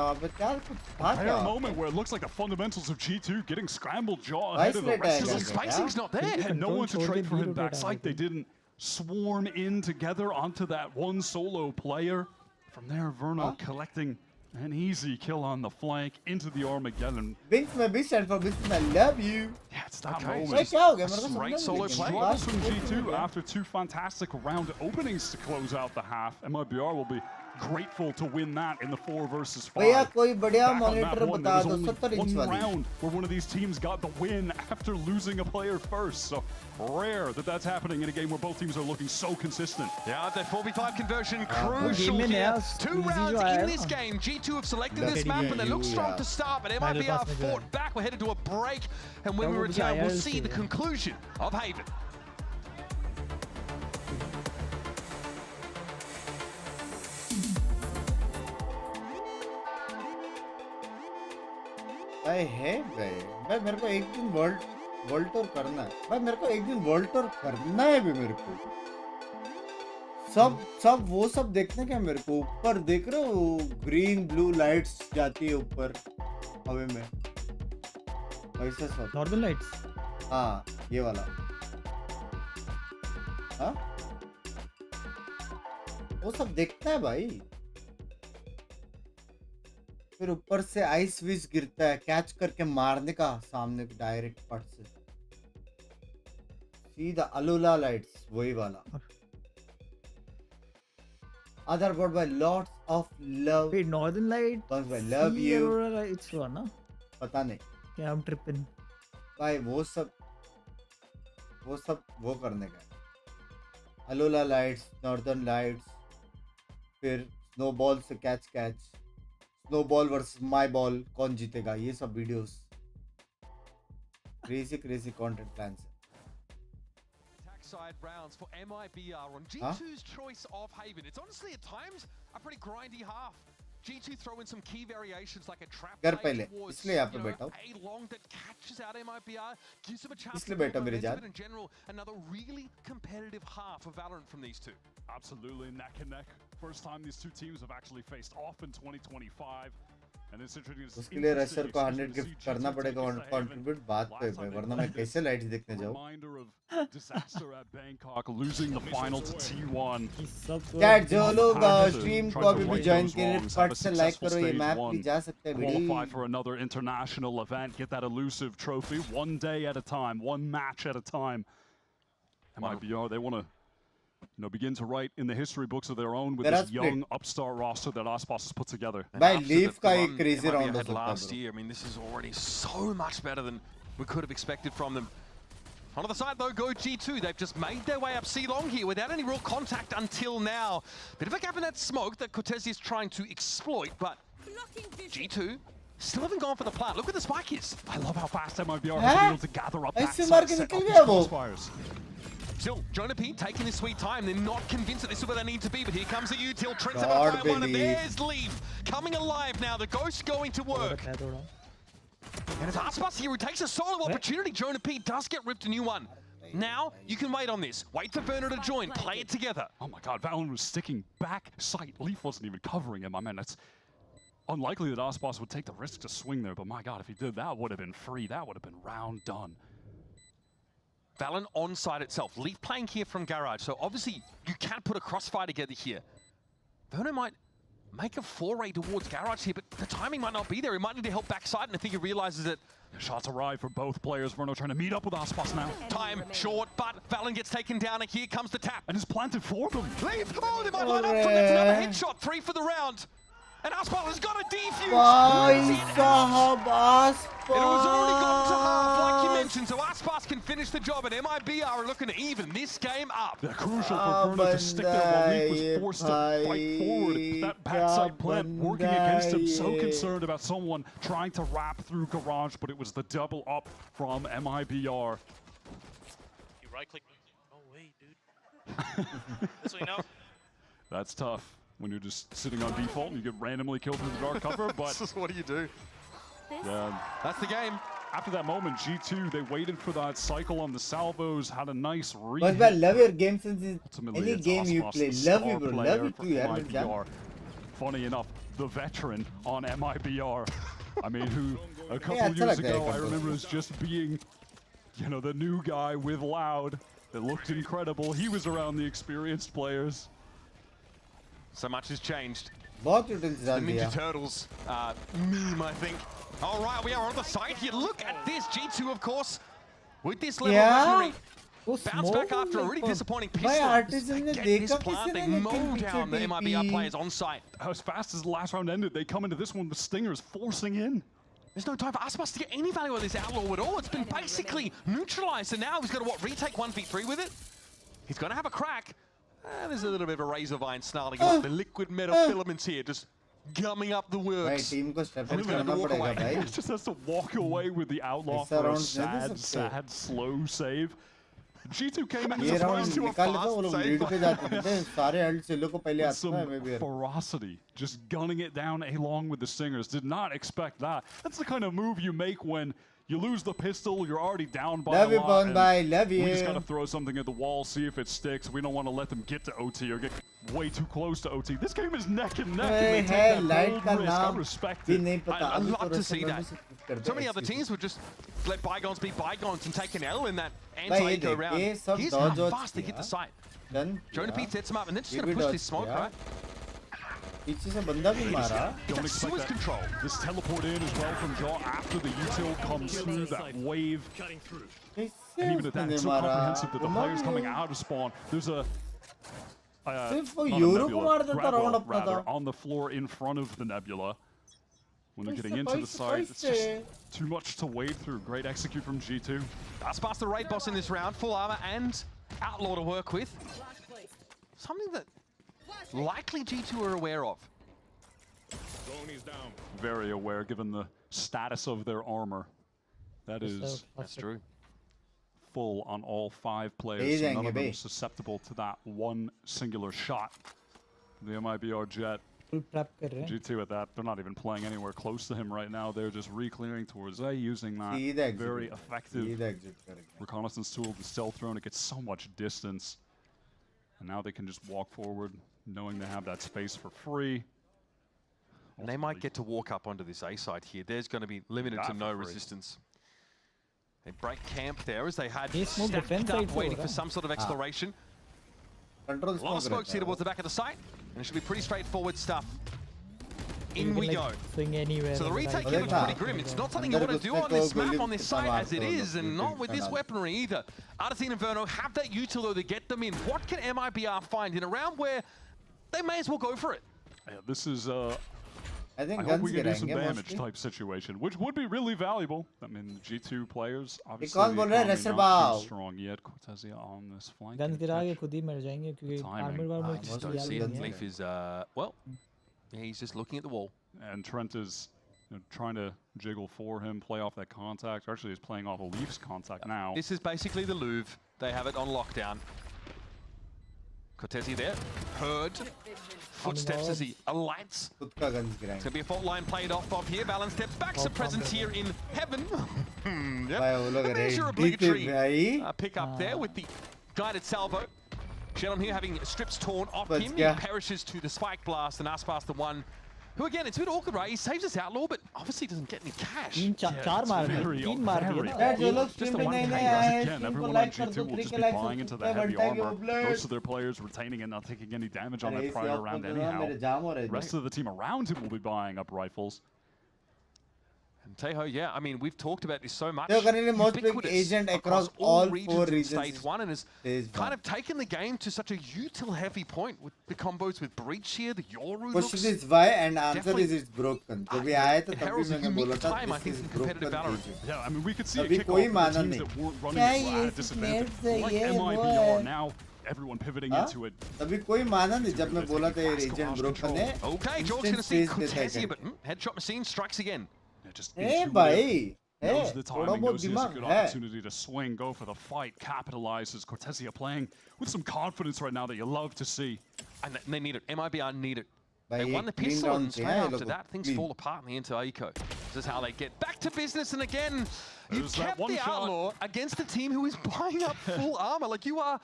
A moment where it looks like the fundamentals of G2 getting scrambled. Jaw ahead of the rest of the spacing's not there. And no one to trade for him backside. They didn't swarm in together onto that one solo player. From there, Verno collecting an easy kill on the flank into the Armageddon. Binks, my best friend for business, I love you. Yeah, it's that moment. Great solo play. Struggles from G2 after 2 fantastic round openings to close out the half. MIBR will be grateful to win that in the 4 versus 5. Back on that one, there was only 1 round where one of these teams got the win after losing a player first. So rare that that's happening in a game where both teams are looking so consistent. Yeah, the 4v5 conversion crucial here. 2 rounds in this game. G2 have selected this map and they look strong to start, but MIBR fought back. We're headed to a break, and when we return, we'll see the conclusion of Haven. भाई है भाई मेरे को एक दिन world tour करना है भाई मेरे को एक दिन वर्ल्ड टूर करना है भी मेरे को सब वो सब देखने का मेरे को ऊपर देख रहे हो ग्रीन ब्लू लाइट्स जाती है ऊपर हवे में वैसे सब नॉर्दर्न लाइट्स हाँ ये वाला हाँ वो सब देखता है भाई फिर ऊपर से आइस विज गिरता है कैच करके मारने का सामने डायरेक्ट पट से सीधा अलोला लाइट्स वही वाला other board by lots of love Wait, Northern Light बस भाई लव यू it's one ना पता नहीं क्या हम ट्रिपिंग भाई वो सब वो करने का अलोला लाइट्स नॉर्दर्न लाइट्स फिर स्नोबॉल से catch snowball versus my ball कौन जीतेगा ये सब videos crazy content plans Side rounds for MIBR on G2's choice of Haven. It's honestly at times a pretty grindy half. G2 throw in some key variations like a trap play towards a long that catches out MIBR, gives them a chance to but in general another really competitive half of Valorant from these two. Absolutely neck and neck. First time these two teams have actually faced off in 2025. उसके लिए Rusher को 100 gift करना पड़ेगा और contribute बात पे वरना मैं कैसे लाइट्स देखने जाऊं disaster at Bangkok losing the final to T1 chat जो लोग स्ट्रीम को अभी भी ज्वाइन किए फट से लाइक करो ये मैप भी जा सकते हैं qualify for another international event, get that elusive trophy 1 day at a time, 1 match at a time. MIBR, they want to begin to write in the history books of their own with this young upstart roster that Aspas has put together. By Leaf ka ek crazy round had last year. I mean, this is already so much better than we could have expected from them. On the other side, though, go G2. They've just made their way up C-Long here without any real contact until now. Bit of a gap in that smoke that Cortez is trying to exploit, but G2 still haven't gone for the plant. Look where the spike is. I love how fast MIBR has been able to gather up that side, set up these crossfires. Still, Jonah P taking his sweet time. They're not convinced that this is where they need to be, but here comes the util. Trent's about to fire one, and there's Leaf coming alive now. The Ghost going to work. And it's Aspas here who takes a solo opportunity. Jonah P does get ripped a new one. Now, you can wait on this. Wait for Verno to join. Play it together. Oh my god, Valorant was sticking back sight. Leaf wasn't even covering him. I mean, unlikely that Aspas would take the risk to swing there, but my god, if he did, that would have been free. That would have been round done. Valen on side itself. Leaf playing here from Garage, so obviously you can't put a crossfire together here. Verno might make a foray towards Garage here, but the timing might not be there. He might need to help backside, and I think he realizes that shots arrive for both players. Verno trying to meet up with Aspas now. Time short, but Valen gets taken down, and here comes the tap. And it's planted for them. Leaf! Oh, they might line up from it. Another headshot, 3 for the round. And Aspas has got a defuse. It was already gone to half, like you mentioned, so Aspas can finish the job, and MIBR are looking to even this game up. They're crucial for Verno to stick there while Leaf was forced to fight forward. That backside plant working against him, so concerned about someone trying to wrap through Garage, but it was the double up from MIBR. You right-click. Oh, wait, dude. This way now. That's tough. When you're just sitting on default and you get randomly killed through the dark cover, but what do you do? Yeah, that's the game. After that moment, G2, they waited for that cycle on the salvos, had a nice read. But I love your game since any game you play. Love you, bro. Love you too, MIBR. Funny enough, the veteran on MIBR. I mean, who a couple years ago I remember as just being, you know, the new guy with Loud that looked incredible. He was around the experienced players. So much has changed. The Ninja Turtles meme, I think. All right, we are on the side here. Look at this. G2, of course, with this level of injury. Bounce back after a really disappointing pistol. This plant, they mow down the MIBR players on site. As fast as the last round ended, they come into this one with stingers forcing in. There's no time for Aspas to get any value on this outlaw at all. It's been basically neutralized, and now he's got to, retake 1v3 with it? He's going to have a crack. There's a little bit of a razor vine snarling up the liquid metal filaments here, just gumming up the works. Team ko step He just has to walk away with the outlaw for a sad, slow save. G2 came in to a fast save. Some ferocity, just gunning it down along with the stingers. Did not expect that. That's the kind of move you make when you lose the pistol, you're already down by a lot. We just gotta throw something at the wall, see if it sticks. We don't want to let them get to OT or get way too close to OT. This game is neck and neck, and they take that bold risk. I respect it. I'd love to see that. So many other teams would just let bygones be bygones and take an L in that anti-eco round. Here's how fast they hit the site. Jonah Pete sets him up, and then just gonna push this smoke, right? Don't expect control. This teleport in as well from Jaw after the util comes through that wave. And even at that, it's so comprehensive that the players coming out of spawn, there's a Grabwell, rather, on the floor in front of the Nebula. When they're getting into the site, it's just too much to wade through. Great execute from G2. Aspas the raid boss in this round, full armor and outlaw to work with. Something that likely G2 are aware of. Very aware, given the status of their armor. That's true. Full on all 5 players, so none of them susceptible to that one singular shot. The MIBR Jet. G2 at that, they're not even playing anywhere close to him right now. They're just re-clearing towards A, using that very effective reconnaissance tool, the stealth drone. It gets so much distance. And now they can just walk forward, knowing they have that space for free. And they might get to walk up onto this A side here. There's going to be limited to no resistance. They break camp there as they had stacked up waiting for some sort of exploration. A lot of smokes here towards the back of the site, and it should be pretty straightforward stuff. In we go. So the retake here looks pretty grim. It's not something you want to do on this map, on this site as it is, and not with this weaponry either. Artesine and Verno have that util though to get them in. What can MIBR find in a round where they may as well go for it? Yeah, this is I hope we can do some damage type situation, which would be really valuable. I mean, G2 players obviously not too strong yet. Cortezia on this flank. Guns गिराके खुद ही मर जाएंगे क्योंकि armor I just don't see it. Leaf is well, yeah, he's just looking at the wall. And Trent is trying to jiggle for him, play off that contact. Actually, he's playing off a Leaf's contact now. This is basically the Louvre. They have it on lockdown. Cortezia there, heard footsteps as he alights. It's going to be a fault line played off of here. Valen steps back, some presence here in heaven. Yep. And there's your obligatory pick up there with the guided salvo. Shelon here having strips torn off him. He perishes to the spike blast, and Aspas the one who again, it's a bit awkward, right? He saves his outlaw, but obviously doesn't get any cash. चार मार दिए, 3 मार दिए ना. जो लोग stream पे नए नए आए हैं, Again, स्ट्रीम को everyone on लाइक कर G2 दो, will 3 just के be like buying into the heavy armor. Most of their players retaining it, not taking any damage on that prior round anyhow. The rest of the team around him will be buying up rifles. And Teho, yeah, I mean, we've talked about this so much. They're currently most big Ubiquitous agent across all 4 regions Stage 1, and has kind of taken the game to such a util-heavy point with the combos with Breach here, the Yoru Question is why, and answer is it's broken. जब भी आए थे तब भी मैंने बोला था this is broken region. Yeah, I mean, we could see a अभी kickoff कोई for the माना teams नहीं. that weren't running at a disadvantage. Like MIBR now, everyone pivoting into it. अभी कोई माना नहीं जब मैं बोला था ये region broken है. Okay, George's going to see Cortesia, but headshot machine strikes again. Hey, bhai. Knows the timing, knows he has a good opportunity to swing, go for the fight, capitalizes. Cortesia playing with some confidence right now that you love to see. And they need it. MIBR need it. They won the pistol, and straight after that, things fall apart in the into Eco. This is how they get back to business, and again, you've kept the outlaw against a team who is buying up full armor. Like you've got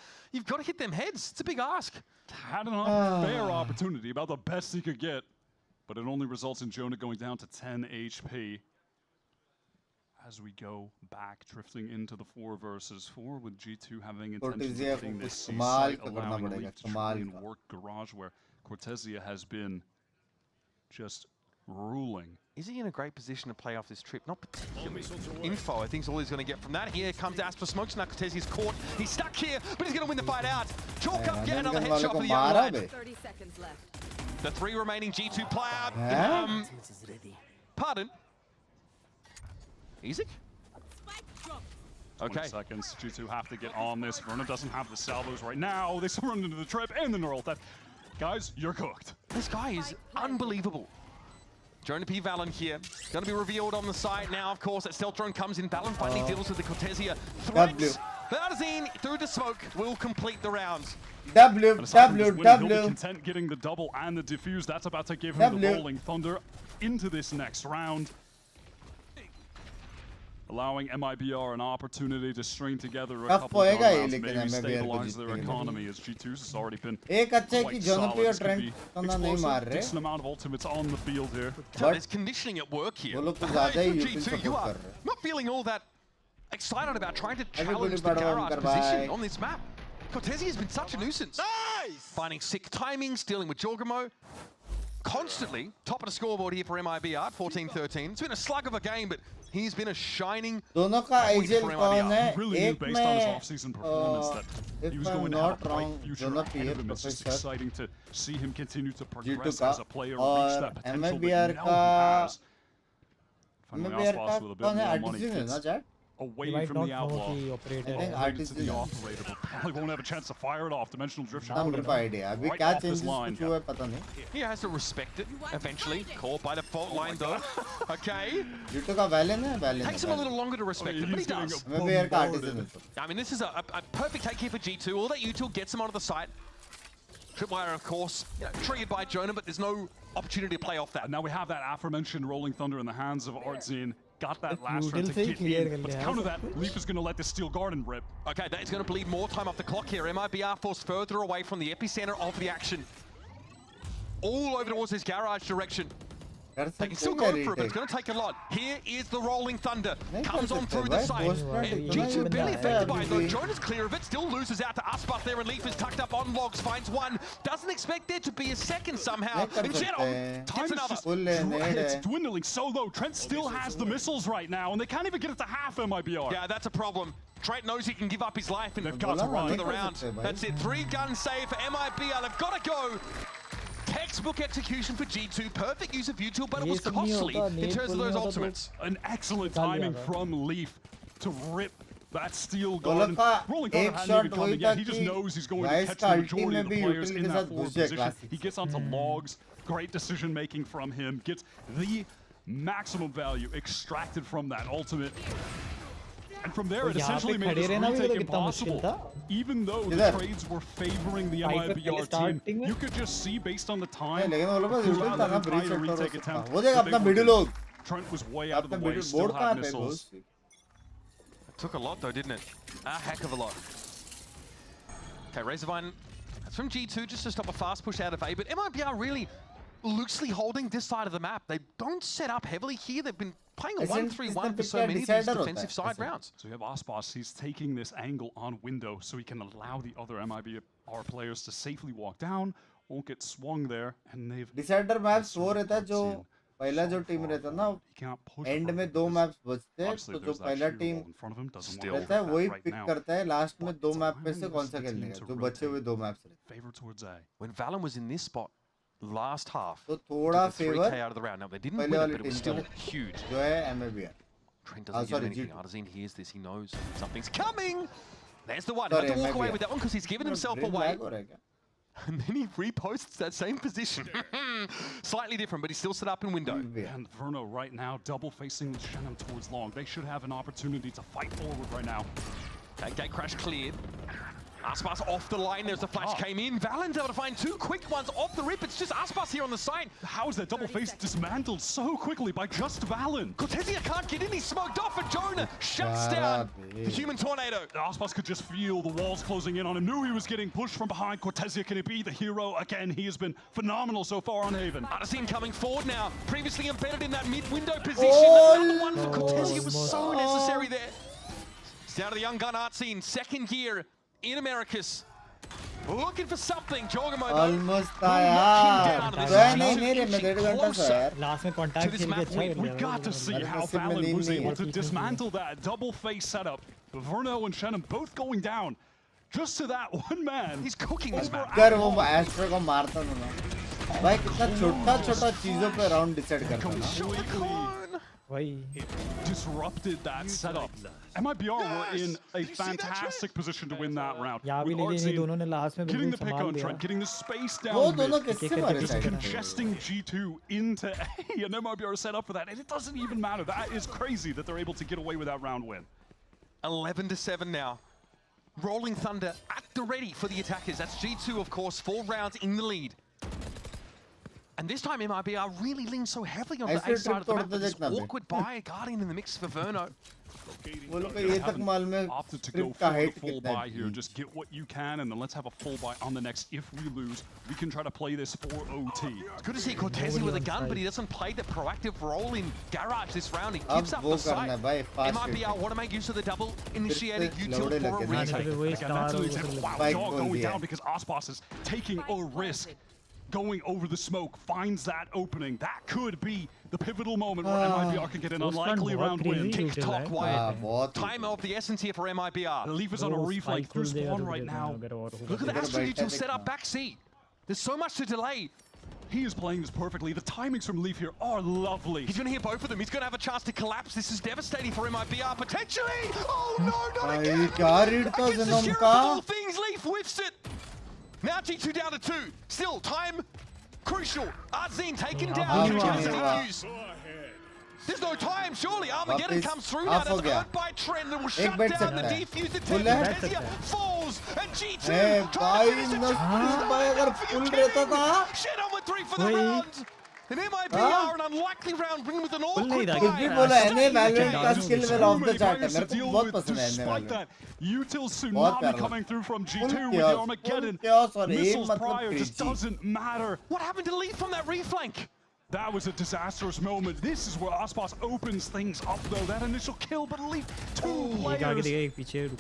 to hit them heads. It's a big ask. Had an unfair opportunity, about the best he could get, but it only results in Jonah going down to 10 HP. As we go back, drifting into the 4 versus 4, with G2 having intentions of hitting this C site, allowing Leaf to try and work Garage, where Cortesia has been just ruling. Is he in a great position to play off this trip? Not particularly. Info, I think, is all he's going to get from that. Here comes Asper Smokes. Now Cortesia's caught. He's stuck here, but he's going to win the fight out. Chalk up, get another headshot for the young lad. 30 seconds left. The 3 remaining G2 player. Pardon? Easy? Okay. 20 seconds. G2 have to get on this. Verna doesn't have the salvos right now. They surrender into the trip and the neural theft. Guys, you're cooked. This guy is unbelievable. Jonah P. Valen here. Going to be revealed on the side now, of course. That stealth drone comes in. Valen finally deals with the Cortesia threats. Valazine through the smoke will complete the round. W. He'll be content getting the double and the defuse. That's about to give him the rolling thunder into this next round. Allowing MIBR an opportunity to string together a couple of rounds, maybe stabilize their economy, as G2's has already been quite solid. This could be explosive, decent amount of ultimates on the field here. There's conditioning at work here. G2, you are not feeling all that excited about trying to challenge the Garage position on this map. Cortesia has been such a nuisance. Nice! Finding sick timings, dealing with Jorgamo. Constantly top of the scoreboard here for MIBR, 14-13. It's been a slug of a game, but he's been a shining point for MIBR. Really knew based on his off-season performance that he was going to have a bright future ahead of him. It's just exciting to see him continue to progress as a player, reach that potential that we know he has. Finally, Osboss with a bit more money. Away from the outlaw, into the operator, but probably won't have a chance to fire it off. Dimensional drift shot right off this line. He has to respect it eventually. Caught by the fault line though. Okay. Takes him a little longer to respect it, but he does. I mean, this is a perfect take here for G2. All that util gets him onto the site. Tripwire, of course, triggered by Jonah, but there's no opportunity to play off that. And now we have that aforementioned Rolling Thunder in the hands of Artzine. Got that last round to get in, but to counter that, Leaf is going to let the Steel Garden rip. Okay, that is going to bleed more time off the clock here. MIBR forced further away from the epicenter of the action. All over towards his garage direction. They can still go for it, but it's going to take a lot. Here is the Rolling Thunder. Comes on through the side. G2 barely affected by it, though. Jonah's clear of it. Still loses out to Aspas there, and Leaf is tucked up on logs. Finds one. Doesn't expect there to be a second somehow. And Jedom gets another. It's dwindling so low. Trent still has the missiles right now, and they can't even get it to half MIBR. Yeah, that's a problem. Trent knows he can give up his life and they've got to run for the round. That's it. 3-gun save for MIBR. They've got to go. Textbook execution for G2, perfect use of util, but it was costly in terms of those ultimates. An excellent timing from Leaf to rip that Steel Garden. Rolling Thunder hadn't even come in yet. He just knows he's going to catch the majority of the players in that forward position. He gets onto logs, great decision making from him, gets the maximum value extracted from that ultimate. And from there, it essentially made this retake impossible. Even though the trades were favoring the MIBR team, you could just see, based on the time, throughout the entire retake attempt, Trent was way out of the way, still had missiles. It took a lot though, didn't it? A heck of a lot. Okay, Razorvine, that's from G2 just to stop a fast push out of A, but MIBR really loosely holding this side of the map. They don't set up heavily here. They've been playing a 1-3-1 for so many of these defensive side rounds. So you have Aspas, he's taking this angle on window so he can allow the other MIBR players to safely walk down, won't get swung there, and they've... Decider maps वो रहता है जो पहला जो team रहता है ना, and में 2 मैप्स बचते हैं, तो जो पहला टीम रहता है वही पिक करता है लास्ट में 2 मैप में से कौन सा खेलने का, जो बचे हुए 2 मैप्स रहते हैं. When Valen was in this spot last half, तो थोड़ा favor 3K out of the round. Now they didn't win it, but it was still huge. जो है MIBR. Trent doesn't give anything. Arzine hears this. He knows something's coming. There's the one. He had to walk away with that one because he's given himself away. And then he reposts that same position. Slightly different, but he's still set up in window. And Verno right now double facing Shannon towards long. They should have an opportunity to fight forward right now. That gate crash cleared. Aspas off the line, there's the flash came in. Valen's able to find 2 quick ones off the rip. It's just Aspas here on the side. How is that double face dismantled so quickly by just Valen? Cortesia can't get in, he's smoked off, and Jonah shuts down the human tornado. Aspas could just feel the walls closing in on him, knew he was getting pushed from behind. Cortesia, can he be the hero again? He has been phenomenal so far on Haven. Arzine coming forward now, previously embedded in that mid-window position. Another one for Cortesia was so necessary there. It's down to the young gun Arzine, second year in Americas. Looking for something, Jorgamo almost आया. Last में contact खेल के अच्छा We got to see how Valen was able to dismantle that double face setup. Verno and Shannon both going down. Just to that one man. He's cooking this map. अगर वो astro को मारता था ना, भाई कितना छोटा-छोटा चीजों पे राउंड डिसाइड करता ना. Disrupted that setup. MIBR were in a fantastic position to win that round. Getting the pick on Trent, getting the space down mid, just congesting G2 into A, and MIBR set up for that, and it doesn't even matter. That is crazy that they're able to get away with that round win. 11-7 now. Rolling Thunder at the ready for the attackers. That's G2, of course, 4 rounds in the lead. And this time MIBR really leans so heavily on the A side of the map. This awkward buy, Guardian in the mix for Verno. Opted to go for the full buy here. Just get what you can, and then let's have a full buy on the next. If we lose, we can try to play this for OT. It's good to see Cortesi with a gun, but he doesn't play the proactive role in Garage this round. He gives up the sight. MIBR want to make use of the double initiated util for a retake. Wow, dog going down because Aspas is taking a risk. Going over the smoke, finds that opening. That could be the pivotal moment where MIBR can get an unlikely round win. TikTok Wyatt. Time of the essence here for MIBR. The Leaf is on a reflank through spawn right now. Look at the Astro util set up backseat. There's so much to delay. He is playing this perfectly. The timings from Leaf here are lovely. He's going to hit both of them. He's going to have a chance to collapse. This is devastating for MIBR, potentially. Oh no, not again. Against the sheriff of all things, Leaf whiffs it. Now G2 down to 2. Still, time crucial. Arzine taken down. There's no time, surely. Armageddon comes through now. That's earned by Trent and will shut down the defuse attempt. Cortesia falls, and G2 tries to Shed on with 3 for the round. And MIBR an unlikely round bring with an awkward Despite that, util tsunami coming through from G2 with the Armageddon. Missiles prior just doesn't matter. What happened to Leaf from that reflank? That was a disastrous moment. This is where Aspas opens things up though. That initial kill, but Leaf 2 players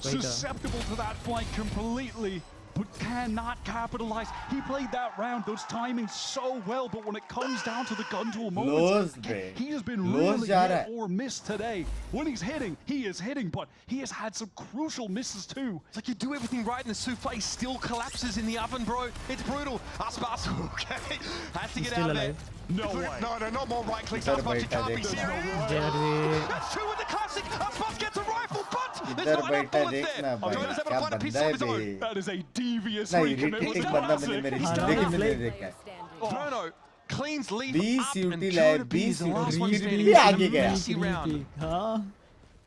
susceptible to that flank completely. But cannot capitalize. He played that round, those timings so well, but when it comes down to the gun duel moments, he has been really hit or miss today. When he's hitting, he is hitting, but he has had some crucial misses too. It's like you do everything right and the souffle still collapses in the oven, bro. It's brutal. Aspas, okay, has to get out of there. No way. No, not more right clicks. Aspas, you can't be serious. That's 2 with the classic. Aspas gets a rifle, but there's not enough bullets there. Jonas able to find a piece of his own. That is a devious recommit with classic. Verno cleans Leaf up and Jonah B is the last one standing in the BC round.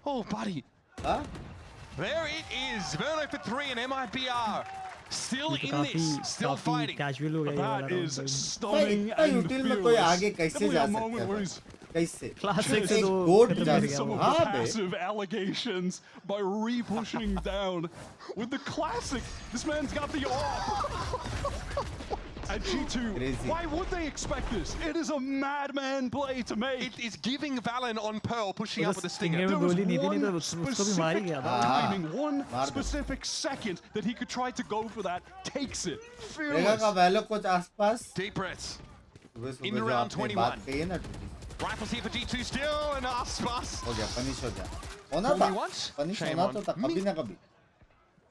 Oh, buddy. There it is. Verno for 3 and MIBR. Still in this, still fighting. That is stunning and fearless. A moment where he's some of the passive allegations by re-pushing down with the classic. This man's got the AWP. And G2, why would they expect this? It is a madman play to make. It is giving Valen on Pearl, pushing up with the stinger. There was one specific timing, one specific second that he could try to go for that. Takes it. Fearless. Deep breaths. In round 21. Rifles here for G2 still, and Aspas.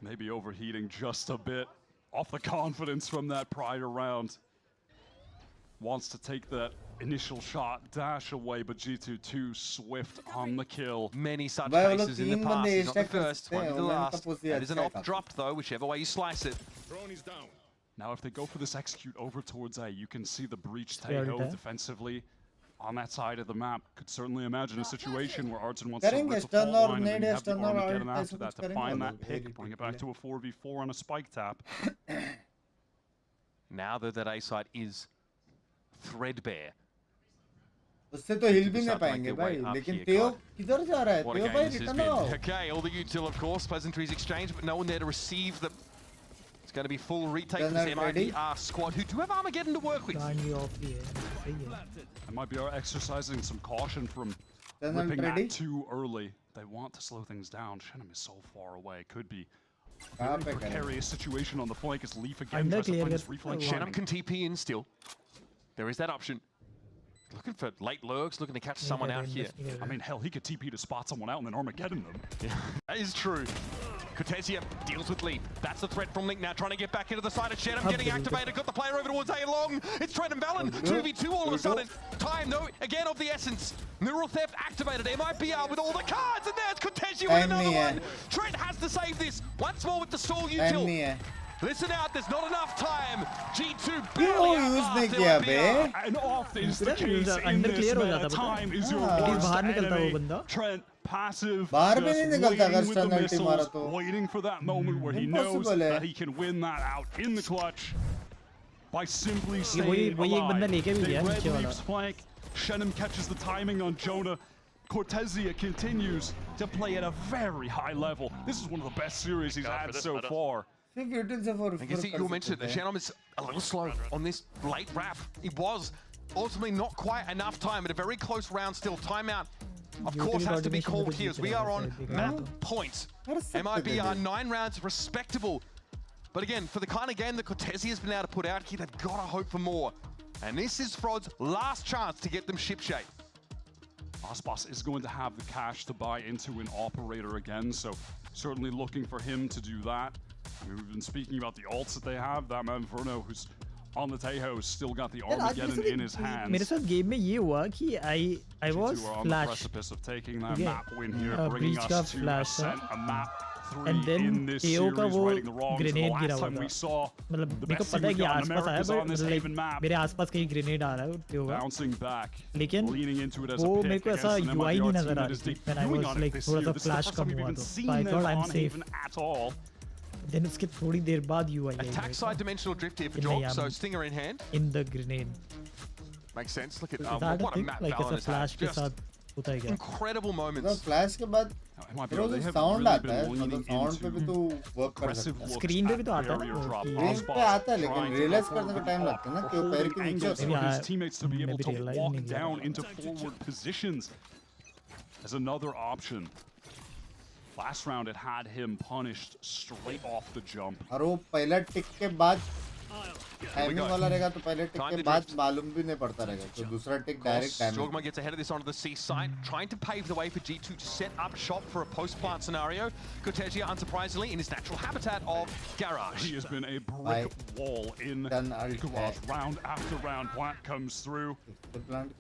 Maybe overheating just a bit. Off the confidence from that prior round. Wants to take that initial shot, dash away, but G2 too swift on the kill. Many such cases in the past. He's not the first, won't be the last. That is an op dropped though, whichever way you slice it. Now if they go for this execute over towards A, you can see the breach Taeho defensively on that side of the map. Could certainly imagine a situation where Arton wants to rip the fault line and have the Armageddon after that to find that pick, bring it back to a 4v4 on a spike tap. Now that A side is threadbare. उससे तो हिल भी नहीं पाएंगे भाई, लेकिन तेओ किधर जा रहा है? तेओ भाई रिटर्न आओ. Okay, all the util of course, pleasantries exchanged, but no one there to receive the. It's going to be full retake for this MIBR squad, who do have Armageddon to work with. MIBR exercising some caution from ripping that too early. They want to slow things down. Shenum is so far away. Could be a very precarious situation on the flank as Leaf again tries to find his reflank. Shenum can TP in still. There is that option. Looking for late lurks, looking to catch someone out here. I mean, hell, he could TP to spot someone out and then Armageddon them. Yeah, that is true. Cortesia deals with Leap. That's the threat from Link now, trying to get back into the side of Shenum, getting activated, got the player over towards A long. It's Trent and Valen, 2v2 all of a sudden. Time, though, again of the essence. Neural Theft activated, MIBR with all the cards, and there's Cortesia with another one. Trent has to save this, once more with the stall util. Listen out, there's not enough time. G2 barely out. And often is the case in this meta. Time is your worst enemy. Trent passive, just waiting with the missiles, waiting for that moment where he knows that he can win that out in the clutch by simply staying alive. They red Leaf's flank. Shenum catches the timing on Jonah. Cortesia continues to play at a very high level. This is one of the best series he's had so far. I guess you mentioned that Shenum is a little slow on this late wrap. It was ultimately not quite enough time, but a very close round still. Timeout, of course, has to be called here as we are on map points. MIBR 9 rounds, respectable. But again, for the kind of game that Cortesia has been able to put out here, they've got to hope for more. And this is Frod's last chance to get them shipshape. Aspas is going to have the cash to buy into an operator again, so certainly looking for him to do that. I mean, we've been speaking about the ults that they have. That man Verno, who's on the Taeho, still got the Armageddon in his hands. मेरे साथ game में ये हुआ कि I was on flash. The precipice of taking that map win here, bringing us to a map 3 and then in this series, righting the wrongs. The last time we saw the best team we've got in America is on this Haven map. मेरे आसपास कहीं grenade आ रहा है तेओ का. Bouncing back, लेकिन leaning into it as a वो pick मेरे को ऐसा against an UI नहीं MIBR नजर आ team that is रही when I debuting was on it like this थोड़ा year. सा This is the flash first time come we've हुआ even तो. seen So I them thought I'm on safe. Haven at all. Then उसके थोड़ी देर बाद UI I. Attack side dimensional drift here for drop, so Stinger in hand. In the grenade. Makes sense. Look at what a map like balance flash के साथ होता है क्या? Incredible moments. Flash के बाद sound आता है, मतलब sound पे भी तो work कर सकता है. Screen पे भी तो आता है. Screen पे आता है, लेकिन realize करने का time लगता है ना कि वो पैर के नीचे होता है. His teammates to be able to walk down into forward positions as another option. Last round it had him punished straight off the jump. और वो पहला टिक के बाद टाइमिंग वाला रहेगा तो पहले टिक के बाद मालूम भी नहीं पड़ता रहेगा तो दूसरा tick direct timing. Jogma gets ahead of this onto the C site, trying to pave the way for G2 to set up shop for a post-plant scenario. Cortesia, unsurprisingly, in his natural habitat of Garage. He has been a brick wall in Garage. Round after round, Plant comes through.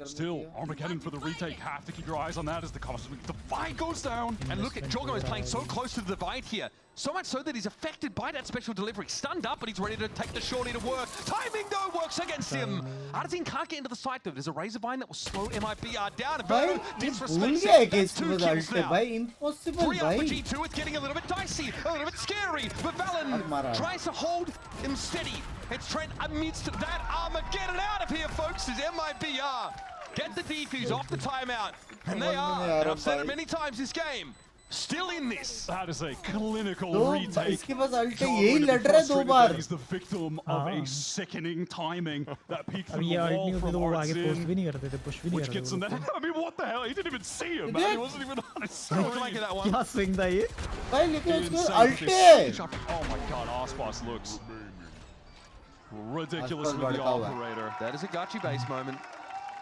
Still, Armageddon for the retake. Have to keep your eyes on that as the Divide goes down. And look at Jogma is playing so close to the Divide here. So much so that he's affected by that special delivery. Stunned up, but he's ready to take the shorty to work. Timing, though, works against him. Arzin can't get into the site, though. There's a Razorvine that will slow MIBR down. Bhai, Disrespect. That's 2 kills now. Impossible, 3 up for G2. It's getting a little bit dicey, a little bit scary. But Valen tries to hold him steady. It's Trent amidst that Armageddon out of here, folks, is MIBR. Get the defuse off the timeout. And they are, and I've said it many times this game, Still in this. That is a clinical तो retake. इसके पास अल्टे यही लड़ रहा है 2 बार. He's the victim of a sickening timing that peaked from अब the ये ult wall नहीं होती from तो वो Art's आगे push in, भी नहीं करते थे, push भी नहीं which करते gets him थे. there. I mean, what the hell? He didn't even see him, man. He wasn't even on his screen. That one. क्या swing था ये? भाई लेकिन उसको Insane अल्टे है. fish. Oh my god, Ospas looks ridiculous Ospas with the बड़का हुआ. operator. That is a Gachi base moment.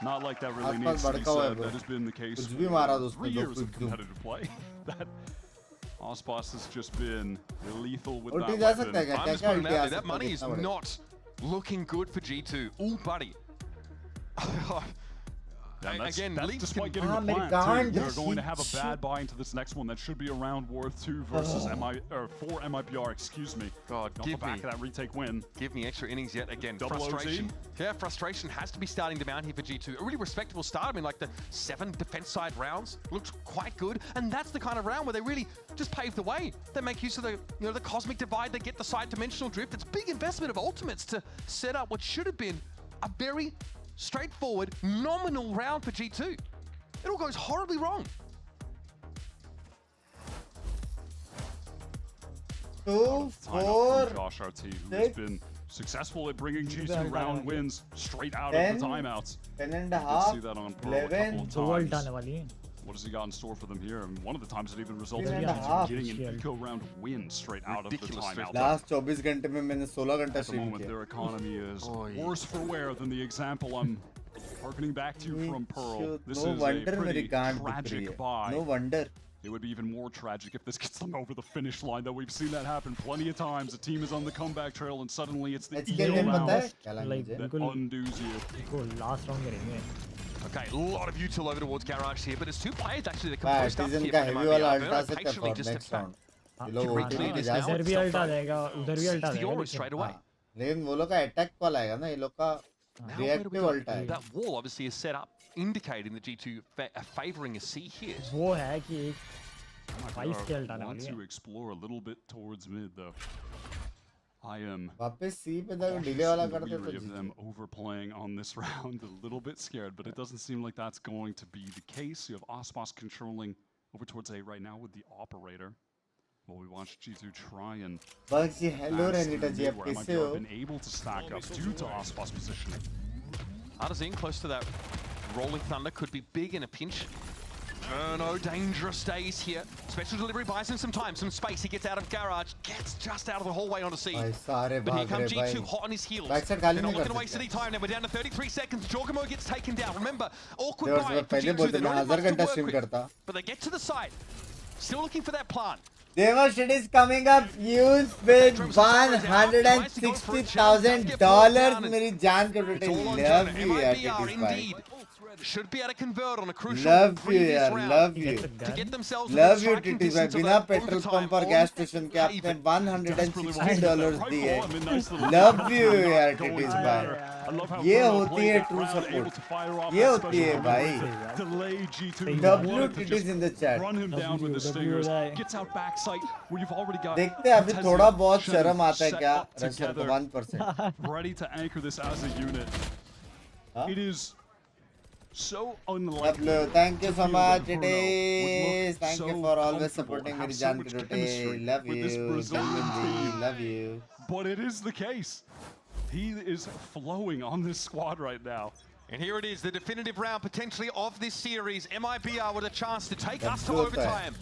Not like that really Ospas needs to be बड़का हुआ है said. bro. That has been the case कुछ भी मारा तो for उसने 3 दो years of quick zoom. competitive play. That Ospas has just been lethal with उल्टी that जा weapon. सकता है क्या? I'm क्या just क्या putting उल्टी it uh out there. That सकता है? money is कितना बड़ा? not looking good for G2. Ooh, buddy. Yeah, that's, Again, that's Leeds despite can- getting the American plant too. They're just going to have a shit. bad buy into this next one. That should be around worth 2 versus for MIBR. Excuse me. God, Off the give back me, of that retake win. give me extra innings yet again. Double Frustration. OT. Yeah, frustration has to be starting to mount here for G2. A really respectable start. I mean, like the 7 defense side rounds looked quite good, and that's the kind of round where they really just pave the way. They make use of the the cosmic divide. They get the side dimensional drift. It's big investment of ultimates to set up what should have been a very straightforward, nominal round for G2. It all goes horribly wrong. 2, Time 4, out from Josh RT, who has 6, been successful at bringing G2 round wins straight out 10, of the timeouts. 10 and a You half, see that on Pro a 11. couple दो of ult times. आने वाली हैं. What does he got in store for them here? I mean, one of the times it even resulted 3 in and a half. getting an eco round win straight out of the Ridiculous timeout. Last 24 घंटे में मैंने 16 घंटा At the stream moment, किया. their economy is worse for wear than the example I'm harkening back to from Pearl. This No is a wonder मेरी pretty गांड दिख रही tragic है. buy. No wonder. It would be even more tragic if this gets them over the finish line, though we've seen that happen plenty of times. The team is on the comeback trail and suddenly it's the HK ego में पता है round क्या लगा Like, मुझे? that undoes you. इनको last round करेंगे. Okay, a lot of util over towards Garage here, but it's 2 players actually that can भाई post up Artisan here का for heavy वाला MIBR. अल्टा Very से कर patiently for just next to round. ये लोग Can OT reclaim के this जा now. सकते इधर भी Self ult आ out. जाएगा, उधर भी ult आ The जाएगा. aura लेकिन. straight away. हाँ, लेकिन वो लोग का अटैक वाला आएगा ना, ये लोग का Now where do we reactive go? अल्टा है. That wall obviously is set up, indicating that G2 are favouring a C here. वो है कि एक 22 के ult आने Want वाली to है. explore a little bit towards mid, though. I am वापस सी पे जाकर डिले वाला करते तो weary of them overplaying on this round. A little bit scared, but it doesn't seem like that's going to be the case. You have Ospas controlling over towards A right now with the operator. Well, we watched G2 try and बस जी hello advance रेनिटा through जी mid, आप where कैसे MIBR हो? have been able to stack up due to Ospas positioning. Artisan close to that rolling thunder could be big in a pinch. No dangerous days here. Special delivery buys him some time, some space. He gets out of garage, gets just out of the hallway onto C. भाई सारे But here भाग comes रहे G2 भाई. hot on his heels. Backside They're खाली not नहीं looking to कर waste any सकते. time now. We're down to 33 seconds. Jorgamo gets taken down. Remember, awkward they were buy मैं for पहले G2. बोलते They're मैं not 1000 enough to घंटा work stream with. करता. But they get to the site. Still looking for that plant. Devo shit is coming up. Use with $160,000. मेरी जान के बेटे love you यार Titties भाई. Should be able to convert on a crucial Love you previous यार, round love you. to get themselves Love within you striking Titties भाई. distance of बिना that petrol overtime pump और on gas station के आपने Haven. $160 दिए. Love you यार Titties भाई. ये होती है true support. ये होती है भाई. W Titties in the chat. Run him down with the stingers. Gets out backside where you've already got. देखते हैं अभी थोड़ा बहुत शर्म आता है क्या रशर को 1%. Ready to anchor this as a unit. It is so unlike. Thank you so much, Titties. Thank you for always supporting मेरी जान के बेटे. Love you. Love you. But it is the case. He is flowing on this squad right now. And here it is, the definitive round potentially of this series. MIBR with a chance to take us to good overtime.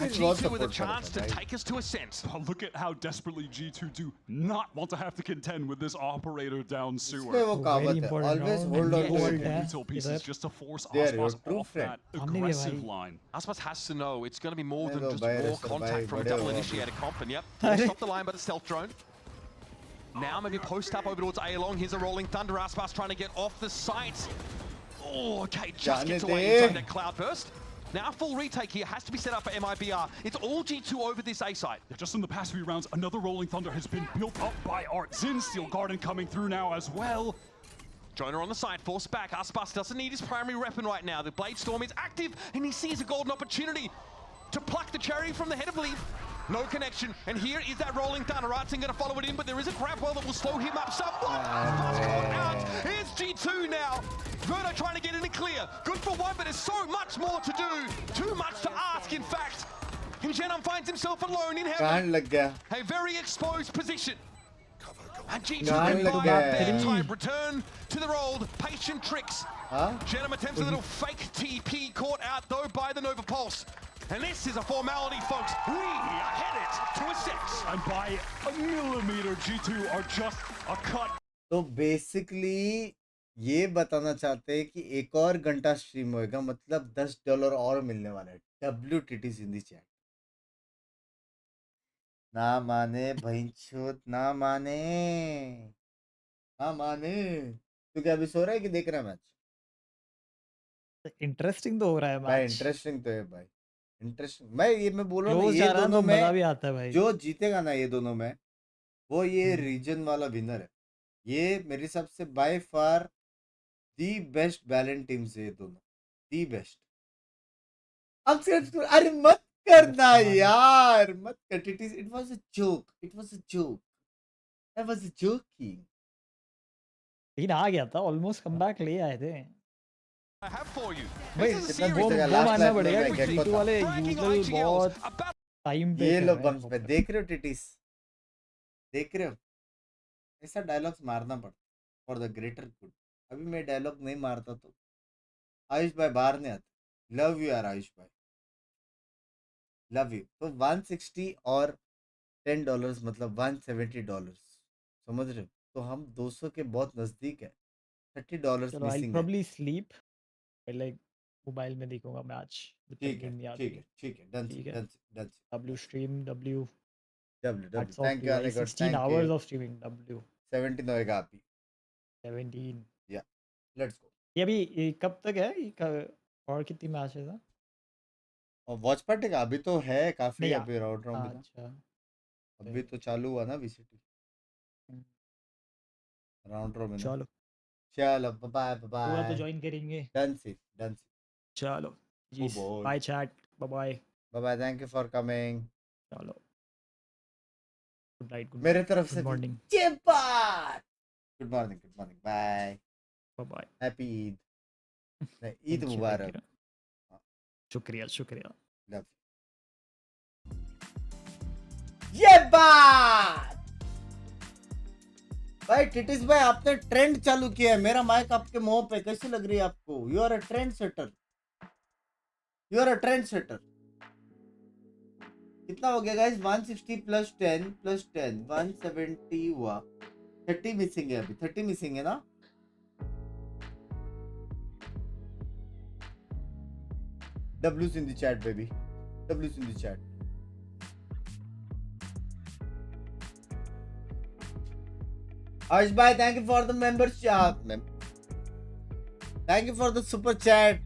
And G2 with a chance to take us to Ascent. But look at how desperately G2 do not want to have to contend with this operator down sewer. इसलिए वो कहावत है. Always hold on to it. Util pieces just to force They are your Ospas true off friend. that aggressive line. Aspas has to know it's going to be more than Hello, just bye, raw Rashad, contact bye, from a whatever. double initiator comp. And yep, stop the line by the stealth drone. Now maybe post up over towards A long. Here's a rolling thunder. Aspas trying to get off the site. Oh, okay, just gets away inside that cloud burst. Now a full retake here has to be set up for MIBR. It's all G2 over this A site. Yeah, just in the past few rounds, another Rolling Thunder has been built up by Art. Zin, Steel Garden coming through now as well. Jonah on the side, forced back. Aspas doesn't need his primary weapon right now. The Blade Storm is active, and he sees a golden opportunity to pluck the cherry from the head of Leaf. No connection, and here is that rolling thunder. Art's going to follow it in, but there is a grab well that will slow him up somewhat. Fast caught out. Here's G2 now. Verno trying to get in and clear. Good for one, but there's so much more to do. Too much to ask, in fact. T1 finds himself alone in कांड heaven. लग गया. A very exposed position. And G2 कांड can लग buy गया. their time. Return to their old patient tricks. हाँ? Genom attempts a little fake TP, caught out though by the Nova Pulse. And this is a formality, folks. We are headed to a 6. And by a millimeter, G2 are just a cut. तो basically ये बताना चाहते हैं कि एक और घंटा stream होएगा, मतलब $10 और मिलने वाला है. WTT Sindhi chat. ना माने भैंचोद, ना माने, ना माने. तो क्या अभी सो रहा है कि देख रहा है मैच? इंटरेस्टिंग तो हो रहा है भाई मैच. इंटरेस्टिंग तो है भाई. इंटरेस्टिंग. मैं बोल रहा हूँ क्लोज ये जा रहा है दोनों तो मजा में भी आता है भाई. जो जीतेगा ना ये दोनों में, वो ये रीजन वाला विनर है. ये मेरे हिसाब से by far the best balance team से ये दोनों. The best. अब सिर्फ अरे मत करना यार, मत कर. It was a joke. It was a joke. I was joking. लेकिन आ गया था, ऑलमोस्ट कमबैक ले आए थे. I have for you. भाई This is a कितना series दूर वो तक लास्ट मानना लाइफ में पड़ेगा मैं कि गेट को G2 था. वाले Flagging यूजुअल IGLs बहुत about टाइम पे ये कर लो रहे हैं बम्स पे देख रहे हो टिटिस, देख रहे हो? ऐसा डायलॉग्स मारना पड़ता फॉर द ग्रेटर गुड. अभी मैं डायलॉग नहीं मारता तो आयुष भाई बाहर नहीं आते. लव यू यार आयुष भाई, लव यू. तो 160 और $10 मतलब $170. समझ रहे हो? तो हम 200 के बहुत नजदीक है. $30 चलो आई मिसिंग है. प्रोबब्ली स्लीप, लाइक मोबाइल में देखूंगा मैच. ठीक है ठीक है ठीक है. डन ठीक है. Done done. W stream W. W Hats off thank to you you. Aniket. 16 thank hours you. of streaming W. 17 होएगा अभी. 17. या लेट्स गो. ये अभी ये कब तक है? और कितनी मैचेस हैं? और वॉच पार्टी का अभी तो है काफी. नहीं अभी राउंड राउंड में ना. अच्छा. अभी तो चालू हुआ ना VCT राउंड रोबिन. चलो चलो बाय पूरा तो बाय. ज्वाइन करेंगे. Done see done see. चलो जी. boy. Bye chat. Bye bye. Bye bye. Thank you for coming. चलो गुड नाइट. गुड मेरे तरफ से मॉर्निंग. चेपाट. Good morning. Good morning. Bye bye bye. Happy Eid. नहीं ईद मुबारक. शुक्रिया शुक्रिया. लव ये बात. भाई टिटिस भाई आपने ट्रेंड चालू किया है. मेरा माइक आपके मुंह पे कैसी लग रही है आपको? You are a trend setter. You are a trend setter. कितना हो गया गाइस? 160 प्लस 10 प्लस 10 170 हुआ. 30 मिसिंग है अभी. 30 मिसिंग है ना. W's in the chat baby. W's in the chat. Ash bhai, thank you for the membership. Thank you for the super chat.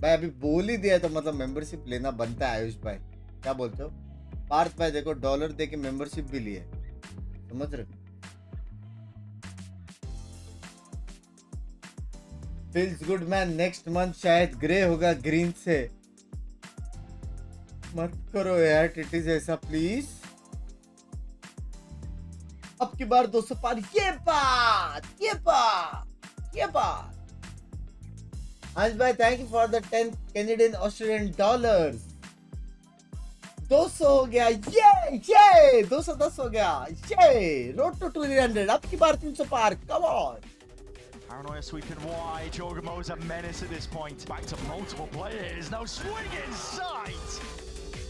भाई अभी बोल ही दिया तो मतलब मेंबरशिप लेना बनता है. आयुष भाई क्या बोलते हो? पार्थ भाई देखो डॉलर दे के मेंबरशिप भी लिए. समझ रहे हो? Feels good man. Next month शायद ग्रे होगा ग्रीन से. मत करो यार टिटिस ऐसा प्लीज. अब की बार 200 पार. ये बात ये बात ये बात. आज भाई thank you for the 10 Canadian Australian dollars. 200 हो गया. ये 210 हो गया. ये रोड टू 300. अब की बार 300 पार. Come on. Paranoia sweeping wide. Jorgamo's a menace at this point. Back to multiple players. No swing in sight.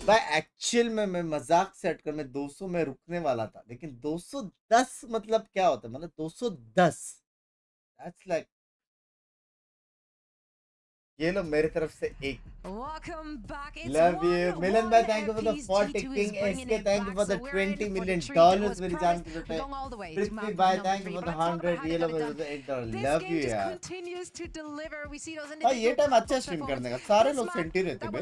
भाई एक्चुअल में मैं मजाक से हटकर मैं 200 में रुकने वाला था, लेकिन 210 मतलब क्या होता है? मतलब 210 दैट्स लाइक. ये लो मेरे तरफ से एक. लव यू मिलन भाई. Thank you for the 40 king SK. Thank you for the $20 million मेरी जान की जरूरत है. पृथ्वी भाई थैंक यू फॉर द 100. ये लो मेरे तरफ से $8. लव यू यार. भाई ये टाइम अच्छा स्ट्रीम करने का. सारे लोग सेंटी रहते बे.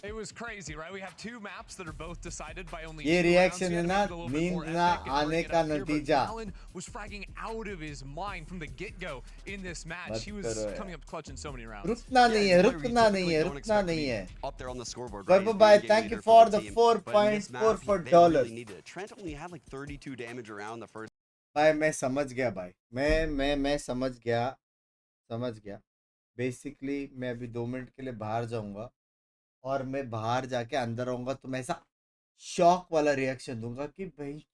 It was crazy, right? We have two maps that are both decided by only ये 2 रिएक्शन rounds. है You ना had to make it a little bit नींद more ना epic and आने bring it का up here, but नतीजा. Alan was fragging out of his mind from the get-go in this match. मत He was करो यार. coming up clutch in so many rounds. रुकना नहीं है. रुकना नहीं है. रुकना नहीं है. वैभव भाई thank you for the 4.44 dollar. Trent only had like 32 damage around the first. भाई मैं समझ गया भाई. मैं समझ गया. बेसिकली मैं अभी 2 मिनट के लिए बाहर जाऊंगा और मैं बाहर जाके अंदर रहूंगा तो मैं ऐसा शॉक वाला रिएक्शन दूंगा कि भाई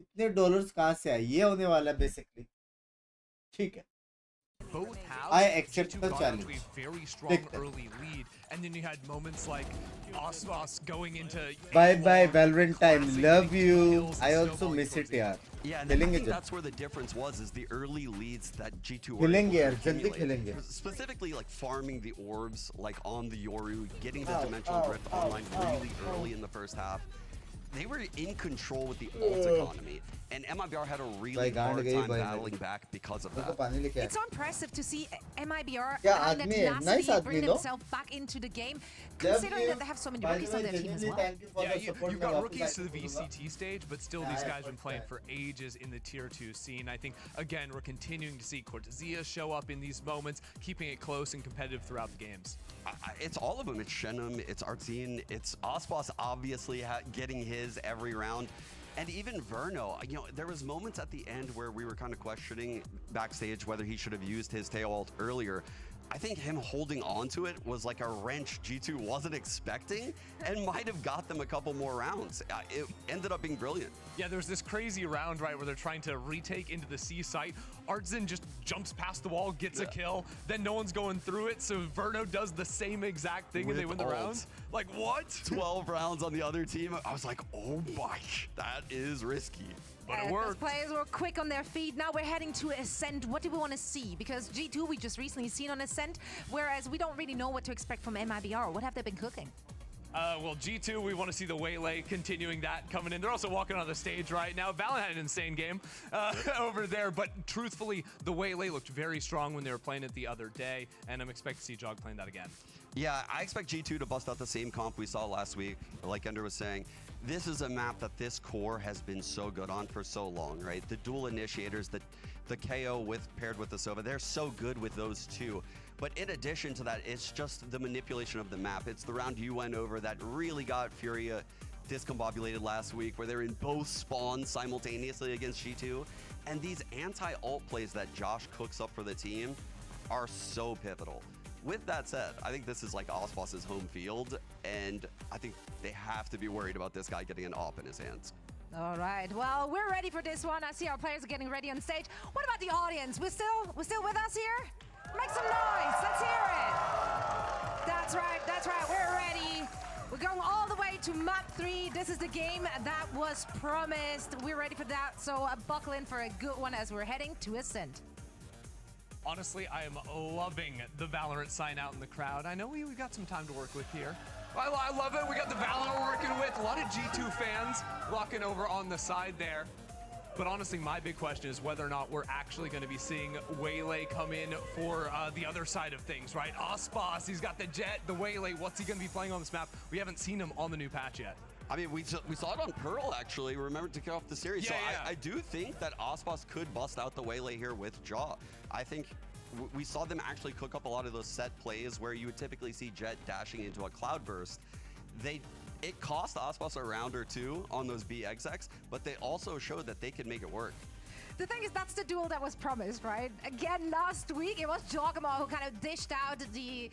इतने डॉलर्स कहाँ से आए, ये होने वाला है बेसिकली। ठीक है, Both I halves, accept G2 the got challenge. into a very strong Take that. early lead, and then you had moments like Osmos going into Bye bye Valorant time, classic love getting you. kills and I also snowballing miss towards it the यार. Yeah, and I खेलेंगे think जब that's where the difference was, is the early leads that G2 were खेलेंगे able यार, to जल्दी accumulate. खेलेंगे. Specifically like farming the orbs like on the Yoru, getting the Ow, dimensional ow, drift ow, online ow, really ow. early in the first half. They were in control with the ult economy, and MIBR had a really hard time battling back because of that. It's so impressive to see MIBR क्या having आदमी that है, nice tenacity, आदमी bringing no? themselves back into the game, considering that they have so many rookies on their team as well. Yeah, you've got rookies to the VCT stage, but still these guys have been playing for ages in the Tier 2 scene. I think, again, we're continuing to see Cortezia show up in these moments, keeping it close and competitive throughout the games. It's all of them. It's Shenum, it's Artzine, it's Ospas obviously getting his every round. And even Verno, you know, there was moments at the end where we were kind of questioning backstage whether he should have used his tail ult earlier. I think him holding on to it was like a wrench G2 wasn't expecting and might have got them a couple more rounds. It ended up being brilliant. Yeah, there's this crazy round, right, where they're trying to retake into the C site. Artzin just jumps past the wall, gets a kill, then no one's going through it, so Verno does the same exact thing and they win the round. Like, what? 12 rounds on the other team. I was like, oh my, that is risky. But it worked. Those players were quick on their feet. Now we're heading to Ascent. What do we want to see? Because G2 we just recently seen on Ascent, whereas we don't really know what to expect from MIBR. What have they been cooking? Well, G2, we want to see the Waylay continuing that coming in. They're also walking on the stage right now. Valen had an insane game over there, but truthfully, the Waylay looked very strong when they were playing it the other day, and I'm expecting to see Jog playing that again. Yeah, I expect G2 to bust out the same comp we saw last week. Like Ender was saying, this is a map that this core has been so good on for so long, right? The dual initiators, the KO paired with the Sova, they're so good with those two. But in addition to that, it's just the manipulation of the map. It's the round you went over that really got Furia discombobulated last week, where they're in both spawns simultaneously against G2. And these anti-ult plays that Josh cooks up for the team are so pivotal. With that said, I think this is like Osmos's home field, and I think they have to be worried about this guy getting an AWP in his hands. All right, well, we're ready for this one. I see our players are getting ready on stage. What about the audience? We're still with us here? Make some noise, let's hear it. That's right, we're ready. We're going all the way to map 3. This is the game that was promised. We're ready for that, so buckle in for a good one as we're heading to Ascent. Honestly, I am loving the Valorant sign out in the crowd. I know we got some time to work with here. I love it. We got the Valorant we're working with. A lot of G2 fans rocking over on the side there. But honestly, my big question is whether or not we're actually going to be seeing Waylay come in for the other side of things, right? Ospas, he's got the Jet, the Waylay. What's he going to be playing on this map? We haven't seen him on the new patch yet. I mean, we saw it on Pearl, actually. Remember to kick off the series. Yeah, I do think that Ospas could bust out the Waylay here with Jaw. I think we saw them actually cook up a lot of those set plays where you would typically see Jet dashing into a cloudburst. It cost Ospas a round or two on those BXX, but they also showed that they could make it work. The thing is, that's the duel that was promised, right? Again, last week, it was Giacomo who kind of dished out the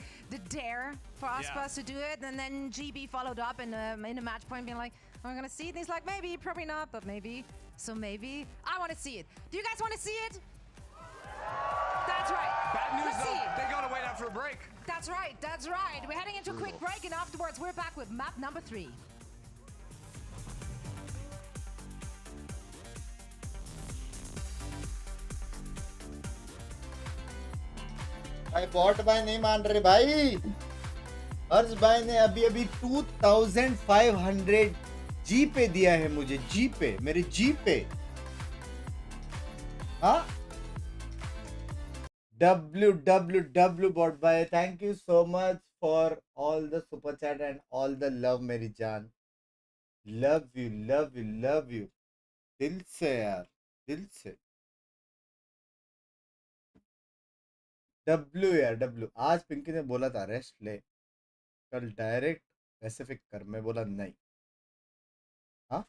dare for Ospas to do it, and then GB followed up in a match point being like, are we going to see it? And he's like, maybe, probably not, but maybe. So maybe. I want to see it. Do you guys want to see it? That's right. Bad news, Let's though. see it. They got to wait out for a break. That's right. We're heading into a quick break, and afterwards, we're back with map number 3. भाई bot भाई नहीं मान रहे भाई। हर्ष भाई ने अभी 2500 जी पे दिया है मुझे, जी पे, मेरे जी पे। हाँ www bot bhai, thank you so much for all the super chat and all the love मेरी जान। love you दिल से यार, दिल से। W यार W, आज पिंकी ने बोला था रेस्ट ले, कल डायरेक्ट पैसिफिक कर, मैं बोला नहीं। हाँ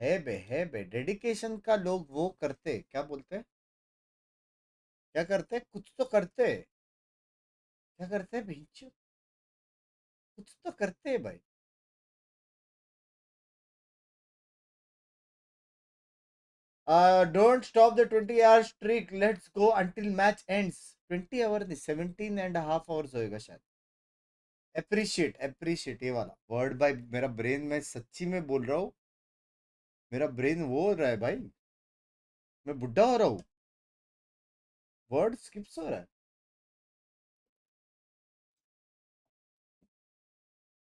है बे डेडिकेशन का लोग वो करते, क्या बोलते, क्या करते, कुछ तो करते, क्या करते हैं भीच। कुछ तो करते हैं भाई. Don't stop the 20-hour streak. Let's go until match ends. 20 hour नहीं 17.5 hours होएगा शायद. Appreciate ये वाला word भाई. मेरा brain, मैं सच्ची में बोल रहा हूँ, मेरा brain वो हो रहा है भाई, मैं बुढ़ा हो रहा हूँ. Word skips हो रहा है.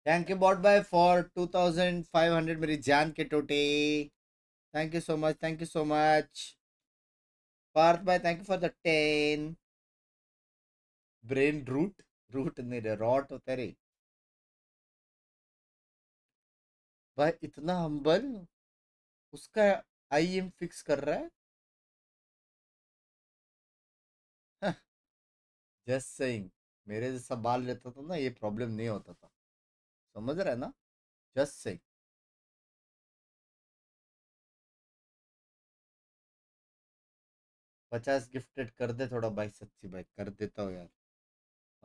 Thank you bot by for 2500 मेरी जान के टोटे. Thank you so much. Thank you so much. Parth bhai, thank you for the 10. Brain root नहीं रे, rot होता रे भाई. इतना हम्बल, उसका IM फिक्स कर रहा है. Just saying. मेरे जैसा बाल रहता था ना, ये प्रॉब्लम नहीं होता था. समझ रहा है ना? Just saying. $50 गिफ्टेड कर दे थोड़ा भाई. सच्ची भाई कर देता हूँ यार.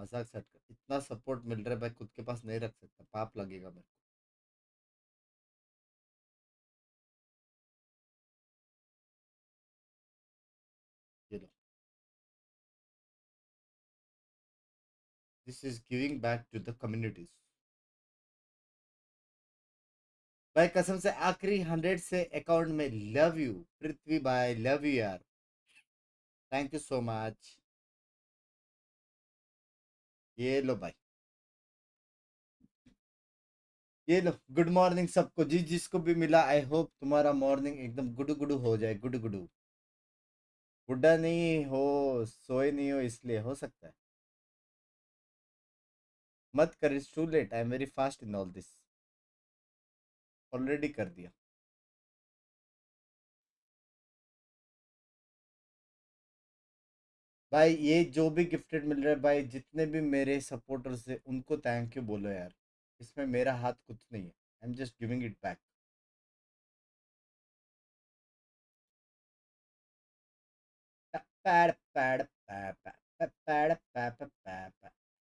मजाक सेट कर. इतना सपोर्ट मिल रहा है भाई, खुद के पास नहीं रख सकता. पाप लगेगा मेरे को. ये लो. This is giving back to the communities. भाई कसम से आखिरी 100 से अकाउंट में लव यू पृथ्वी भाई. लव यू यार. Thank you so much. ये लो भाई, ये लो. गुड मॉर्निंग सबको, जिसको भी मिला. आई होप तुम्हारा मॉर्निंग एकदम गुडू गुडू हो जाए. गुडू गुडू. बुढ़ा नहीं हो, सोए नहीं हो, इसलिए हो सकता है. मत कर, it's too late. I am very fast in all this. Already कर दिया भाई. ये जो भी गिफ्टेड मिल रहा है भाई, जितने भी मेरे सपोर्टर्स है उनको थैंक यू बोलो यार. इसमें मेरा हाथ कुछ नहीं है. I am just giving it back.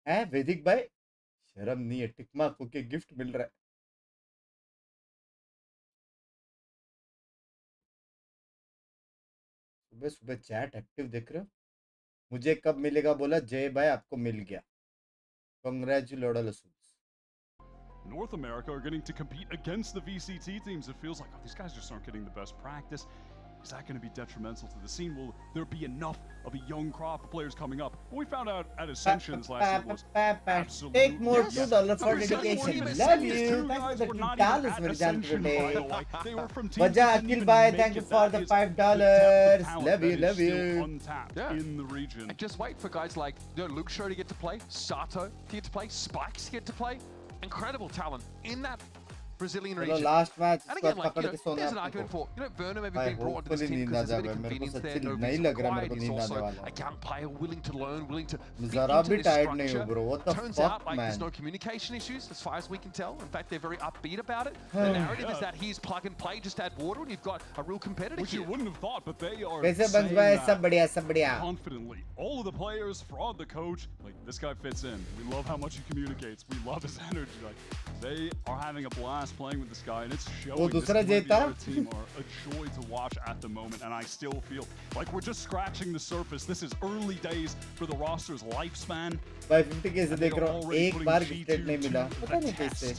है वैदिक भाई, शर्म नहीं है. टिकमा को के गिफ्ट मिल रहा है. सुबह सुबह चैट एक्टिव देख रहे हो. मुझे कब मिलेगा बोला. जय भाई आपको मिल गया. Congratulations. North America are getting to compete against the VCT teams. It feels like, oh, these guys just aren't getting the best practice. Is that going to be detrimental to the scene? Will there be enough of a young crop of players coming up? What we found out at Ascensions last year was absolutely... Take more $2 for dedication. Love you. Thank you for the $2 मेरे जान today. Baja Akil bhai, thank you for the $5. Love you, love you. In the region. And just wait for guys like Luke Shaw to get to play, Sato to get to play, Spikes to get to play. Incredible talent in that Brazilian region. Last match, and again, like, there's an argument for, Verno maybe being brought onto this team because there's a bit of convenience there. Nobody's required. He's also a young player willing to learn, willing to fit into this structure. Turns out like there's no communication issues as far as we can tell. In fact, they're very upbeat about it. The narrative is that he's plug and play, just add water, and you've got a real competitor Which here. you wouldn't have thought, but they are saying confidently. All of the players, Fraud, the coach, like, this guy fits in. We love how much he communicates. We love his energy. Like, they are having a blast playing with this guy, and it's showing. This MIBR team are a joy to watch at the moment, and I still feel like we're just scratching the surface. This is early days for the roster's lifespan. भाई 50K से देख रहा हूँ, एक बार gifted नहीं मिला. पता नहीं कैसे.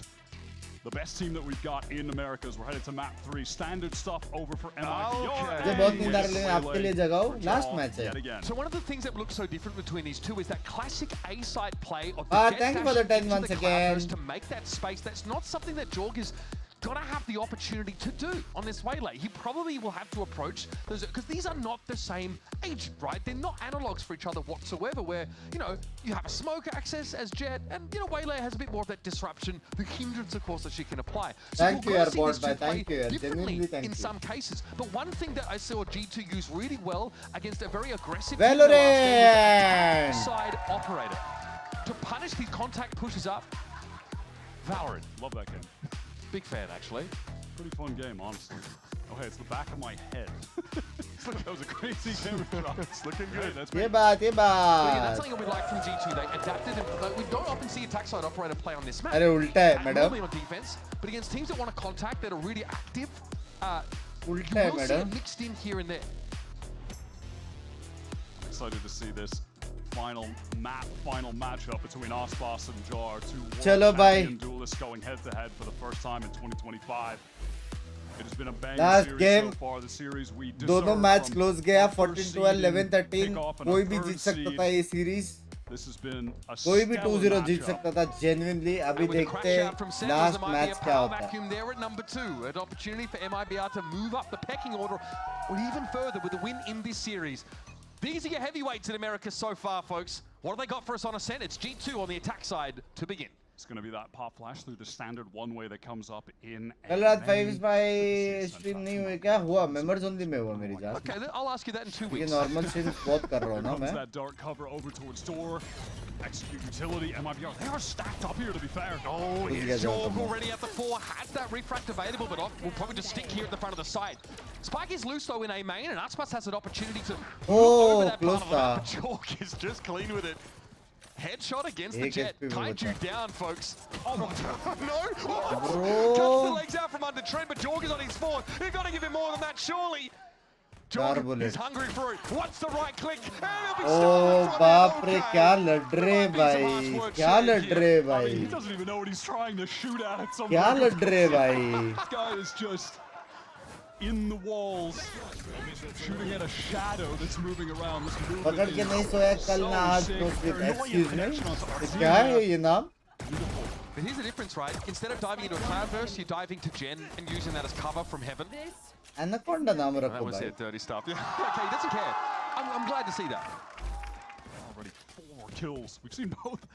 The best team that we've got in America as we're headed to map 3. Standard stuff over for MIBR. Last match. So one of the things that looks so different between these two is that classic A-side play of the thank you for the 10 once again. To make that space. That's not something that Jorg is gonna have the opportunity to do on this waylay. He probably will have to approach those, because these are not the same age, right? They're not analogs for each other whatsoever, where, you have a smoke access as Jet, and, waylay has a bit more of that disruption, the hindrance, of course, that she can apply. So thank you, Airport, thank you. Differently in some cases. But one thing that I saw G2 use really well against a very aggressive valorant side operator. To punish these contact pushes up, valorant. Love that game. Big fan, actually. Pretty fun game, honestly. Oh, hey, it's the back of my head. That was a crazy camera shot. It's looking good. That's ये बात But yeah, that's something we like from G2. They adapted, and we don't often see attack side operator play on this map. अरे उल्टा है madam. Normally on defense, but against teams that want to contact, that are really active, you will see it mixed in here and there. Excited to see this final matchup between Aspas and Jar, two Chalo world bhai. champion duelists going head-to-head for the first time in 2025. It has been a banging Last series game, so far. The series we दोनों deserve match from close गया our first 14-12, seed in 11-13. kickoff and कोई a भी third जीत सकता seed. था ये series. This has been a कोई भी stellar 2-0 जीत matchup. सकता था genuinely. अभी And with the देखते crash हैं out from Sanders, last there might be match a क्या power होता है. vacuum there at number 2. An opportunity for MIBR to move up the pecking order, or even further with a win in this series. These are your heavyweights in America so far, folks. What have they got for us on Ascent? It's G2 on the attack side to begin. It's going to be that pop flash through the standard one-way that comes up in कल रात 5 by stream नहीं हुई क्या हुआ? Members only में हुआ मेरी जान. Okay, I'll ask you that in 2 weeks. ये normal stream बहुत कर रहा हूँ ना मैं. That dark cover over towards door. Execute utility. MIBR, they are stacked up here to be fair. Oh, here's Jorg already at the 4. Has that refract available, but we'll probably just stick here at the front of the side. Spike is loose though in A main, and Aspas has an opportunity to over that part of the map. Jorg is just clean with it. Headshot against the jet. Kaiju down, folks. Oh my god. No! Oh, cuts the legs out from under Trent, but Jorg is on his 4th. You've got to give him more than that, surely. Jorg is hungry for it. What's the right click? Oh, बाप रे क्या लड़ रहे भाई. क्या लड़ रहे भाई. He doesn't even know what he's trying to shoot at. क्या लड़ रहे भाई. This guy is just in the walls, shooting at a shadow that's moving around. पकड़ के नहीं सोया कल ना आज तो सिर्फ excuse me. क्या है ये नाम? But here's the difference, right? Instead of diving into a cloud burst, you're diving to Gen and using that as cover from heaven. Anaconda नाम रखो That was भाई. it, dirty stuff. Yeah, okay, he doesn't care. I'm glad to see that. Already 4 kills. We've seen both.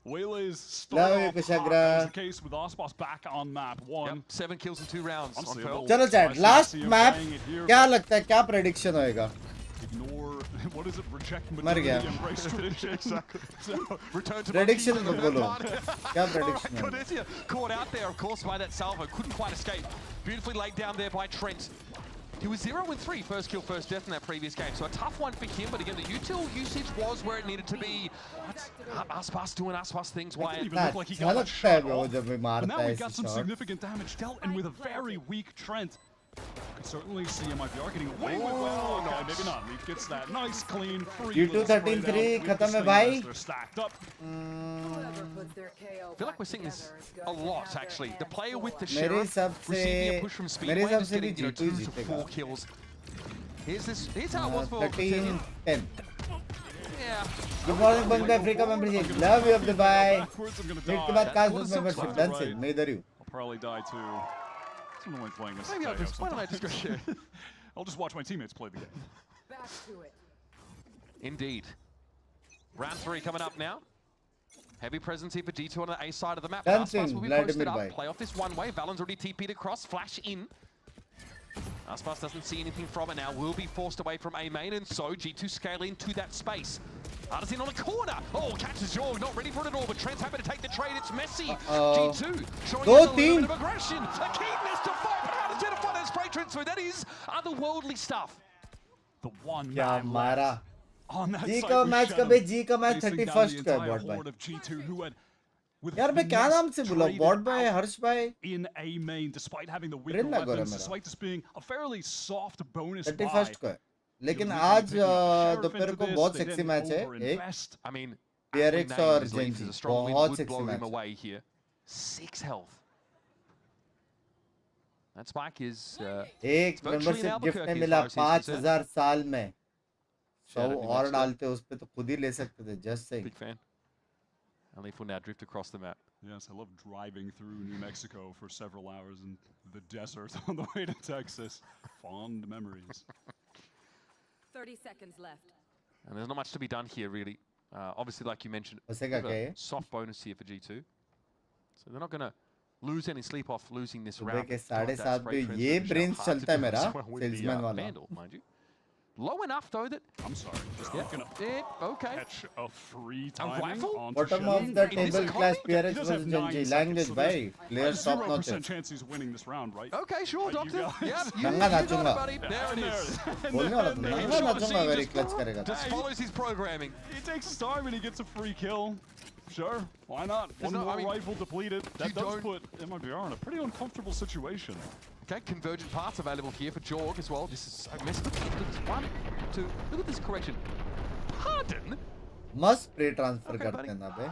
Waylays start off hot, as the case with Aspas back on map 1. Yep, 7 kills in 2 rounds on Pearl. चलो chat, last map क्या लगता है क्या prediction होएगा? Ignore, what is it? Reject मर गया. embrace tradition. Exactly. So, return to Prediction monkey. तो बोलो. क्या prediction है? Cordesia caught out there, of course, by that salvo. Couldn't quite escape. Beautifully laid down there by Trent. He was 0-3, first kill, first death in that previous game. So a tough one for him, but again, the util usage was where it needed to be. Aspas doing Aspas things. Why? It even looked like he got that shot off. But now we got some significant damage dealt, and with a very weak Trent. Could certainly see MIBR getting away with well. Okay, maybe not. Leaf gets that nice, clean, free. G2 13-3 खत्म है भाई. They're stacked up. I feel like we're seeing this a lot, actually. The player with the मेरे sheriff हिसाब receiving a push from से Speedway, मेरे हिसाब just से भी getting, G2 2 to 4 जीतेगा. kills. Here's how it was for 13-10. Yeah. Good morning, Bunga Africa membership. Love you, Abdul Bhai. Meet के बाद काश दोस्त membership. Done it. मैं इधर ही हूँ. I'll probably die too. I'm only playing this. Maybe why don't I just go share? I'll just watch my teammates play the game. Back to it. Indeed. Round 3 coming up now. Heavy presence here for G2 on the A side of the map. Aspas will be posted up. Play off this one way. Valon's already TP'd across. Flash in. Aspas doesn't see anything from it now. Will be forced away from A main, and so G2 scale into that space. Artisan on the corner. Oh, catches Jorg. Not ready for it at all, but Trent's happy to take the trade. It's messy. G2 showing us a little bit of aggression. A keenness to fight, but Artisan to find that spray Trent through. That is otherworldly stuff. The one क्या मारा. on that G side का was match Shadow, कभी G का match facing down 31st the का है entire bot भाई. horde of G2 who had with यार मैं क्या नाम से बोला? traded बॉट भाई, out हर्ष भाई. in A main, despite having the weaker Rin ना करो weapons, मेरा. despite this being a fairly soft bonus 31st को buy. है. लेकिन आज दोपहर को बहुत सेक्सी मैच है. एक I mean, PRX और is Genji. a strong win बहुत would sexy blow him match. away here. 6 health. That spike is एक मेंबरशिप गिफ्ट में मिला 5000 साल में. 100 और डालते उस पे तो खुद ही ले सकते थे. Just saying. Big fan. And Leaf will now drift across the map. Yes, I love driving through New Mexico for several hours in the desert on the way to Texas. Fond memories. 30 seconds left. And there's not much to be done here, really. Obviously, like you mentioned, बसेगा क्या ये? soft bonus here for G2. So they're not going to lose any sleep off losing this सुबह round. के 7:30 पे ये brains चलता है मेरा salesman वाला. Vandal, mind you. Low enough though that I'm sorry. Just looking up. Okay. Catch a free A rifle? Bottom of the table class PRS was Genji. Language by players top notch. 0% chance he's winning this round, right? Okay, sure, Doctor. Yeah, Nanga nachunga. buddy. There it is. बोलने वाला था नंगा nachunga very clutch करेगा. Just follows his programming. He takes his time and he gets a free kill. Sure, why not? One more rifle depleted. That does put MIBR in a pretty uncomfortable situation. Okay, convergent parts available here for Jorg as well. This is so messed up. One, two. Look at this correction. Pardon? मस्त pray transfer करते हैं ना बे.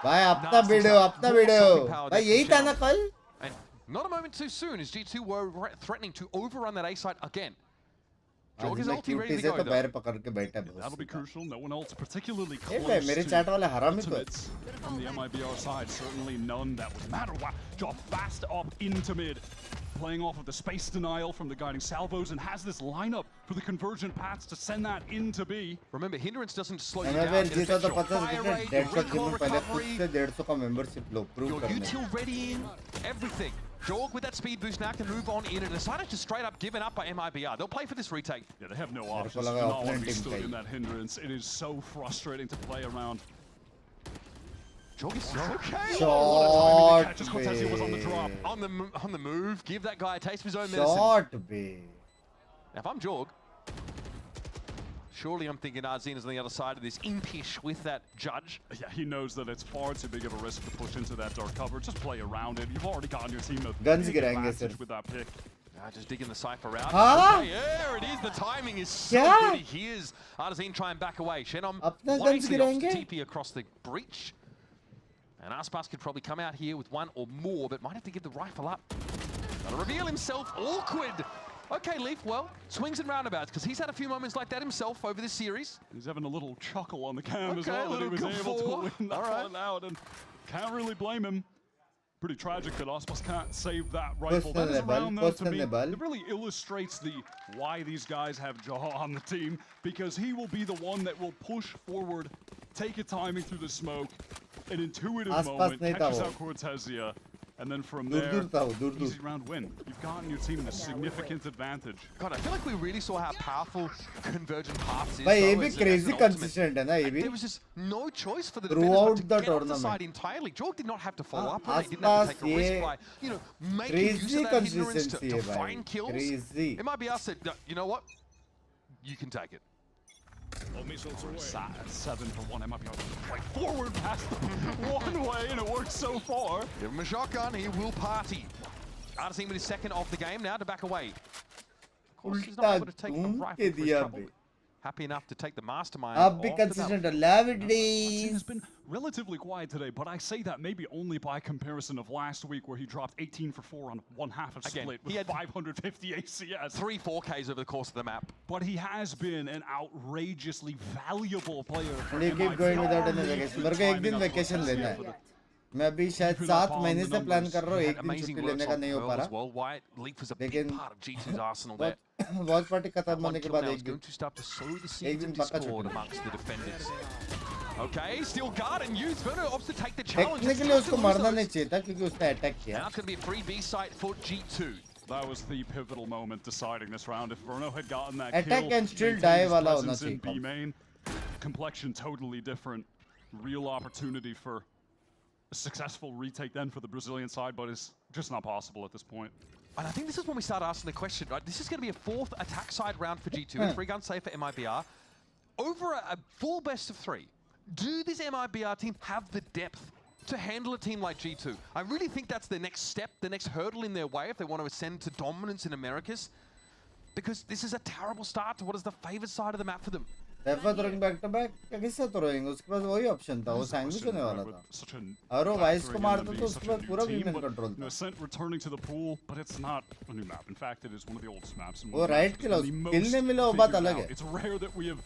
भाई अपना video. भाई यही था ना कल? And not a moment too soon as G2 were threatening to overrun that A site again. Jorg is ulti ready to go तो पैर पकड़ के बैठा है. That'll be crucial. No one else particularly close. ए भाई मेरे चैट वाले हरामी तो. From the MIBR side, certainly none that would matter. Wow, drop fast up into mid. Playing off of the space denial from the guiding salvos and has this lineup for the convergent paths to send that into B. Remember, hindrance doesn't slow you down. जीता तो पता है 150 game में पहले खुद से 150 का membership लो prove करने. Your util ready in everything. Jorg with that speed boost now can move on in and decided to straight up give it up by MIBR. They'll play for this retake. Yeah, they have no options. Do not want to be stood in that hindrance. It is so frustrating to play around. Jorg is okay. Short Just Cortez was on the drop, on the move. Give that guy a taste of his own medicine. Short B. Now, if I'm Jorg, surely I'm thinking Arzina's on the other side of this, impish with that judge. Yeah, he knows that it's far too big of a risk to push into that dark cover. Just play around it. You've already gotten your team a guns big advantage with that pick. Just digging the cypher out. Huh? Okay, there it is. The timing is so good. He hears Arzine try and back away. Shenom wisely opts to TP across the breach. And Aspas could probably come out here with one or more, but might have to give the rifle up. Gotta reveal himself. Awkward. Okay, Leaf, well, swings and roundabouts, because he's had a few moments like that himself over this series. He's having a little chuckle on the cam as well, that he was able to win that one out, and can't really blame him. Pretty tragic that Aspas can't save that rifle. That is a round, though, to me. It really illustrates why these guys have Jaha on the team, because he will be the one that will push forward, take a timing through the smoke, an intuitive moment, catches out Cortezia, and then from there, easy round win. You've gotten your team a significant advantage. God, I feel like we really saw how powerful convergent paths is. But ये crazy consistent है ना ये भी. There was just no choice for the throughout defenders the to get off the tournament. side entirely. Jorg did not have to follow up on it. He didn't have to take a risk by, making use of that hindrance to find kills. Crazy. It might be us that, you know what? You can take it. 7 for 1. MIBR right forward past one way, and it works so far. Give him a shotgun. He will party. Arzine with his second off the game now to back away. Of course, he's not able to take the rifle for his trouble. Happy enough to take the mastermind. Up be consistent. He's been relatively quiet today, but I say that maybe only by comparison of last week where he dropped 18 for 4 on one half of split with 550 ACS. 3 4Ks over the course of the map. But he has been an outrageously valuable player. And you keep going without any vacation. मेरे को एक दिन vacation लेना है. मैं अभी शायद 7 महीने से प्लान कर रहा हूँ एक दिन छुट्टी लेने का नहीं हो पा रहा. लेकिन वॉच पार्टी खत्म होने के बाद एक दिन पक्का छुट्टी. Okay, still guard and youth. Verno opts to take the challenge. Technically उसको मरना नहीं चाहिए था क्योंकि उसने attack किया. Now it's going to be a free B site for G2. That was the pivotal moment deciding this round. If Verno had gotten that attack kill, and still die वाला होना in B चाहिए. main, complexion totally different. Real opportunity for a successful retake then for the Brazilian side, but it's just not possible at this point. And I think this is when we start asking the question, right? This is going to be a 4th attack side round for G2, and 3-gun save for MIBR. Over a full best of 3, do this MIBR team have the depth to handle a team like G2? I really think that's the next step, the next hurdle in their way if they want to ascend to dominance in Americas. Because this is a terrible start to what is the favored side of the map for them. Never throwing back to back. कैसे throwing? उसके पास वही option था. वो sandwich होने वाला था. अगर वो Vice को मारता तो उसके पास पूरा women control था. Ascent returning to the pool, but it's not a new map. In fact, it is one of the oldest maps. वो right किला. Kill नहीं मिला वो बात अलग है. It's rare that we have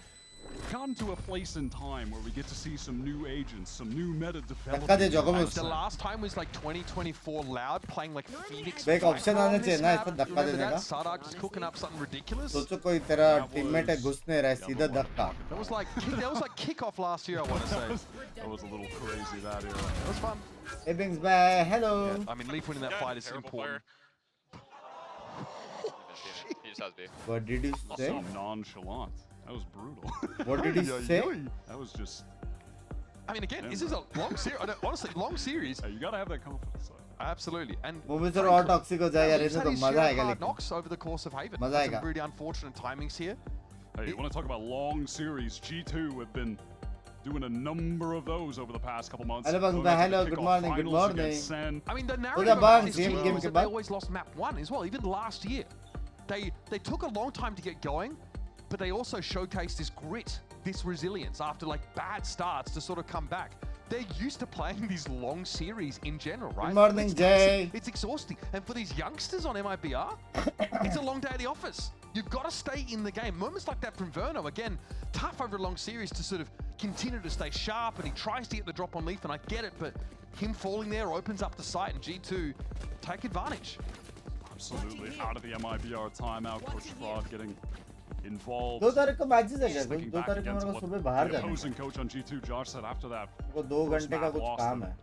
gotten to a place in time where we get to see some new agents, some new meta development. The last time was like 2024 Loud playing like Phoenix. एक option आना चाहिए ना इसको धक्का देने का. Sadak just cooking up something ridiculous. सोचो कोई तेरा teammate है घुस नहीं रहा है सीधा धक्का. That was like kickoff last year, I want to say. That was a little crazy that era. That was fun. Hey Binks, bye. Hello. Yeah, I mean, Leaf winning that fight is important. He just What did you say? So nonchalant. That was brutal. What did he say? That was just... I mean, again, this is a long series. Honestly, long series. You gotta have that confidence. Absolutely. And Movie से और toxic हो जाएगा रे तो मजा आएगा लेकिन. Knocks over the course of Haven. मजा आएगा. Some really unfortunate timings here. Hey, you want to talk about long series? G2 have been doing a number of those over the past couple months. Hello, Bangba. Hello. Good morning. Good morning. I mean, the narrative about this team was that they always lost map 1 as well. Even last year, they took a long time to get going, but they also showcased this grit, this resilience after like bad starts to sort of come back. They're used to playing these long series in general, right? Good morning, Jay. It's exhausting. And for these youngsters on MIBR, it's a long day at the office. You've got to stay in the game. Moments like that from Verno, again, tough over a long series to sort of continue to stay sharp, and he tries to get the drop on Leaf, and I get it, but him falling there opens up the site, and G2 take advantage. Absolutely. Out of the MIBR timeout, Coach Fraud getting involved. 2 तारीख को matches है क्या? 2 तारीख को मेरे को सुबह बाहर जाना है. Opposing coach on G2, Josh, said after that. वो 2 घंटे का कुछ काम है.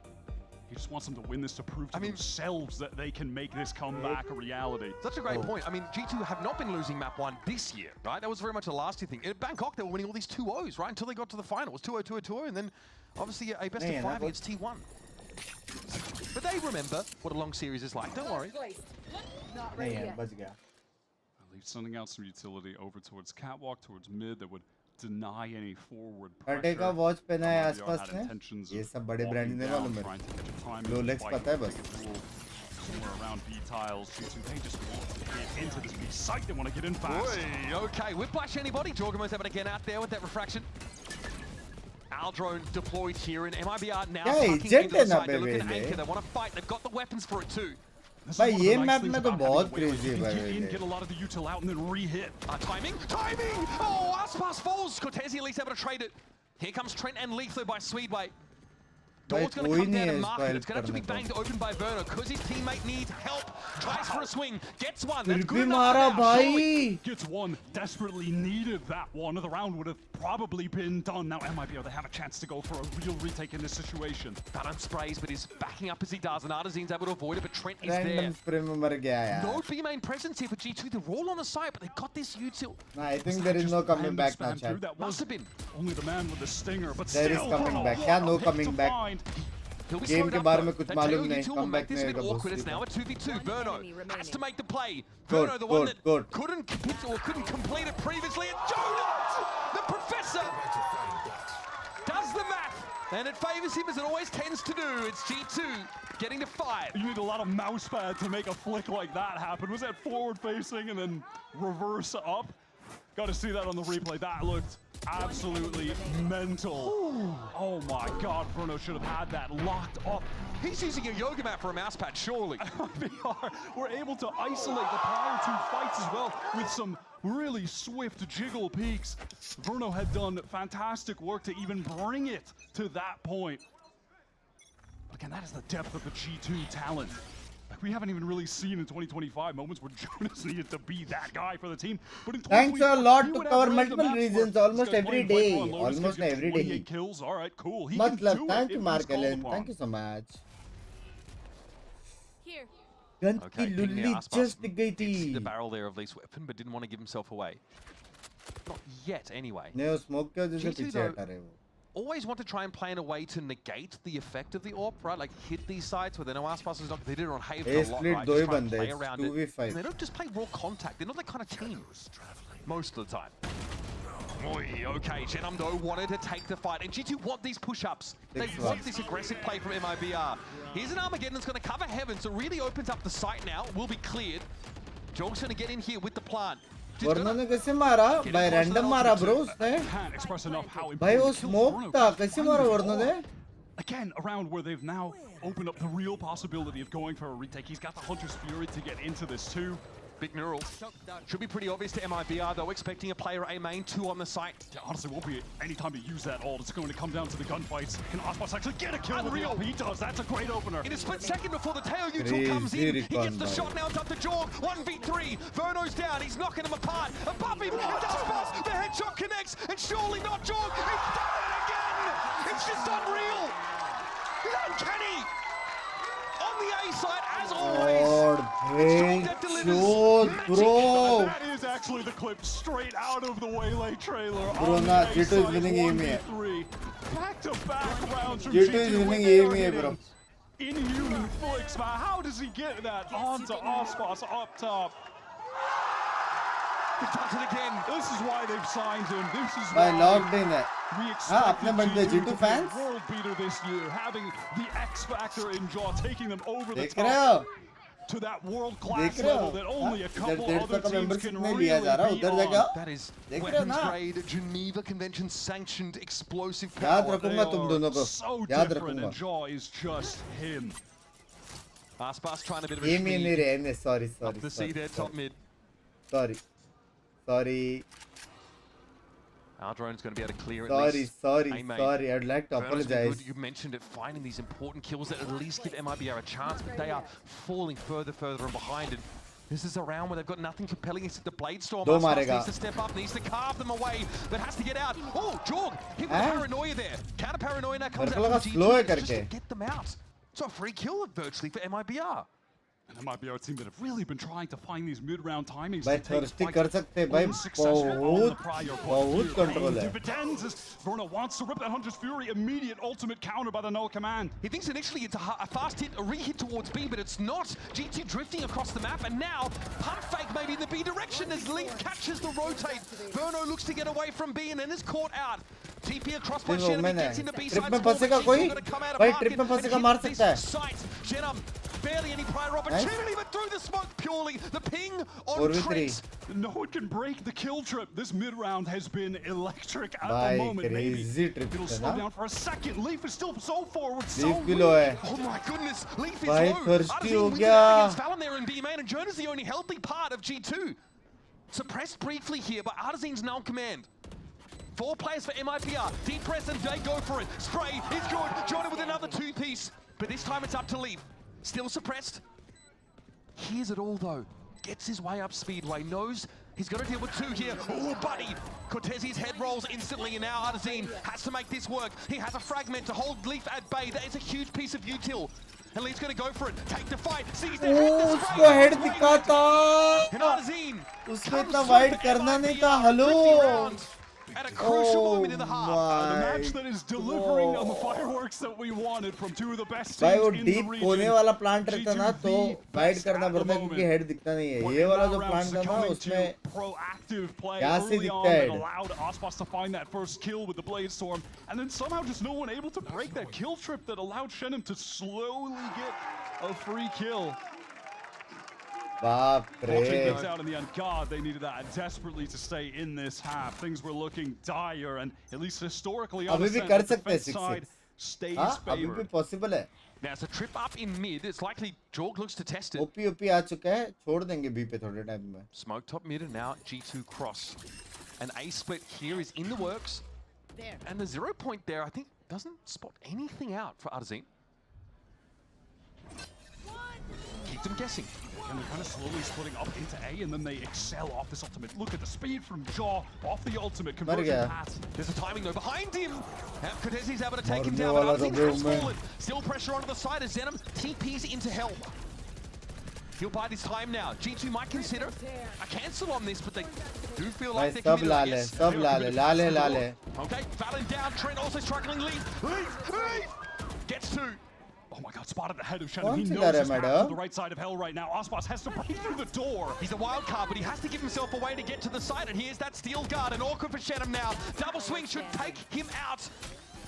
He just wants them to win this to prove to themselves that they can make this comeback a reality. Such a great point. I mean, G2 have not been losing map 1 this year, right? That was very much a last year thing. In Bangkok, they were winning all these 2-0s, right? Until they got to the final. It was 2-0, 2-0, 2-0, and then obviously a best of 5 against T1. But they remember what a long series is like. Don't worry. Sending out some utility over towards catwalk, towards mid that would deny any forward pressure. का watch पहना है आसपास में. ये सब बड़े brand ने मालूम है. Rolex पता है बस. Somewhere around B tiles, G2, they just want to get into this B site. They want to get in fast. Okay, whiplash anybody. Jorgamo's able to get out there with that refraction. Aldrone deployed here in MIBR now. Tucking into the side. They're looking at anchor. They want to fight. They've got the weapons for it too. भाई ये map में तो बहुत crazy है भाई. Get a lot of the util out and then re-hit. Timing! Oh, Aspas falls. Cortesi at least able to trade it. Here comes Trent and Letho by Swedway. Door's going to come down and mark it. It's going to have to be banged open by Verno because his teammate needs help. Tries for a swing. Gets one. That's good enough now, surely. Gets one. Desperately needed that one. The round would have probably been done. Now MIBR, they have a chance to go for a real retake in this situation. Baron sprays, but he's backing up as he does. And Artisan's able to avoid it, but Trent is there. No B main presence here for G2. They're all on the side, but they've got this util. Nah, I think there is no coming back now, chat. Must have been. Only the man with the stinger, but there is coming back. Yeah, no coming back. Game के बारे में कुछ मालूम नहीं. Comeback this is a bit awkward. It's now a 2v2. Verno has to make the play. Verno, the one that couldn't complete it previously. And Jonah, the professor, does the math, and it favors him as it always tends to do. It's G2 getting to 5. You need a lot of mouse pad to make a flick like that happen. Was that forward facing and then reverse up? Got to see that on the replay. That looked absolutely mental. Ooh. Oh my God, Verno should have had that locked up. He's using a yoga mat for a mouse pad, surely. We're able to isolate the prior 2 fights as well with some really swift jiggle peaks. Verno had done fantastic work to even bring it to that point. But again, that is the depth of the G2 talent. Like we haven't even really seen in 2025 moments where Jonas needed to be that guy for the team. But in thanks a lot to cover multiple reasons almost every day. Almost every day. Kills. All right, cool. Matlab, thank you, Mark Ellen. Thank you so much. Here. Gun ki lulli just dig gayi thi. The barrel there of Leaf's weapon, but didn't want to give himself away. Not yet, anyway. No smoke ke wajah se piche hata rahe wo. Always want to try and plan a way to negate the effect of the AWP, right? Like hit these sites where they know Aspas is not. They did it on Haven a lot, right? Just try and play around it. And they don't just play raw contact. They're not that kind of team most of the time. Okay, Genumdo wanted to take the fight, and G2 want these push-ups. They want this aggressive play from MIBR. Here's an Armageddon that's going to cover Heaven, so it really opens up the site now. Will be cleared. Jog's going to get in here with the plant. वर्नो ने कैसे मारा भाई random मारा bro उसने भाई वो smoke था कैसे मारा वर्नो ने again around where they've now opened up the real possibility of going for a retake. He's got the Hunter's Fury to get into this too. Big neural. Should be pretty obvious to MIBR though, expecting a player A main, 2 on the site. Yeah, honestly, won't be any time to use that ult. It's going to come down to the gunfights. Can Aspas actually get a kill with the ult? He does. That's a great opener. In a split second before the tail util comes in, he gets the shot now. It's up to Jorg. 1v3. Verno's down. He's knocking him apart. Above him, it does pass. The headshot connects, and surely not Jorg. He's done it again. It's just unreal. It's uncanny. On the A side, as always. Bro. actually the clip straight out of the Waylay trailer. Bruna, G2 is winning EME. Back-to-back rounds from G2 is winning EME, bro. Inhuman flicks, man. How does he get that onto Ospas up top? He does it again. This is why they've signed him. This is By why logged in it. we expect G2 to fans? be a world beater this year, having the X factor in Jaw, taking them over the देख top. रहे हो? To that world-class देख रहे level हो? that only a couple इधर other 150 का teams membership can नहीं really लिया जा रहा, be उधर on. देखो. That is देख रहे हो weapons ना? grade, Geneva Convention sanctioned explosive याद power. रखूंगा तुम दोनों को. So याद different, and रखूंगा. Jaw is just him. Aspas trying a bit of a EME नहीं speed. रहे. Sorry. Up the C there, top mid. Sorry. Our drone's going to be able to clear at Sorry. least. Sorry. I'd like to Furnace been apologize. good. You mentioned it, finding these important kills that at least give MIBR a chance, but they are falling further and behind. And this is a round where they've got nothing compelling except the Blade Storm. दो Aspas मारेगा. needs to step up, needs to carve them away, but has to get out. Oh, Jorg, hit with paranoia there. Counter paranoia now comes मेरे को out लगा from slow है G2 just to करके. get them out. So a free kill virtually for MIBR. And the MIBR team that have really been trying to find these mid-round timings. भाई thirsty कर सकते भाई बहुत control है. Dividends as Verna wants to rip that Hunter's Fury, immediate ultimate counter by the null command. He thinks initially it's a fast hit, a re-hit towards B, but it's not. G2 drifting across the map, and now pump fake maybe in the B direction as Leaf catches the rotate. Verno looks to get away from B and then is caught out. TP across by Shenam, gets into B side. Trip में फंसेगा कोई? भाई trip में फंसेगा मार सकता है. Shenam, barely any prior opportunity, but through the smoke purely. The ping on Trent. No one can break the kill trip. This mid-round has been electric at Bhai, the moment. Maybe trip it'll slow down for a second. Leaf is still so forward, so Leaf भी low है. Oh my goodness, Leaf is भाई low. thirsty हो Against गया. Fallon there in B main, and Jonas the only healthy part of G2. Suppressed briefly here, but Artisan's null command. 4 players for MIBR. Deep press and they go for it. Spray is good. Jordan with another 2-piece. But this time it's up to Leaf. Still suppressed. Hears it all though. Gets his way up Speedway. Knows he's got to deal with 2 here. Oh, buddy. Cortez's head rolls instantly, and now Artisan has to make this work. He has a fragment to hold Leaf at bay. That is a huge piece of util. And Leaf's going to go for it. Take the fight. Sees the head. उसको head दिखा था. And Artisan उसको इतना wide करना नहीं था. Hello. At a crucial moment in the half. The match that is delivering on the fireworks that we wanted from 2 of the best भाई वो teams in the deep region. कोने वाला plant रहता ना तो वाइड करना पड़ता क्योंकि हेड दिखता नहीं है. ये वाला जो प्लांट था ना उसमें proactive play यहाँ से early on दिखता that है. allowed Ospas to find that first kill with the Blade Storm, and then somehow just no one able to break that kill trip that allowed Shenam to slowly get a free kill. बाप रे. Out in the end. God, they needed that desperately to stay in this half. Things were looking dire, and at least historically on अभी the भी कर सकते हैं defense side 6-6. stays हाँ अभी favored. भी possible है. Now it's a trip up in mid. It's likely Jorg looks to test it. OP आ चुका है. छोड़ देंगे B पे थोड़े टाइम में. Smoke top mid and now G2 cross. An A split here is in the works. And the 0 point there, I think, doesn't spot anything out for Artisan. Keeps them guessing. And they're kind of slowly splitting up into A, and then they excel off this ultimate. Look at the speed from Jaw off the ultimate conversion path. There's a timing though behind him. Cortez's able to take him मरने down, but वाला Artisan's था cross मैं. fallen. Still pressure onto the side as Zenom TPs into hell. He'll bide his time now. G2 might consider a cancel on this, but they do feel like भाई they're सब committed, I guess. सब ला ले. Okay, Valen down, Trent also struggling. Leaf! Gets 2. Oh my God, spotted ahead of Shenam. He कौन सी knows डर है his path madam? to the right side of hell right now. Ospas has to break through the door. He's a wild card, but he has to give himself a way to get to the side, and here's that steel guard, and awkward for Shenam now. Double swing should take him out.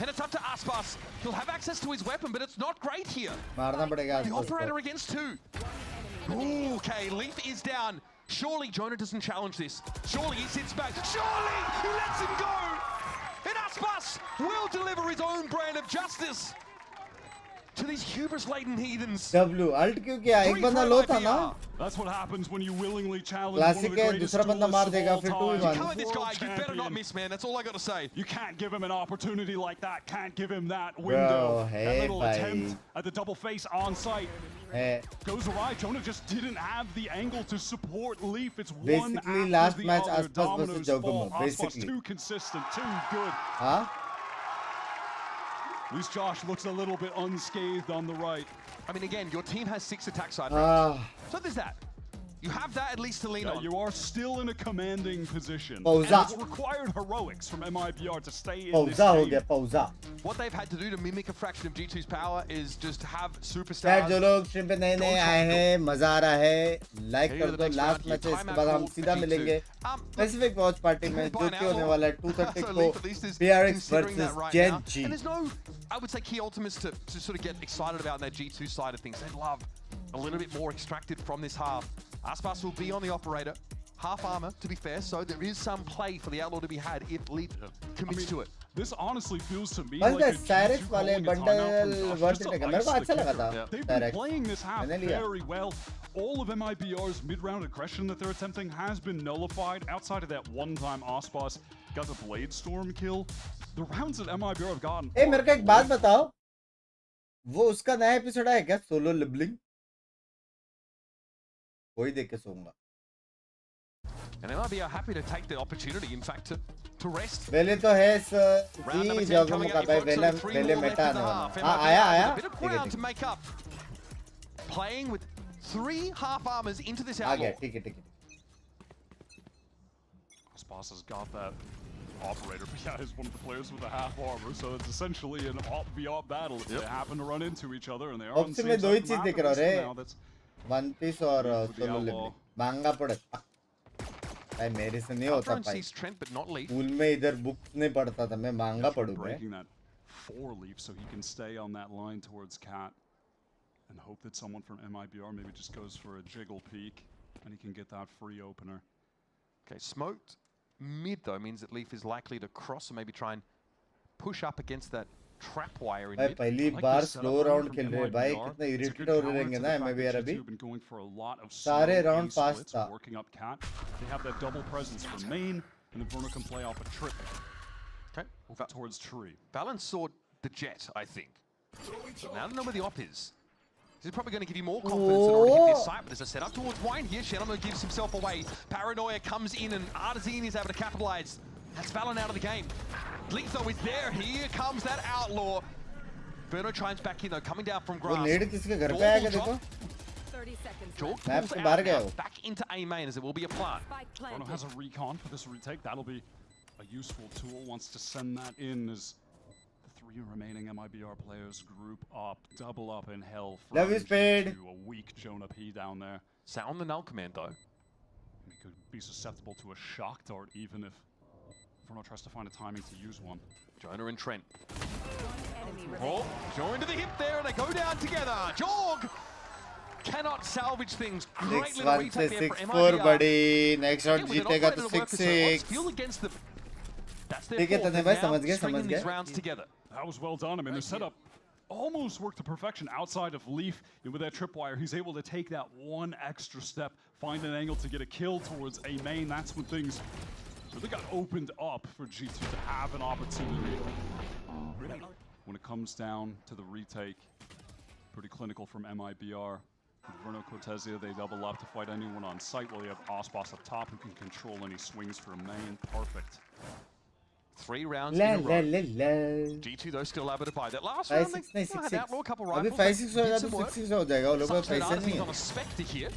And it's up to Aspas. He'll have access to his weapon, but it's not great here. मारना पड़ेगा The आसपास operator को. against 2. Ooh, okay, Leaf is down. Surely Jonah doesn't challenge this. Surely he sits back. Surely he lets him go. And Aspas will deliver his own brand of justice to these hubris-laden heathens. W alt क्यों किया? एक बंदा लो था ना. That's what happens when you willingly challenge one of classic the है. greatest दूसरा बंदा मार duelists देगा of फिर all 2v1. time. Come at this guy, World you better not champion. miss, man. That's all I got to say. You can't give him an opportunity like that. Can't give him that Bro, window. hey, that little bhai. attempt at the double face on site है. goes awry. Jonah just didn't have the angle to support Leaf. It's one Basically, after last the match other. Aspas versus Dominoes Giacomo, fall. Aspas basically. too consistent, too good. हाँ? At least Josh looks a little bit unscathed on the right. I mean, again, your team has 6 attack side Ah. rounds. So there's that. You have that at least to lean on. You are still in a commanding position. Pauza. And it's required heroics from MIBR to stay in this Pauza ho game. gaya, pauza. What they've had to do to mimic a fraction of G2's power is just have Chat superstars. जो लोग stream पे नए नए आए हैं, मजा आ रहा है, लाइक कर दो. लास्ट मैच है, इसके बाद हम सीधा मिलेंगे स्पेसिफिक वॉच पार्टी में जो कि होने वाला है 2:30 को PRX versus Gen G. And there's no, I would say, key ultimates to sort of get excited about in that G2 side of things. They'd love a little bit more extracted from this half. Aspas will be on the operator. Half armor, to be fair, so there is some play for the Outlaw to be had if Leaf commits to it. This honestly feels to me like a Cyrus वाले bundle worth it. मेरे को अच्छा लगा था. They've been playing this half very well. All of MIBR's mid-round aggression that they're attempting has been nullified. Outside of that one-time Aspas got the Blade Storm kill. The rounds that MIBR have gotten. Hey, मेरे को एक बात बताओ. वो उसका नया episode है क्या? सोलो लिबलिंग. वही देख के सोऊंगा. And they might be happy to take the opportunity, in fact, to rest. पहले तो है जी जॉगमो का भाई पहले मेटा आने वाला. हाँ आया. Bit of ground to make up. Playing with 3 half armors into this Outlaw. आ गया, ठीक है. Aspas has got that operator, but yeah, he's one of the players with a half armor, so it's essentially an op-v-op battle. They happen to run into each other, and they are on the same में दो ही side चीज of देख the map रहे now. हो That's one piece और solo लिबलिंग. महंगा पड़े. भाई मेरे से नहीं होता भाई. स्कूल में इधर बुक्स नहीं पढ़ता था, मैं महंगा पढ़ूं मैं. breaking that 4 leaf so he can stay on that line towards Cat and hope that someone from MIBR maybe just goes for a jiggle peek and he can get that free opener. Okay, smoked mid though means that Leaf is likely to cross and maybe try and push up against that trap wire in mid. पहली बार slow round खेल रहे भाई, कितना irritate हो रहेंगे ना MIBR अभी. सारे राउंड फास्ट था. Working up Cat. They have that double presence for main and then Bruno can play off a trip. Okay. Over towards tree. Balance saw the jet, I think. Now I don't know where the op is. This is probably going to give you more confidence than already hit this site, but there's a setup towards Wine here. Shenamo gives himself away. Paranoia comes in and Artazine is able to capitalize. That's Valen out of the game. Letho is there. Here comes that Outlaw. Verno chimes back in though, coming down from grass. वो नेड किसके घर पे आएगा देखो. Jorg map pulls से out बाहर गया now, वो. back into A main as it will be a plant. Bruno has a recon for this retake. That'll be a useful tool. Wants to send that in as the 3 remaining MIBR players group up, double up in hell. Love is paid. A weak Jonah P down there. Sound the null command though. He could be susceptible to a shock dart even if Bruno tries to find a timing to use one. Jonah and Trent. Oh, joined to the hip there and they go down together. Jorg cannot salvage things. Great little retake there for 6-1 MIBR. buddy. Next round जीतेगा तो 6-6. Fuel against the. That's their ठीक है तने भाई समझ गए stringing these rounds together. That was well done. I mean, the setup almost worked to perfection outside of Leaf. And with that tripwire, he's able to take that one extra step, find an angle to get a kill towards A main. That's when things really got opened up for G2 to have an opportunity. When it comes down to the retake, pretty clinical from MIBR. With Verno Cortezia, they double up to fight anyone on site while you have Aspas up top who can control any swings from main. Perfect. 3 rounds in a row. G2 though still able to buy that last round. They had Outlaw a couple अभी rifles. 5-6 हो जाएगा तो 6-6 हो जाएगा. वो लोग का पैसे नहीं on a spectre here.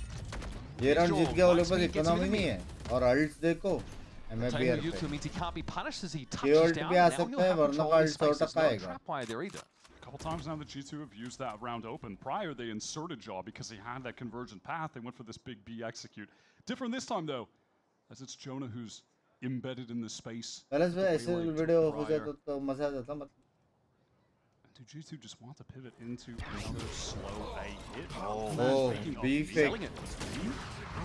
ये राउंड जीत गया वो लोग पास इकोनॉमी नहीं है. और अल्ट्स देखो. MIBR YouTube means he can't be punished as he पे. touches down. भी आ सकता है वरना का अल्ट सॉर्ट अप आएगा. Trapwire there either. A couple times now the G2 have used that round open. Prior they inserted Jaw because they had that convergent path. They went for this big B execute. Different this time though, as it's Jonah who's embedded in the space. पहले से ऐसे video हो जाता तो मजा आ जाता मत. Do G2 just want to pivot into another slow A hit? Oh, B fake.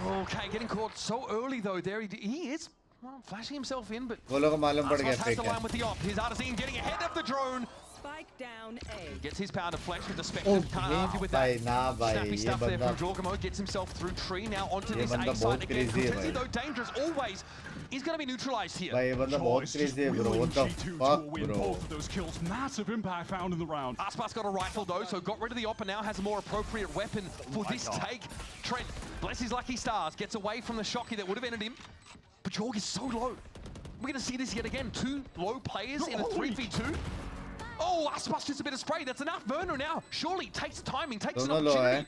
Okay, getting caught so early though. There he is. Well, flashing himself in, but वो लोग मालूम पड़ गया has fake the है. line with the op. Here's Artazine getting ahead of the drone. Spike down A. Gets his power to flex with the Spectre. Can't argue with भाई that. ना भाई Snappy ये stuff there बंदा from Jorgamo. Gets himself through tree. Now onto ये this बंदा A बहुत side again. crazy है Cortezia भाई. though dangerous always. He's going to be neutralized here. भाई ये बंदा बहुत crazy है bro. What the fuck bro? Both of those kills, massive impact found in the round. Aspas got a rifle though, so got rid of the op and now has a more appropriate weapon for this take. Trent, bless his lucky stars, gets away from the shocky that would have ended him. But Jorg is so low. We're going to see this yet again. 2 low players in a 3v2. Oh, Aspas just a bit of spray. That's enough. Verno now surely takes timing, takes an opportunity.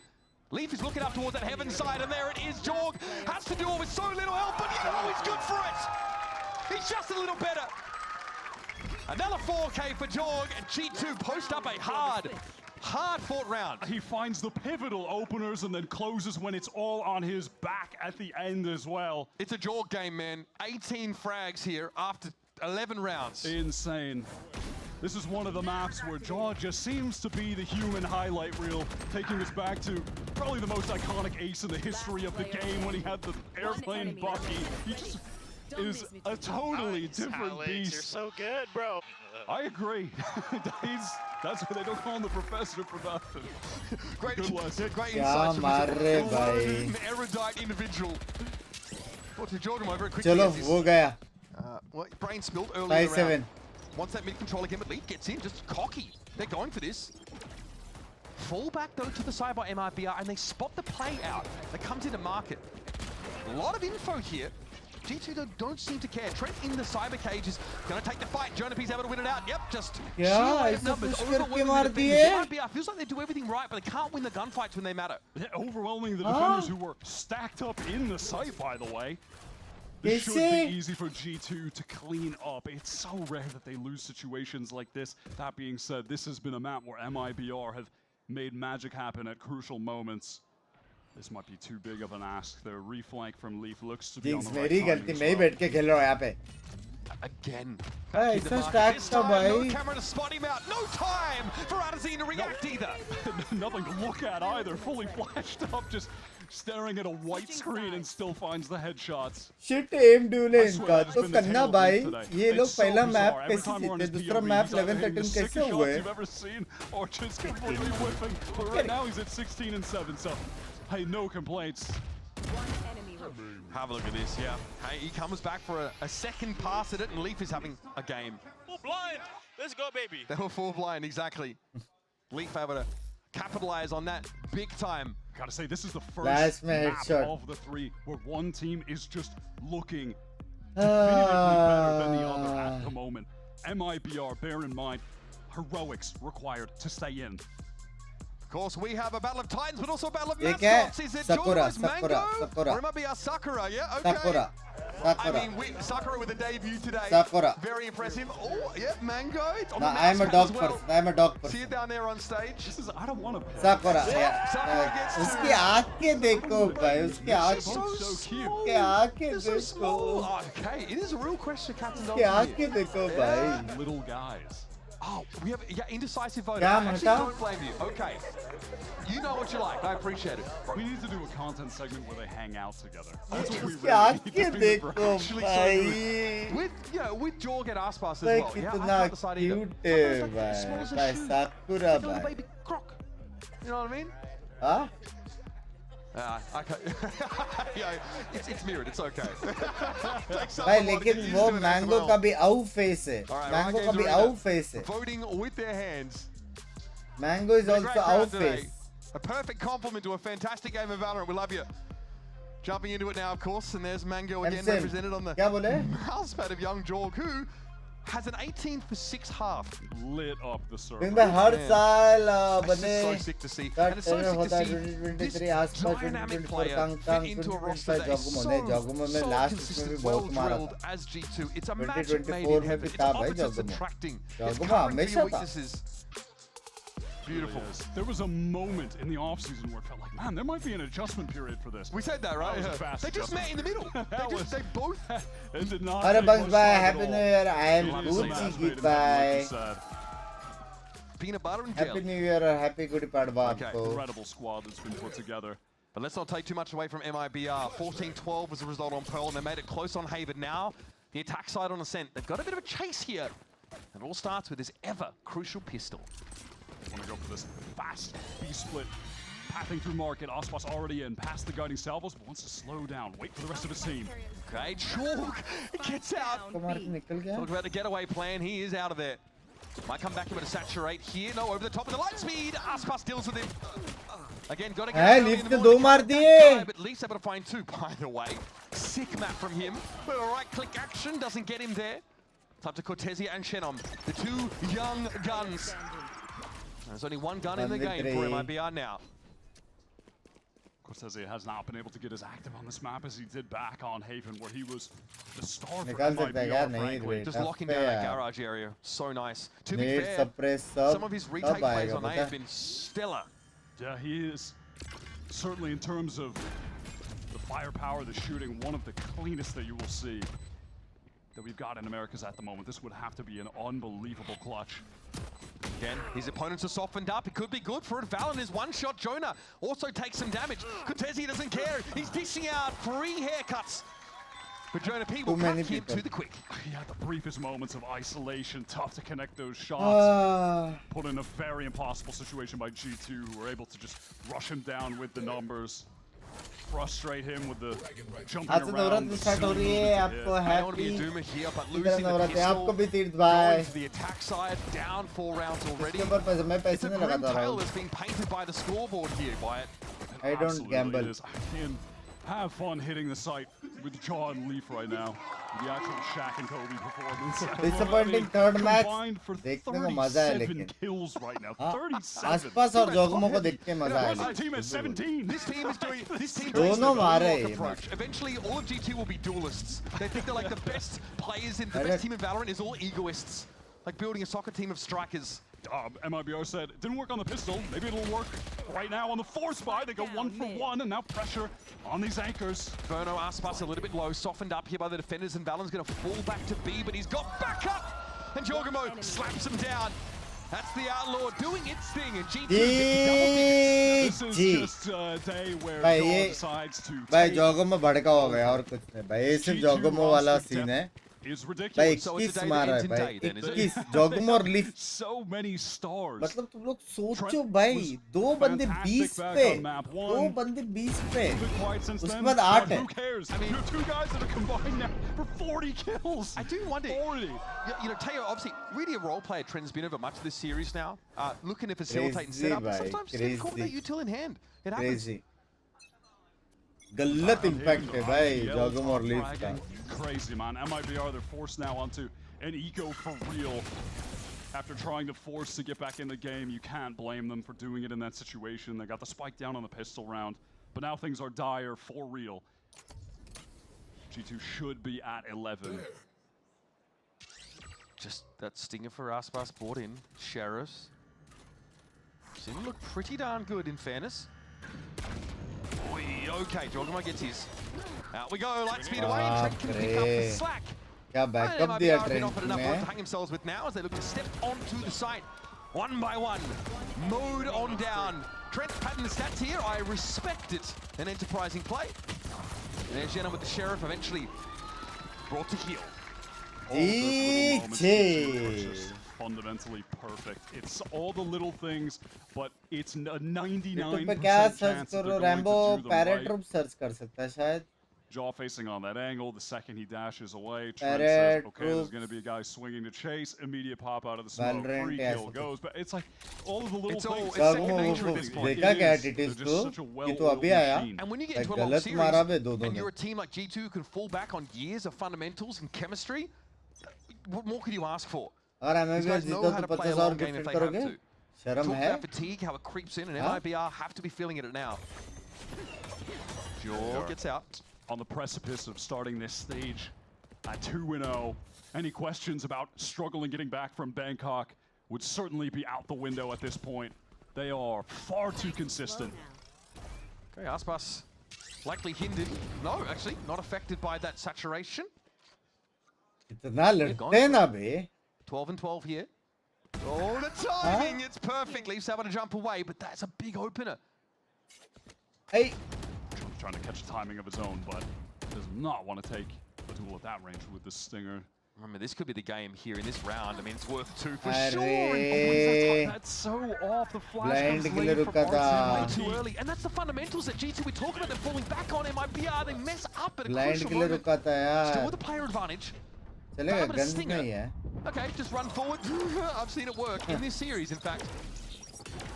Leaf is looking up towards that heaven side, and there it is. Jorg has to do it with so little help, but he's good for it. He's just a little better. Another 4K for Jorg, and G2 post up a hard-fought round. He finds the pivotal openers and then closes when it's all on his back at the end as well. It's a Jorg game, man. 18 frags here after 11 rounds. Insane. This is one of the maps where Jaw just seems to be the human highlight reel, taking us back to probably the most iconic ace in the history of the game when he had the airplane Bucky. He just is a totally different beast. You're so good, bro. I agree. That's why they don't call him the professor for nothing. Great lesson. Great insights from an erudite individual. Well, to Jordan very quickly. Chalo, wo gaya. Well, brain spilled earlier in the 5-7. round. Wants that mid control again, but Leaf gets in, just cocky. They're going for this. Fall back though to the side by MIBR, and they spot the play out that comes into market. A lot of info here. G2 don't seem to care. Trent in the cyber cage is going to take the fight. Jonapi's able to win it out. Yep, just sheer weight of numbers. MIBR feels like they do everything right, but they can't win the gunfights when they matter. Yeah, overwhelming the defenders who were stacked up in the site, by the way. This should be easy for G2 to clean up. It's so rare that they lose situations like this. That being said, this has been a map where MIBR have made magic happen at crucial moments. This might be too big of an ask. Their reflank from Leaf looks to be on the right timing. Again. Hey, so stacked up, no camera to spot him out. No time for Arzine to react either. Nothing to look at either. Fully flashed up, just staring at a white screen and still finds the headshots. Shit aim duel इनका तो करना भाई ये लोग पहला map कैसे जीते दूसरा मैप 11-13 कैसे हुए you've ever seen or just completely whipping, but right now he's at 16 and 7, so hey, no complaints. Have a look at this, yeah. Hey, he comes back for a second pass at it, and Leaf is having a game. Full blind. Let's go, baby. They were full blind, exactly. Leaf able to capitalize on that big time. Gotta say, this is the first map of the three where one team is just looking definitively better than the other at the moment. MIBR, bear in mind, heroics required to stay in. Of course, we have a battle of titans, but also a battle of mascots. Is it Jordan's Mango? Or it might be our Sakura, yeah? Okay. Sakura. I mean, Sakura with a debut today. Sakura. Very impressive. Oh, yeah, Mango. It's on no, I'm a dog person. I'm a dog person. See it down there on stage. This is, I don't want to. Sakura, yeah. उसकी आँखें देखो भाई. उसकी आँखें so cute. उसकी आँखें so small. Oh, okay, it is a real question, Captain Dog. उसकी आँखें देखो भाई. Little guys. Oh, we have indecisive voter. I actually don't blame you. Okay. You know what you like. I appreciate it. We need to do a content segment where they hang out together. That's what we really need. With Jorg and Aspas as well. Yeah, I can't decide either. Sakura, little baby croc. You know what I mean? Huh? Okay. Yeah, it's mirrored. It's okay. भाई लेकिन वो mango का भी आउ face है. Mango का भी आउ फेस है. Voting with their hands. Mango is also out face. A perfect compliment to a fantastic game of Valorant. We love you. Jumping into it now, of course, and there's Mango again represented on the mouse pad of young Jorg, who has an 18 for 6 half. Lit up the server. That's so sick to see. And it's so sick to see this dynamic player fit into a roster that is so consistent, well-drilled as G2. It's a match made in heaven. It's opposites attracting. It's covering for your weaknesses. Beautiful. There was a moment in the offseason where it felt like, man, there might be an adjustment period for this. We said that, right? They just met in the middle. They both. It did not. Bunks, bye. Happy New Year. I am Gucci. Goodbye. Peanut butter and jelly. Happy New Year or happy Gudi Padwa. Okay. Incredible squad that's been put together. But let's not take too much away from MIBR. 14-12 was the result on Pearl, and they made it close on Haven. Now, the attack side on Ascent. They've got a bit of a chase here. It all starts with this ever-crucial pistol. They want to go for this fast B-split. Pathing through market, Aspas already in, past the guiding salvos, but wants to slow down, wait for the rest of his team. Okay, Chalk gets out. Talk about the getaway plan, he is out of there. Might come back in with a saturate here, no, over the top of the light speed. Aspas deals with him. Again, got to get Leaf के दो मार दिए. But Leaf's able to find 2, by the way. Sick map from him, but a right-click action doesn't get him there. It's up to Cortesia and Shenom, the 2 young guns. There's only one gun in the game for MIBR now. Cortese has not been able to get as active on this map as he did back on Haven, where he was the star for MIBR, frankly. Just locking down that garage area. So nice. To be fair, some of his retake plays on A have been stellar. Yeah, he is certainly, in terms of the firepower, the shooting, one of the cleanest that you will see that we've got in Americas at the moment. This would have to be an unbelievable clutch. Again, his opponents are softened up. It could be good for it. Valen is one shot. Jonah also takes some damage. Cortese doesn't care. He's dishing out free haircuts. But Jonah P will cut him to the quick. Yeah, the briefest moments of isolation. Tough to connect those shots. Put in a very impossible situation by G2, who were able to just rush him down with the numbers. Frustrate him with the jumping around. I don't want to be a doomer here, but losing the pistol, going to the attack side, down 4 rounds already. It's a grim tale that's being painted by the scoreboard here, Wyatt. I don't gamble. I can have fun hitting the site with Jaw and Leaf right now. The actual Shaq and Kobe performance. Disappointing third match. देखने को मजा है लेकिन. kills right now. 37. आसपास और जोगमो को देख के मजा है. This team is 17. This team is doing the दोनों मारे. approach. Eventually, all of G2 will be duelists. They think they're like the best players in the best team in Valorant is all egoists, like building a soccer team of strikers. MIBR said it didn't work on the pistol. Maybe it'll work right now on the force buy. They go 1 for 1, and now pressure on these anchors. Verno Aspas a little bit low, softened up here by the defenders, and Valen's going to fall back to B, but he's got back up, and Jorgamo slaps him down. That's the Outlaw doing its thing, and G2 This is just a day where Jaw decides to भाई जोगमो भड़का हो गया और कुछ नहीं भाई. ये सिर्फ जोगमो वाला सीन है. भाई 21 मारा है भाई. 21 जोगमो और लीफ. So many stars. मतलब तुम लोग सोचो भाई, 2 बंदे 20 पे, 2 बंदे 20 पे, उसके बाद 8 है. Who cares? I mean, 2 guys that are combined now for 40 kills. I do wonder, you know, Teo, obviously, really a role player trend's been over much of this series now. Looking to facilitate and set up, but sometimes you call that util in hand. It happens. Crazy. गलत impact है भाई जोगमो और leaf का. Crazy, man. MIBR, they're forced now onto an eco for real. After trying to force to get back in the game, you can't blame them for doing it in that situation. They got the spike down on the pistol round, but now things are dire for real. G2 should be at 11. Just that stinger for Aspas brought in. Sheriffs seem to look pretty darn good, in fairness. Okay, Jorgamo gets his. Out we go, light speed away, and Trent can pick up the slack. क्या backup दिया Trent enough room to hang themselves with now as they look to step onto the site. 1 by 1, mode on down. Trent's padding the stats here, I respect it. An enterprising play. And there's Jenna with the Sheriff eventually brought to heel. Fundamentally perfect. It's all the little things, but it's a 99% पे क्या chance search that करो? they're going Rambo to do them पैराट्रूप right. Search कर सकता है शायद. Jaw facing on that angle. The second he dashes away, Trent says, okay, there's going to be a guy swinging to chase. Immediate pop out of the smoke. Valorant Free kill goes. But it's like all of the little things. It's second nature at this point. देखा क्या attitude को? कि तू अभी आया. And when you get into a long series, and you're a team like G2 who can fall back on years of fundamentals and chemistry, what more could you ask for? These guys know how to play a long game if they have to. Talk about fatigue, how it creeps in, and MIBR have to be feeling it now. Jaw gets out. On the precipice of starting this stage at 2-0. Any questions about struggling getting back from Bangkok would certainly be out the window at this point. They are far too consistent. Okay, Aspas likely hindered. No, actually, not affected by that saturation. 12 and 12 here. Oh, the timing! It's perfect. Leafs able to jump away, but that's a big opener. Hey. Trying to catch the timing of his own, but does not want to take a duel at that range with the stinger. Remember, this could be the game here in this round. I mean, it's worth 2 for Arre. sure. That's so off. The flash Blind comes late from way too early, and that's the fundamentals that G2 we talk about. They're falling back on MIBR. They mess up at a crucial moment. Still with a player advantage. चलेगा guns नहीं है. Okay, just run forward. I've seen it work in this series, in fact.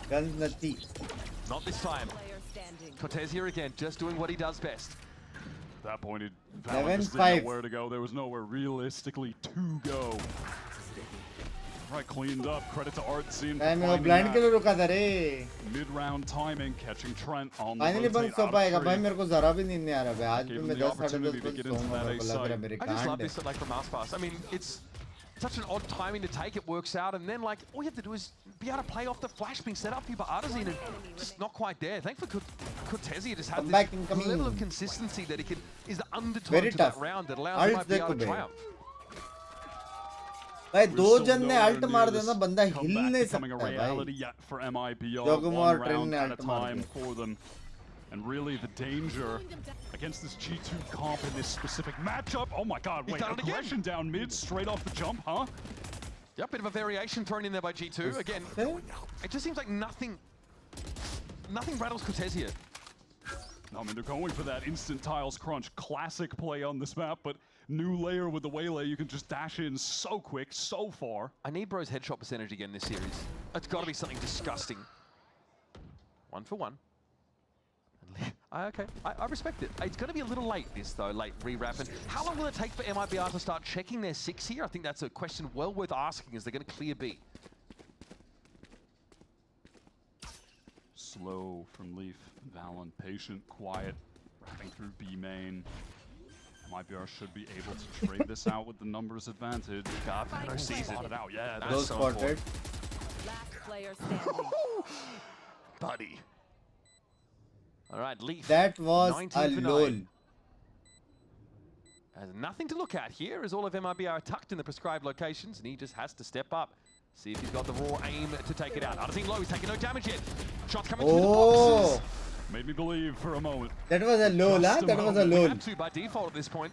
Guns नती. Not this time. Cortez here again, just doing what he does best. At that point, Valorant just didn't know where to go. There was nowhere realistically to go. Right, cleaned up. Credit to Art Scene. Time में blind के लिए रुका था रे. Mid-round timing, catching Trent on the Finally बंद सो पाएगा भाई. मेरे को जरा भी नींद नहीं आ रहा है. आज भी मैं 10 साढ़े 10 बजे सोऊंगा. मेरे को लग रहा है मेरे I just love कांड this like from Aspas. I mean, it's such an odd timing to take. It works out, and then like all you have to do is be able to play off the flash being set up for you by Artazine, and just not quite there. Thankfully, Cortesi just had this level of consistency that he can is the undertone to that round that allows him to be able to triumph. भाई दो जन ने alt मार देना बंदा हिल नहीं सकता भाई. जोगमोर ट्रेन ने अल्ट मार दिया. And really the danger against this G2 comp in this specific matchup. Oh my god, wait, aggression down mid straight off the jump, huh? Yeah, bit of a variation thrown in there by G2. Again, it just seems like nothing rattles Cortez here. I mean, they're going for that instant tiles crunch. Classic play on this map, but new layer with the Waylay, you can just dash in so quick, so far. I need Bro's headshot percentage again this series. It's got to be something disgusting. 1 for 1. Okay, I respect it. It's going to be a little late, this though, late re-wrapping. How long will it take for MIBR to start checking their 6 here? I think that's a question well worth asking as they're going to clear B. Slow from Leaf, Valen, patient, quiet, wrapping through B main. MIBR should be able to trade this out with the numbers advantage. Gardner sees it out, yeah. That's so important. Last player standing. Buddy. All right, Leaf. That was a lull. There's nothing to look at here as all of MIBR are tucked in the prescribed locations, and he just has to step up. See if he's got the raw aim to take it out. Artazine low, he's taking no damage yet. Shots coming through the boxes. Made me believe for a moment. That was a lull, huh? That was a lull. Have to by default at this point.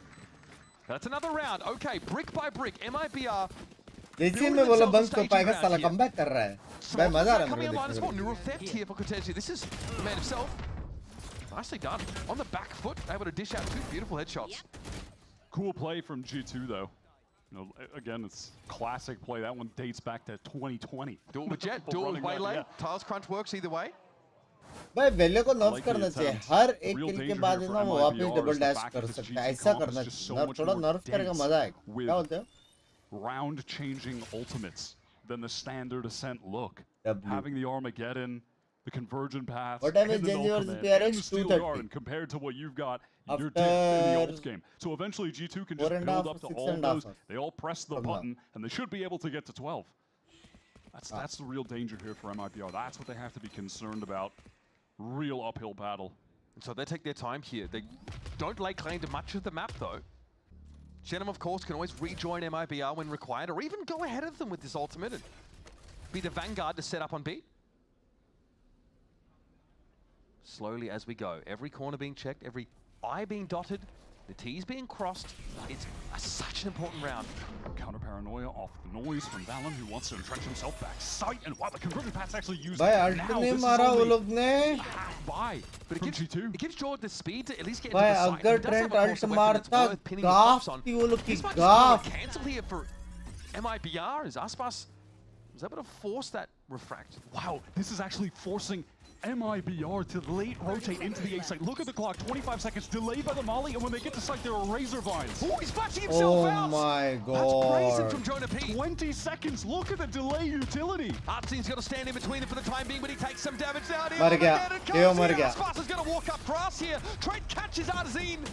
That's another round. Okay, brick by brick, MIBR. देखिए मैं बोला bunk तो पाएगा साला comeback कर रहा है. भाई मजा आ रहा है मेरे को. Neural theft here for Cortesi. This is the man himself. Nicely done. On the back foot, able to dish out 2 beautiful headshots. Cool play from G2 though. You know, again, it's classic play. That one dates back to 2020. Do it with Jet, do it with Waylay. Tiles crunch works either way. भाई वेले को नर्फ करना चाहिए. हर एक किल के बाद ना वो वापस डबल डैश कर सकता है. ऐसा करना चाहिए. थोड़ा नर्फ करेगा मजा आएगा. क्या बोलते हो? Round changing ultimates than the standard ascent look. Having the Armageddon, the convergent paths, and the null Steel Garden compared to what you've got in your in the ult game. So eventually G2 can just build up to all those. They all press the button, and they should be able to get to 12. That's the real danger here for MIBR. That's what they have to be concerned about. Real uphill battle. And so they take their time here. They don't lay claim to much of the map, though. Shenum, of course, can always rejoin MIBR when required, or even go ahead of them with this ultimate and be the vanguard to set up on B. Slowly as we go, every corner being checked, every I being dotted, the T's being crossed. It's such an important round. Counter paranoia off the noise from Valen, who wants to entrench himself back sight, and wow, the conversion path's actually used now. This is only by, but it gives Jordan the speed to at least get into the sight. अगर Trent alt मारता गाफ थी वो लोग की गाफ. Cancel here for MIBR as Aspas was able to force that refract. Wow, this is actually forcing MIBR to late rotate into the A site. Look at the clock, 25 seconds delayed by the molly, and when they get to site, there are razor vines. Oh, he's flashing himself out! Oh my god. That's brazen from Jonah P. 20 seconds, look at the delay utility. Artzine's got to stand in between them for the time being, but he takes some damage down here. Mar gaya. Sparta's going to walk up grass here. Trent catches Artazine.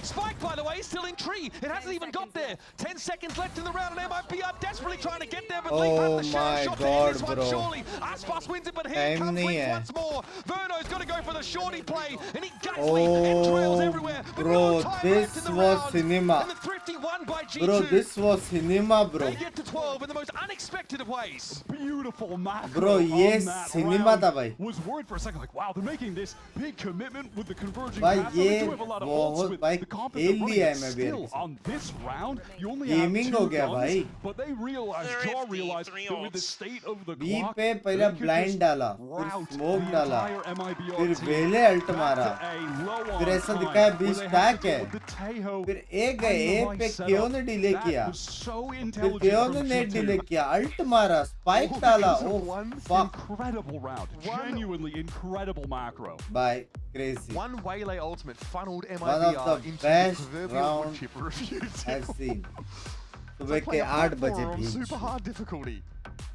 Spike, by the way, is still in tree. It hasn't even got there. 10 seconds left in the round, and MIBR desperately trying to get there, but Leaf has the shot to end this one, surely. Aspas wins it, but here comes Leaf once more. Verno's got to go for the shorty play, and he guts Leaf and trails everywhere. But bro, this was cinema. And the Thrifty won by G2. Bro, this was cinema, bro. They get to 12 in the most unexpected of ways. Beautiful macro. Bro, yes, cinema tha bhai. Was worried for a second, like, wow, they're making this big commitment with the converging path. They do have a lot of ults with the comp that they're running. Still, on this round, you only have 2 guns, but they realized, Jaw realized that with the state of the clock, पे पहले blind डाला, फिर smoke डाला, फिर वेले alt मारा, फिर ऐसा दिखा है 20 टैक है, फिर एक गए पे क्यों ने डिले किया, फिर क्यों ने नेट डिले किया, अल्ट मारा, स्पाइक डाला, oh fuck. Incredible round, genuinely incredible macro. Bye. Crazy. One Waylay ultimate funneled MIBR one of the into best the round I've seen. सुबह के 8 बजे भी super hard difficulty.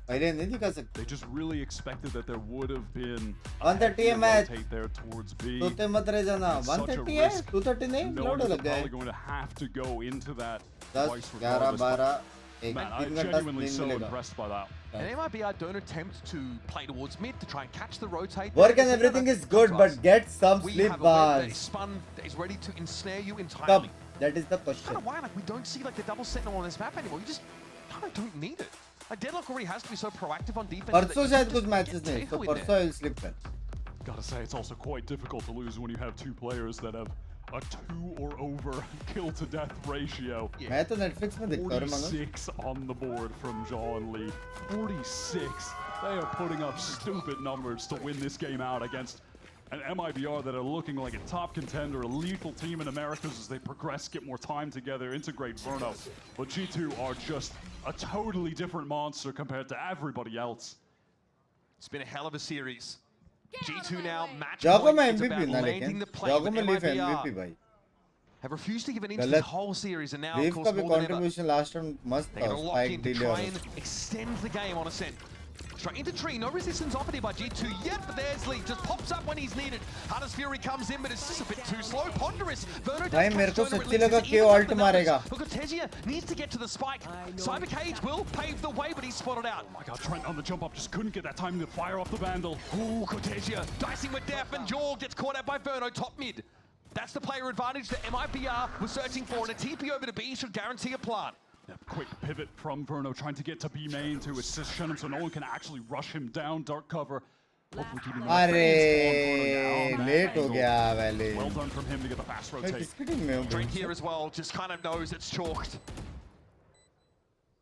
They just really expected that there would have been 130 match. rotate there towards B. तोते मत रह जाना. 130 है, 230 नहीं. Knowing लोड that लग they're गए. probably going to have to go into that 10, twice 11, regardless. 12. Man, I'm genuinely so impressed by that. And MIBR don't attempt to play towards mid to try and catch the rotate. Work and everything is good, but get some sleep bars. Spun that is ready to ensnare you entirely. That is the question. I don't know why we don't see like the double sentinel on this map anymore. You just don't need it. Like Deadlock already has to be so proactive on defense. परसों शायद कुछ matches नहीं, तो परसों I'll sleep कर. Gotta say, it's also quite difficult to lose when you have two players that have a 2 or over kill to death ratio. मैं तो Netflix में देखता हूँ 46 on the board from Jaw and Lee. 46. They are putting up stupid numbers to win this game out against an MIBR that are looking like a top contender, a lethal team in Americas as they progress, get more time together, integrate Verno. But G2 are just a totally different monster compared to everybody else. It's been a hell of a series. G2 now match Jago point. में It's about MVP ना landing लेकिन the play Jago with में Leaf MIBR. MVP भाई. Have refused to give an inch to the whole series, and now of Leaf course का भी more than ever, contribution last round मस्त they're था. going to lock Spike in to delay try और and extend the game on a scent. Straight into tree, no resistance offered here by G2 yet, but there's Leaf, just pops up when he's needed. Hunter's Fury comes in, but it's just a bit too slow. Ponderous. Verno भाई मेरे को सच्ची लगा कि ult मारेगा. Look at Tesia, needs to get to the spike. Cyber Cage will pave the way, but he's spotted out. Oh my god, Trent on the jump up just couldn't get that time to fire off the Vandal. Ooh, Cortesia dicing with death, and Jaw gets caught out by Verno, top mid. That's the player advantage that MIBR was searching for, and a TP over to B should guarantee a plant. Yep, quick pivot from Verno, trying to get to B main to assist Shannon so no one can actually rush him down. Dark cover. Hopefully keeping the अरे late हो गया पहले. Well done from him to get the fast rotate. Drake here as well, just kind of knows it's chalked.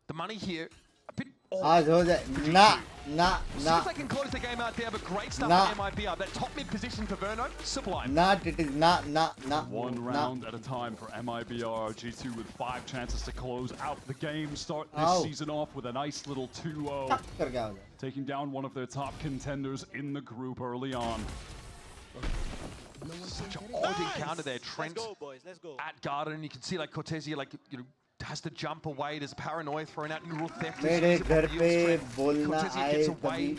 The money here, a bit आज हो जाए. ना. See if they can close the game out there, but great stuff from MIBR. That top mid position for Verno, sublime. It is not. One round at a time for MIBR. G2 with 5 chances to close out the game. Start this season off with a nice little 2-0. Taking down one of their top contenders in the group early on. Such an odd encounter there. Trent Let's go, boys. Let's go. At Garden, and you can see like Cortesia, like has to jump away. There's paranoia thrown out. Neural theft. मेरे घर पे बोलना आए कभी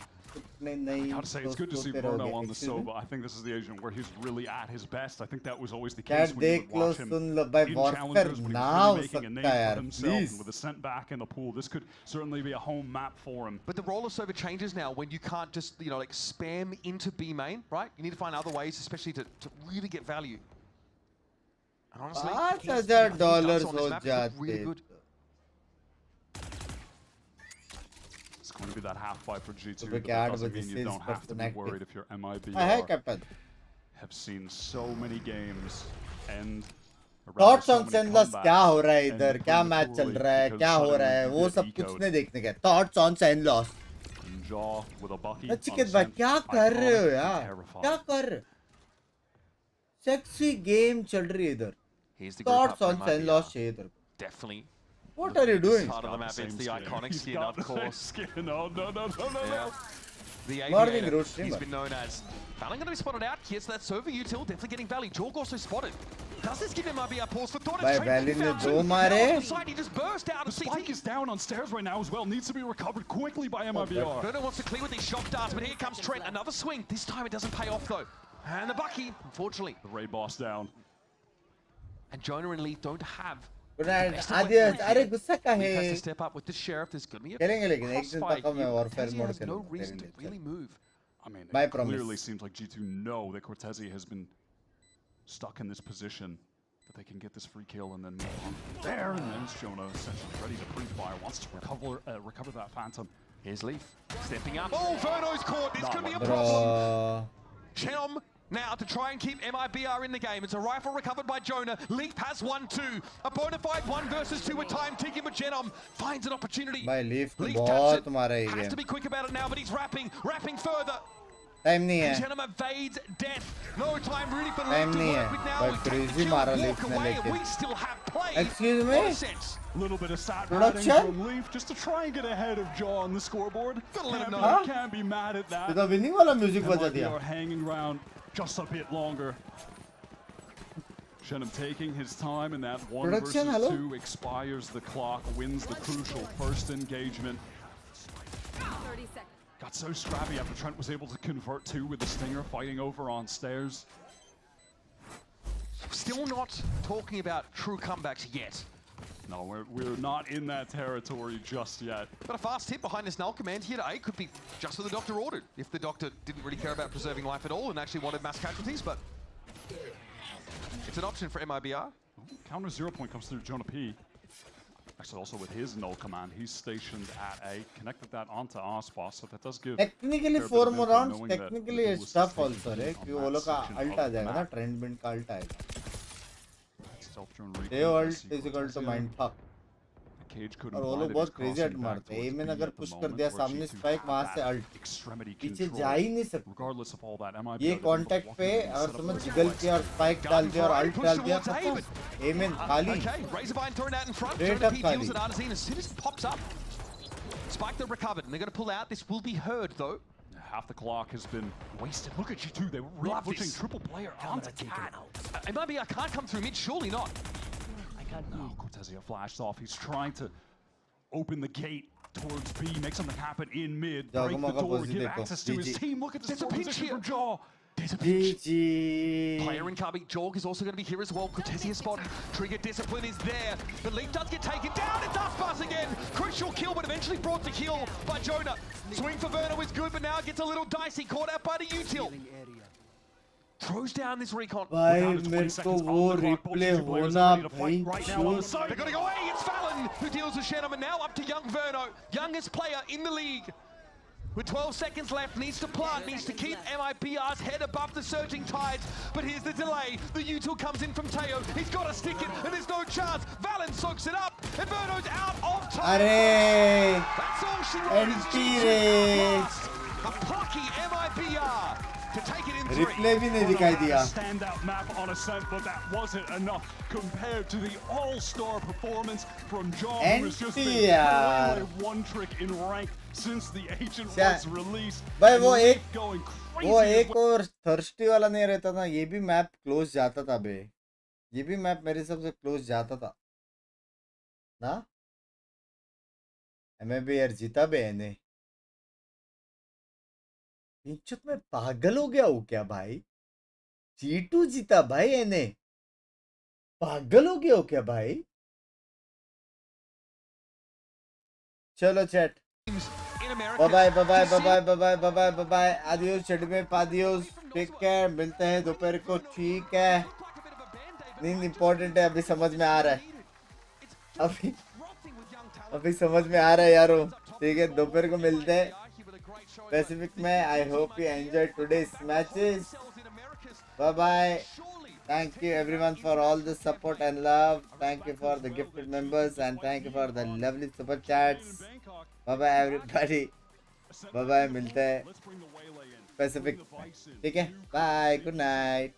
I gotta say, it's good to see Verno on the Sova. I think this is the Asian where he's really at his best. I think that was always the case when you would watch him in challengers when he was really making a name for himself. And with a sent back in the pool, this could certainly be a home map for him. But the role of Sova changes now when you can't just, like spam into B main, right? You need to find other ways, especially to really get value. And honestly, $5,000 हो जाते. Really good. It's going to be that half fight for G2, So but that doesn't mean you don't have to be worried if you're MIBR. Hi, Captain. Have seen so many games end. Thoughts on Senless? क्या हो रहा है इधर? क्या match चल रहा है? क्या हो रहा है? वो सब कुछ नहीं देखने का. Thoughts on Senless? Jaw with a bucky. चिकित भाई क्या कर रहे हो यार? क्या कर रहे? Sexy game चल रही है इधर. Thoughts on Senless चाहिए इधर. Definitely. What are you doing? Part of the map, it's the iconic skin, of course. No. The Morning aviator, road he's been known as. Valen going to be spotted out here, so that's over util, definitely getting Valley. Jorg also spotted. Does this give him a pause for thought? By Valley ne do mare. He just burst out. The spike is down on stairs right now as well. Needs to be recovered quickly by MIBR. Verno wants to clear with these shock darts, but here comes Trent. Another swing. This time it doesn't pay off though. And the Bucky, unfortunately. The Ray boss down. And Jonah and Leaf don't have. अरे गुस्सा का है. Has to step up with the sheriff. There's going to be a करेंगे लेकिन एक दिन तक मैं warfare mode करेंगे. No reason to really move. I mean, it clearly seems like G2 know that Cortezi has been stuck in this position, that they can get this free kill and then move on there. And then Jonah essentially ready to pre-fire, wants to recover that Phantom. Here's Leaf stepping up. Oh, Verno's caught. This could be a problem. Chenom now to try and keep MIBR in the game. It's a rifle recovered by Jonah. Leaf has 1-2. A bona fide 1 versus 2 with time ticking, but Chenom finds an opportunity. Leaf taps it. Has to be quick about it now, but he's wrapping further. Time नहीं है. Chenom evades death. No time really for Leaf to work with now. But crazy मारा Leaf ने लेके. We still have play. Excuse me. A little bit of sat riding from Leaf just to try and get ahead of Jaw on the scoreboard. Gotta let him know. Can't be mad at that. तो winning वाला music बजा दिया. MIBR hanging around just a bit longer. Shenham taking his time in that 1 versus 2 expires the clock, wins the crucial first engagement. Got so scrappy after Trent was able to convert 2 with the Stinger, fighting over on stairs. Still not talking about true comebacks yet. No, we're not in that territory just yet. But a fast hit behind this null command here to A could be just what the Doctor ordered. If the Doctor didn't really care about preserving life at all and actually wanted mass casualties, but it's an option for MIBR. Counter 0 point comes through Jonah P. Actually, also with his null command, he's stationed at A, connected that onto our spot, so that does give. Technically 4 more rounds, technically it's tough also, right? क्योंकि वो लोग का ult आ जाएगा ना, trend bind का ult आएगा. They ult is equal to mindfuck. और वो लोग बहुत crazy ult मारते हैं. एमिन अगर पुश कर दिया सामने स्पाइक वहाँ से ult पीछे जा ही नहीं सकते. ये कांटेक्ट पे अगर तुमने जिगल किया और स्पाइक डाल दिया और ult डाल दिया खत्म. एमिन खाली. Straight up खाली. Spike that recovered, and they're going to pull out. This will be heard though. Half the clock has been wasted. Look at G2. They were really pushing triple player onto cat. Maybe I can't come through mid. Surely not. No, Cortezia flashed off. He's trying to open the gate towards B, make something happen in mid, break the door, give access to his team. Look at this position from Jaw. There's a pinch. Player in Cubby. Jorg is also going to be here as well. Cortezia spotted. Trigger discipline is there. The lead does get taken down. It does pass again. Crucial kill, but eventually brought to kill by Jonah. Swing for Verno is good, but now it gets a little dicey. Caught out by the util. Throws down this recon. भाई मेरे को वो replay होना भाई They're going to go away. It's Fallon who deals with Shenham, and now up to young Verno, youngest player in the league. With 12 seconds left, needs to plant, needs to keep MIBR's head above the surging tides. But here's the delay. The util comes in from Teo. He's got to stick it, and there's no chance. Valen soaks it up, and Verno's out of time. अरे That's all she wrote. A plucky MIBR to take it in 3. Replay भी नहीं दिखाई दिया. Standout map on Ascent, but that wasn't enough compared to the all-star performance from John, who has just been one trick in rank since the agent was released. भाई वो एक और thirsty वाला नहीं रहता ना, ये भी मैप क्लोज जाता था बे. ये भी मैप मेरे हिसाब से क्लोज जाता था ना. MIBR जीता बे ने. इंचुत में पागल हो गया हूँ क्या भाई? G2 जीता भाई एने. पागल हो गया हो क्या भाई? चलो chat. Bye bye bye bye bye bye bye bye bye bye bye bye. Adios chat में adios. Take care. मिलते हैं दोपहर को. ठीक है. नींद इम्पोर्टेंट है, अभी समझ में आ रहा है. अभी समझ में आ रहा है यारो. ठीक है, दोपहर को मिलते हैं Pacific में. I hope you enjoyed today's matches. Bye bye. Thank you everyone for all the support and love. Thank you for the gifted members and thank you for the lovely super chats. Bye bye everybody. Bye bye. मिलते हैं Pacific. ठीक है. Bye. Good night.